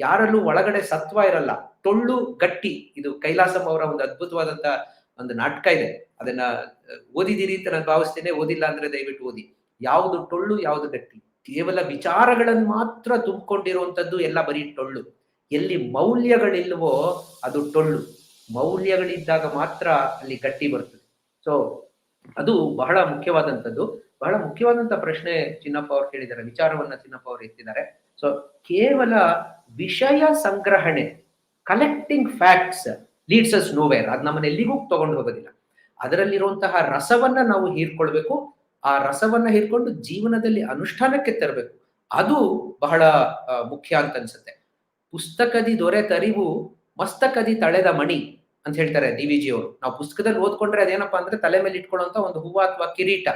ಯಾರಲ್ಲೂ ಒಳಗಡೆ ಸತ್ವ ಇರಲ್ಲ, ಟೊಳ್ಳು ಗಟ್ಟಿ. ಇದು ಕೈಲಾಸಂ ಅವರ ಒಂದು ಅದ್ಭುತವಾದಂತ ಒಂದು ನಾಟಕ ಇದೆ, ಅದನ್ನ ಓದಿದಿರಿ ಅಂತ ನಾನು ಭಾವಿಸ್ತೇನೆ. ಓದಿಲ್ಲ ಅಂದ್ರೆ ದಯವಿಟ್ಟು ಓದಿ. ಯಾವುದು ಟೊಳ್ಳು, ಯಾವುದು ಗಟ್ಟಿ? ಕೇವಲ ವಿಚಾರಗಳನ್ನು ಮಾತ್ರ ತುಂಬಿಕೊಂಡಿರುವಂತದ್ದು ಎಲ್ಲ ಬರೀ ಟೊಳ್ಳು. ಎಲ್ಲಿ ಮೌಲ್ಯಗಳಿಲ್ವೋ ಅದು ಟೊಳ್ಳು. ಮೌಲ್ಯಗಳಿದ್ದಾಗ ಮಾತ್ರ ಅಲ್ಲಿ ಗಟ್ಟಿ ಬರ್ತದೆ. ಸೊ ಅದು ಬಹಳ ಮುಖ್ಯವಾದಂಥದ್ದು. ಬಹಳ ಮುಖ್ಯವಾದಂತ ಪ್ರಶ್ನೆ ಚಿನ್ನಪ್ಪ ಅವ್ರು ಕೇಳಿದ್ದಾರೆ, ವಿಚಾರವನ್ನ ಚಿನ್ನಪ್ಪ ಅವ್ರು ಎತ್ತಿದ್ದಾರೆ. ಸೊ ಕೇವಲ ವಿಷಯ ಸಂಗ್ರಹಣೆ, collecting facts leads us nowhere, ಅದು ನಮ್ಮನ್ನ ಎಲ್ಲಿಗೂ ತಗೊಂಡು ಹೋಗೋದಿಲ್ಲ. ಅದರಲ್ಲಿರುವಂತಹ ರಸವನ್ನ ನಾವು ಹೀರ್ಕೊಳ್ಬೇಕು. ಆ ರಸವನ್ನ ಹೀರ್ಕೊಂಡು ಜೀವನದಲ್ಲಿ ಅನುಷ್ಠಾನಕ್ಕೆ ತರಬೇಕು. ಅದು ಬಹಳ ಮುಖ್ಯ ಅಂತ ಅನ್ಸುತ್ತೆ. ಪುಸ್ತಕದಿ ದೊರೆತರಿವು ಮಸ್ತಕದಿ ತಳೆದ ಮಣಿ ಅಂತ ಹೇಳ್ತಾರೆ DVG ಅವರು. ನಾವು ಪುಸ್ತಕದಲ್ಲಿ ಓದ್ಕೊಂಡ್ರೆ ಅದೇನಪ್ಪಾ ಅಂದ್ರೆ ತಲೆ ಮೇಲೆ ಇಟ್ಕೊಳ್ಳುವಂತ ಒಂದು ಹೂವು ಅಥವಾ ಕಿರೀಟ.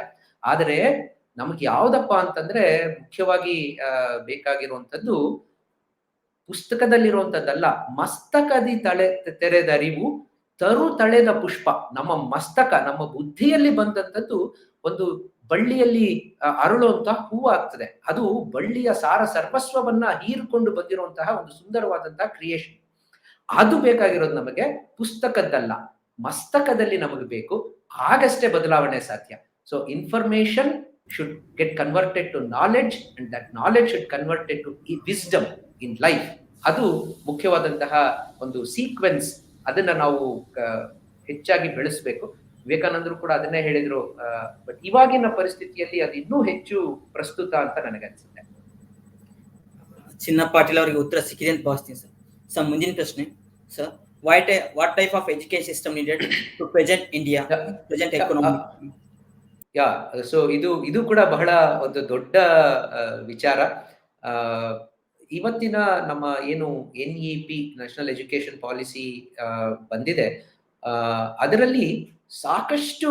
ಆದ್ರೆ ನಮ್ಗೆ ಯಾವ್ದಪ್ಪ ಅಂತಂದ್ರೆ ಮುಖ್ಯವಾಗಿ ಬೇಕಾಗಿರುವಂತದ್ದು ಪುಸ್ತಕದಲ್ಲಿರುವಂತದ್ದಲ್ಲ, ಮಸ್ತಕದಿ ತೆರೆದರಿವು ತರು ತಳೆದ ಪುಷ್ಪ. ನಮ್ಮ ಮಸ್ತಕ, ನಮ್ಮ ಬುದ್ಧಿಯಲ್ಲಿ ಬಂದಂಥದ್ದು ಒಂದು ಬಳ್ಳಿಯಲ್ಲಿ ಅರಳುವಂತಹ ಹೂವು ಆಗ್ತದೆ. ಅದು ಬಳ್ಳಿಯ ಸಾರ ಸರ್ವಸ್ವವನ್ನ ಹೀರಿಕೊಂಡು ಬಂದಿರುವಂತಹ ಒಂದು ಸುಂದರವಾದಂತಹ ಕ್ರಿಯೇಷನ್. ಅದು ಬೇಕಾಗಿರೋದು ನಮಗೆ, ಪುಸ್ತಕದ್ದಲ್ಲ, ಮಸ್ತಕದಲ್ಲಿ ನಮಗೆ ಬೇಕು. ಆಗಷ್ಟೇ ಬದಲಾವಣೆ ಸಾಧ್ಯ. So information should get converted to knowledge, and that knowledge should converted to wisdom in life. ಅದು ಮುಖ್ಯವಾದಂತಹ ಒಂದು ಸೀಕ್ವೆನ್ಸ್. ಅದನ್ನ ನಾವು ಹೆಚ್ಚಾಗಿ ಬೆಳೆಸಬೇಕು. ವಿವೇಕಾನಂದರು ಕೂಡ ಅದನ್ನೇ ಹೇಳಿದ್ರು. ಬಟ್ ಇವಾಗಿನ ಪರಿಸ್ಥಿತಿಯಲ್ಲಿ ಅದು ಇನ್ನೂ ಹೆಚ್ಚು ಪ್ರಸ್ತುತ ಅಂತ ನನಗನ್ಸುತ್ತೆ. ಚಿನ್ನ ಪಾಟೀಲ್ ಅವರಿಗೆ ಉತ್ತರ ಸಿಕ್ಕಿದೆ ಅಂತ ಭಾವಿಸ್ತೀನಿ ಸರ್. ಸರ್, ಮುಂದಿನ ಪ್ರಶ್ನೆ sir, what type of education system needed to present India present economy? So ಇದು ಕೂಡ ಬಹಳ ಒಂದು ದೊಡ್ಡ ವಿಚಾರ. ಇವತ್ತಿನ ನಮ್ಮ ಏನು NEP ನ್ಯಾಷನಲ್ ಎಜುಕೇಶನ್ ಪಾಲಿಸಿ ಬಂದಿದೆ, ಅದರಲ್ಲಿ ಸಾಕಷ್ಟು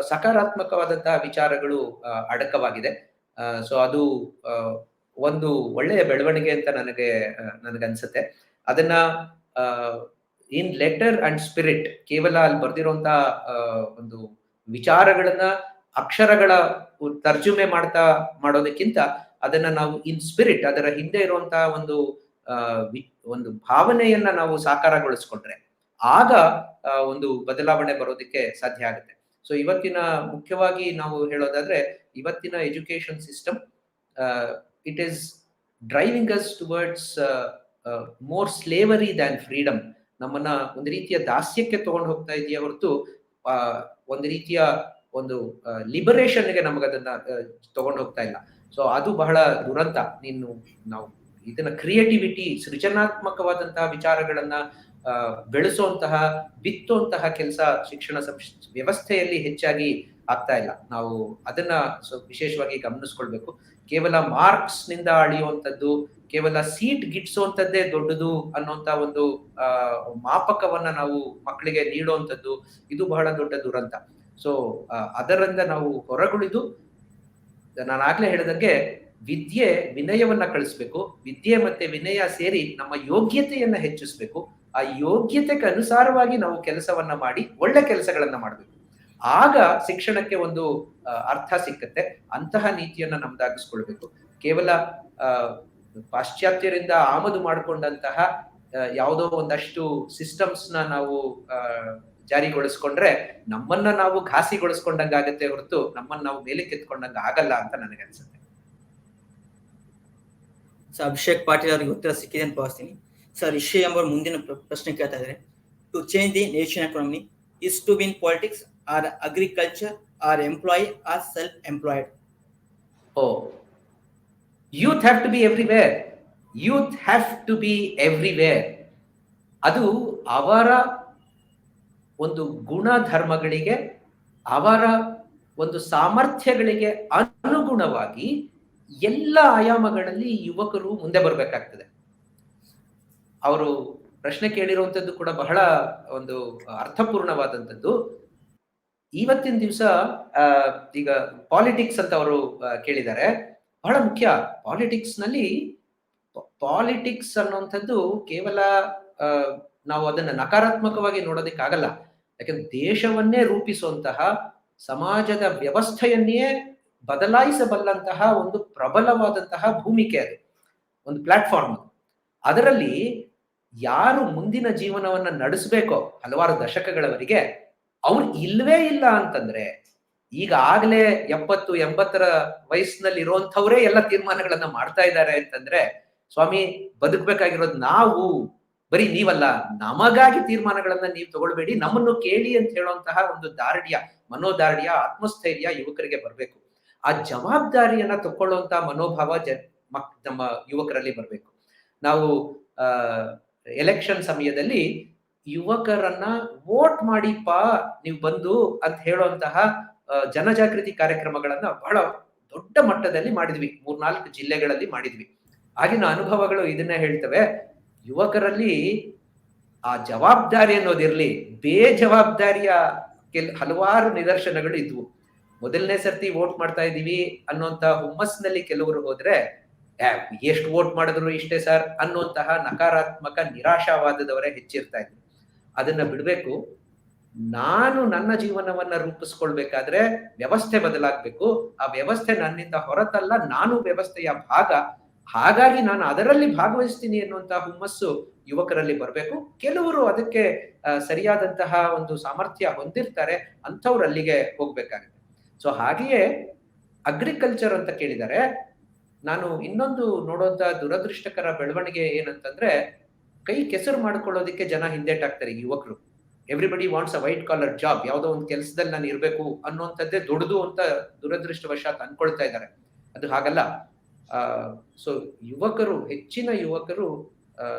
ಸಕಾರಾತ್ಮಕವಾದಂತಹ ವಿಚಾರಗಳು ಅಡಕವಾಗಿದೆ. ಸೊ ಅದು ಒಂದು ಒಳ್ಳೆಯ ಬೆಳವಣಿಗೆ ಅಂತ ನನಗನ್ಸುತ್ತೆ. ಅದನ್ನ ಇನ್ ಲೆಟರ್ ಅಂಡ್ ಸ್ಪಿರಿಟ್, ಕೇವಲ ಅಲ್ಲಿ ಬರ್ದಿರುವಂತಹ ಒಂದು ವಿಚಾರಗಳನ್ನ ಅಕ್ಷರಗಳ ತರ್ಜುಮೆ ಮಾಡೋದಕ್ಕಿಂತ ಅದನ್ನ ನಾವು ಇನ್ ಸ್ಪಿರಿಟ್, ಅದರ ಹಿಂದೆ ಇರುವಂತಹ ಒಂದು ಭಾವನೆಯನ್ನ ನಾವು ಸಾಕಾರಗೊಳಿಸ್ಕೊಂಡ್ರೆ ಆಗ ಒಂದು ಬದಲಾವಣೆ ಬರೋದಕ್ಕೆ ಸಾಧ್ಯ ಆಗುತ್ತೆ. ಸೊ ಮುಖ್ಯವಾಗಿ ನಾವು ಹೇಳೋದಾದ್ರೆ, ಇವತ್ತಿನ education system it is driving us towards more slavery than freedom. ನಮ್ಮನ್ನ ಒಂದು ರೀತಿಯ ದಾಸ್ಯಕ್ಕೆ ತಗೊಂಡು ಹೋಗ್ತಾ ಇದೆಯಾ ಹೊರತು ಒಂದು ರೀತಿಯ ಒಂದು ಲಿಬರೇಷನ್ಗೆ ನಮಗದನ್ನ ತಗೊಂಡು ಹೋಗ್ತಾ ಇಲ್ಲ. ಸೊ ಅದು ಬಹಳ ದುರಂತ. ನಾವು ಇದನ್ನ ಕ್ರಿಯೇಟಿವಿಟಿ, ಸೃಜನಾತ್ಮಕವಾದಂತಹ ವಿಚಾರಗಳನ್ನ ಬೆಳೆಸುವಂತಹ, ಬಿತ್ತುವಂತಹ ಕೆಲಸ ಶಿಕ್ಷಣ ವ್ಯವಸ್ಥೆಯಲ್ಲಿ ಹೆಚ್ಚಾಗಿ ಆಗ್ತಾ ಇಲ್ಲ. ನಾವು ಅದನ್ನ ವಿಶೇಷವಾಗಿ ಗಮನಿಸ್ಕೊಳ್ಬೇಕು. ಕೇವಲ ಮಾರ್ಕ್ಸ್ ನಿಂದ ಅಳಿಯುವಂಥದ್ದು, ಕೇವಲ ಸೀಟ್ ಗಿಟ್ಸುವಂಥದ್ದೇ ದೊಡ್ಡದು ಅನ್ನುವಂತ ಒಂದು ಮಾಪಕವನ್ನ ನಾವು ಮಕ್ಕಳಿಗೆ ನೀಡುವಂಥದ್ದು, ಇದು ಬಹಳ ದೊಡ್ಡ ದುರಂತ. ಸೊ ಅದರಿಂದ ನಾವು ಹೊರಗುಳಿದು, ನಾನು ಆಗ್ಲೇ ಹೇಳಿದಂಗೆ, ವಿದ್ಯೆ ವಿನಯವನ್ನ ಕಳಿಸ್ಬೇಕು. ವಿದ್ಯೆ ಮತ್ತೆ ವಿನಯ ಸೇರಿ ನಮ್ಮ ಯೋಗ್ಯತೆಯನ್ನ ಹೆಚ್ಚಿಸ್ಬೇಕು. ಆ ಯೋಗ್ಯತೆಗೆ ಅನುಸಾರವಾಗಿ ನಾವು ಕೆಲಸವನ್ನ ಮಾಡಿ ಒಳ್ಳೆ ಕೆಲಸಗಳನ್ನ ಮಾಡಬೇಕು. ಆಗ ಶಿಕ್ಷಣಕ್ಕೆ ಒಂದು ಅರ್ಥ ಸಿಕ್ಕತ್ತೆ. ಅಂತಹ ನೀತಿಯನ್ನ ನಮ್ದಾಗಿಸ್ಕೊಳ್ಬೇಕು. ಕೇವಲ ಪಾಶ್ಚಾತ್ಯರಿಂದ ಆಮದು ಮಾಡಿಕೊಂಡಂತಹ ಯಾವುದೋ ಒಂದಷ್ಟು ಸಿಸ್ಟಮ್ಸ್ ನಾವು ಜಾರಿಗೊಳಿಸ್ಕೊಂಡ್ರೆ ನಮ್ಮನ್ನ ನಾವು ಘಾಸಿಗೊಳಿಸ್ಕೊಂಡಂಗ ಆಗತ್ತೆ ಹೊರತು ನಮ್ಮನ್ನ ನಾವು ಮೇಲೆ ಕೆತ್ಕೊಂಡಂಗ ಆಗಲ್ಲ ಅಂತ ನನಗನ್ಸುತ್ತೆ. ಸರ್, ಅಭಿಷೇಕ್ ಪಾಟೀಲ್ ಅವರಿಗೆ ಉತ್ತರ ಸಿಕ್ಕಿದೆ ಅಂತ ಭಾವಿಸ್ತೀನಿ. ಸರ್, ರಿಷಿ ಎಂಬ ಮುಂದಿನ ಪ್ರಶ್ನೆ ಕೇಳ್ತಾ ಇದ್ದಾರೆ. To change the nation economy is to win politics or agriculture or employ or self employed? Youth have to be everywhere. Youth have to be everywhere. ಅದು ಅವರ ಒಂದು ಗುಣಧರ್ಮಗಳಿಗೆ, ಅವರ ಒಂದು ಸಾಮರ್ಥ್ಯಗಳಿಗೆ ಅನುಗುಣವಾಗಿ ಎಲ್ಲ ಆಯಾಮಗಳಲ್ಲಿ ಯುವಕರು ಮುಂದೆ ಬರಬೇಕಾಗ್ತದೆ. ಅವರು ಪ್ರಶ್ನೆ ಕೇಳಿರುವಂತದ್ದು ಕೂಡ ಬಹಳ ಒಂದು ಅರ್ಥಪೂರ್ಣವಾದಂಥದ್ದು. ಇವತ್ತಿನ ದಿವಸ ಈಗ ಪಾಲಿಟಿಕ್ಸ್ ಅಂತ ಅವರು ಕೇಳಿದ್ದಾರೆ, ಬಹಳ ಮುಖ್ಯ. ಪಾಲಿಟಿಕ್ಸ್ ಅನ್ನುವಂಥದ್ದು ಕೇವಲ ನಾವು ಅದನ್ನ ನಕಾರಾತ್ಮಕವಾಗಿ ನೋಡೋದಕ್ಕಾಗಲ್ಲ. ಯಾಕಂದ್ರೆ ದೇಶವನ್ನೇ ರೂಪಿಸುವಂತಹ, ಸಮಾಜದ ವ್ಯವಸ್ಥೆಯನ್ನೇ ಬದಲಾಯಿಸಬಲ್ಲಂತಹ ಒಂದು ಪ್ರಬಲವಾದಂತಹ ಭೂಮಿಕೆ ಅದು, ಒಂದು ಪ್ಲಾಟ್ಫಾರ್ಮ್. ಅದರಲ್ಲಿ ಯಾರು ಮುಂದಿನ ಜೀವನವನ್ನ ನಡೆಸಬೇಕೋ ಹಲವಾರು ದಶಕಗಳವರೆಗೆ ಅವ್ರು ಇಲ್ವೇ ಇಲ್ಲ ಅಂತಂದ್ರೆ, ಈಗ ಆಗ್ಲೇ 70-80 ವಯಸ್ಸಿನಲ್ಲಿ ಇರುವಂತವ್ರೇ ಎಲ್ಲ ತೀರ್ಮಾನಗಳನ್ನ ಮಾಡ್ತಾ ಇದ್ದಾರೆ ಅಂತಂದ್ರೆ, ಸ್ವಾಮಿ ಬದುಕಬೇಕಾಗಿರೋದು ನಾವು, ಬರೀ ನೀವಲ್ಲ, ನಮಗಾಗಿ ತೀರ್ಮಾನಗಳನ್ನ ನೀವು ತಗೊಳ್ಬೇಡಿ, ನಮ್ಮನ್ನು ಕೇಳಿ ಅಂತ ಹೇಳುವಂತಹ ಒಂದು ಮನೋದಾರ್ಢ್ಯ, ಆತ್ಮಸ್ಥೈರ್ಯ ಯುವಕರಿಗೆ ಬರಬೇಕು. ಆ ಜವಾಬ್ದಾರಿಯನ್ನ ತಗೊಳ್ಳುವಂತಹ ಮನೋಭಾವ ನಮ್ಮ ಯುವಕರಲ್ಲಿ ಬರಬೇಕು. ನಾವು ಎಲೆಕ್ಷನ್ ಸಮಯದಲ್ಲಿ ಯುವಕರನ್ನ ವೋಟ್ ಮಾಡಿಪ್ಪ ನೀವು ಬಂದು ಅಂತ ಹೇಳುವಂತಹ ಜನಜಾಗೃತಿ ಕಾರ್ಯಕ್ರಮಗಳನ್ನ ಬಹಳ ದೊಡ್ಡ ಮಟ್ಟದಲ್ಲಿ ಮಾಡಿದ್ವಿ. 3-4 ಜಿಲ್ಲೆಗಳಲ್ಲಿ ಮಾಡಿದ್ವಿ. ಆಗಿನ ಅನುಭವಗಳು ಇದನ್ನ ಹೇಳ್ತವೆ. ಯುವಕರಲ್ಲಿ ಆ ಜವಾಬ್ದಾರಿ ಅನ್ನೋದಿರ್ಲಿ, ಬೇಜವಾಬ್ದಾರಿಯ ಹಲವಾರು ನಿದರ್ಶನಗಳು ಇದ್ವು. ಮೊದಲನೇ ಸರ್ತಿ ವೋಟ್ ಮಾಡ್ತಾ ಇದೀವಿ ಅನ್ನುವಂತ ಹುಮ್ಮಸ್ನಲ್ಲಿ ಕೆಲವರು ಹೋದ್ರೆ ಎಷ್ಟು ವೋಟ್ ಮಾಡಿದ್ರು ಇಷ್ಟೇ ಸರ್ ಅನ್ನುವಂತಹ ನಕಾರಾತ್ಮಕ ನಿರಾಶಾವಾದದವರೇ ಹೆಚ್ಚಿರ್ತಾ ಇದ್ರು. ಅದನ್ನ ಬಿಡ್ಬೇಕು. ನಾನು ನನ್ನ ಜೀವನವನ್ನ ರೂಪಿಸ್ಕೊಳ್ಬೇಕಾದ್ರೆ ವ್ಯವಸ್ಥೆ ಬದಲಾಗ್ಬೇಕು. ಆ ವ್ಯವಸ್ಥೆ ನನ್ನಿಂದ ಹೊರತಲ್ಲ, ನಾನು ವ್ಯವಸ್ಥೆಯ ಭಾಗ. ಹಾಗಾಗಿ ನಾನು ಅದರಲ್ಲಿ ಭಾಗವಹಿಸ್ತೀನಿ ಎನ್ನುವಂತಹ ಹುಮ್ಮಸ್ಸು ಯುವಕರಲ್ಲಿ ಬರಬೇಕು. ಕೆಲವರು ಅದಕ್ಕೆ ಸರಿಯಾದಂತಹ ಒಂದು ಸಾಮರ್ಥ್ಯ ಹೊಂದಿರ್ತಾರೆ, ಅಂಥವ್ರು ಅಲ್ಲಿಗೆ ಹೋಗ್ಬೇಕಾಗುತ್ತೆ. ಸೊ ಹಾಗೆಯೇ ಅಗ್ರಿಕಲ್ಚರ್ ಅಂತ ಕೇಳಿದರೆ, ನಾನು ಇನ್ನೊಂದು ನೋಡುವಂತ ದುರದೃಷ್ಟಕರ ಬೆಳವಣಿಗೆ ಏನಂತಂದ್ರೆ, ಕೈ ಕೆಸರು ಮಾಡ್ಕೊಳ್ಳೋದಕ್ಕೆ ಜನ ಹಿಂದೇಟಾಗ್ತಾರೆ ಯುವಕರು. Everybody wants a white collar job, ಯಾವುದೋ ಒಂದು ಕೆಲಸದಲ್ಲಿ ನಾನು ಇರಬೇಕು ಅನ್ನುವಂಥದ್ದೇ ದೊಡ್ಡದು ಅಂತ ದುರದೃಷ್ಟವಶಾತ್ ಅನ್ಕೊಳ್ತಾ ಇದ್ದಾರೆ. ಅದು ಹಾಗಲ್ಲ. ಸೊ ಯುವಕರು, ಹೆಚ್ಚಿನ ಯುವಕರು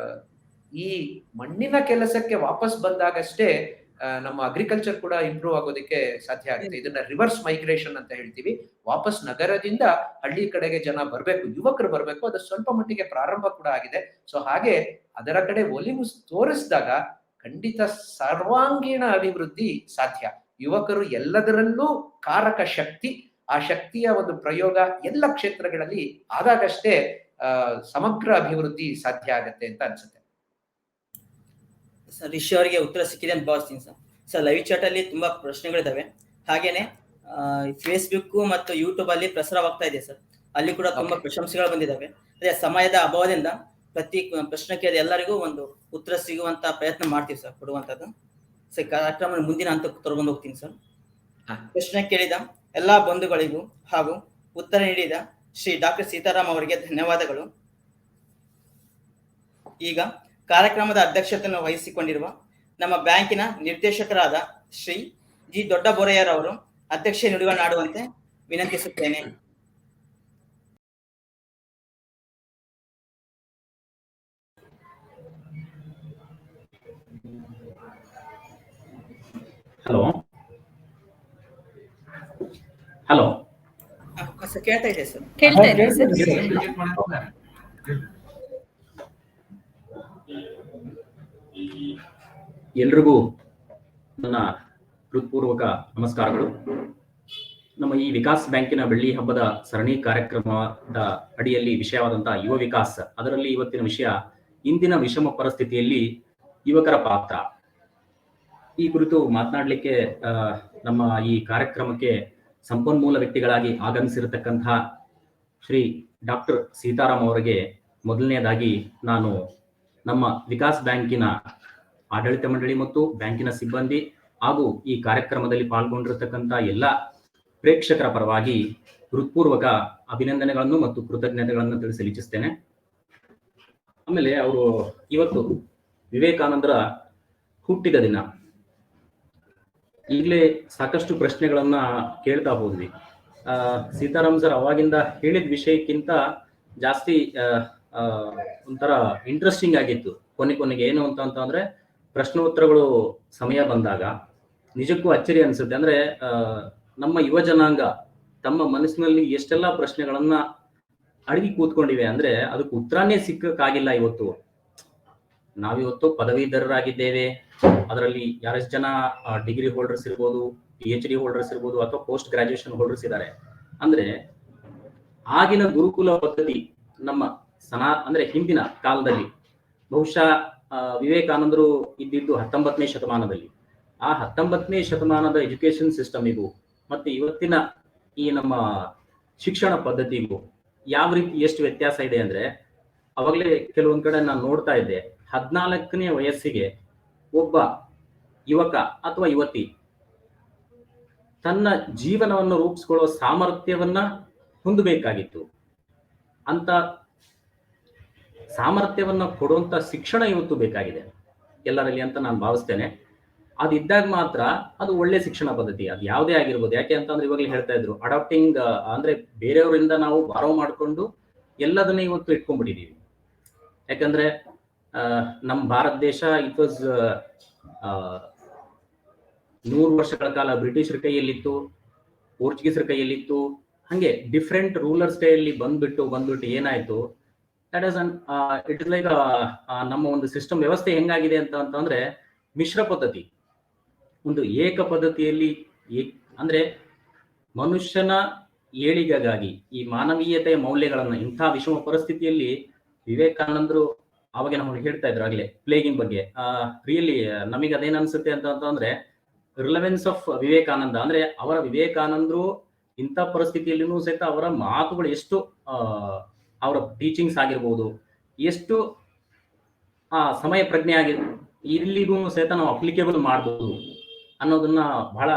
ಈ ಮಣ್ಣಿನ ಕೆಲಸಕ್ಕೆ ವಾಪಸ್ ಬಂದಾಗಷ್ಟೇ ನಮ್ಮ ಅಗ್ರಿಕಲ್ಚರ್ ಕೂಡ ಇಂಪ್ರೂವ್ ಆಗೋದಕ್ಕೆ ಸಾಧ್ಯ ಆಗುತ್ತೆ. ಇದನ್ನ ರಿವರ್ಸ್ ಮೈಗ್ರೇಷನ್ ಅಂತ ಹೇಳ್ತೀವಿ. ವಾಪಸ್ ನಗರದಿಂದ ಹಳ್ಳಿ ಕಡೆಗೆ ಜನ ಬರ್ಬೇಕು, ಯುವಕರು ಬರ್ಬೇಕು. ಅದು ಸ್ವಲ್ಪ ಮಟ್ಟಿಗೆ ಪ್ರಾರಂಭ ಕೂಡ ಆಗಿದೆ. ಸೊ ಹಾಗೆ ಅದರ ಕಡೆ ಒಲಿವು ತೋರಿಸಿದಾಗ ಖಂಡಿತ ಸರ್ವಾಂಗೀಣ ಅಭಿವೃದ್ಧಿ ಸಾಧ್ಯ. ಯುವಕರು ಎಲ್ಲದರಲ್ಲೂ ಕಾರಕ ಶಕ್ತಿ. ಆ ಶಕ್ತಿಯ ಒಂದು ಪ್ರಯೋಗ ಎಲ್ಲ ಕ್ಷೇತ್ರಗಳಲ್ಲಿ ಆದಾಗಷ್ಟೇ ಸಮಗ್ರ ಅಭಿವೃದ್ಧಿ ಸಾಧ್ಯ ಆಗತ್ತೆ ಅಂತ ಅನ್ಸುತ್ತೆ. ಸರ್, ರಿಷಿ ಅವರಿಗೆ ಉತ್ತರ ಸಿಕ್ಕಿದೆ ಅಂತ ಭಾವಿಸ್ತೀನಿ ಸರ್. ಸರ್, ಲೈವ್ ಚಾಟ್ ಅಲ್ಲಿ ತುಂಬಾ ಪ್ರಶ್ನೆಗಳಿದಾವೆ. ಹಾಗೇನೆ ಫೇಸ್ಬುಕ್ ಮತ್ತು ಯೂಟ್ಯೂಬ್ ಅಲ್ಲಿ ಪ್ರಸಾರವಾಗ್ತಾ ಇದೆ ಸರ್. ಅಲ್ಲಿ ಕೂಡ ತುಂಬಾ ಪ್ರಶಂಸೆಗಳು ಬಂದಿದ್ದಾವೆ. ಅದೇ ಸಮಯದ ಅಭಾವದಿಂದ ಪ್ರತಿ ಪ್ರಶ್ನೆಗೆ ಎಲ್ಲರಿಗೂ ಒಂದು ಉತ್ತರ ಸಿಗುವಂತ ಪ್ರಯತ್ನ ಮಾಡ್ತೀವಿ ಸರ್, ಕೊಡುವಂತದ್ದು. ಸರ್, ಕಾರ್ಯಕ್ರಮ ಮುಂದಿನ ಹಂತಕ್ಕೆ ತಗೊಂಡು ಹೋಗ್ತೀನಿ ಸರ್. ಪ್ರಶ್ನೆ ಕೇಳಿದ ಎಲ್ಲಾ ಬಂಧುಗಳಿಗೂ ಹಾಗೂ ಉತ್ತರ ನೀಡಿದ ಶ್ರೀ ಡಾಕ್ಟರ್ ಸೀತಾರಾಮ್ ಅವರಿಗೆ ಧನ್ಯವಾದಗಳು. ಈಗ ಕಾರ್ಯಕ್ರಮದ ಅಧ್ಯಕ್ಷತೆಯನ್ನು ವಹಿಸಿಕೊಂಡಿರುವ ನಮ್ಮ ಬ್ಯಾಂಕಿನ ನಿರ್ದೇಶಕರಾದ ಶ್ರೀ ಜಿ ದೊಡ್ಡಬೋರಯ್ಯರವರು ಅಧ್ಯಕ್ಷ ನುಡಿಗಳನ್ನಾಡುವಂತೆ ವಿನಂತಿಸುತ್ತೇನೆ. ಹಲೋ ಹಲೋ ಸರ್, ಕೇಳ್ತಾ ಇದೆ ಸರ್. ಕೇಳ್ತಾ ಇದೆ ಸರ್. ಎಲ್ರಿಗೂ ನನ್ನ ಹೃತ್ಪೂರ್ವಕ ನಮಸ್ಕಾರಗಳು. ನಮ್ಮ ಈ ವಿಕಾಸ್ ಬ್ಯಾಂಕಿನ ಬೆಳ್ಳಿ ಹಬ್ಬದ ಸರಣಿ ಕಾರ್ಯಕ್ರಮದ ಅಡಿಯಲ್ಲಿ ವಿಷಯವಾದಂತಹ ಯುವ ವಿಕಾಸ್, ಅದರಲ್ಲಿ ಇವತ್ತಿನ ವಿಷಯ ಇಂದಿನ ವಿಷಮ ಪರಿಸ್ಥಿತಿಯಲ್ಲಿ ಯುವಕರ ಪಾತ್ರ. ಈ ಕುರಿತು ಮಾತನಾಡಲಿಕ್ಕೆ ನಮ್ಮ ಈ ಕಾರ್ಯಕ್ರಮಕ್ಕೆ ಸಂಪನ್ಮೂಲ ವ್ಯಕ್ತಿಗಳಾಗಿ ಆಗಮಿಸಿರತಕ್ಕಂತಹ ಶ್ರೀ ಡಾಕ್ಟರ್ ಸೀತಾರಾಮ್ ಅವರಿಗೆ ಮೊದಲನೆಯದಾಗಿ ನಾನು ನಮ್ಮ ವಿಕಾಸ್ ಬ್ಯಾಂಕಿನ ಆಡಳಿತ ಮಂಡಳಿ ಮತ್ತು ಬ್ಯಾಂಕಿನ ಸಿಬ್ಬಂದಿ ಹಾಗೂ ಈ ಕಾರ್ಯಕ್ರಮದಲ್ಲಿ ಪಾಲ್ಗೊಂಡಿರತಕ್ಕಂಥ ಎಲ್ಲ ಪ್ರೇಕ್ಷಕರ ಪರವಾಗಿ ಹೃತ್ಪೂರ್ವಕ ಅಭಿನಂದನೆಗಳನ್ನು ಮತ್ತು ಕೃತಜ್ಞತೆಗಳನ್ನು ತಿಳಿಸಲು ಇಚ್ಛಿಸ್ತೇನೆ. ಆಮೇಲೆ ಅವರು ಇವತ್ತು ವಿವೇಕಾನಂದರ ಹುಟ್ಟಿದ ದಿನ. ಈಗಲೇ ಸಾಕಷ್ಟು ಪ್ರಶ್ನೆಗಳನ್ನ ಕೇಳ್ತಾ ಹೋದ್ವಿ. ಸೀತಾರಾಮ್ ಸರ್ ಅವಾಗಿಂದ ಹೇಳಿದ ವಿಷಯಕ್ಕಿಂತ ಜಾಸ್ತಿ ಒಂಥರ ಇಂಟ್ರೆಸ್ಟಿಂಗ್ ಆಗಿತ್ತು. ಕೊನೆಗೆ ಏನು ಅಂತಂದ್ರೆ ಪ್ರಶ್ನೋತ್ತರಗಳು ಸಮಯ ಬಂದಾಗ ನಿಜಕ್ಕೂ ಅಚ್ಚರಿ ಅನ್ಸುತ್ತೆ. ಅಂದ್ರೆ ನಮ್ಮ ಯುವ ಜನಾಂಗ ತಮ್ಮ ಮನಸ್ಸಿನಲ್ಲಿ ಎಷ್ಟೆಲ್ಲ ಪ್ರಶ್ನೆಗಳನ್ನ ಅಡಗಿ ಕೂತ್ಕೊಂಡಿವೆ ಅಂದ್ರೆ ಅದಕ್ಕೆ ಉತ್ತರನೇ ಸಿಕ್ಕಕ್ಕಾಗಿಲ್ಲ. ಇವತ್ತು ನಾವಿವತ್ತು ಪದವೀಧರರಾಗಿದ್ದೇವೆ. ಅದರಲ್ಲಿ ಯಾರೆಷ್ಟು ಜನ ಡಿಗ್ರಿ ಹೋಲ್ಡರ್ಸ್ ಇರ್ಬೋದು, PhD ಹೋಲ್ಡರ್ಸ್ ಇರ್ಬೋದು, ಅಥವಾ ಪೋಸ್ಟ್ ಗ್ರಾಜುಯೇಷನ್ ಹೋಲ್ಡರ್ಸ್ ಇದ್ದಾರೆ. ಅಂದ್ರೆ ಆಗಿನ ಗುರುಕುಲ ಪದ್ಧತಿ ನಮ್ಮ ಅಂದ್ರೆ ಹಿಂದಿನ ಕಾಲದಲ್ಲಿ ಬಹುಶಃ ವಿವೇಕಾನಂದರು ಇದ್ದಿದ್ದು 19ನೇ ಶತಮಾನದಲ್ಲಿ. ಆ 19ನೇ ಶತಮಾನದ ಎಜುಕೇಶನ್ ಸಿಸ್ಟಮಿಗೂ ಮತ್ತೆ ಇವತ್ತಿನ ಈ ನಮ್ಮ ಶಿಕ್ಷಣ ಪದ್ಧತಿಗೂ ಯಾವ ರೀತಿ ಎಷ್ಟು ವ್ಯತ್ಯಾಸ ಇದೆ ಅಂದ್ರೆ, ಅವಾಗಲೇ ಕೆಲವೊಂದ್ ಕಡೆ ನಾನು ನೋಡ್ತಾ ಇದ್ದೆ, 14ನೇ ವಯಸ್ಸಿಗೆ ಒಬ್ಬ ಯುವಕ ಅಥವಾ ಯುವತಿ ತನ್ನ ಜೀವನವನ್ನು ರೂಪಿಸ್ಕೊಳ್ಳೋ ಸಾಮರ್ಥ್ಯವನ್ನ ಹೊಂದಬೇಕಾಗಿತ್ತು. ಅಂತ ಸಾಮರ್ಥ್ಯವನ್ನ ಕೊಡುವಂತ ಶಿಕ್ಷಣ ಇವತ್ತು ಬೇಕಾಗಿದೆ ಎಲ್ಲರಲ್ಲಿ ಅಂತ ನಾನು ಭಾವಿಸ್ತೇನೆ. ಅದಿದ್ದಾಗ ಮಾತ್ರ ಅದು ಒಳ್ಳೆ ಶಿಕ್ಷಣ ಪದ್ಧತಿ, ಅದು ಯಾವುದೇ ಆಗಿರ್ಬೋದು. ಯಾಕೆ ಅಂತಂದ್ರೆ ಇವಾಗಲೇ ಹೇಳ್ತಾ ಇದ್ರು, ಅಡಾಪ್ಟಿಂಗ್ ಅಂದ್ರೆ ಬೇರೆಯವರಿಂದ ನಾವು ಬಾರೋ ಮಾಡಿಕೊಂಡು ಎಲ್ಲದನ್ನೇ ಇವತ್ತು ಇಟ್ಕೊಂಡ್ಬಿಟ್ಟಿದೀವಿ. ಯಾಕಂದ್ರೆ ನಮ್ಮ ಭಾರತ ದೇಶ ಇಟ್ ವಾಸ್ 100 ವರ್ಷಗಳ ಕಾಲ ಬ್ರಿಟಿಷರ ಕೈಯಲ್ಲಿತ್ತು, ಪೋರ್ಚುಗೀಸರ ಕೈಯಲ್ಲಿತ್ತು. ಹಂಗೆ ಡಿಫ್ರೆಂಟ್ ರೂಲರ್ಸ್ ಕೈಯಲ್ಲಿ ಬಂದ್ಬಿಟ್ಟು ಏನಾಯ್ತು, that is it is like ನಮ್ಮ ಒಂದು ಸಿಸ್ಟಮ್ ವ್ಯವಸ್ಥೆ ಹೆಂಗಾಗಿದೆ ಅಂತಂದ್ರೆ ಮಿಶ್ರ ಪದ್ಧತಿ. ಒಂದು ಏಕ ಪದ್ಧತಿಯಲ್ಲಿ ಅಂದ್ರೆ ಮನುಷ್ಯನ ಏಳಿಗೆಗಾಗಿ ಈ ಮಾನವೀಯತೆಯ ಮೌಲ್ಯಗಳನ್ನ ಇಂಥ ವಿಷಮ ಪರಿಸ್ಥಿತಿಯಲ್ಲಿ ವಿವೇಕಾನಂದರು ಅವಾಗ ನಾವು ಹೇಳ್ತಾ ಇದ್ರು ಆಗ್ಲೇ ಪ್ಲೇಗಿಂಗ್ ಬಗ್ಗೆ. ರಿಯಲಿ ನಮಗೆ ಅದೇನ್ ಅನ್ಸುತ್ತೆ ಅಂತಂದ್ರೆ ರಿಲೆವೆನ್ಸ್ ಆಫ್ ವಿವೇಕಾನಂದ, ಅಂದ್ರೆ ಅವರ ವಿವೇಕಾನಂದರು ಇಂಥ ಪರಿಸ್ಥಿತಿಯಲ್ಲಿನೂ ಸಹಿತ ಅವರ ಮಾತುಗಳು ಎಷ್ಟು ಅವರ ಟೀಚಿಂಗ್ಸ್ ಆಗಿರ್ಬೋದು, ಎಷ್ಟು ಸಮಯ ಪ್ರಜ್ಞೆ ಇಲ್ಲಿಗೂ ಸಹಿತ ನಾವು ಅಪ್ಲಿಕೇಬಲ್ ಮಾಡ್ಬೋದು ಅನ್ನೋದನ್ನ ಬಹಳ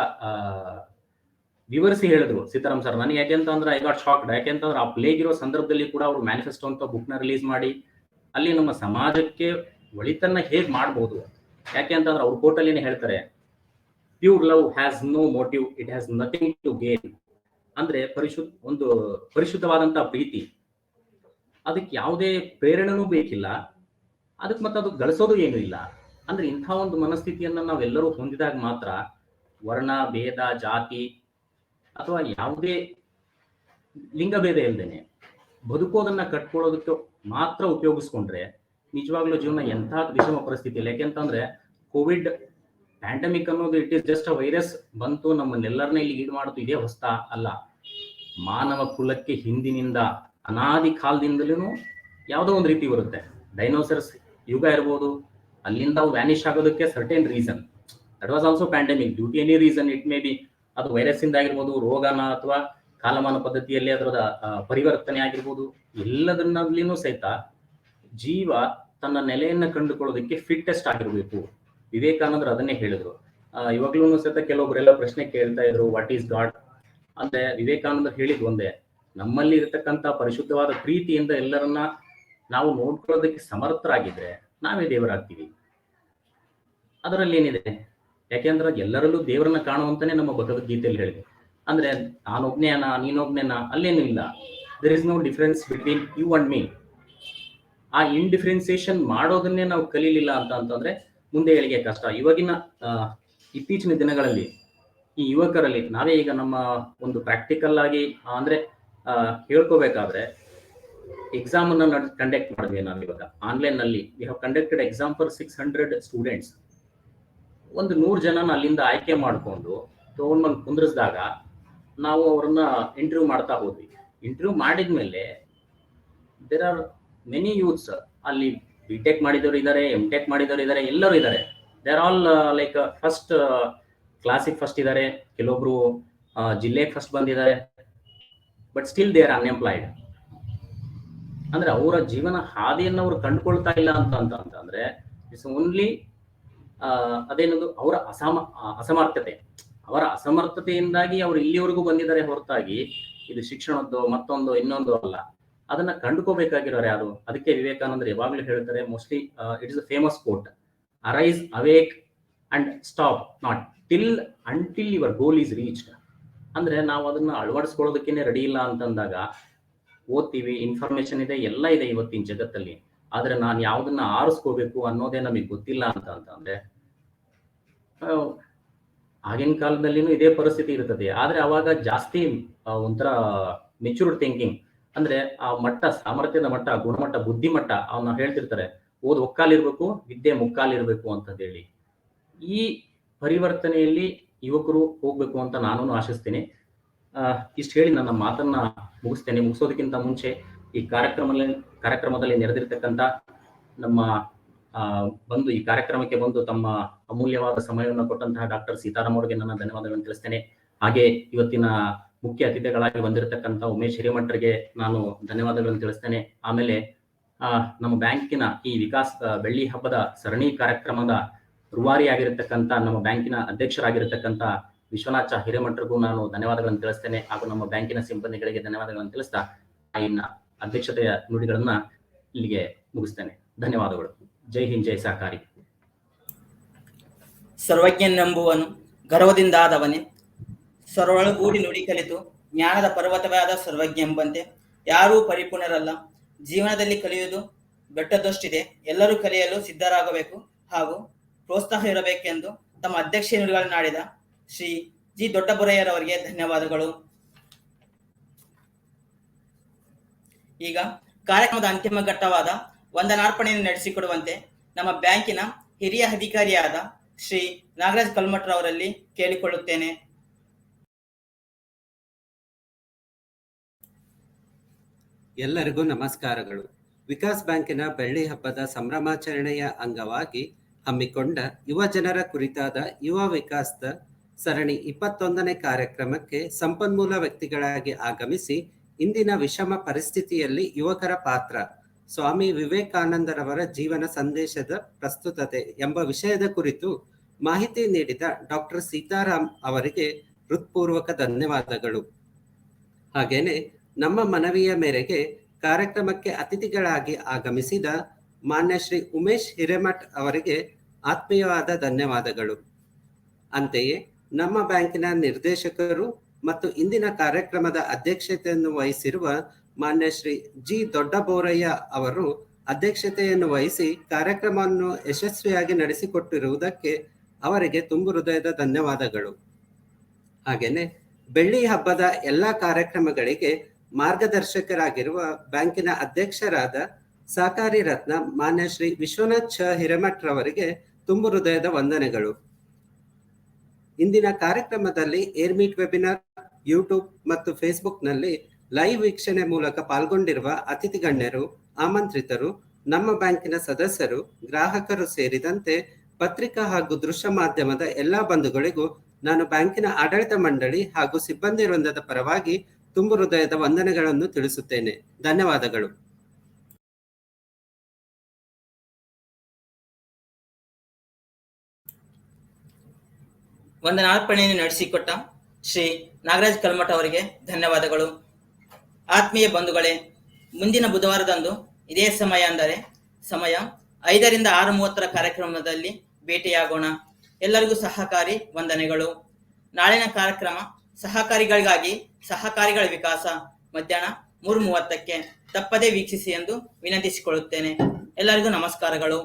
ವಿವರಿಸಿ ಹೇಳಿದ್ರು ಸೀತಾರಾಮ್ ಸರ್. ನನಗೆ ಯಾಕೆಂತಂದ್ರೆ ಐ ಗಾಟ್ ಶಾಕ್ಡ್. ಯಾಕೆಂತಂದ್ರೆ ಆ ಪ್ಲೇಗ್ ಇರೋ ಸಂದರ್ಭದಲ್ಲಿ ಕೂಡ ಅವರು ಮ್ಯಾನಿಫೆಸ್ಟೋ ಅಂತ ಬುಕ್ನ ರಿಲೀಸ್ ಮಾಡಿ ಅಲ್ಲಿ ನಮ್ಮ ಸಮಾಜಕ್ಕೆ ಒಳಿತನ್ನ ಹೇಗೆ ಮಾಡ್ಬೋದು. ಯಾಕೆ ಅಂತಂದ್ರೆ ಅವ್ರ ಕೋರ್ಟಲ್ಲಿ ಹೇಳ್ತಾರೆ, pure love has no motive, it has nothing to gain. ಅಂದ್ರೆ ಒಂದು ಪರಿಶುದ್ಧವಾದಂತಹ ಪ್ರೀತಿ, ಅದಕ್ಕೆ ಯಾವುದೇ ಪ್ರೇರಣೆನೂ ಬೇಕಿಲ್ಲ, ಅದಕ್ಕೆ ಮತ್ತೆ ಅದು ಗಳಿಸೋದು ಏನೂ ಇಲ್ಲ. ಅಂದ್ರೆ ಇಂಥ ಒಂದು ಮನಸ್ಥಿತಿಯನ್ನ ನಾವೆಲ್ಲರೂ ಹೊಂದಿದಾಗ ಮಾತ್ರ ವರ್ಣ ಭೇದ, ಜಾತಿ ಅಥವಾ ಯಾವುದೇ ಲಿಂಗಭೇದ ಇಲ್ದೇನೆ ಬದುಕೋದನ್ನ ಕಟ್ಕೊಳ್ಳೋದಕ್ಕೆ ಮಾತ್ರ ಉಪಯೋಗಿಸ್ಕೊಂಡ್ರೆ ನಿಜವಾಗ್ಲೂ ಜೀವನ ಎಂಥ ವಿಷಮ ಪರಿಸ್ಥಿತಿಯಲ್ಲಿ. ಯಾಕೆಂತಂದ್ರೆ ಕೋವಿಡ್ ಪ್ಯಾಂಡಮಿಕ್ ಅನ್ನೋದು it is just a virus ಬಂತು, ನಮ್ಮನ್ನೆಲ್ಲರನ್ನ ಇಲ್ಲಿ ಈಡು ಮಾಡುತ್ತೆ, ಇದೇ ಹೊಸ್ತಾ ಅಲ್ಲ. ಮಾನವ ಕುಲಕ್ಕೆ ಹಿಂದಿನಿಂದ ಅನಾದಿ ಕಾಲದಿಂದಲೂ ಯಾವುದೋ ಒಂದು ರೀತಿ ಬರುತ್ತೆ. ಡೈನೋಸರ್ಸ್ ಯುಗ ಇರ್ಬೋದು, ಅಲ್ಲಿಂದ ಅವು ವ್ಯಾನಿಷ್ ಆಗೋದಕ್ಕೆ certain reason. That was also pandemic due to any reason. It may be ಅದು ವೈರಸ್ ಇಂದ ಆಗಿರ್ಬೋದು, ರೋಗನ ಅಥವಾ ಕಾಲಮಾನ ಪದ್ಧತಿಯಲ್ಲಿ ಅದರ ಪರಿವರ್ತನೆ ಆಗಿರ್ಬೋದು. ಎಲ್ಲದನ್ನಲ್ಲಿನೂ ಸಹಿತ ಜೀವ ತನ್ನ ನೆಲೆಯನ್ನ ಕಂಡುಕೊಳ್ಳೋದಕ್ಕೆ ಫಿಟ್ಟೆಸ್ಟ್ ಆಗಿರ್ಬೇಕು. ವಿವೇಕಾನಂದರು ಅದನ್ನೇ ಹೇಳಿದ್ರು. ಇವಾಗ್ಲೂ ಸಹಿತ ಕೆಲವೊಬ್ಬರೆಲ್ಲ ಪ್ರಶ್ನೆ ಕೇಳ್ತಾ ಇದ್ರು, ವಾಟ್ ಈಸ್ ಗಾಡ್ ಅಂದ್ರೆ ವಿವೇಕಾನಂದರು ಹೇಳಿದ್ ಒಂದೇ, ನಮ್ಮಲ್ಲಿ ಇರತಕ್ಕಂತ ಪರಿಶುದ್ಧವಾದ ಪ್ರೀತಿಯಿಂದ ಎಲ್ಲರನ್ನ ನಾವು ನೋಡ್ಕೊಳ್ಳೋದಕ್ಕೆ ಸಮರ್ಥರಾಗಿದ್ರೆ ನಾವೇ ದೇವರಾಗ್ತೀವಿ. ಅದರಲ್ಲಿ ಏನಿದೆ? ಯಾಕೆಂದ್ರೆ ಎಲ್ಲರಲ್ಲೂ ದೇವರನ್ನ ಕಾಣುವಂತಾನೆ ನಮ್ಮ ಭಗವದ್ಗೀತೆಯಲ್ಲಿ ಹೇಳಿದೆ. ಅಂದ್ರೆ ನಾನೊಬ್ನೇನಾ ನೀನೊಬ್ನೇನಾ ಅಲ್ಲೇನು ಇಲ್ಲ. There is no difference between you and me. ಆ ಇನ್ಡಿಫರೆನ್ಸಿಯೇಷನ್ ಮಾಡೋದನ್ನೇ ನಾವು ಕಲೀಲಿಲ್ಲ ಅಂತಂದ್ರೆ ಮುಂದೆ ಏಳಿಗೆ ಕಷ್ಟ. ಇತ್ತೀಚಿನ ದಿನಗಳಲ್ಲಿ ಈ ಯುವಕರಲ್ಲಿ ನಾವೇ ಈಗ ನಮ್ಮ ಒಂದು ಪ್ರಾಕ್ಟಿಕಲ್ ಆಗಿ ಅಂದ್ರೆ ಹೇಳ್ಕೋಬೇಕಾದ್ರೆ ಎಕ್ಸಾಮ್ ಅನ್ನ ಕಂಡಕ್ಟ್ ಮಾಡಿದ್ವಿ ನಾವು ಇವಾಗ ಆನ್ಲೈನ್ ನಲ್ಲಿ. We have conducted exam for 600 students. ಒಂದು 100 ಜನನ ಅಲ್ಲಿಂದ ಆಯ್ಕೆ ಮಾಡಿಕೊಂಡು ತಗೊಂಡು ಕುಂದ್ರಿಸಿದಾಗ ನಾವು ಅವ್ರನ್ನ ಇಂಟರ್ವ್ಯೂ ಮಾಡ್ತಾ ಹೋದ್ವಿ. ಇಂಟರ್ವ್ಯೂ ಮಾಡಿದ್ಮೇಲೆ ದೇರ್ ಆರ್ ಮೆನಿ ಯೂತ್ಸ್, ಅಲ್ಲಿ ಬಿಟೆಕ್ ಮಾಡಿದವರು ಇದ್ದಾರೆ, ಎಂಟೆಕ್ ಮಾಡಿದವರು ಇದ್ದಾರೆ, ಎಲ್ಲರೂ ಇದ್ದಾರೆ. ದೇರ್ ಆಲ್ ಲೈಕ್ ಫಸ್ಟ್ ಕ್ಲಾಸಿಗೆ ಫಸ್ಟ್ ಇದ್ದಾರೆ, ಕೆಲವೊಬ್ರು ಜಿಲ್ಲೆಗೆ ಫಸ್ಟ್ ಬಂದಿದ್ದಾರೆ, but still they are unemployed. ಅಂದ್ರೆ ಅವರ ಜೀವನ ಹಾದಿಯನ್ನು ಅವರು ಕಂಡುಕೊಳ್ತಾ ಇಲ್ಲ ಅಂತಂದ್ರೆ ಇಟ್ಸ್ ಓನ್ಲಿ ಅದೇನದು ಅವರ ಅಸಮರ್ಥತೆ. ಅವರ ಅಸಮರ್ಥತೆಯಿಂದಾಗಿ ಅವರು ಇಲ್ಲಿವರೆಗೂ ಬಂದಿದ್ದಾರೆ ಹೊರತಾಗಿ ಇದು ಶಿಕ್ಷಣದ್ದು ಮತ್ತೊಂದು ಇನ್ನೊಂದು ಅಲ್ಲ. ಅದನ್ನ ಕಂಡುಕೋಬೇಕಾಗಿರೋರು ಯಾರು? ಅದಕ್ಕೆ ವಿವೇಕಾನಂದರು ಯಾವಾಗ್ಲೂ ಹೇಳ್ತಾರೆ, mostly it is a famous quote, arise awake and stop not until your goal is reached. ಅಂದ್ರೆ ನಾವು ಅದನ್ನ ಅಳವಡಿಸ್ಕೊಳ್ಳೋದಕ್ಕೇನೆ ರೆಡಿ ಇಲ್ಲ ಅಂತಂದಾಗ ಓದ್ತೀವಿ, ಇನ್ಫಾರ್ಮೇಶನ್ ಇದೆ, ಎಲ್ಲ ಇದೆ ಇವತ್ತಿನ ಜಗತ್ತಲ್ಲಿ, ಆದ್ರೆ ನಾನು ಯಾವ್ದನ್ನ ಆರಿಸ್ಕೋಬೇಕು ಅನ್ನೋದೇ ನಮಗೆ ಗೊತ್ತಿಲ್ಲ ಅಂತಂದ್ರೆ ಆಗಿನ ಕಾಲದಲ್ಲಿನೂ ಇದೇ ಪರಿಸ್ಥಿತಿ ಇರ್ತದೆ. ಆದ್ರೆ ಅವಾಗ ಜಾಸ್ತಿ ಒಂಥರ ಮೆಚೂರ್ಡ್ ಥಿಂಕಿಂಗ್, ಅಂದ್ರೆ ಆ ಮಟ್ಟ, ಸಾಮರ್ಥ್ಯದ ಮಟ್ಟ, ಗುಣಮಟ್ಟ, ಬುದ್ಧಿಮಟ್ಟ ಅವನ್ನ ಹೇಳ್ತಿರ್ತಾರೆ, ಓದ್ ಒಕ್ಕಾಲಿರ್ಬೇಕು, ವಿದ್ಯೆ ಮುಕ್ಕಾಲಿರ್ಬೇಕು ಅಂತ ಹೇಳಿ. ಈ ಪರಿವರ್ತನೆಯಲ್ಲಿ ಯುವಕರು ಹೋಗ್ಬೇಕು ಅಂತ ನಾನು ಆಶಿಸ್ತೇನೆ. ಇಷ್ಟು ಹೇಳಿ ನನ್ನ ಮಾತನ್ನ ಮುಗಿಸ್ತೇನೆ. ಮುಗಿಸೋದಕ್ಕಿಂತ ಮುಂಚೆ ಈ ಕಾರ್ಯಕ್ರಮದಲ್ಲಿ ನೆರೆದಿರ್ತಕ್ಕಂಥ ನಮ್ಮ ಬಂದು ಈ ಕಾರ್ಯಕ್ರಮಕ್ಕೆ ಬಂದು ತಮ್ಮ ಅಮೂಲ್ಯವಾದ ಸಮಯವನ್ನು ಕೊಟ್ಟಂತಹ ಡಾಕ್ಟರ್ ಸೀತಾರಾಮ್ ಅವರಿಗೆ ನನ್ನ ಧನ್ಯವಾದಗಳನ್ನು ತಿಳಿಸ್ತೇನೆ. ಹಾಗೆ ಇವತ್ತಿನ ಮುಖ್ಯ ಅತಿಥಿಗಳಾಗಿ ಬಂದಿರತಕ್ಕಂಥ ಉಮೇಶ್ ಹಿರೇಮಠರಿಗೆ ನಾನು ಧನ್ಯವಾದಗಳನ್ನು ತಿಳಿಸ್ತೇನೆ. ಆಮೇಲೆ ನಮ್ಮ ಬ್ಯಾಂಕಿನ ಈ ವಿಕಾಸ್ ಬೆಳ್ಳಿ ಹಬ್ಬದ ಸರಣಿ ಕಾರ್ಯಕ್ರಮದ ರೂವಾರಿಯಾಗಿರ್ತಕ್ಕಂಥ ನಮ್ಮ ಬ್ಯಾಂಕಿನ ಅಧ್ಯಕ್ಷರಾಗಿರ್ತಕ್ಕಂಥ ವಿಶ್ವನಾಥ ಹಿರೇಮಠರಿಗೂ ನಾನು ಧನ್ಯವಾದಗಳನ್ನು ತಿಳಿಸ್ತೇನೆ. ಹಾಗೂ ನಮ್ಮ ಬ್ಯಾಂಕಿನ ಸಿಬ್ಬಂದಿಗಳಿಗೆ ಧನ್ಯವಾದಗಳನ್ನು ತಿಳಿಸ್ತಾ ಇನ್ನ ಅಧ್ಯಕ್ಷತೆಯ ನುಡಿಗಳನ್ನ ಇಲ್ಲಿಗೆ ಮುಗಿಸ್ತೇನೆ. ಧನ್ಯವಾದಗಳು. ಜೈ ಹಿಂದ್, ಜೈ ಸಹಕಾರಿ. ಸರ್ವಜ್ಞನೆಂಬುವನು ಗರ್ವದಿಂದಾದವನೇ, ಸರ್ವೊಳಗೂಡಿ ನುಡಿ ಕಲಿತು ಜ್ಞಾನದ ಪರ್ವತವಾದ ಸರ್ವಜ್ಞ ಎಂಬಂತೆ ಯಾರೂ ಪರಿಪೂರ್ಣರಲ್ಲ. ಜೀವನದಲ್ಲಿ ಕಲಿಯುವುದು ಬೆಟ್ಟದಷ್ಟಿದೆ. ಎಲ್ಲರೂ ಕಲಿಯಲು ಸಿದ್ಧರಾಗಬೇಕು ಹಾಗೂ ಪ್ರೋತ್ಸಾಹ ಇರಬೇಕೆಂದು ತಮ್ಮ ಅಧ್ಯಕ್ಷ ನುಡಿಗಳನ್ನಾಡಿದ ಶ್ರೀ ಜಿ ದೊಡ್ಡಬೊರಯ್ಯರವರಿಗೆ ಧನ್ಯವಾದಗಳು. ಈಗ ಕಾರ್ಯಕ್ರಮದ ಅಂತಿಮ ಘಟ್ಟವಾದ ವಂದನಾರ್ಪಣೆಯನ್ನು ನಡೆಸಿಕೊಡುವಂತೆ ನಮ್ಮ ಬ್ಯಾಂಕಿನ ಹಿರಿಯ ಅಧಿಕಾರಿಯಾದ ಶ್ರೀ ನಾಗರಾಜ್ ಕಲ್ಮಠ್ರವರಲ್ಲಿ ಕೇಳಿಕೊಳ್ಳುತ್ತೇನೆ. ಎಲ್ಲರಿಗೂ ನಮಸ್ಕಾರಗಳು. ವಿಕಾಸ್ ಬ್ಯಾಂಕಿನ ಬೆಳ್ಳಿ ಹಬ್ಬದ ಸಂಭ್ರಮಾಚರಣೆಯ ಅಂಗವಾಗಿ ಹಮ್ಮಿಕೊಂಡ ಯುವ ಜನರ ಕುರಿತಾದ ಯುವ ವಿಕಾಸದ ಸರಣಿ 21ನೇ ಕಾರ್ಯಕ್ರಮಕ್ಕೆ ಸಂಪನ್ಮೂಲ ವ್ಯಕ್ತಿಗಳಾಗಿ ಆಗಮಿಸಿ ಇಂದಿನ ವಿಷಮ ಪರಿಸ್ಥಿತಿಯಲ್ಲಿ ಯುವಕರ ಪಾತ್ರ, ಸ್ವಾಮಿ ವಿವೇಕಾನಂದರವರ ಜೀವನ ಸಂದೇಶದ ಪ್ರಸ್ತುತತೆ ಎಂಬ ವಿಷಯದ ಕುರಿತು ಮಾಹಿತಿ ನೀಡಿದ ಡಾಕ್ಟರ್ ಸೀತಾರಾಮ್ ಅವರಿಗೆ ಹೃತ್ಪೂರ್ವಕ ಧನ್ಯವಾದಗಳು. ಹಾಗೇನೆ ನಮ್ಮ ಮನವಿಯ ಮೇರೆಗೆ ಕಾರ್ಯಕ್ರಮಕ್ಕೆ ಅತಿಥಿಗಳಾಗಿ ಆಗಮಿಸಿದ ಮಾನ್ಯ ಶ್ರೀ ಉಮೇಶ್ ಹಿರೇಮಠ್ ಅವರಿಗೆ ಆತ್ಮೀಯವಾದ ಧನ್ಯವಾದಗಳು. ಅಂತೆಯೇ ನಮ್ಮ ಬ್ಯಾಂಕಿನ ನಿರ್ದೇಶಕರು ಮತ್ತು ಇಂದಿನ ಕಾರ್ಯಕ್ರಮದ ಅಧ್ಯಕ್ಷತೆಯನ್ನು ವಹಿಸಿರುವ ಮಾನ್ಯ ಶ್ರೀ ಜಿ ದೊಡ್ಡಬೋರಯ್ಯ ಅವರು ಅಧ್ಯಕ್ಷತೆಯನ್ನು ವಹಿಸಿ ಕಾರ್ಯಕ್ರಮವನ್ನು ಯಶಸ್ವಿಯಾಗಿ ನಡೆಸಿಕೊಟ್ಟಿರುವುದಕ್ಕೆ ಅವರಿಗೆ ತುಂಬು ಹೃದಯದ ಧನ್ಯವಾದಗಳು. ಹಾಗೇನೆ ಬೆಳ್ಳಿ ಹಬ್ಬದ ಎಲ್ಲ ಕಾರ್ಯಕ್ರಮಗಳಿಗೆ ಮಾರ್ಗದರ್ಶಕರಾಗಿರುವ ಬ್ಯಾಂಕಿನ ಅಧ್ಯಕ್ಷರಾದ ಸಹಕಾರಿ ರತ್ನ ಮಾನ್ಯ ಶ್ರೀ ವಿಶ್ವನಾಥ್ ಛ ಹಿರೇಮಠ್ ರವರಿಗೆ ತುಂಬು ಹೃದಯದ ವಂದನೆಗಳು. ಇಂದಿನ ಕಾರ್ಯಕ್ರಮದಲ್ಲಿ ಏರ್ಮೀಟ್ ವೆಬಿನಾರ್, ಯೂಟ್ಯೂಬ್ ಮತ್ತು ಫೇಸ್ಬುಕ್ನಲ್ಲಿ ಲೈವ್ ವೀಕ್ಷಣೆ ಮೂಲಕ ಪಾಲ್ಗೊಂಡಿರುವ ಅತಿಥಿ ಗಣ್ಯರು, ಆಮಂತ್ರಿತರು, ನಮ್ಮ ಬ್ಯಾಂಕಿನ ಸದಸ್ಯರು, ಗ್ರಾಹಕರು ಸೇರಿದಂತೆ ಪತ್ರಿಕಾ ಹಾಗೂ ದೃಶ್ಯ ಮಾಧ್ಯಮದ ಎಲ್ಲಾ ಬಂಧುಗಳಿಗೂ ನಾನು ಬ್ಯಾಂಕಿನ ಆಡಳಿತ ಮಂಡಳಿ ಹಾಗೂ ಸಿಬ್ಬಂದಿ ವೃಂದದ ಪರವಾಗಿ ತುಂಬು ಹೃದಯದ ವಂದನೆಗಳನ್ನು ತಿಳಿಸುತ್ತೇನೆ. ಧನ್ಯವಾದಗಳು. ವಂದನಾರ್ಪಣೆಯನ್ನು ನಡೆಸಿಕೊಟ್ಟ ಶ್ರೀ ನಾಗರಾಜ್ ಕಲ್ಮಠ್ ಅವರಿಗೆ ಧನ್ಯವಾದಗಳು. ಆತ್ಮೀಯ ಬಂಧುಗಳೇ, ಮುಂದಿನ ಬುಧವಾರದಂದು ಇದೇ ಸಮಯ ಅಂದರೆ ಸಮಯ 5ರಿಂದ 6:30 ಕಾರ್ಯಕ್ರಮದಲ್ಲಿ ಭೇಟಿಯಾಗೋಣ. ಎಲ್ಲರಿಗೂ ಸಹಕಾರಿ ವಂದನೆಗಳು. ನಾಳಿನ ಕಾರ್ಯಕ್ರಮ ಸಹಕಾರಿಗಳಿಗಾಗಿ ಸಹಕಾರಿಗಳ ವಿಕಾಸ ಮಧ್ಯಾಹ್ನ 3:30ಕ್ಕೆ ತಪ್ಪದೇ ವೀಕ್ಷಿಸಿ ಎಂದು ವಿನಂತಿಸಿಕೊಳ್ಳುತ್ತೇನೆ. ಎಲ್ಲರಿಗೂ ನಮಸ್ಕಾರಗಳು.